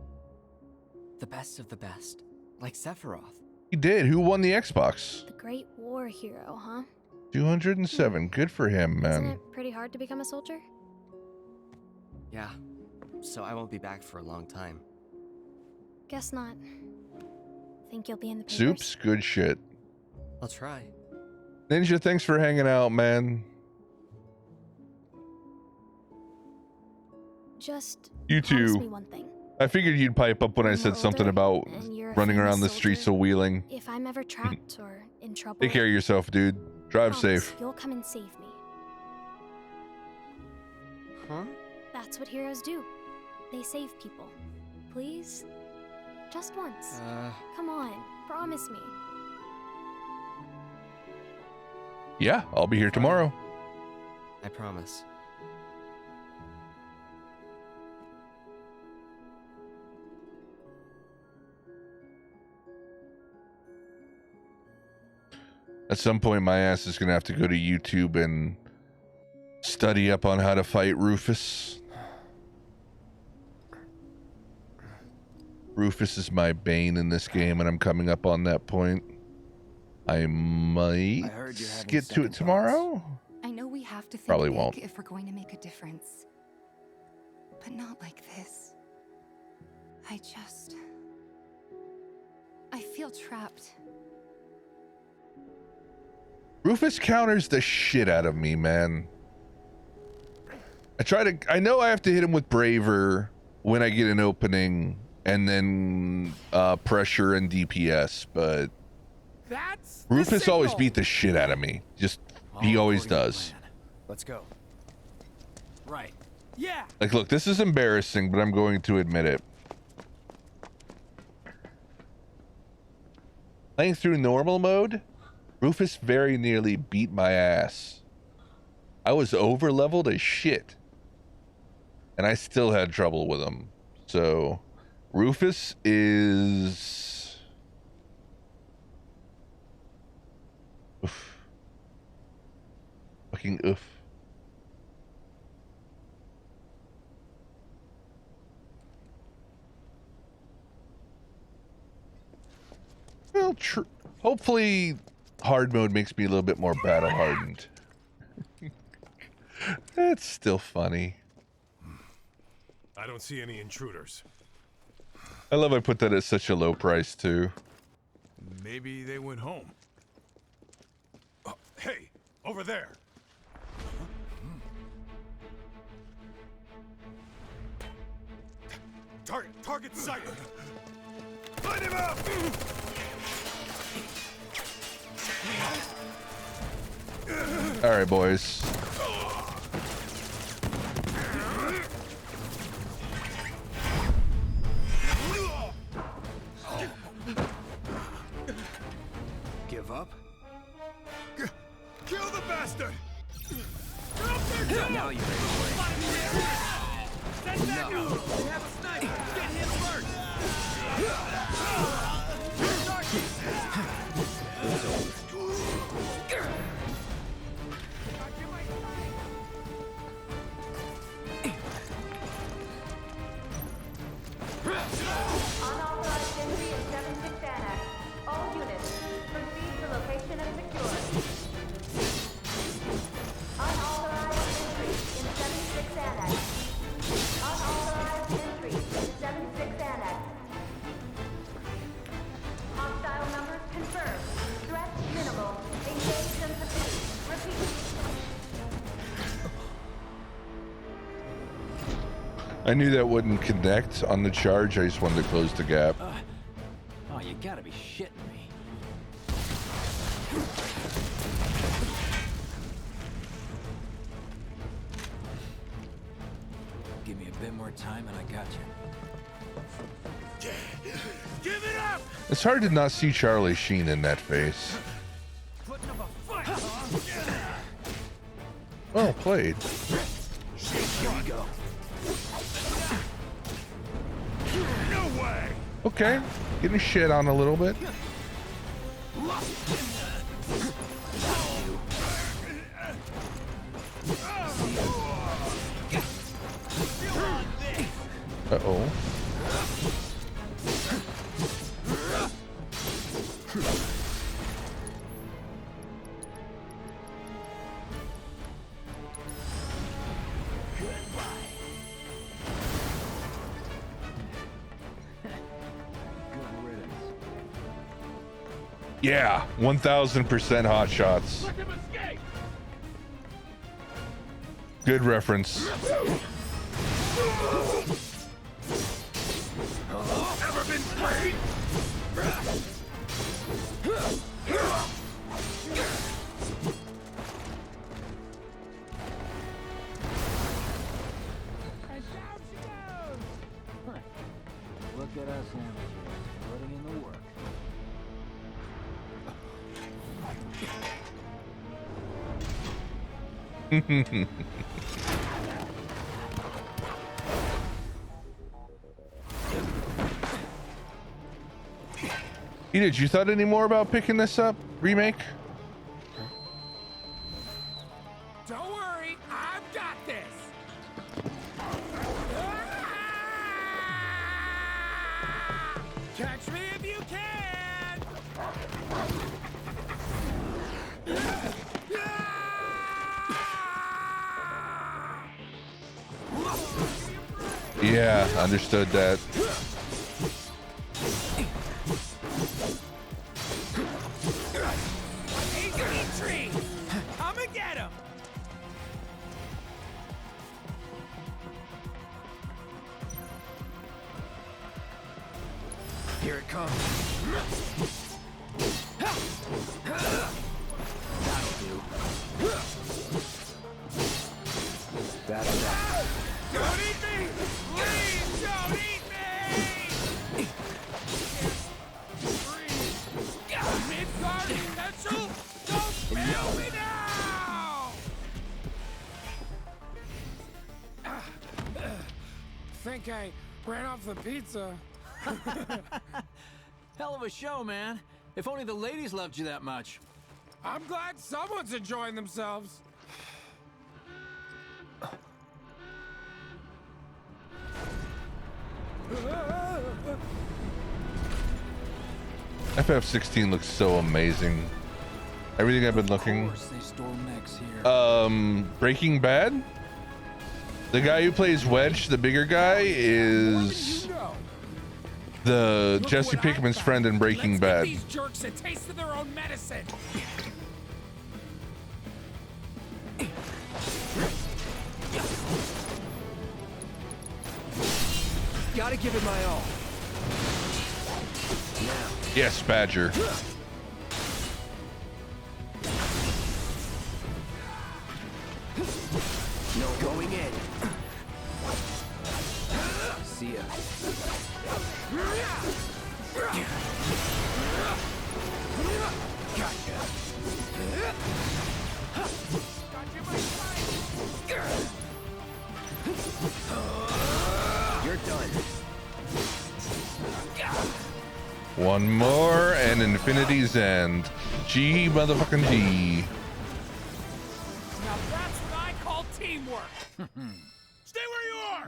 The best of the best. Like Sephiroth. He did. Who won the Xbox? The Great War hero, huh? 207. Good for him, Isn't man. it pretty hard to become a soldier? Yeah. So I won't be back for a long time. Guess not. Think you'll be in the papers? Soups, good shit. I'll try. Ninja, thanks for hanging out, man. Just You promise too. me one thing. I figured you'd pipe up when I said something about and you're a running famous around the streets of Wheeling. If I'm ever trapped or in trouble, Take care of yourself, dude. Drive promise safe. You'll come and save me. Huh? That's what heroes do. They save people. Please? Just once. Come on, promise me. Yeah, I'll be here tomorrow. I promise. At some point, my ass is going to have to go to YouTube and study up on how to fight Rufus. Rufus is my bane in this game, and I'm coming up on that point. I might get to it tomorrow. I know we have to think Probably big won't. if we're going to make a difference. But not like this. I feel trapped. Rufus counters the shit out of me, man. I know I have to hit him with Braver when I get an opening, and then pressure and DPS, but Rufus always beat the shit out of me. He always does. Let's go. Right. Yeah. Like, look, this is embarrassing, but I'm going to admit it. Playing through normal mode, Rufus very nearly beat my ass. I was over leveled as shit, and I still had trouble with him. So, Rufus is... Oof. Fucking oof. Well, hopefully hard mode makes me a little bit more battle hardened. That's still funny. I don't see any intruders. I love I put that at such a low price too. Maybe they went home. Hey, over there. Target sighted. Find him out. All right, boys. Give up? Kill the bastard! Now you're Stand back up! We have a sniper! Get him first! Unauthorized entry in 7-6 Annex. All units, proceed to location and secure. Unauthorized entry in 7-6 Annex. Unauthorized entry in 7-6 Annex. Hostile numbers confirmed. Threat minimal. Engaged and subdued. Repeat. I knew that wouldn't connect on the charge. I just wanted to close the gap. Oh, you gotta be shitting me. Give me a bit more time and I got you. Give it up! It's hard to not see Charlie Sheen in that face. Putting up a fight, huh? Well played. Here we go. No way! Okay, getting shit on a little bit. Uh-oh. Yeah, 1000% hot shots. Good reference. Ever been played? Look at us amateurs, putting in the work. Did you thought any more about picking this up? Remake? Don't worry, I've got this. Catch me if you can. Yeah, understood that. Tree! I'ma get him! Here it comes. That'll do. Don't eat me! Please don't eat me! Midgar potential? Don't fail me now! Think I ran off the pizza. Hell of a show, man. If only the ladies loved you that much. I'm glad someone's enjoying themselves. FF16 looks so amazing. Everything I've been looking. Of course they store mechs here. Breaking Bad? The guy who plays Wedge, the bigger guy, is the Jesse Pinkman's friend in Breaking Bad. These jerks a taste of their own medicine. Gotta give it my all. Yes, Badger. No going in. See ya. Gotcha. You're done. One more and Infinity's End. G motherfucking G. Now that's what I call teamwork. Stay where you are.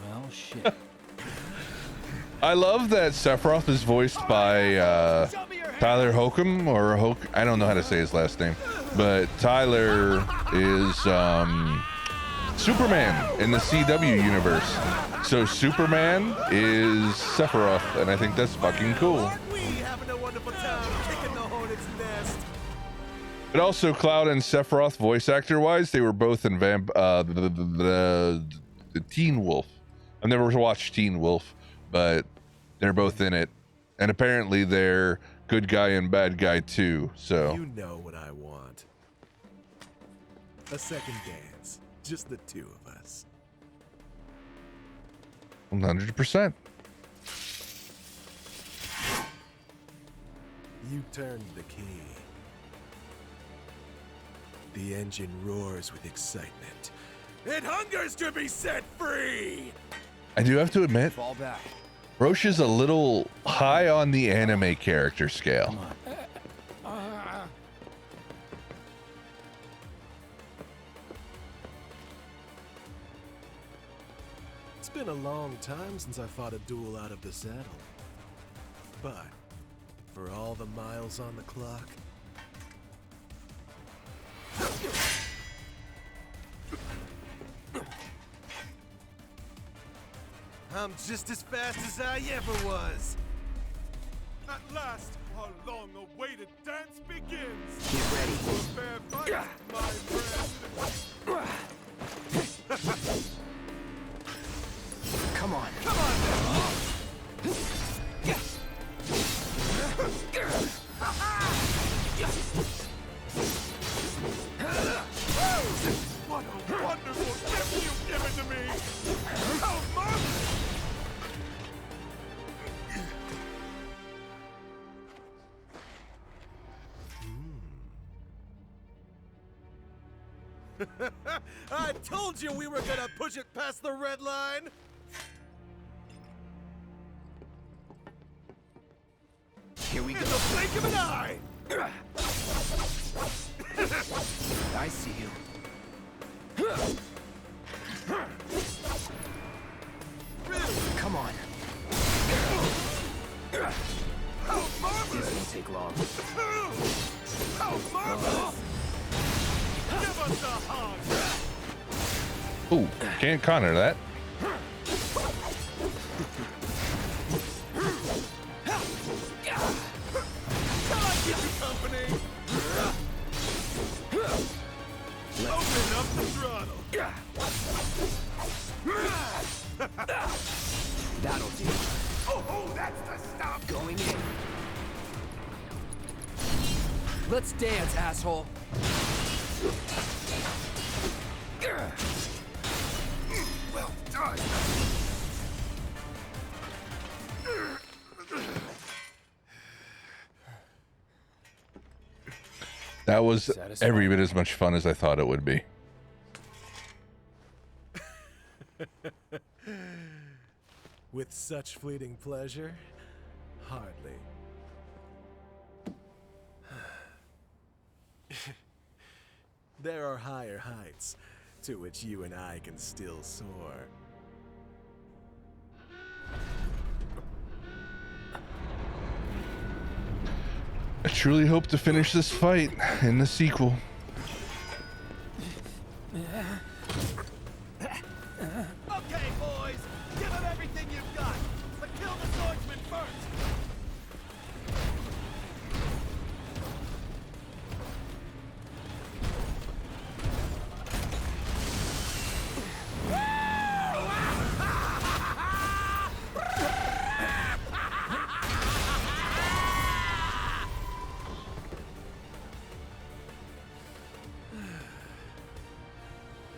Well, shit. I love that Sephiroth is voiced by Tyler Hoechlin, or I don't know how to say his last name, but Tyler is Superman in the CW universe. So Superman is Sephiroth, and I think that's fucking cool. But also Cloud and Sephiroth, voice actor wise, they were both in the Teen Wolf. I've never watched Teen Wolf, but they're both in it, and apparently they're good guy and bad guy too. So you know what I want. A second dance, just the two of us. 100%. You turned the key. The engine roars with excitement. It hungers to be set free! I do have to admit, Fall back. Roche is a little high on the anime character scale. It's been a long time since I fought a duel out of the saddle. But, for all the miles on the clock, I'm just as fast as I ever was. At last, our long-awaited dance begins. Get ready. Prepare fight, my friend. Come on. Come on now. What a wonderful gift you've given to me! How marvelous! I told you we were gonna push it past the red line! Here we go. In the blink of an eye! I see you. Come on. How marvelous! This won't take long. How marvelous! Give us a hug! Ooh, can't counter that. Shall I keep you company? Open up the throttle. That'll do. Oh, that's the stuff. Going in. Let's dance, asshole. Well done. That was every bit as much fun as I thought it would be. With such fleeting pleasure? Hardly. There are higher heights to which you and I can still soar. I truly hope to finish this fight in the sequel. Okay, boys, give him everything you've got, but kill the swordsman first.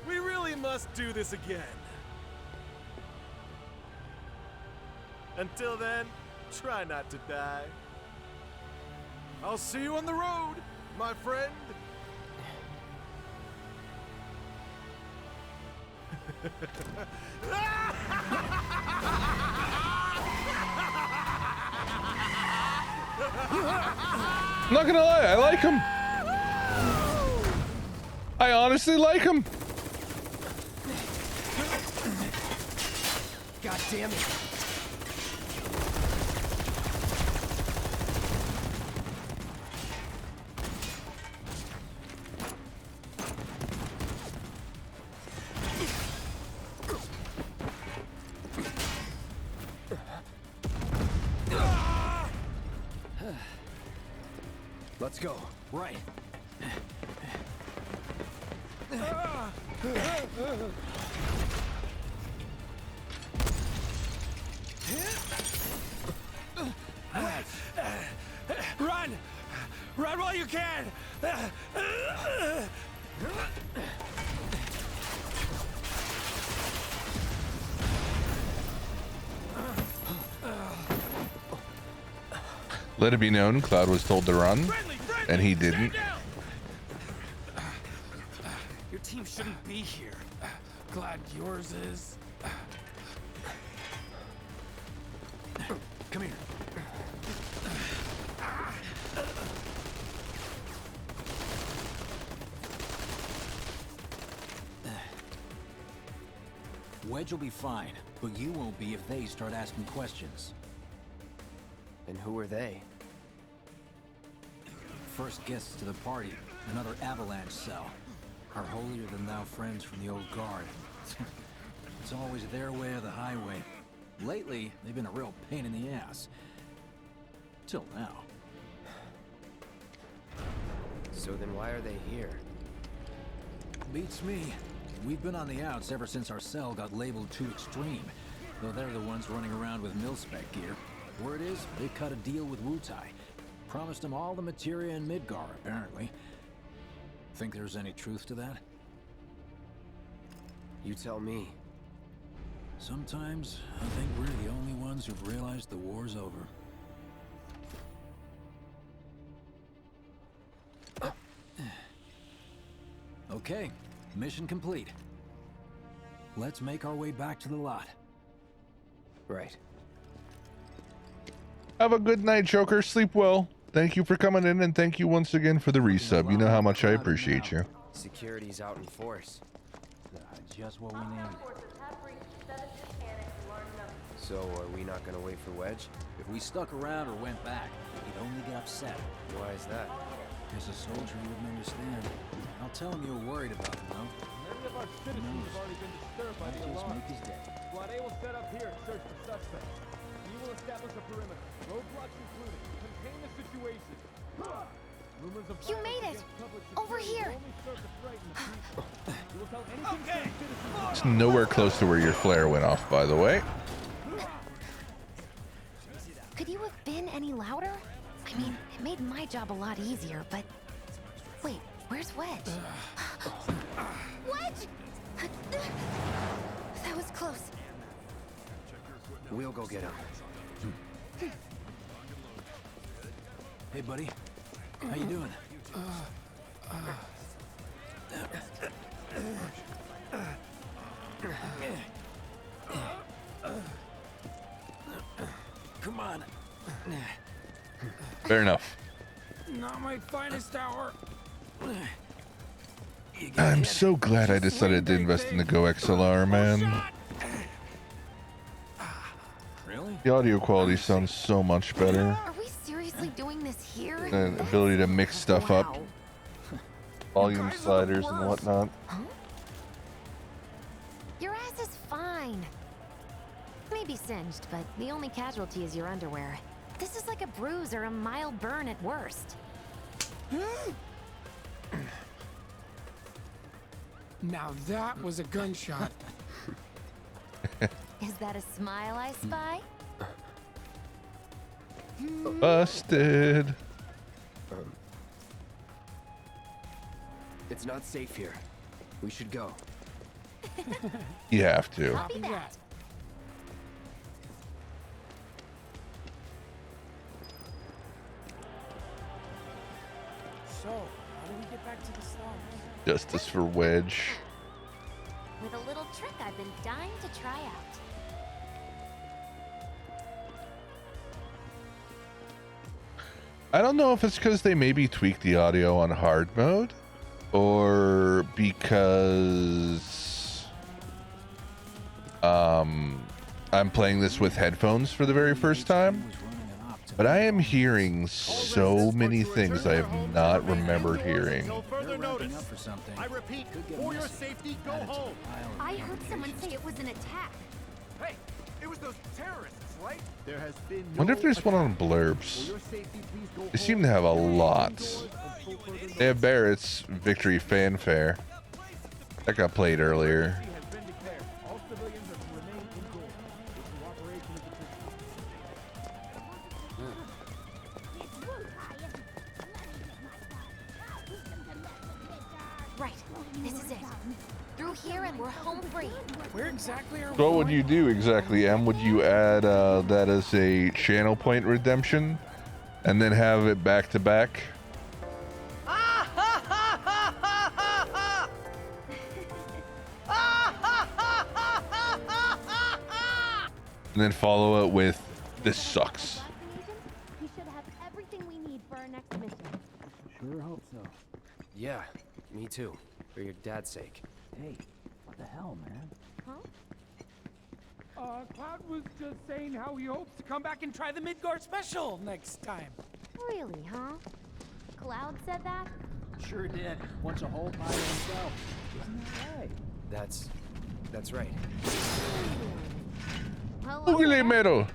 We really must do this again. Until then, try not to die. I'll see you on the road, my friend. I'm not gonna lie, I like him. I honestly like him. God damn it. Let's go. Right. Run! Run while you can! Let it be known, Cloud was told to run, and he didn't. Your team shouldn't be here. Glad yours is. Come here. Wedge will be fine, but you won't be if they start asking questions. And who are they? First guests to the party, another avalanche cell. Our holier-than-thou friends from the old guard. It's always their way or the highway. Lately, they've been a real pain in the ass. Till now. So then why are they here? Beats me. We've been on the outs ever since our cell got labeled too extreme. Though they're the ones running around with mil-spec gear. Word is, they cut a deal with Wutai. Promised them all the materia in Midgar, apparently. Think there's any truth to that? You tell me. Sometimes, I think we're the only ones who've realized the war's over. Okay, mission complete. Let's make our way back to the lot. Right. Have a good night, Joker. Sleep well. Thank you for coming in, and thank you once again for the resub. You know how much I appreciate you. Security's out in force. Just what we need. So, are we not gonna wait for Wedge? If we stuck around or went back, he'd only get upset. Why is that? As a soldier, you wouldn't understand. I'll tell him you're worried about him, though. Many of our citizens have already been disturbed by the Just alarm. make his day. Squad A will set up here and search for suspects. We will establish a perimeter. Roadblocks included. Contain the situation. Rumors of You made it! Over here! Okay! It's nowhere close to where your flare went off, by the way. Could you have been any louder? I mean, it made my job a lot easier, but... Wait, where's Wedge? Wedge! That was close. We'll go get him. Hey, buddy. How you doing? Come on. Fair enough. Not my finest hour. I'm so glad I decided to invest in the Go XLR, man. Really? The audio quality sounds so much better. Are we seriously doing this here? The ability to mix stuff up. Wow. Volume sliders and whatnot. Huh? Your ass is fine. Maybe singed, but the only casualty is your underwear. This is like a bruise or a mild burn at worst. Now that was a gunshot. Is that a smile I spy? Busted. It's not safe here. We should go. You have to. Copy that. So, how do we get back to the slums? Justice for Wedge. With a little trick I've been dying to try out. I don't know if it's because they maybe tweaked the audio on hard mode or because I'm playing this with headphones for the very first time, but I am hearing so many things I have not remembered hearing. Further notice. I repeat, for your safety, go home. I heard someone say it was an attack. Hey, it was those terrorists, right? There has been I wonder if there's one on blurbs. They seem to have a lot. They have Barrett's Victory Fanfare. That got played earlier. Right, this is it. Through here and we're home free. Where exactly are we? So what would you do exactly, Em? Would you add that as a channel point redemption and then have it back to back? And then follow it with, this sucks. We should have everything we need for our next mission. Sure hope so. Yeah, me too. For your dad's sake. Hey, what the hell, man? Cloud was just saying how he hopes to come back and try the Midgar special next time. Really, huh? Cloud said that? Sure did. Wants a whole pie to himself. Isn't that right? That's right. Well, Ugly metal.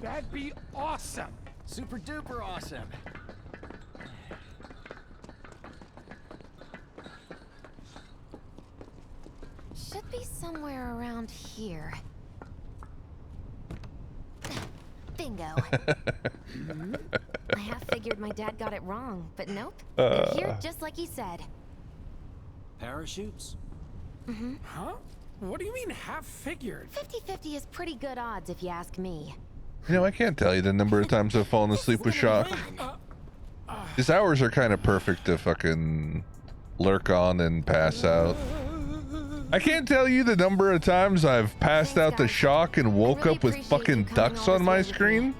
That'd be awesome. Super duper awesome. Should be somewhere around here. Bingo. I half figured my dad got it wrong, but nope. They're here just like he said. Parachutes? Huh? What do you mean half figured? 50-50 is pretty good odds if you ask me. You know, I can't tell you the number of times I've fallen asleep with shock. These hours are kind of perfect to fucking lurk on and pass out. I can't tell you the number of times I've passed out the shock and woke up with fucking ducks on my screen.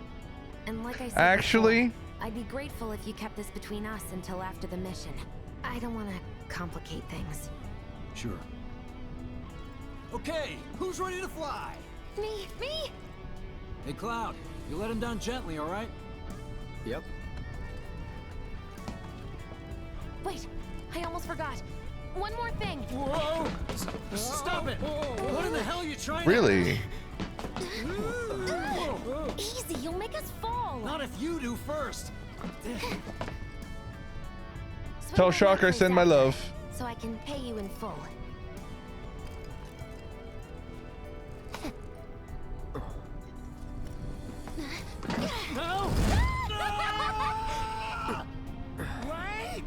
And like I said Actually, before, I'd be grateful if you kept this between us until after the mission. I don't want to complicate things. Sure. Okay, who's ready to fly? Me! Hey, Cloud, you let him down gently, all right? Yep. Wait, I almost forgot. One more thing. Whoa! Stop it! What in the hell are you trying really? Easy, you'll make us fall. Not if you do first. Tell Shock I send my love. So I can pay you in full. No! Wait!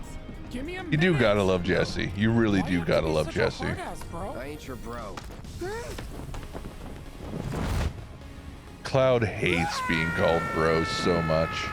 Give me a You do gotta love Jesse. You really do gotta love Jesse. I ain't your bro. Cloud hates being called bro so much.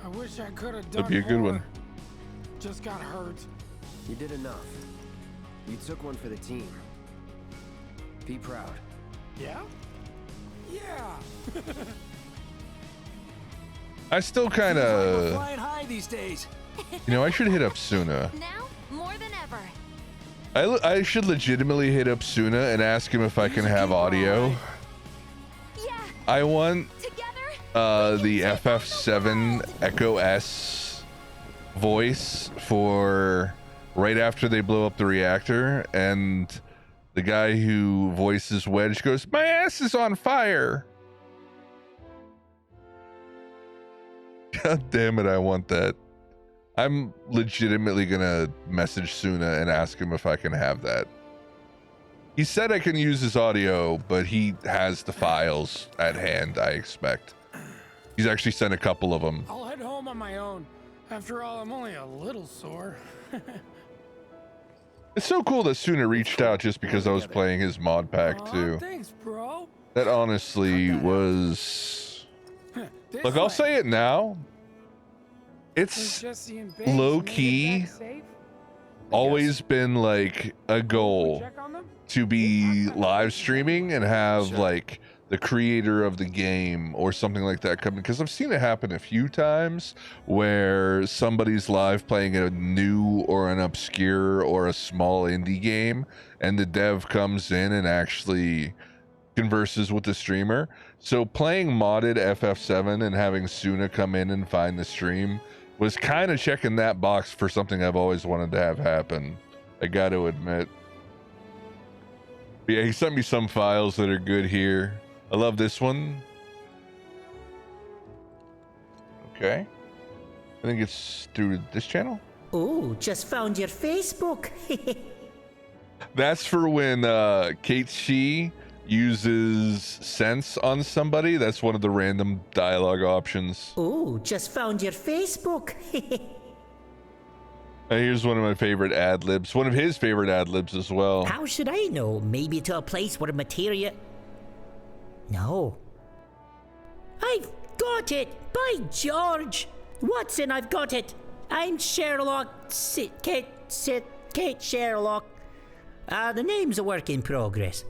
I wish I could have done That'd be a good more. one. Just got hurt. You did enough. You took one for the team. Be proud. Yeah? Yeah. I still kind of, Flying high these days. you know, I should hit up Suna. Now, more than ever. I should legitimately hit up Suna and ask him if I can have audio. Yeah. I want the FF7 Echo S voice for right after they blow up the reactor, and the guy who voices Wedge goes, "My ass is on fire." God damn it, I want that. I'm legitimately gonna message Suna and ask him if I can have that. He said I can use his audio, but he has the files at hand, I expect. He's actually sent a couple of them. I'll head home on my own. After all, I'm only a little sore. It's so cool that Suna reached out just because I was playing his mod pack too. Thanks, bro. That honestly was... Look, I'll say it now. It's low-key always been like a goal to be live streaming and have like the creator of the game or something like that come in, because I've seen it happen a few times where somebody's live playing a new or an obscure or a small indie game, and the dev comes in and actually converses with the streamer. So playing modded FF7 and having Suna come in and find the stream was kind of checking that box for something I've always wanted to have happen, I got to admit. But yeah, he sent me some files that are good here. I love this one. Okay. I think it's through this channel. Oh, just found your Facebook. That's for when Kate Shee uses sense on somebody. That's one of the random dialogue options. Oh, just found your Facebook. And here's one of my favorite ad libs. One of his favorite ad libs as well. How should I know? Maybe to a place where materia... No. I've got it! By George! Watson, I've got it! I'm Sherlock... Kate Sherlock. The name's a work in progress.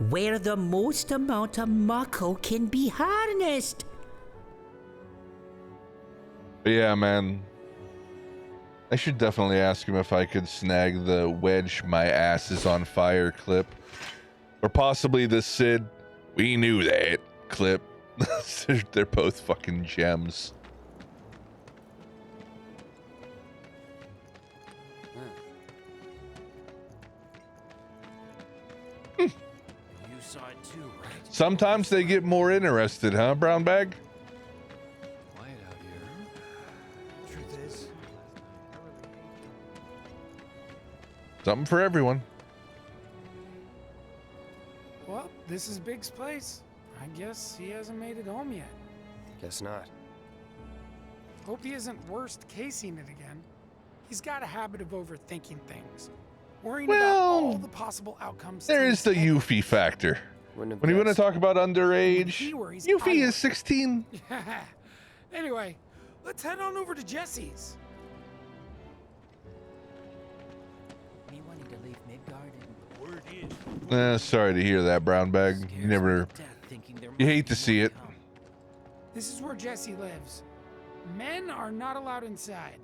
Where the most amount of Mako can be harnessed. But yeah, man. I should definitely ask him if I could snag the Wedge "My ass is on fire" clip. Or possibly the Sid "We knew that" clip. They're both fucking gems. Sometimes they get more interested, huh, Brown Bag? Quiet out here. Truth is, Something for everyone. Well, this is Big's place. I guess he hasn't made it home yet. Guess not. Hope he isn't worst casing it again. He's got a habit of overthinking things. Worrying about all the possible outcomes. There is the Yuffie factor. When you want to talk about underage, Yuffie is 16. Anyway, let's head on over to Jesse's. Me wanting to leave Midgard and word is. Sorry to hear that, Brown Bag. You hate to see it. This is where Jesse lives. Men are not allowed inside.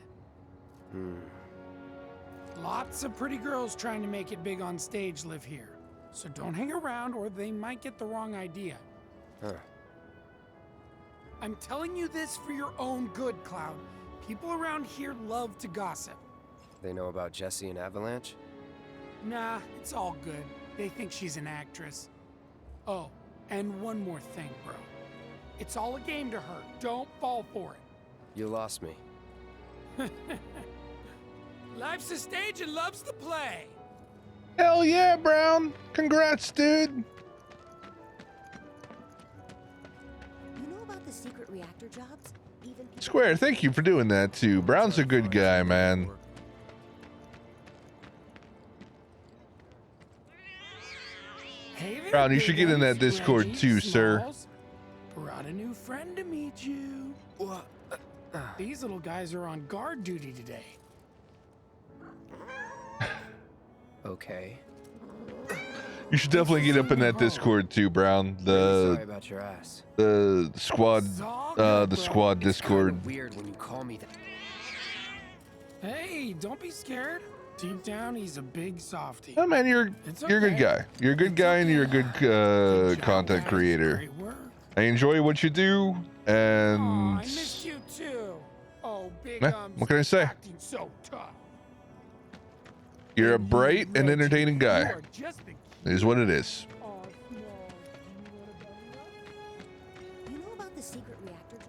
Lots of pretty girls trying to make it big on stage live here. So don't hang around or they might get the wrong idea. I'm telling you this for your own good, Cloud. People around here love to gossip. They know about Jesse and Avalanche? Nah, it's all good. They think she's an actress. Oh, and one more thing, bro. It's all a game to her. Don't fall for it. You lost me. Life's a stage and love's the play. Hell yeah, Brown. Congrats, dude. You know about the secret reactor jobs? Even Square, thank you for doing that too. Brown's a good guy, man. Hey there, Brown, you should get in that Discord too, sir. Brought a new friend to meet you. These little guys are on guard duty today. Okay. You should definitely get up in that Discord too, Brown. Sorry about your ass. The squad Discord. Weird when you call me that. Hey, don't be scared. Deep down, he's a big softie. Oh man, you're a good guy. You're a good guy and you're a good content creator. I enjoy what you do, and I missed you too. Oh, big what can I say? acting so tough. You're a bright and entertaining guy. It is what it is. You know about the secret reactor jobs?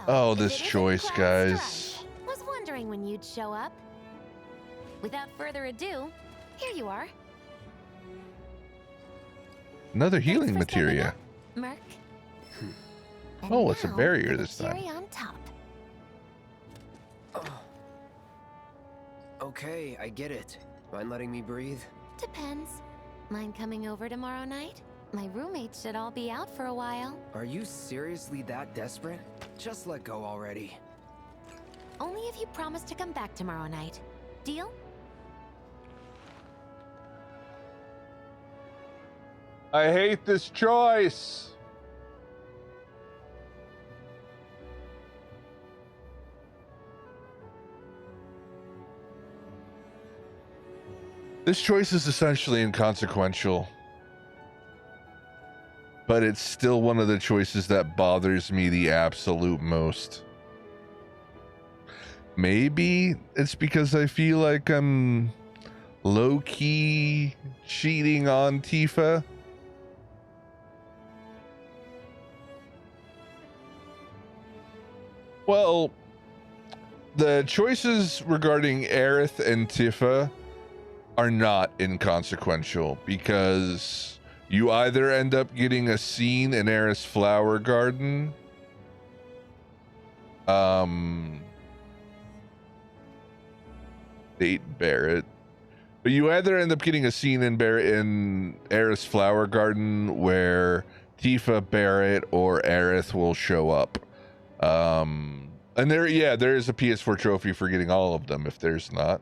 Oh, this choice, guys. Was wondering when you'd show up. Without further ado, here you are. Another healing materia. Merc. Oh, it's a barrier this Cherry time. on top. Okay, I get it. Mind letting me breathe? Depends. Mind coming over tomorrow night? My roommates should all be out for a while. Are you seriously that desperate? Just let go already. Only if you promise to come back tomorrow night. Deal? I hate this choice. This choice is essentially inconsequential, but it's still one of the choices that bothers me the absolute most. Maybe it's because I feel like I'm low-key cheating on Tifa. Well, the choices regarding Aerith and Tifa are not inconsequential, because you either end up getting a scene in Aerith's flower garden, date Barrett, but you either end up getting a scene in Aerith's flower garden where Tifa, Barrett, or Aerith will show up. And there is a PS4 trophy for getting all of them if there's not.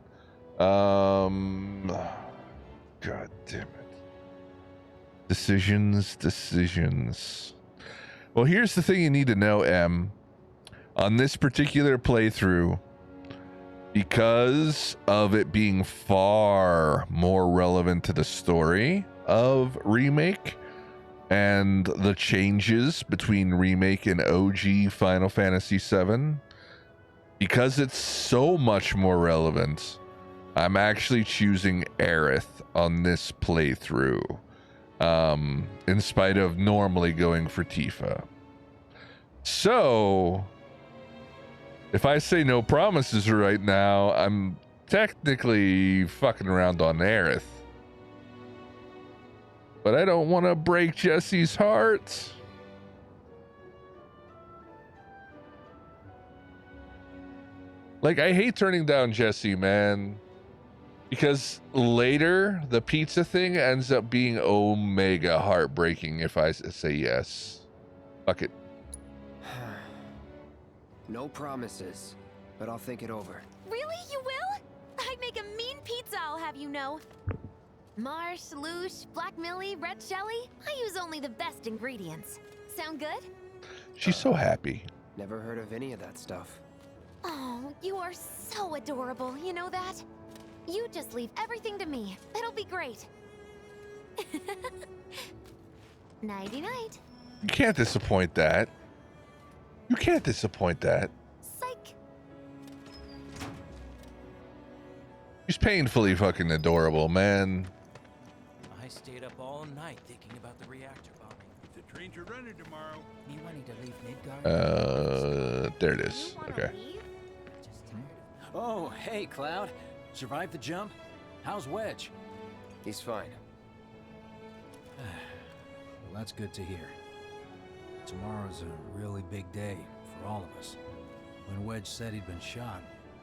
God damn it. Decisions. Well, here's the thing you need to know, Em. On this particular playthrough, because of it being far more relevant to the story of Remake and the changes between Remake and OG Final Fantasy VII, because it's so much more relevant, I'm actually choosing Aerith on this playthrough, in spite of normally going for Tifa. So, if I say no promises right now, I'm technically fucking around on Aerith. But I don't want to break Jesse's heart. Like, I hate turning down Jesse, man. Because later, the pizza thing ends up being omega heartbreaking if I say yes. Fuck it. No promises, but I'll think it over. Really? You will? I'd make a mean pizza, I'll have you know. Marsh, Loosh, Black Millie, Red Shelly. I use only the best ingredients. Sound good? She's so happy. Never heard of any of that stuff. Oh, you are so adorable, you know that? You just leave everything to me. It'll be great. Nighty-night. You can't disappoint that. You can't disappoint that. Psych. She's painfully fucking adorable, man. I stayed up all night thinking about the reactor bombing. The trains are running tomorrow. Me wanting to leave Midgar. There it is. Okay. Oh, hey, Cloud. Survived the jump? How's Wedge? He's fine. Well, that's good to hear. Tomorrow's a really big day for all of us. When Wedge said he'd been shot,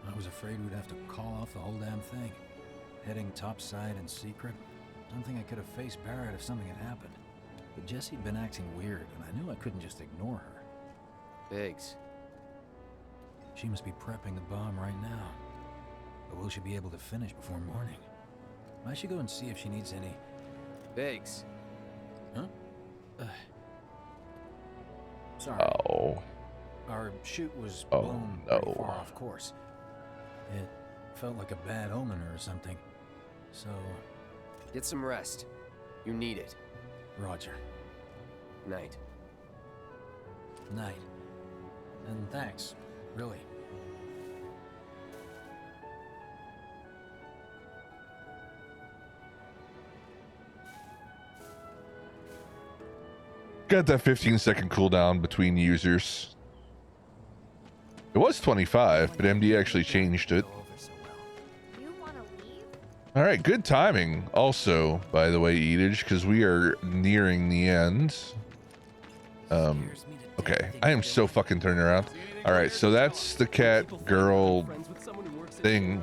I was afraid we'd have to call off the whole damn thing. Heading topside in secret, I don't think I could have faced Barrett if something had happened. But Jessie'd been acting weird, and I knew I couldn't just ignore her. Biggs. She must be prepping the bomb right now. But will she be able to finish before morning? I should go and see if she needs any... Biggs. Huh? Sorry. Oh. Our chute was blown pretty far off course. It felt like a bad omen or something. So... Get some rest. You need it. Roger. Night. Night. And thanks. Really. Got that 15-second cooldown between users. It was 25, but MD actually changed it. All right, good timing also, by the way, Edage, because we are nearing the end. Okay, I am so fucking turning around. All right, so that's the cat girl thing.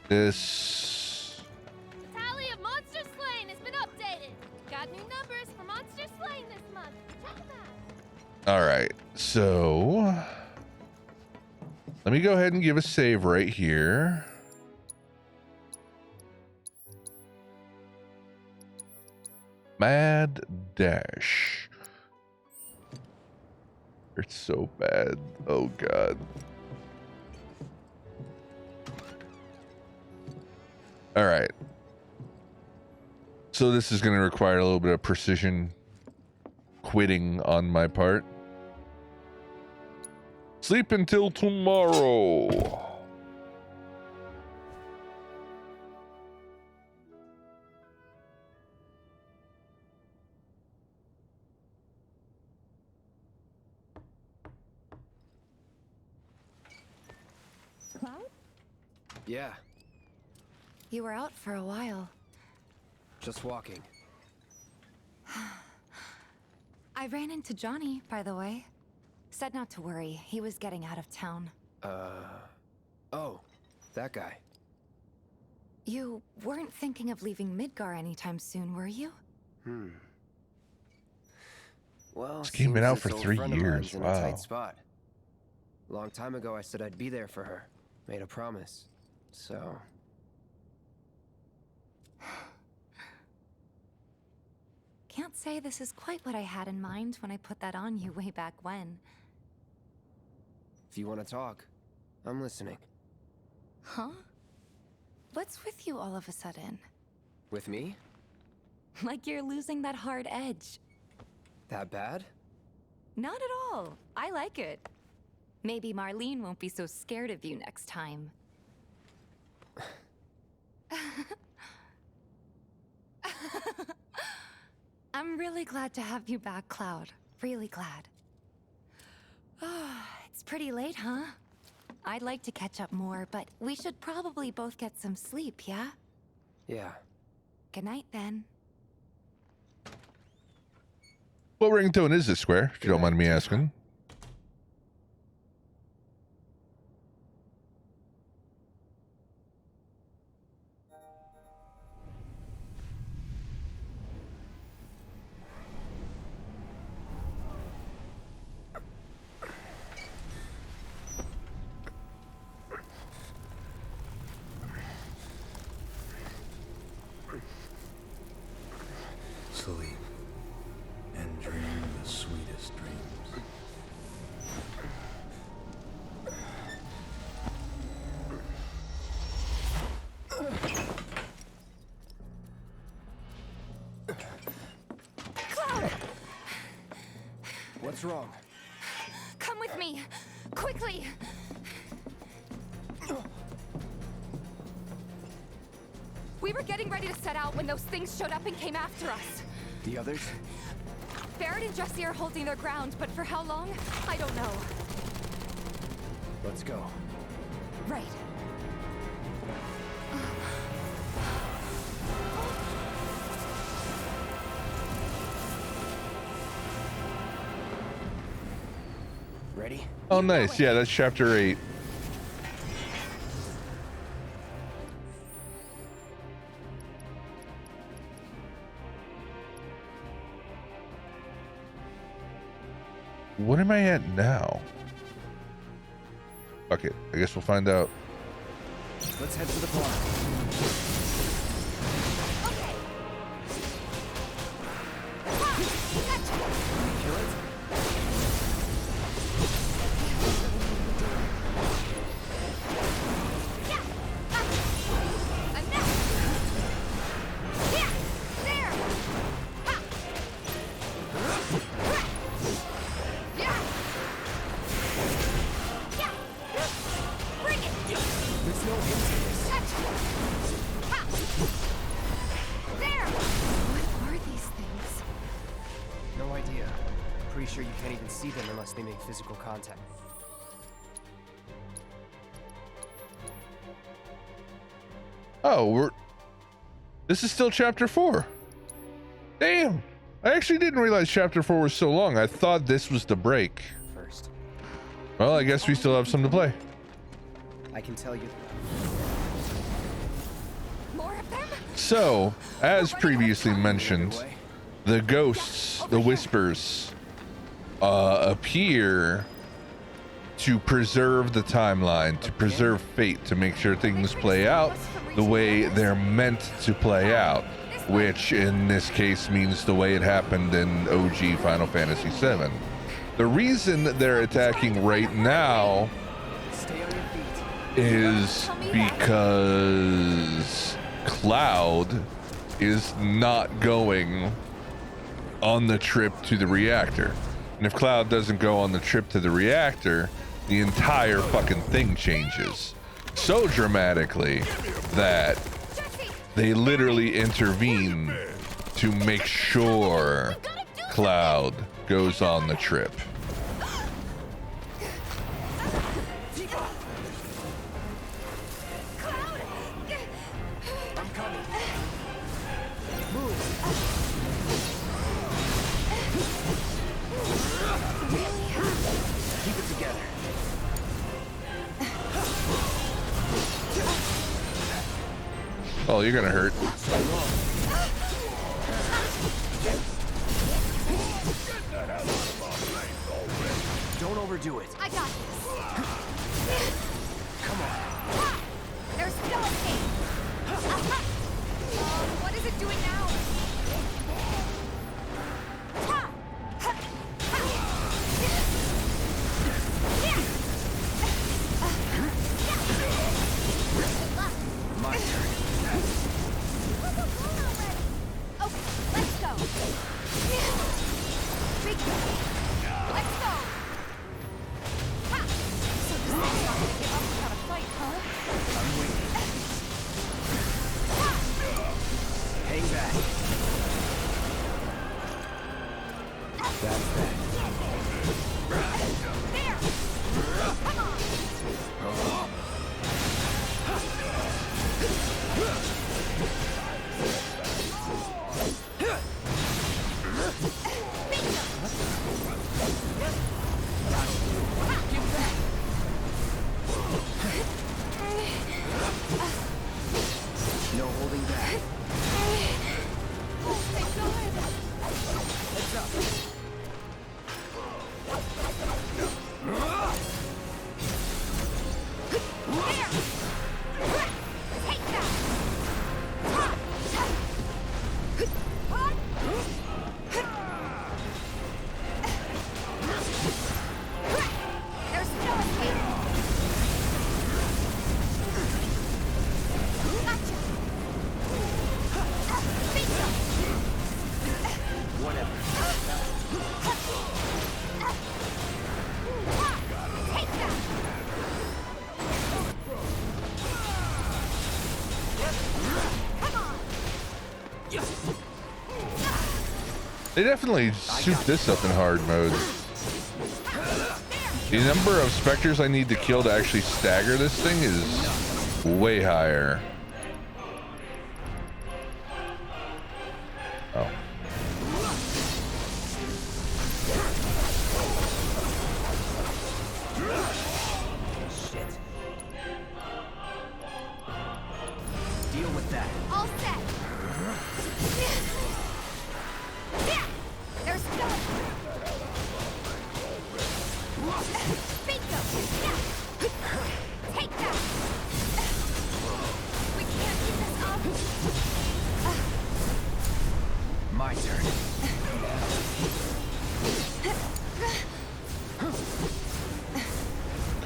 This... The tally of monster slain has been updated. Got new numbers for monster slain this month. Check them out. All right, so... Let me go ahead and give a save right here. Mad dash. It's so bad. Oh god. All right. So this is going to require a little bit of precision quitting on my part. Sleep until tomorrow. Cloud? Yeah, You were out for a while. just walking. I ran into Johnny, by the way. Said not to worry. He was getting out of town. Oh, that guy. You weren't thinking of leaving Midgar anytime soon, were you? Well, This game been seems out this for old 3 friend of years. mine's in a Wow. tight spot. Long time ago, I said I'd be there for her. Made a promise. So... Can't say this is quite what I had in mind when I put that on you way back when. If you want to talk, I'm listening. Huh? What's with you all of a sudden? With me? Like you're losing that hard edge. That bad? Not at all. I like it. Maybe Marlene won't be so scared of you next time. I'm really glad to have you back, Cloud. Really glad. It's pretty late, huh? I'd like to catch up more, but we should probably both get some sleep, yeah? Yeah. Good night, then. What ringtone is this, Square? If you don't mind me asking. Sleep and dream the sweetest dreams. Cloud! What's wrong? Come with me! Quickly! We were getting ready to set out when those things showed up and came after us. The others? Barrett and Jesse are holding their ground, but for how long? I don't know. Let's go. Right. Ready? Oh, nice. Yeah, that's chapter 8. What am I at now? Fuck it. I guess we'll find out. Let's head to the farm. Pretty sure you can't even see them unless they make physical contact. Oh, this is still chapter 4. Damn. I actually didn't realize chapter 4 was so long. I thought this was the break. First. Well, I guess we still have some to play. I can tell you. More of them? So, as previously mentioned, the ghosts, the whispers, appear to preserve the timeline, to preserve fate, to make sure things play out the way they're meant to play out, which in this case means the way it happened in OG Final Fantasy VII. The reason that they're attacking right now is because Cloud is not going on the trip to the reactor. And if Cloud doesn't go on the trip to the reactor, the entire fucking thing changes so dramatically that they literally intervene to make sure Cloud goes on the trip. Oh, you're gonna hurt. Don't overdo it. I got this. Come on. There's no escape. What is it doing now? My turn. Let's go. Big let's go. Ha! So this thing's not gonna give up without a fight, huh? I'm waiting. Hang back. That's that. There! Come on! No holding back. Oh, thank God. Heads up. There! Take that! There's no escape. Gotcha. Bingo. Whatever. Take that. Come on. They definitely shoot this up in hard mode. The number of specters I need to kill to actually stagger this thing is way higher. Oh. Shit. Deal with that. All set. There's no bingo.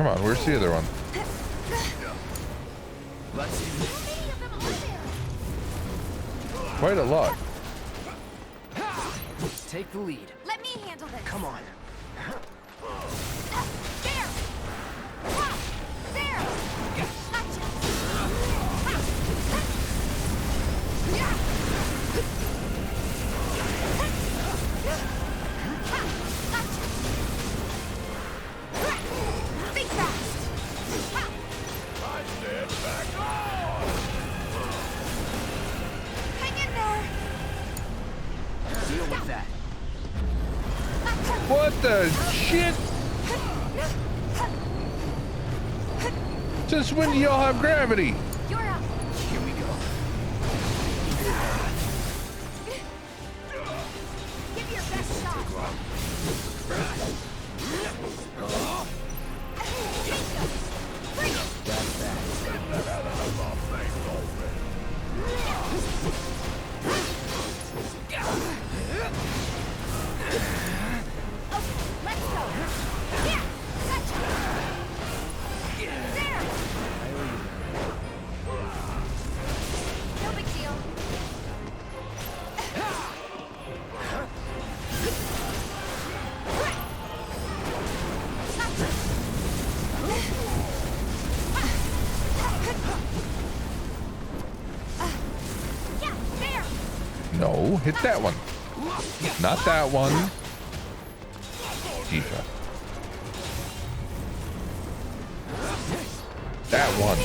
Come on, where's the other one? Let's see. Quite a lot. Take the lead. Let me handle this. Come on. There! Ha! There! Gotcha! Ha! Yeah! Ha! Gotcha! Think fast! Ha! I said back on! Hang in there! Deal with that. What the shit? Since when do y'all have gravity? You're up. Here we go. Give your best shot. That's that. Let's go. Yeah, gotcha. There. No big deal. Yeah, there. No, hit that one. Not that one. Tifa. That one.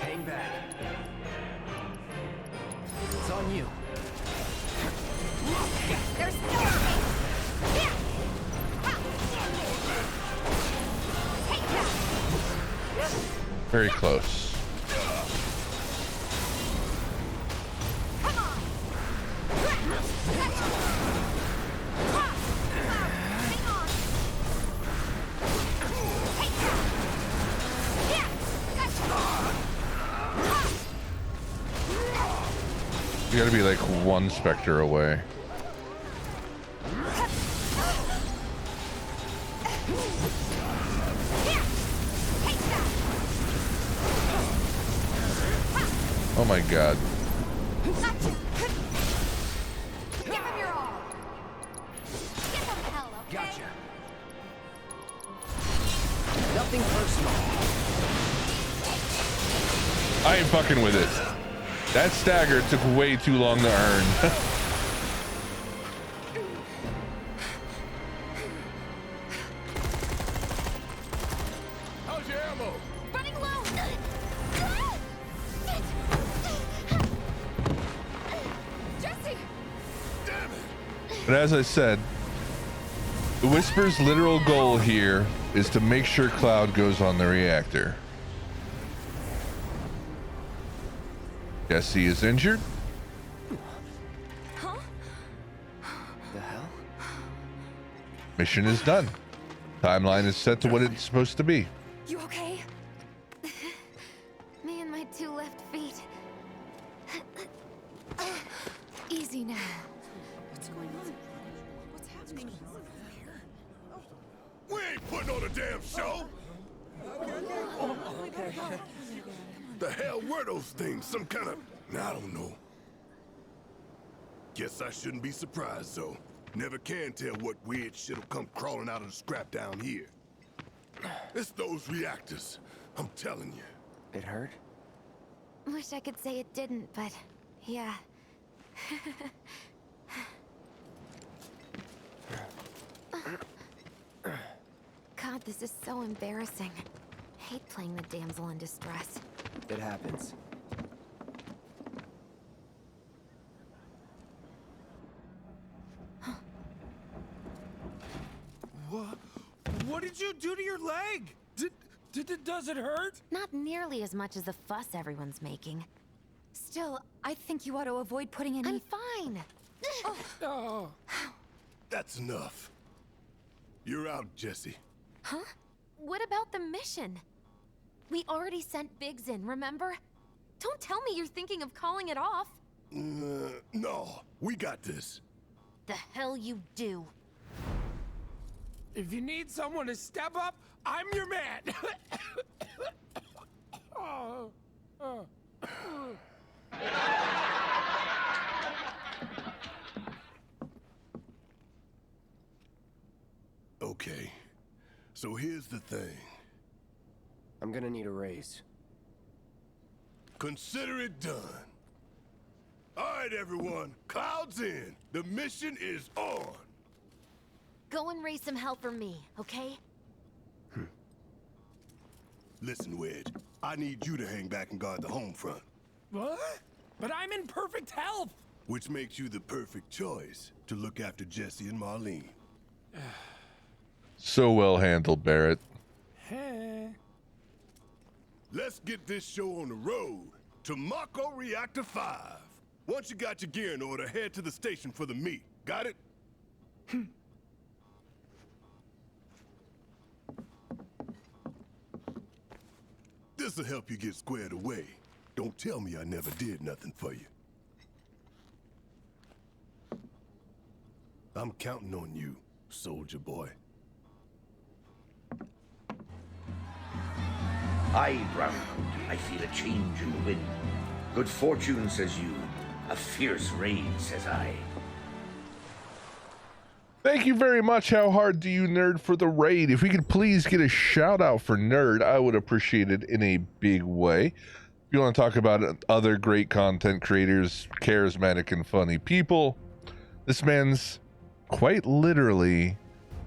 Hang back. It's on you. There's no space. Yeah. Ha. Take that. Very close. Come on. Gotcha. Ha. Hang on. Take that. Yeah. Gotcha. Ha. You gotta be like one Spectre away. Oh my god. Gotcha. Give him your all. Give him hell, okay? Gotcha. Nothing personal. I ain't fucking with it. That stagger took way too long to earn. How's your ammo? Running low. Jesse. Damn it! But as I said, the Whisper's literal goal here is to make sure Cloud goes on the reactor. Jesse is injured. Huh? The hell? Mission is done. Timeline is set to what it's supposed to be. You okay? Me and my two left feet. Easy now. What's going on? What's happening? We ain't putting on a damn show! The hell were those things? Some kind of... I don't know. Guess I shouldn't be surprised, though. Never can tell what weird shit'll come crawling out of the scrap down here. It's those reactors. I'm telling you. It hurt? Wish I could say it didn't, but yeah. God, this is so embarrassing. Hate playing the damsel in distress. It happens. What did you do to your leg? Does it hurt? Not nearly as much as the fuss everyone's making. Still, I think you ought to avoid putting any... I'm fine. Oh. That's enough. You're out, Jesse. Huh? What about the mission? We already sent Biggs in, remember? Don't tell me you're thinking of calling it off. No, we got this. the hell you do. If you need someone to step up, I'm your man. Okay, so here's the thing. I'm gonna need a raise. Consider it done. All right, everyone, clouds in. The mission is on. Go and raise some hell for me, okay? Listen, Wedge, I need you to hang back and guard the home front. What? But I'm in perfect health. Which makes you the perfect choice to look after Jesse and Marlene. So well handled, Barrett. Let's get this show on the road to Mako Reactor 5. Once you got your gear in order, head to the station for the meet. Got it? This'll help you get squared away. Don't tell me I never did nothing for you. I'm counting on you, soldier boy. Aye, Brownhound, I feel a change in the wind. Good fortune, says you. A fierce raid, says I. Thank you very much. How hard do you nerd for the raid? If we could please get a shout out for Nerd, I would appreciate it in a big way. If you want to talk about other great content creators, charismatic and funny people, this man's quite literally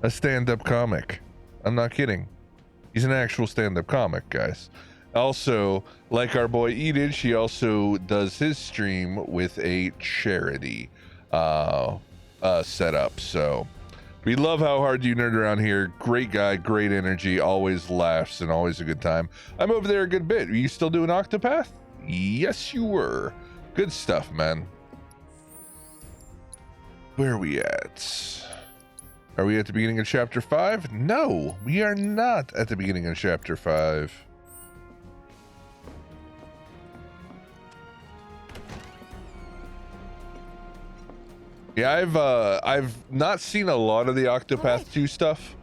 a stand-up comic. I'm not kidding. He's an actual stand-up comic, guys. Also, like our boy Edith, she also does his stream with a charity setup. So we love how hard you nerd around here. Great guy, great energy, always laughs and always a good time. I'm over there a good bit. Are you still doing Octopath? Yes, you were. Good stuff, man. Where are we at? Are we at the beginning of chapter 5? No, we are not at the beginning of chapter 5. Yeah, I've not seen a lot of the Octopath 2 stuff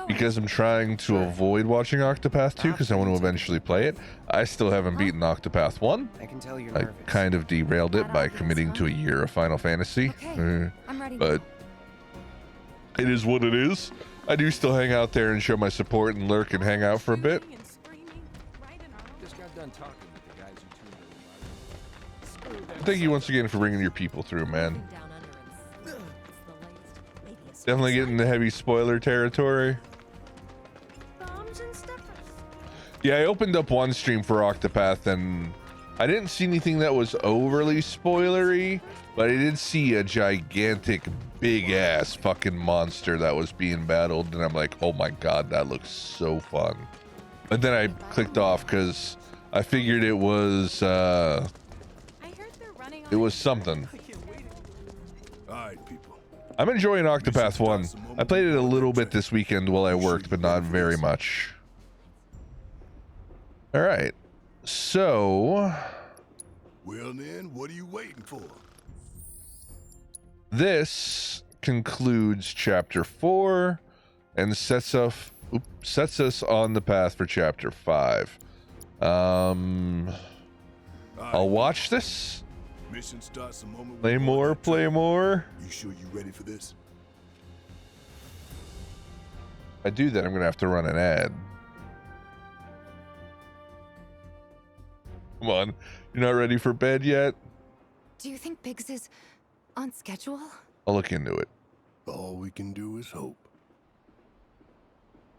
because I'm trying to avoid watching Octopath 2 because I want to eventually play it. I still haven't beaten Octopath 1. I can tell you're I nervous. kind of derailed it by committing to a year of Final Fantasy. I'm ready. But it is what it is. I do still hang out there and show my support and lurk and hang out for a bit. Just got done talking with the guys who tuned their Thank you once again for bringing your people through, man. Definitely getting the heavy spoiler territory. Yeah, I opened up one stream for Octopath and I didn't see anything that was overly spoilery, but I did see a gigantic, big ass fucking monster that was being battled, and I'm like, oh my god, that looks so fun. And then I clicked off because I figured it was something. Alright, people. I'm enjoying Octopath 1. I played it a little bit this weekend while I worked, but not very much. Alright. So... Well then, what are you waiting for? This concludes chapter 4 and sets us on the path for chapter 5. I'll watch this. Mission starts the moment. Play more, play more. You sure you ready for this? If I do that, I'm gonna have to run an ad. Come on, you're not ready for bed yet? Do you think Biggs is on schedule? I'll look into it. All we can do is hope.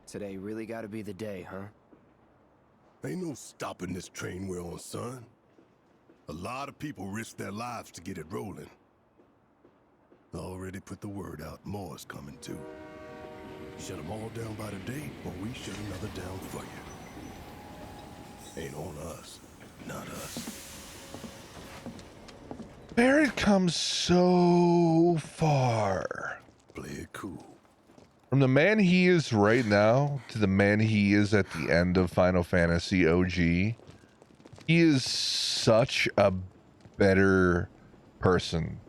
Today really gotta be the day, huh? Ain't no stopping this train we're on, son. A lot of people risk their lives to get it rolling. Already put the word out, more is coming too. Shut them all down by the day, or we shut another down for you. Ain't on us, not us. Barrett comes so far. Play it cool. From the man he is right now to the man he is at the end of Final Fantasy OG, he is such a better person.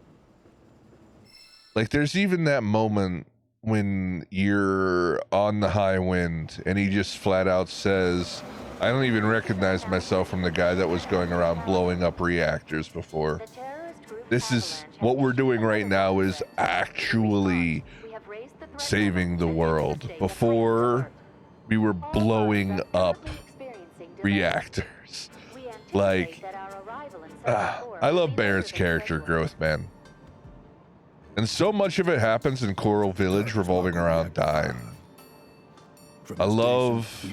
Like, there's even that moment when you're on the high wind and he just flat out says, I don't even recognize myself from the guy that was going around blowing up reactors before. This is what we're doing right now, is actually saving the world. Before, we were blowing up reactors. Like, I love Barrett's character growth, man. And so much of it happens in Coral Village revolving around dying. I love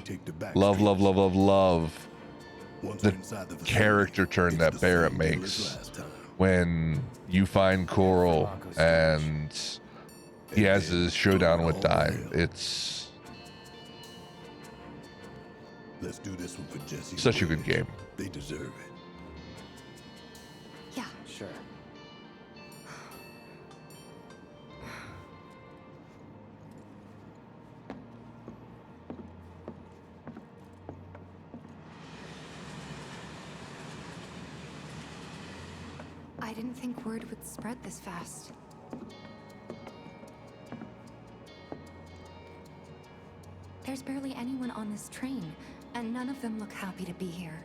the character turn that Barrett makes when you find Coral and he has his showdown with Dyne. It's Let's do this one for Jesse. such a good game. They deserve it. Yeah. Sure. I didn't think word would spread this fast. There's barely anyone on this train, and none of them look happy to be here.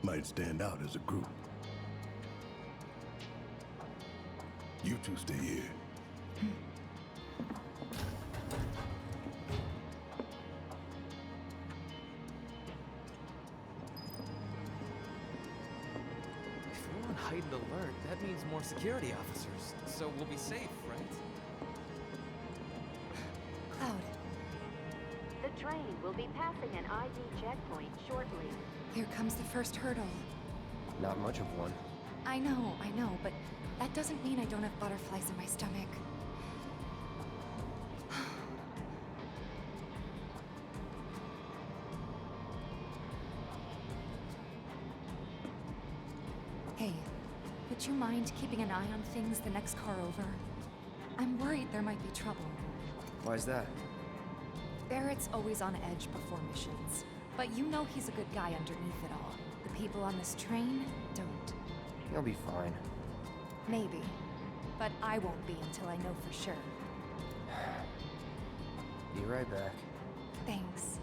Might stand out as a group. You two stay here. If we're on heightened alert, that means more security officers. So we'll be safe, right? Cloud, The train will be passing an ID checkpoint shortly. here comes the first hurdle. Not much of one. I know, but that doesn't mean I don't have butterflies in my stomach. Hey, would you mind keeping an eye on things the next car over? I'm worried there might be trouble. Why's that? Barrett's always on edge before missions, but you know he's a good guy underneath it all. The people on this train don't. You'll be fine. Maybe, but I won't be until I know for sure. Be right back. Thanks.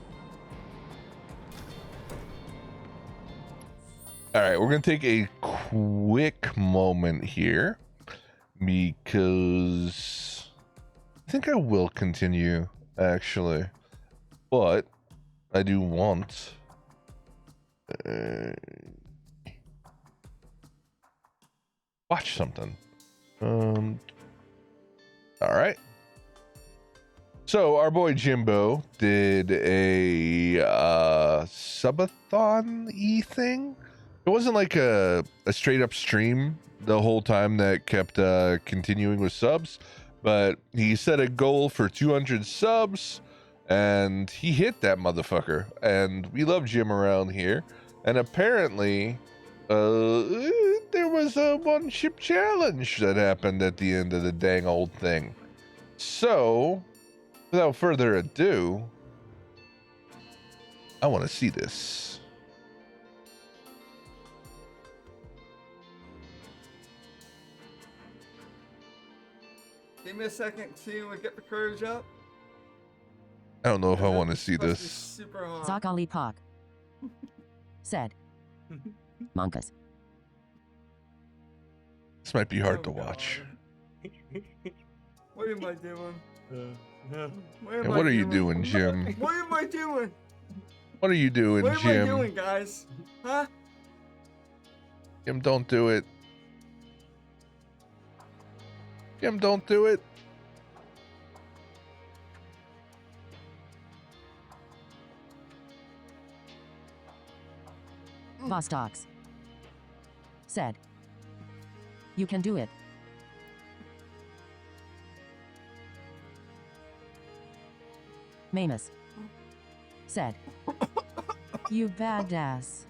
All right, we're going to take a quick moment here because I think I will continue, actually. But I do want... watch something. All right. So our boy Jimbo did a subathon-y thing. It wasn't like a straight up stream the whole time that kept continuing with subs, but he set a goal for 200 subs and he hit that motherfucker. And we love Jim around here. And apparently there was a one ship challenge that happened at the end of the dang old thing. So without further ado, I want to see this. Give me a second to get the courage up. I don't know if I want to see this. Super hot. Zakali Pak said, Monkas. This might be hard to watch. What am I doing? What are you doing, Jim? What am I doing? What are you doing, What am Jim? I doing, guys? Huh? Jim, don't do it. Jim, don't do it. Vostox said, you can do it. Mamus said, you badass.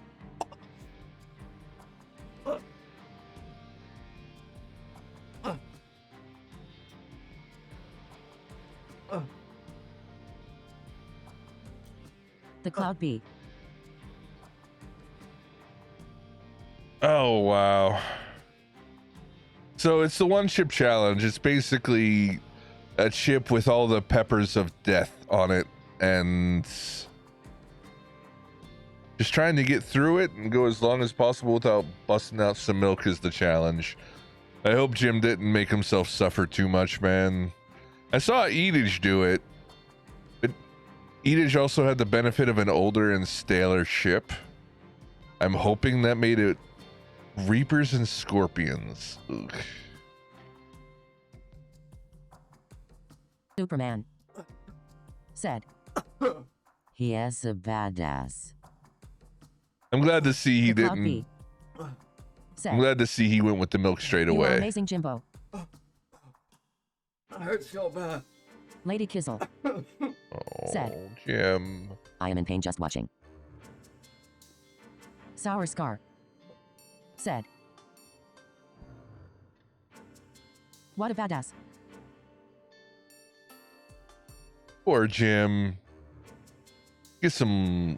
The Cloud Bee Oh, wow. So it's the one ship challenge. It's basically a ship with all the peppers of death on it, and just trying to get through it and go as long as possible without busting out some milk is the challenge. I hope Jim didn't make himself suffer too much, man. I saw Edage do it, but Edage also had the benefit of an older and staler ship. I'm hoping that made it Reapers and Scorpions. Ugh. Superman said, he is a badass. I'm glad to see he The Cloud didn't. B said, I'm glad to see he went with the milk straight you are away. amazing, Jimbo. I hurt so bad. Lady Kizzle said, Oh, Jim. I am in pain just watching. Sour Scar said, what a badass. Poor Jim. Get some.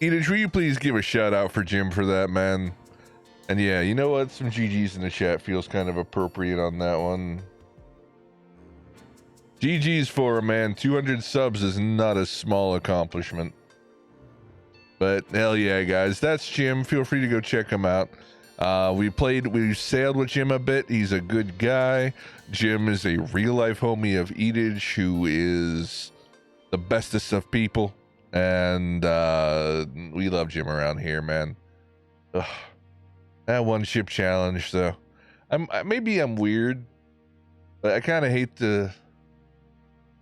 Edith, will you please give a shout out for Jim for that, man? And yeah, you know what? Some GG's in the chat feels kind of appropriate on that one. GG's for a man. 200 subs is not a small accomplishment. But hell yeah, guys. That's Jim. Feel free to go check him out. We sailed with Jim a bit. He's a good guy. Jim is a real life homie of Edage, who is the bestest of people. And we love Jim around here, man. Ugh. That one ship challenge, though. Maybe I'm weird, but I kind of hate to.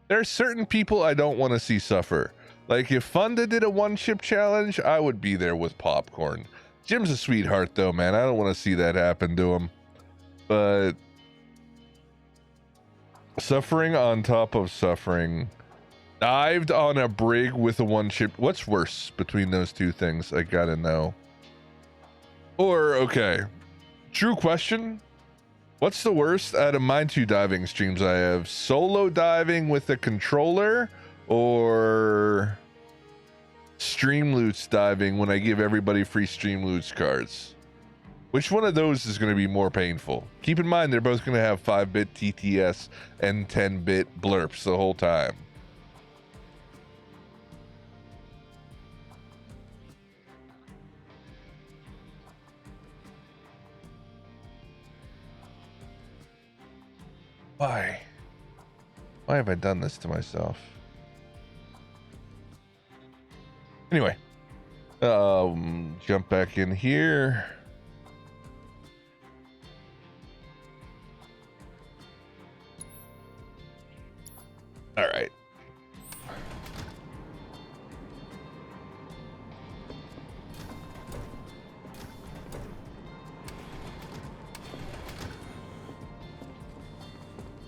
There are certain people I don't want to see suffer. Like if Funda did a one ship challenge, I would be there with popcorn. Jim's a sweetheart, though, man. I don't want to see that happen to him. But suffering on top of suffering. Dived on a brig with a one ship. What's worse between those two things? I gotta know. Or, okay. True question. What's the worst out of my two diving streams I have? Solo diving with a controller or stream loots diving when I give everybody free stream loots cards? Which one of those is going to be more painful? Keep in mind, they're both going to have 5-bit TTS and 10-bit blurps the whole time. Why? Why have I done this to myself? Anyway, jump back in here. All right.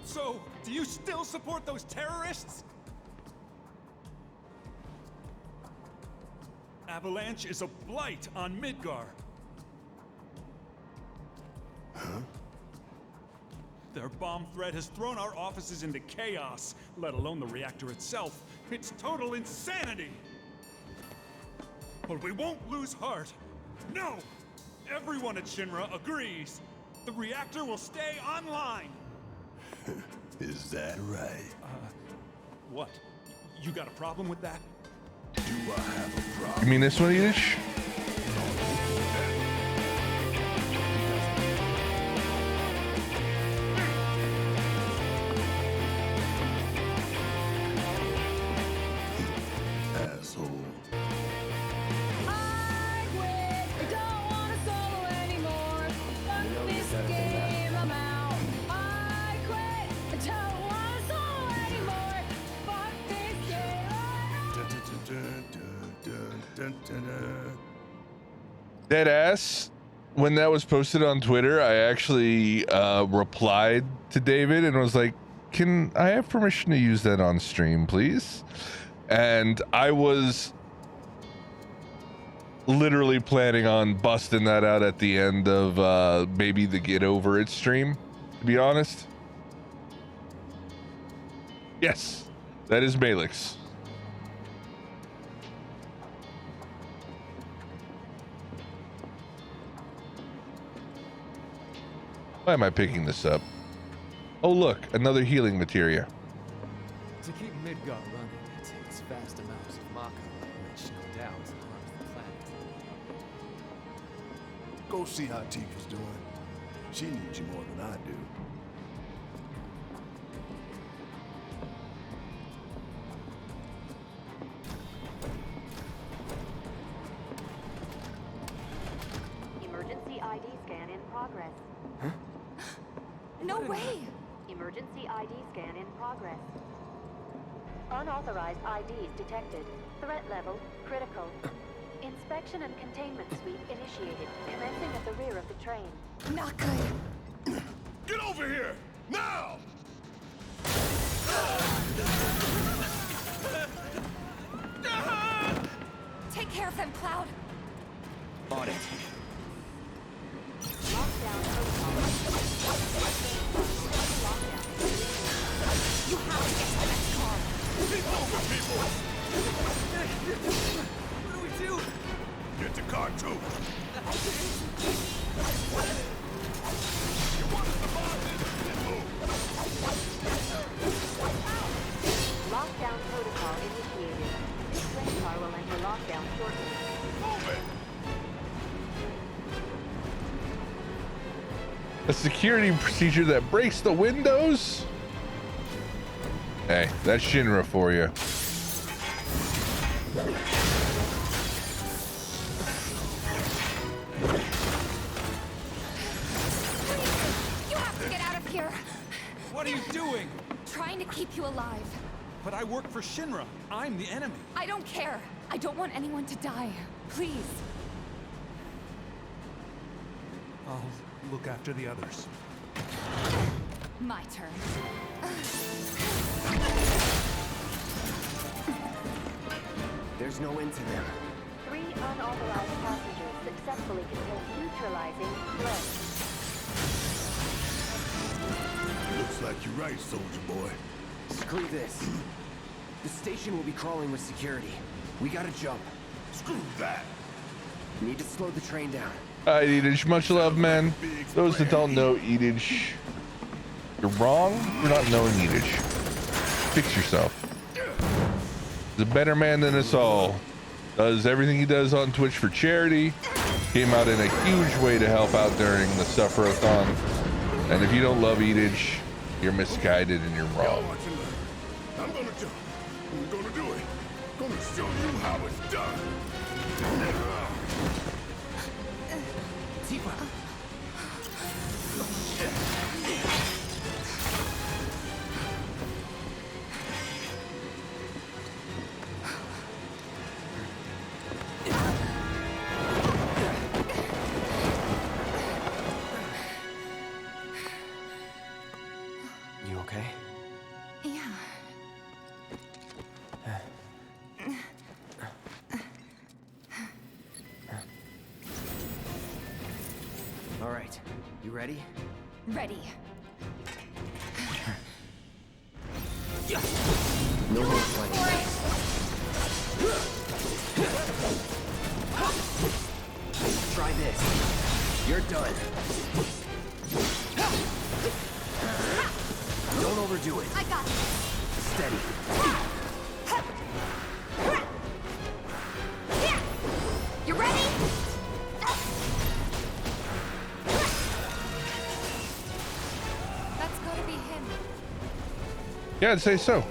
So, do you still support those terrorists? Avalanche is a blight on Midgar. Huh? Their bomb threat has thrown our offices into chaos, let alone the reactor itself. It's total insanity! But we won't lose heart. No! Everyone at Shinra agrees. The reactor will stay online. Is that right? What? You got a problem with that? Do I have a problem? You mean this one, Yiddish? Asshole. I quit. I don't want to solo anymore. Fuck this game. I'm out. I quit. I don't want to solo anymore. Fuck this game. Dead ass. When that was posted on Twitter, I actually replied to David and was like, "Can I have permission to use that on stream, please?" And I was literally planning on busting that out at the end of maybe the Get Over It stream, to be honest. Yes, that is Malix. Why am I picking this up? Oh look, another healing materia. To keep Midgar running, it takes vast amounts of Mako, which no doubt harms the planet. Go see how Tifa's doing. She needs you more than I do. Emergency ID scan in progress. No way! Emergency ID scan in progress. Unauthorized IDs detected. Threat level critical. Inspection and containment sweep initiated, commencing at the rear of the train. Not good. Get over here! Now! Take care of them, Cloud. On it. Lockdown protocol. You have to get to the next car. Keep moving, people! What do we do? Get the car, too! Lockdown protocol initiated. This train car will enter lockdown shortly. Move it! A security procedure that breaks the windows? Hey, that's Shinra for you. You have to get out of here. What are you doing? Trying to keep you alive. But I work for Shinra. I'm the enemy. I don't care. I don't want anyone to die. Please. I'll look after the others. My turn. There's no end to them. 3 unauthorized passengers successfully contained, neutralizing threat. Looks like you're right, soldier boy. Screw this. The station will be crawling with security. We gotta jump. Screw that. Need to slow the train down. Alright, Edith, much love, man. Those that don't know Edith, you're wrong for not knowing Edith. Fix yourself. He's a better man than us all. Does everything he does on Twitch for charity. Came out in a huge way to help out during the Suffer-a-thon. And if you don't love Edith, you're misguided and you're wrong. I'm gonna jump. I'm gonna do it. Gonna show you how it's done. Tifa. You okay? Yeah. All right. You ready? Ready. No more playing. Try this. You're done. Don't overdo it. I got it. Steady. You ready? That's gotta be him. Yeah, I'd say so.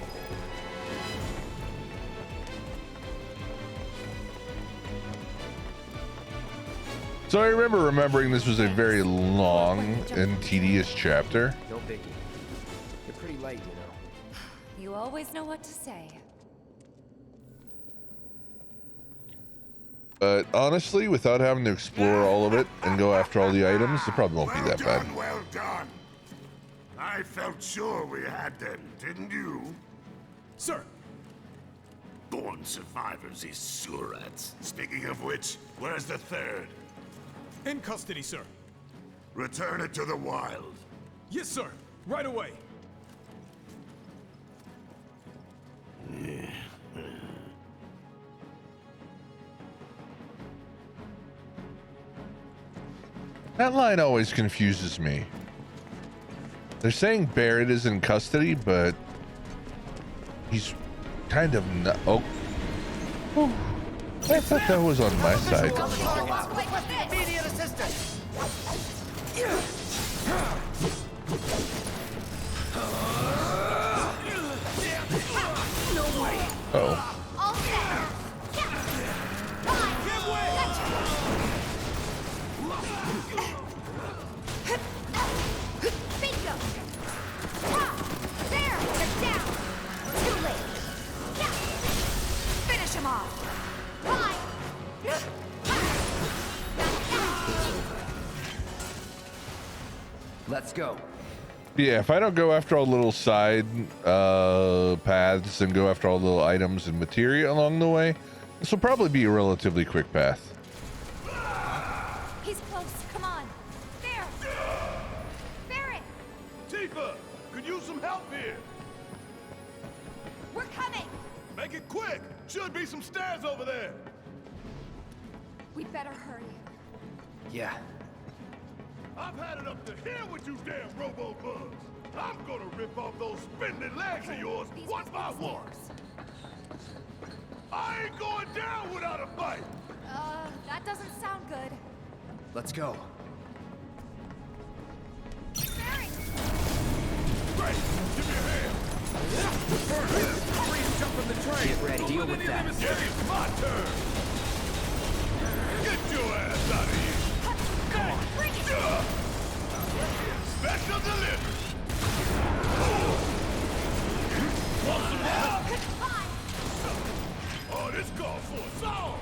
So I remember remembering this was a very long and tedious chapter. No biggie. You're pretty light, you know. You always know what to say. But honestly, without having to explore all of it and go after all the items, it probably won't be that bad. Well done. I felt sure we had them, didn't you? Sir. Born survivors, these surats. Speaking of which, where's the third? In custody, sir. Return it to the wild. Yes, sir. Right away. That line always confuses me. They're saying Barrett is in custody, but he's kind of not. Oh. I thought that was on my side. Immediate assistance. No way. Oh. All set. Fine. Gotcha. Bingo. There. They're down. Too late. Yeah. Finish him off. Fine. Let's go. Yeah, if I don't go after all the little side paths and go after all the little items and materia along the way, this will probably be a relatively quick path. He's close. Come on. There. Barrett. Tifa, could use some help here. We're coming. Make it quick. Should be some stairs over there. We better hurry. Yeah. I've had it up to here with you damn robo-bugs. I'm gonna rip off those spindly legs of yours one by one. I ain't going down without a fight. That doesn't sound good. Let's go. Barry! Great, give me a hand. Please jump from the train. Get ready. Deal with that. It's my turn. Get your ass out of here. Come on. Bring it. Special delivery. Want some help? Oh, this calls for a song.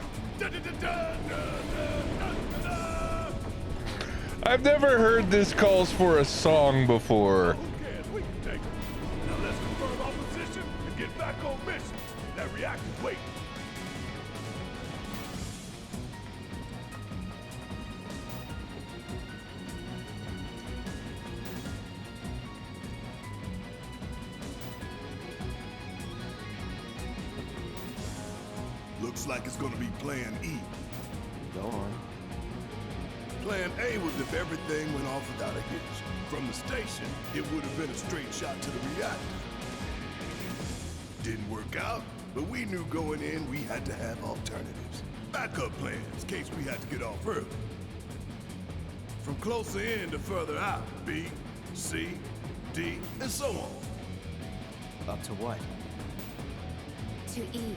I've never heard this calls for a song before. Who cares? We can take it. Now let's confirm our position and get back on mission. That reactor's waiting. Looks like it's gonna be Plan E. Go on. Plan A was if everything went off without a hitch. From the station, it would have been a straight shot to the reactor. Didn't work out, but we knew going in we had to have alternatives. Backup plans, in case we had to get off early. From closer in to further out, B, C, D, and so on. Up to what? To E.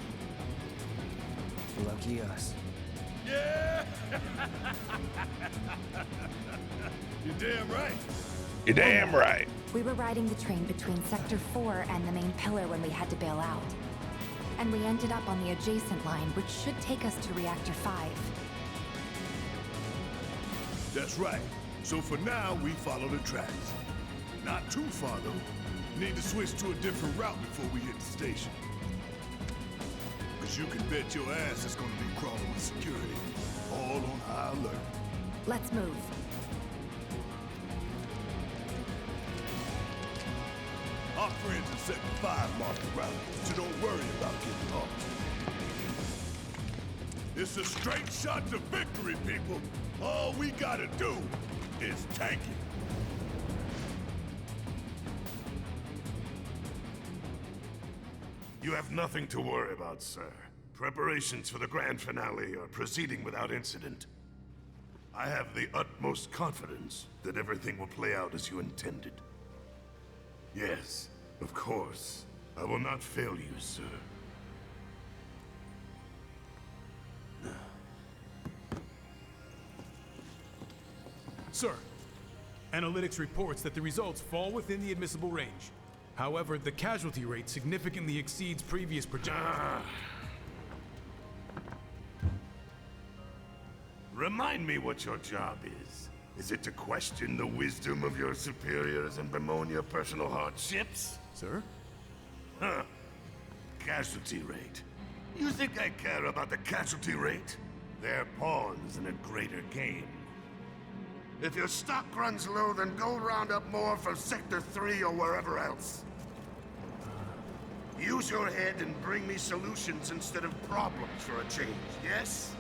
Lucky us. Yeah! You're damn right. You're damn right. We were riding the train between Sector 4 and the main pillar when we had to bail out. And we ended up on the adjacent line, which should take us to Reactor 5. That's right. So for now, we follow the tracks. Not too far, though. Need to switch to a different route before we hit the station. Because you can bet your ass is going to be crawling with security. All on high alert. Let's move. Our friends in Sector 5 mark the route, so don't worry about getting lost. It's a straight shot to victory, people. All we gotta do is tank it. You have nothing to worry about, sir. Preparations for the grand finale are proceeding without incident. I have the utmost confidence that everything will play out as you intended. Yes, of course. I will not fail you, sir. Sir, analytics reports that the results fall within the admissible range. However, the casualty rate significantly exceeds previous projections. Remind me what your job is. Is it to question the wisdom of your superiors and bemoan your personal hardships? Sir? Huh. Casualty rate. You think I care about the casualty rate? They're pawns in a greater game. If your stock runs low, then go round up more from Sector 3 or wherever else. Use your head and bring me solutions instead of problems for a change, yes?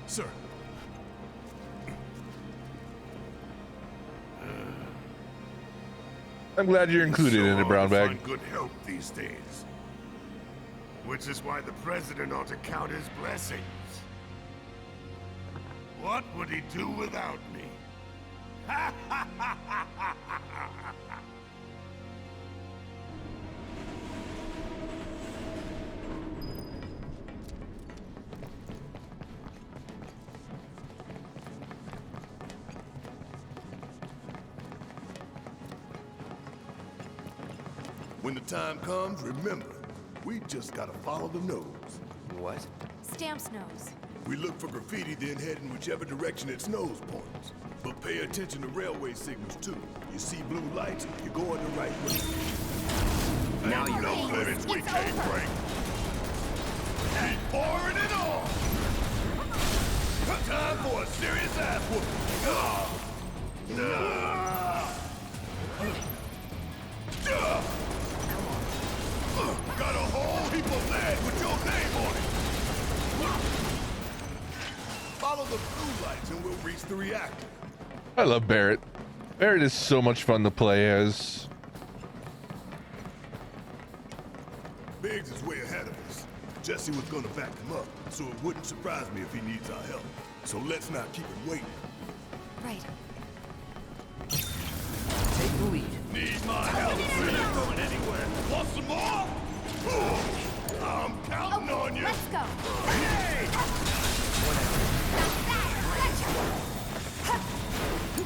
Sir. I'm glad you're included in it, brown bag. Find good help these days. Which is why the president ought to count his blessings. What would he do without me? When the time comes, remember, we just gotta follow the nose. What? Stamp's nose. We look for graffiti, then head in whichever direction its nose points. But pay attention to railway signals, too. You see blue lights, you're going the right way. Now you're no limits we can't break. Keep pouring it on! Time for a serious ass whooping. Got a whole heap of land with your name on it. Follow the blue lights and we'll reach the reactor. I love Barrett. Barrett is so much fun to play as. Biggs is way ahead of us. Jesse was gonna back him up, so it wouldn't surprise me if he needs our help. So let's not keep him waiting. Right. Take the lead. Need my help, so you're not going anywhere. Want some more? I'm counting on you. Let's go. Hey!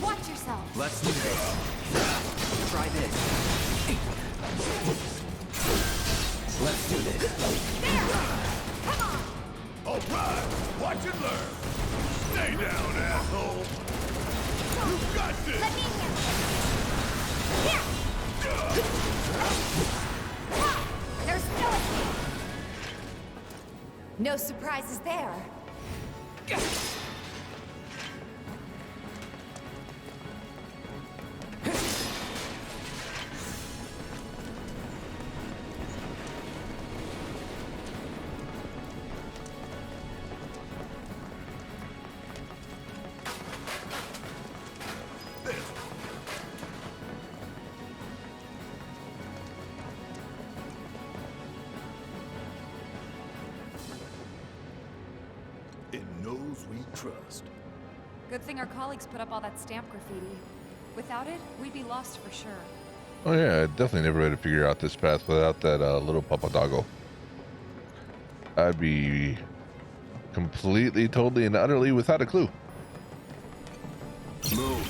Watch yourself. Let's do this. Try this. Let's do this. There. Come on. All right. Watch and learn. Stay down, asshole. You got this. Let me handle it. Here. There's no escape. No surprises there. It knows we trust. Good thing our colleagues put up all that stamp graffiti. Without it, we'd be lost for sure. Oh yeah, I definitely never would have figured out this path without that little papadoggle. I'd be completely, totally, and utterly without a clue. Move.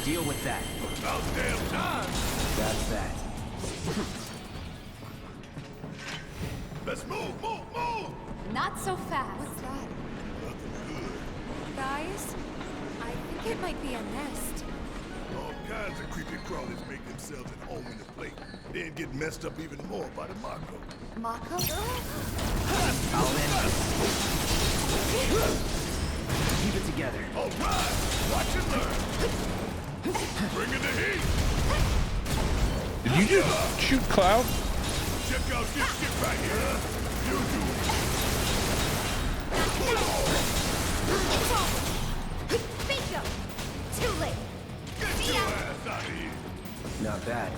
Deal with that. About damn time. That's that. Let's move, move, move. Not so fast. What's that? Guys, I think it might be a nest. All kinds of creepy crawlers make themselves at home in the plate, then get messed up even more by the Mako. Mako? I'll end this. Keep it together. All right, watch and learn. Bring in the heat. Did you just shoot Cloud? Check out this shit right here. You do it. Bingo. Too late. Get your ass out of here. Not bad.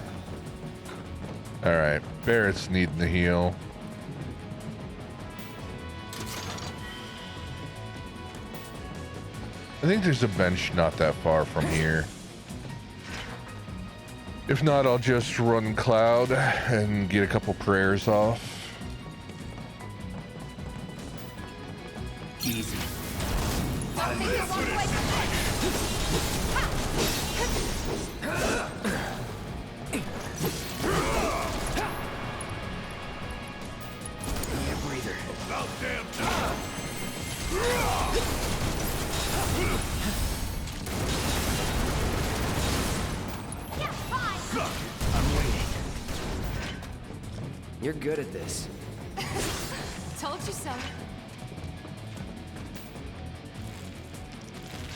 All right, Barrett's needing the heal. I think there's a bench not that far from here. If not, I'll just run Cloud and get a couple prayers off. Easy. Breather. About damn time. Suck. I'm waiting. You're good at this. Told you so.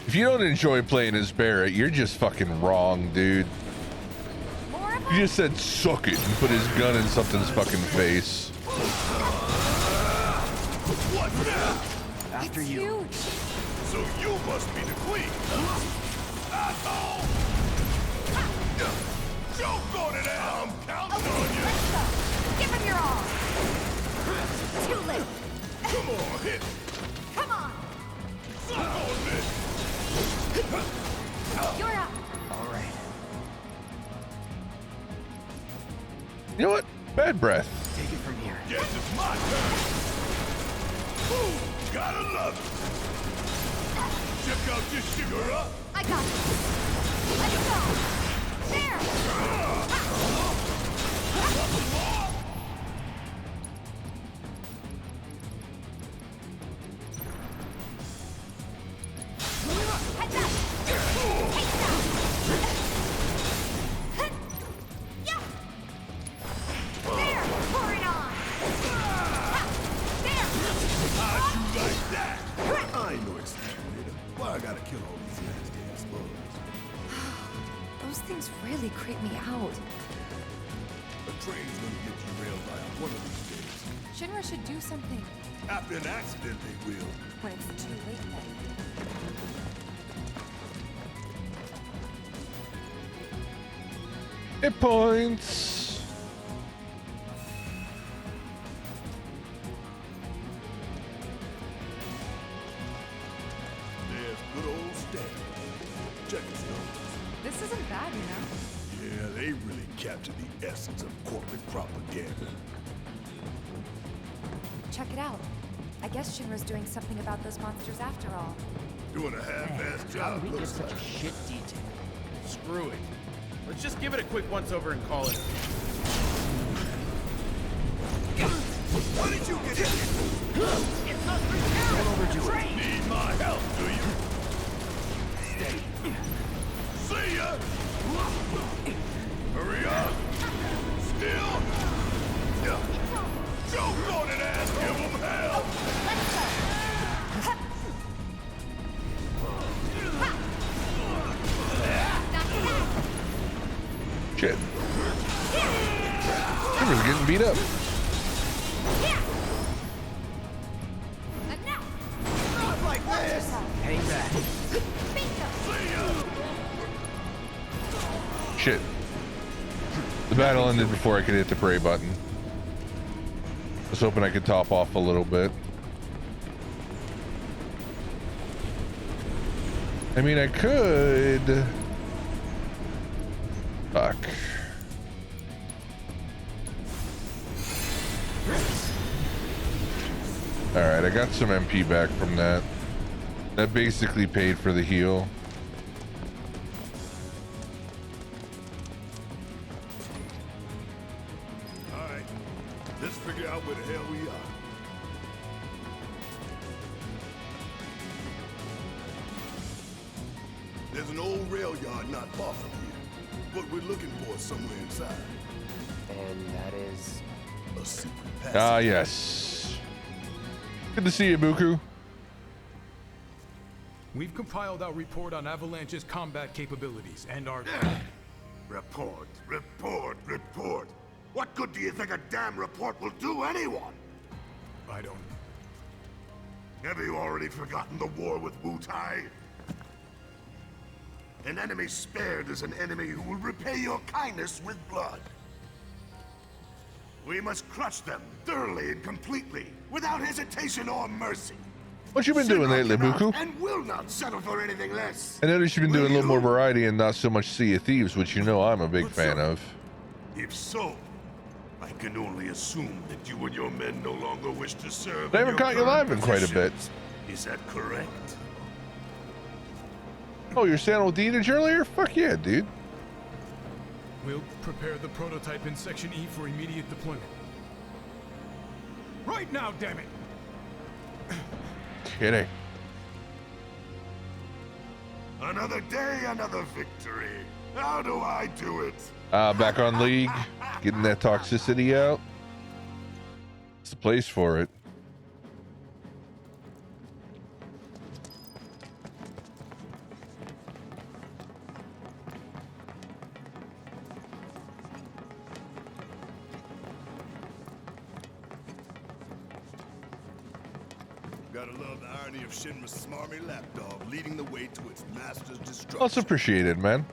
If you don't enjoy playing as Barrett, you're just fucking wrong, dude. You just said suck it and put his gun in something's fucking face. Watch After it's you. Huge. So you must be the queen. Asshole! Choke on it, Al! I'm counting on you! Let's go. Give him your all. Too late. Come on, hit! Come on. Suck on me! You're up. All right. You know what? Bad breath. Take it from here. Guess it's my turn! Ooh, gotta love it! Check out this sugar up! I got it. Let's go. There. Heads up. Take that. Yeah. There. Pour it on. There. How'd you like that? I ain't no exterminator. Why I gotta kill all these nasty ass bugs? Those things really creep me out. A train's gonna get you railed by one of these days. Shinra should do something. After an accident, they will. When it's too late then. Hit points. There's good old Stan. Check his nose. This isn't bad, you know? Yeah, they really captured the essence of corporate propaganda. Check it out. I guess Shinra's doing something about those monsters after all. Doing a half-assed job, We get looks such like. a shit detail. Screw it. Let's just give it a quick once-over and call it. Why did you get hit? Don't overdo it. Need my help, do you? See ya! Hurry up! Still! Choke on it, ass! Give them hell! Let's go. Shit. Shinra's getting beat up. Not like this. Hang back. Shit. The battle ended before I could hit the pray button. I was hoping I could top off a little bit. I mean, I could. Fuck. Alright, I got some MP back from that. That basically paid for the heal. Alright, let's figure out where the hell we are. There's an old rail yard not far from here. What we're looking for is somewhere inside. And that is a secret passage. Ah, yes. Good to see you, Buku. We've compiled our report on Avalanche's combat capabilities and our... Report, report, report. What good do you think a damn report will do anyone? I don't... Have you already forgotten the war with Wu-Tai? An enemy spared is an enemy who will repay your kindness with blood. We must crush them thoroughly and completely, without hesitation or mercy. What you been doing lately, Buku? And will not settle for anything less. I noticed you've been doing a little more variety and not so much Sea of Thieves, which you know I'm a big fan of. If so, I can only assume that you and your men no longer wish to serve. They haven't caught you live in quite a bit. Is that correct? Oh, you're standing with Deanage earlier? Fuck yeah, dude. We'll prepare the prototype in Section E for immediate deployment. Right now, damn it! Kidding. Another day, another victory. How do I do it? Back on League, getting that toxicity out. It's the place for it. Gotta love the irony of Shinra's smarmy lapdog leading the way to its master's destruction. That's appreciated, man.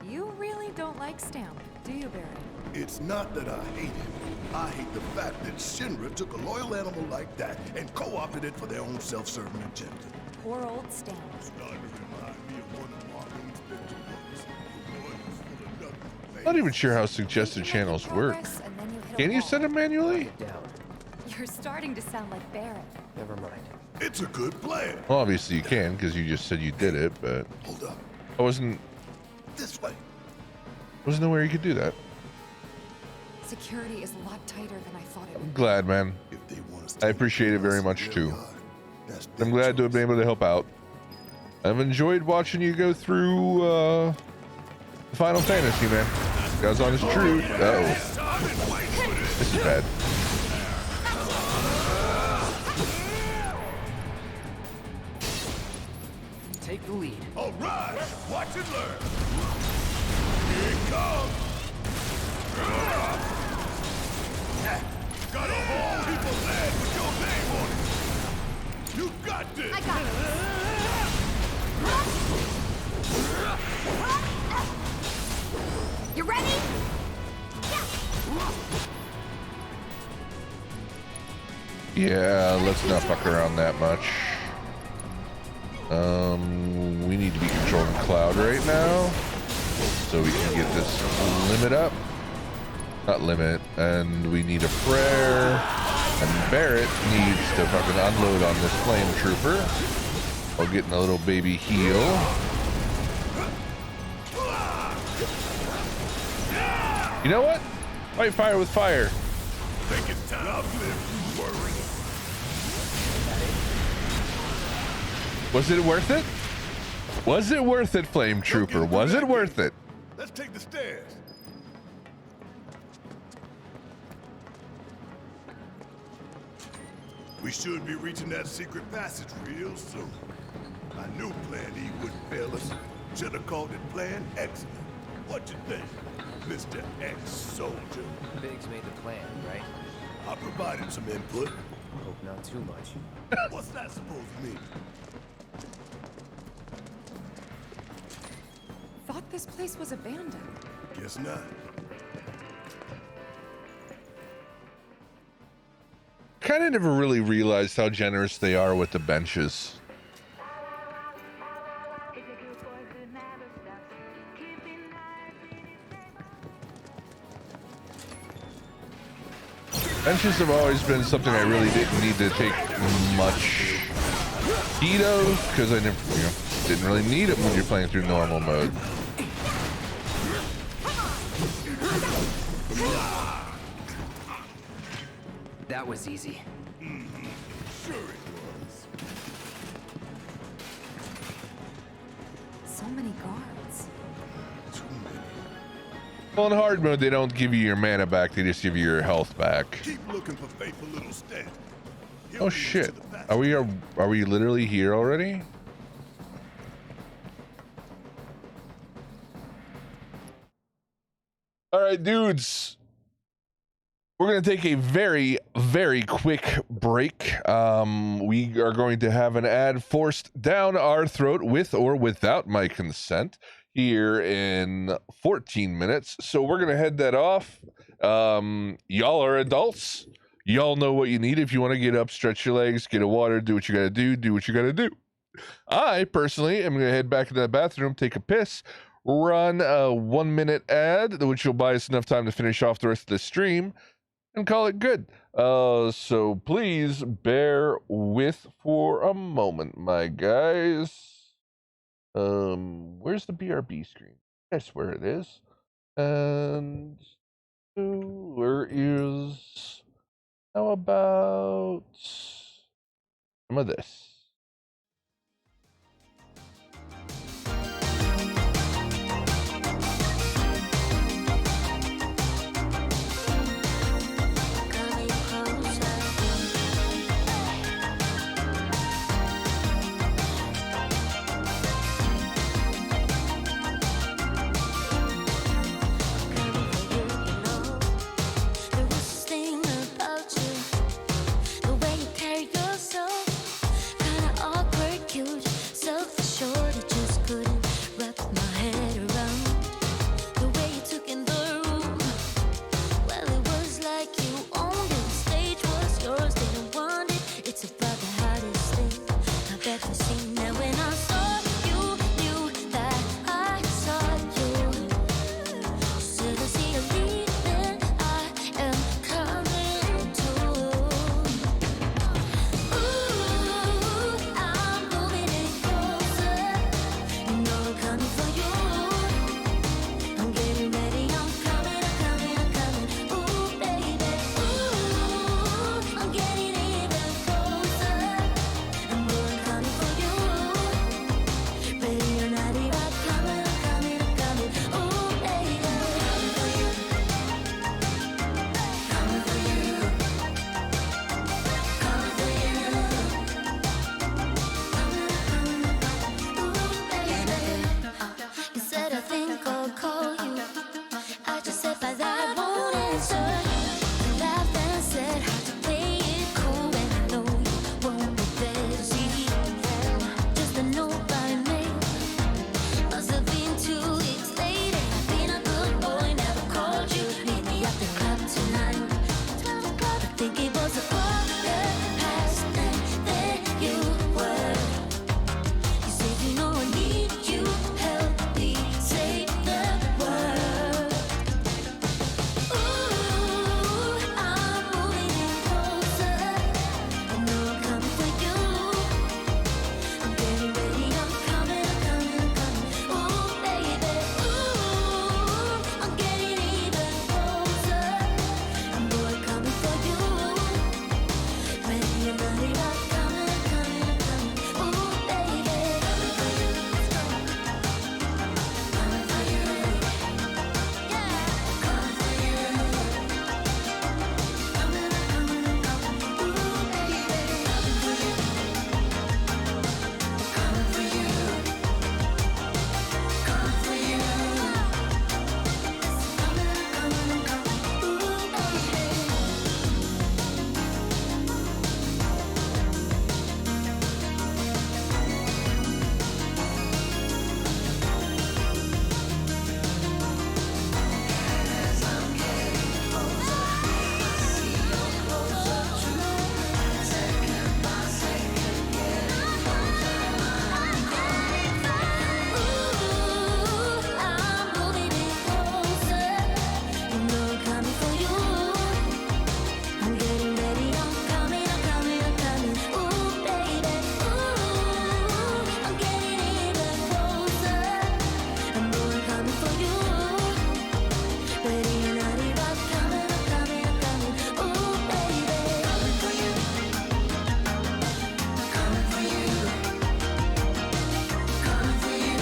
You really don't like Stamp, do you, Barry? It's not that I hate him. I hate the fact that Shinra took a loyal animal like that and co-opted it for their own self-serving agenda. Poor old Stamp. Not even sure how suggested channels work. Can you set them manually? You're starting to sound like Barrett. Never mind. It's a good plan. Well, obviously you can, because you just said you did it, but hold up. I wasn't. This way. Wasn't nowhere you could do that. Security is a lot tighter than I thought it would. I'm glad, man. I appreciate it very much too. I'm glad to have been able to help out. I've enjoyed watching you go through Final Fantasy, man. Guys on his truth. Uh-oh. This is bad. Take the lead. All right, watch and learn. Here it comes. Got a whole heap of land with your name on it. You got this. I got it. You ready? Yeah, let's not fuck around that much. We need to be controlling Cloud right now, so we can get this limit up. Not limit, and we need a prayer, and Barrett needs to fucking unload on this flame trooper while getting a little baby heal. You know what? Fight fire with fire. Think it's time. Was it worth it? Was it worth it, Flame Trooper? Was it worth it? Let's take the stairs. We should be reaching that secret passage real soon. I knew Plan E wouldn't fail us. Should have called it Plan Excellent. What you think, Mr. Ex-Soldier? Biggs made the plan, right? I provided some input. Hope not too much. What's that supposed to mean? Thought this place was abandoned. Guess not. Kind of never really realized how generous they are with the benches. Benches have always been something I really didn't need to take much heed of, because I never, didn't really need it when you're playing through normal mode. That was easy. Sure it was. So many guards. Well, in hard mode, they don't give you your mana back, they just give you your health back. Keep looking for faithful little Stan. Oh shit. Are we literally here already? All right, dudes. We're going to take a very, very quick break. We are going to have an ad forced down our throat with or without my consent here in 14 minutes. So we're going to head that off. Y'all are adults. Y'all know what you need. If you want to get up, stretch your legs, get a water, do what you got to do what you got to do. I personally am going to head back into the bathroom, take a piss, run a 1-minute ad, which will buy us enough time to finish off the rest of the stream, and call it good. So please bear with for a moment, my guys. Where's the BRB screen? That's where it is. And where is, how about some of this? never seen. And when I saw you, knew that I saw you. Still I see you leaving, I am coming too. Ooh, I'm moving in closer. You know I'm coming for you. I'm getting ready, I'm coming, I'm coming, I'm coming. Ooh, baby, ooh, I'm getting even closer. And boy, I'm coming for you. Ready or not, I'm coming, I'm coming, I'm coming. Ooh, baby, coming for you. Coming for you. Coming for you. Ooh, baby. You said I think I'll call you. I just said by that I won't answer. You laughed and said how to play it cool, and I know you won't be busy. Just a note by mail. Must have been 2 weeks later. I've been a good boy, never called you. Meet me at the club tonight. 12 o'clock. I think it was a quarter past, and there you were. You said you know I need you, help me say the word. Ooh, I'm moving in closer. I know I'm coming for you. I'm getting ready, I'm coming, I'm coming, I'm coming. Ooh, baby, ooh, I'm getting even closer. I'm boy coming for you. Ready or not, I'm coming, I'm coming, I'm coming. Ooh, baby, coming for you. Coming for you. Yeah, coming for you. Coming, I'm coming, I'm coming. Ooh, baby, coming for you. Coming for you. Coming for you. Coming, I'm coming, I'm coming. Ooh, baby. I'm moving in closer. You know I'm coming for you. I'm getting ready, I'm coming, I'm coming, I'm coming. Ooh, baby, ooh, I'm getting even closer. I'm coming for you. Ready or not, I'm coming, I'm coming, I'm coming. Ooh, baby, coming for you. Coming for you. Coming for you.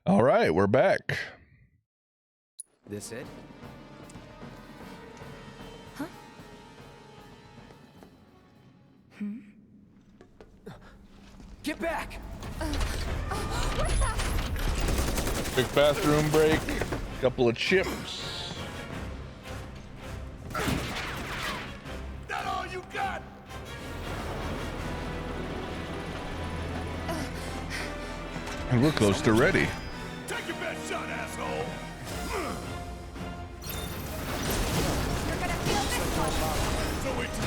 All right, we're back. This it? Get back! Quick bathroom break. Couple of chips. That all you got? And we're close to ready. Take your best shot, asshole. You're gonna feel this one. So it's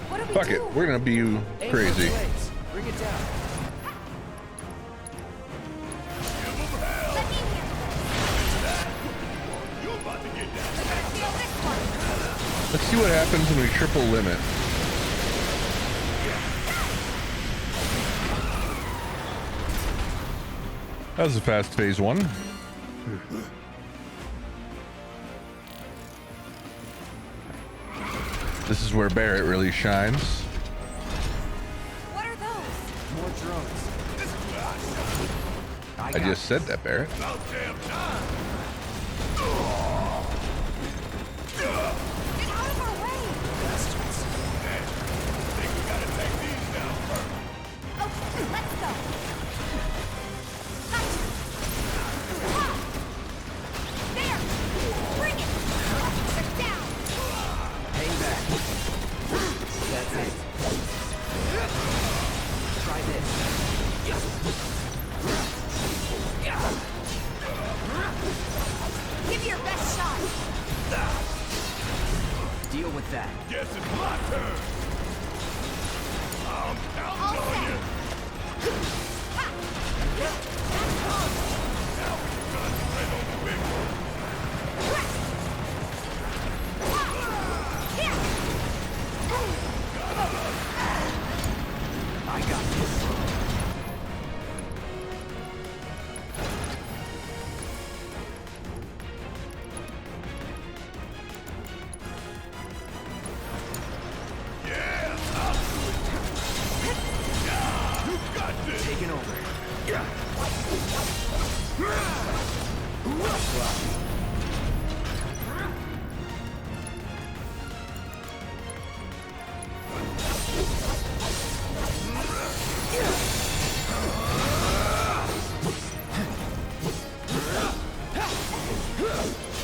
What do we Fuck do? it, we're gonna be crazy. Bring it down. Let me hear. You about to get that? You're gonna feel this one. Let's see what happens when we triple limit. That was a fast phase one. This is where Barrett really shines. What are those? More drones. This is where I I just said that, Barrett. About damn time. Get out of our way! Hey, think we gotta take these down first. Okay, let's go. Gotcha. Ha! There! Bring it! with that. Guess it's my turn. I'm counting on you. Now we can concentrate on the big one. I got this. Taking over.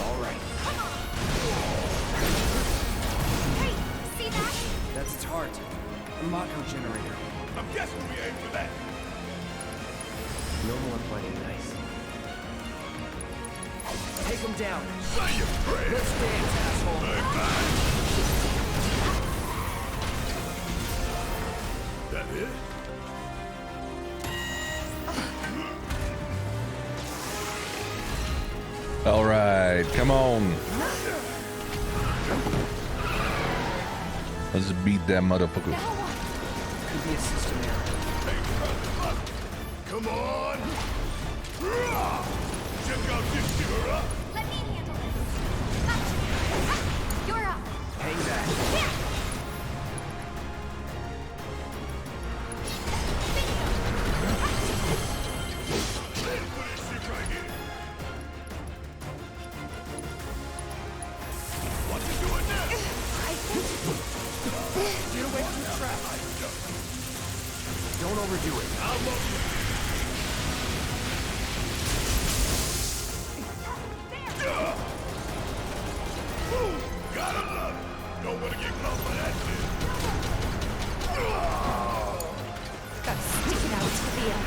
All right. Hey, see that? That's its heart. A Mako generator. I'm guessing we aim for that. No more playing nice. Take him down. Say your prayers. Let's dance, asshole. That it? All right, come on. Let's beat that motherfucker. Could be a system error. Come on! Check out this shooter up! Let me handle this. You're up. Hang back. Put this shit right here. What you doing now? Get away from the trap. Don't overdo it. I'm up. Gotta love it. Don't want to get caught by that shit. Gotta stick it out to the end.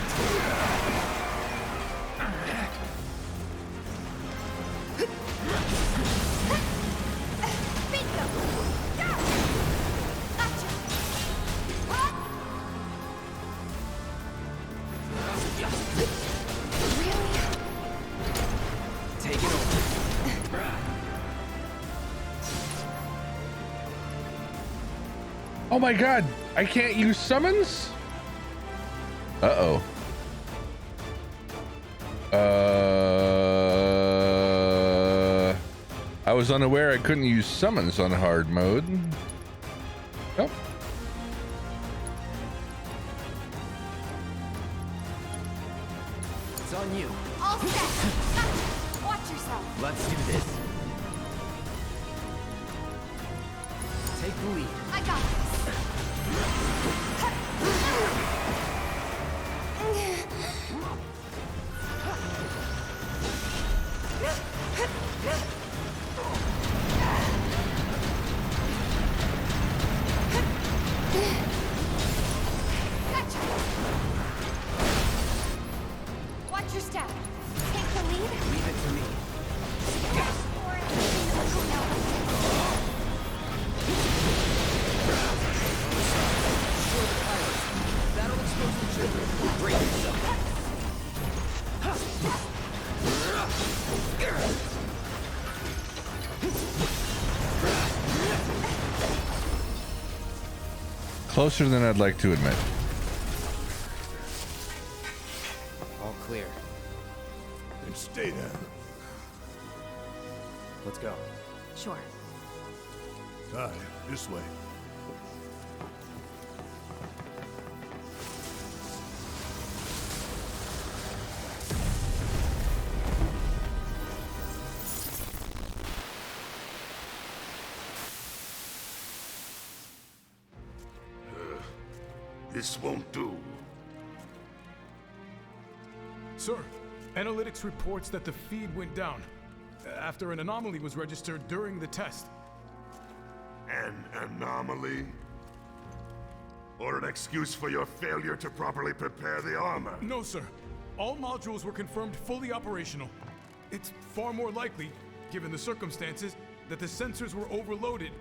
Bingo. Go. Gotcha. Really? Take it over. Oh my god, I can't use summons? Uh-oh. I was unaware I couldn't use summons on hard mode. Nope. It's on you. All set. Watch yourself. Let's do this. Take the lead. I got this. Gotcha. Watch your step. Take the lead. Leave it to me. That'll expose the children. Brace yourself. Closer than I'd like to admit. All clear. And stay down. Let's go. Sure. All right, this way. This won't do. Sir, analytics reports that the feed went down after an anomaly was registered during the test. An anomaly? Or an excuse for your failure to properly prepare the armor? No, sir. All modules were confirmed fully operational. It's far more likely, given the circumstances, that the sensors were overloaded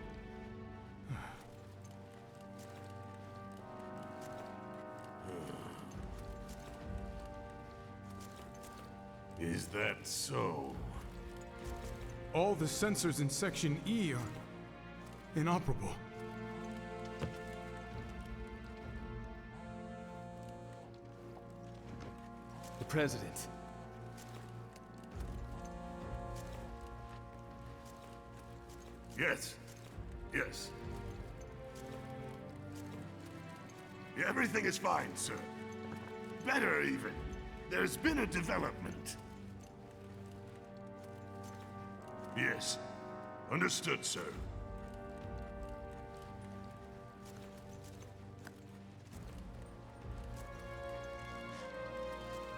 Is that so? All the sensors in Section E are inoperable. The President. Yes. Yes. Everything is fine, sir. Better, even. There's been a development. Yes. Understood, sir.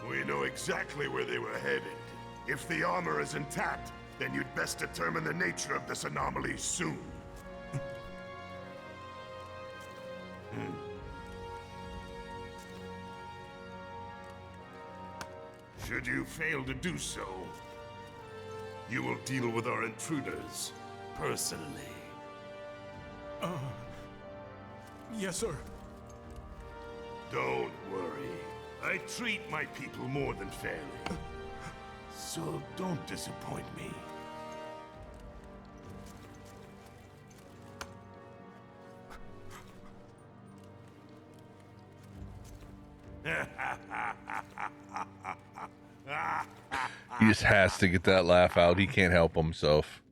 We know exactly where they were headed. If the armor is intact, then you'd best determine the nature of this anomaly soon. Should you fail to do so, you will deal with our intruders personally. Yes, sir. Don't worry. I treat my people more than fairly. So don't disappoint me. He just has to get that laugh out. He can't help himself.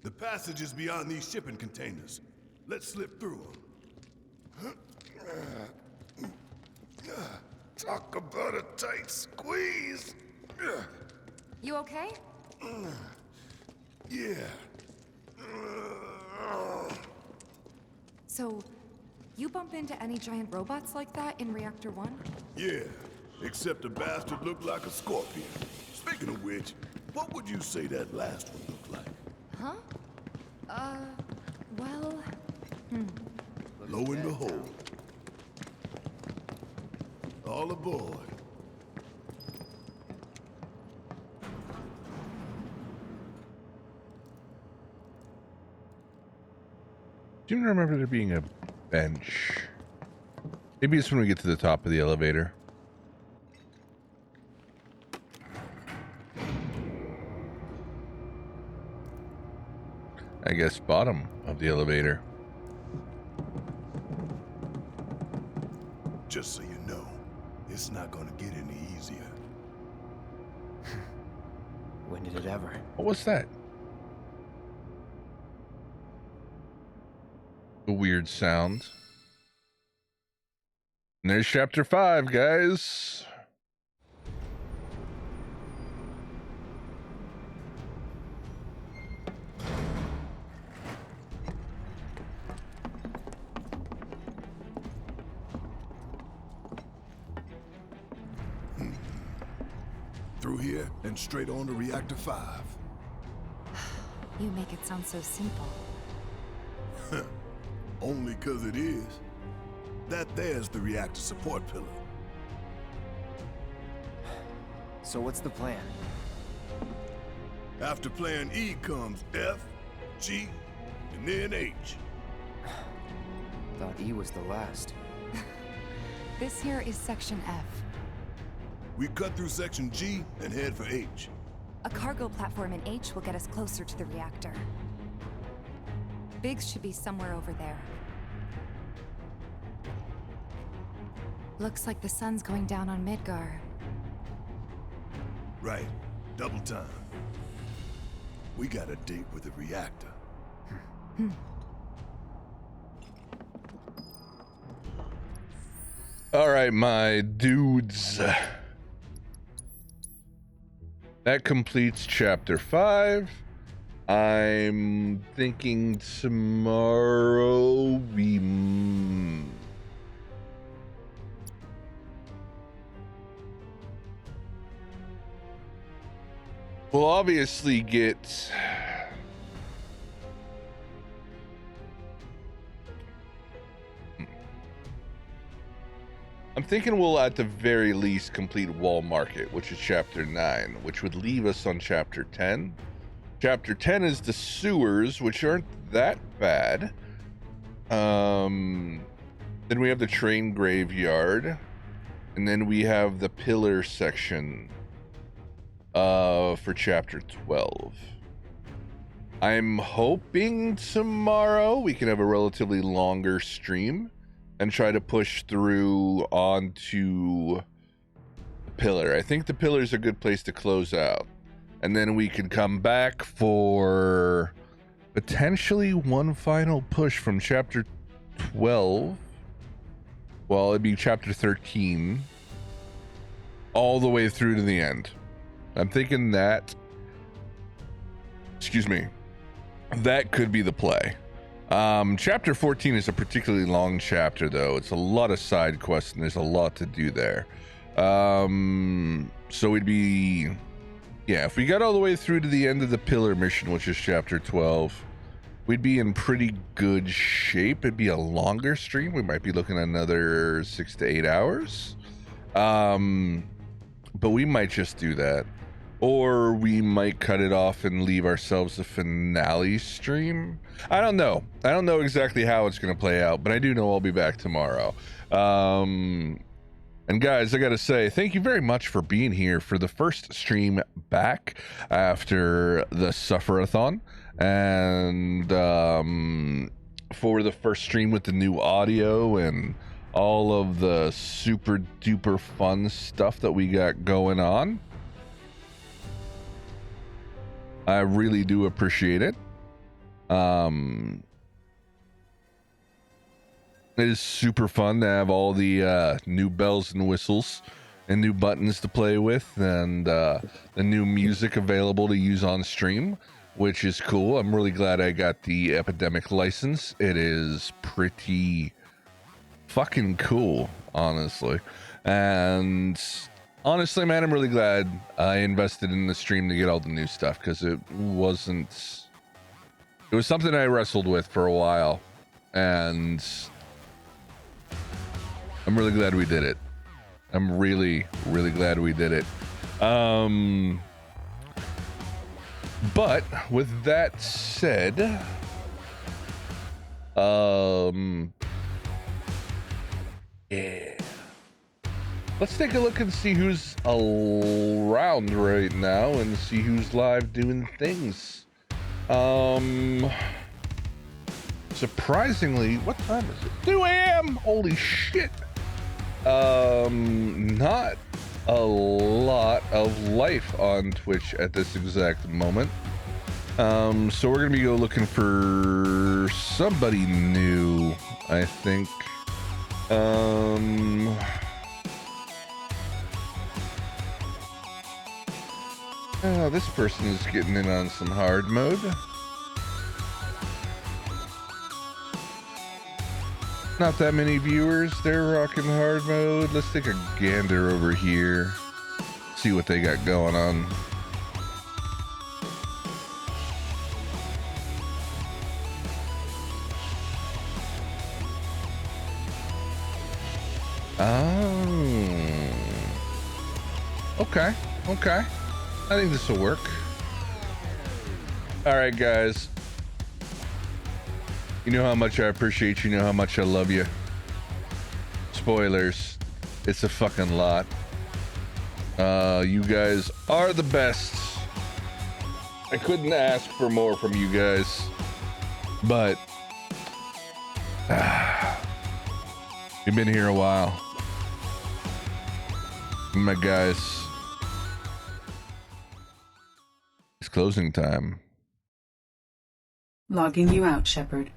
The passage is beyond these shipping containers. Let's slip through them. Talk about a tight squeeze. You okay? Yeah. So, you bump into any giant robots like that in Reactor 1? Yeah, except the bastard looked like a scorpion. Speaking of which, what would you say that last one looked like? Huh? Well... Lo and behold. All aboard. Do you remember there being a bench? Maybe it's when we get to the top of the elevator. I guess bottom of the elevator. Just so you know, it's not gonna get any easier. When did it ever? What was that? A weird sound. And there's chapter 5, guys. Through here and straight on to Reactor 5. You make it sound so simple. Only 'cause it is. That there's the reactor support pillar. So what's the plan? After plan E comes F, G, and then H. Thought E was the last. This here is Section F. We cut through Section G and head for H. A cargo platform in H will get us closer to the reactor. Biggs should be somewhere over there. Looks like the sun's going down on Midgar. Right. Double time. We got a date with the reactor. All right, my dudes. That completes chapter 5. I'm thinking tomorrow we... We'll obviously get... I'm thinking we'll at the very least complete Wall Market, which is chapter 9, which would leave us on chapter 10. Chapter 10 is the sewers, which aren't that bad. Then we have the train graveyard, and then we have the pillar section. for chapter 12. I'm hoping tomorrow we can have a relatively longer stream and try to push through onto the pillar. I think the pillar is a good place to close out. And then we can come back for potentially one final push from chapter 12. Well, it'd be chapter 13 all the way through to the end. I'm thinking that, excuse me, that could be the play. Chapter 14 is a particularly long chapter, though. It's a lot of side quests, and there's a lot to do there. So it'd be, yeah, if we got all the way through to the end of the pillar mission, which is chapter 12, we'd be in pretty good shape. It'd be a longer stream. We might be looking at another 6 to 8 hours. But we might just do that. Or we might cut it off and leave ourselves a finale stream. I don't know. I don't know exactly how it's going to play out, but I do know I'll be back tomorrow. And guys, I got to say, thank you very much for being here for the first stream back after the Sufferathon. And for the first stream with the new audio and all of the super duper fun stuff that we got going on. I really do appreciate it. It is super fun to have all the new bells and whistles and new buttons to play with, and the new music available to use on stream, which is cool. I'm really glad I got the Epidemic license. It is pretty fucking cool, honestly. And honestly, man, I'm really glad I invested in the stream to get all the new stuff, because it was something I wrestled with for a while, and I'm really glad we did it. I'm really, really glad we did it. But with that said, yeah. Let's take a look and see who's around right now and see who's live doing things. Surprisingly, what time is it? 2 a.m. Holy shit. Not a lot of life on Twitch at this exact moment. So we're gonna go looking for somebody new, I think. Oh, this person is getting in on some hard mode. Not that many viewers. They're rocking hard mode. Let's take a gander over here. See what they got going on. Oh. Okay. Okay. I think this will work. All right, guys. You know how much I appreciate you. You know how much I love you. Spoilers. It's a fucking lot. You guys are the best. I couldn't ask for more from you guys. But you've been here a while. My guys. It's closing time. Logging you out, Shepard.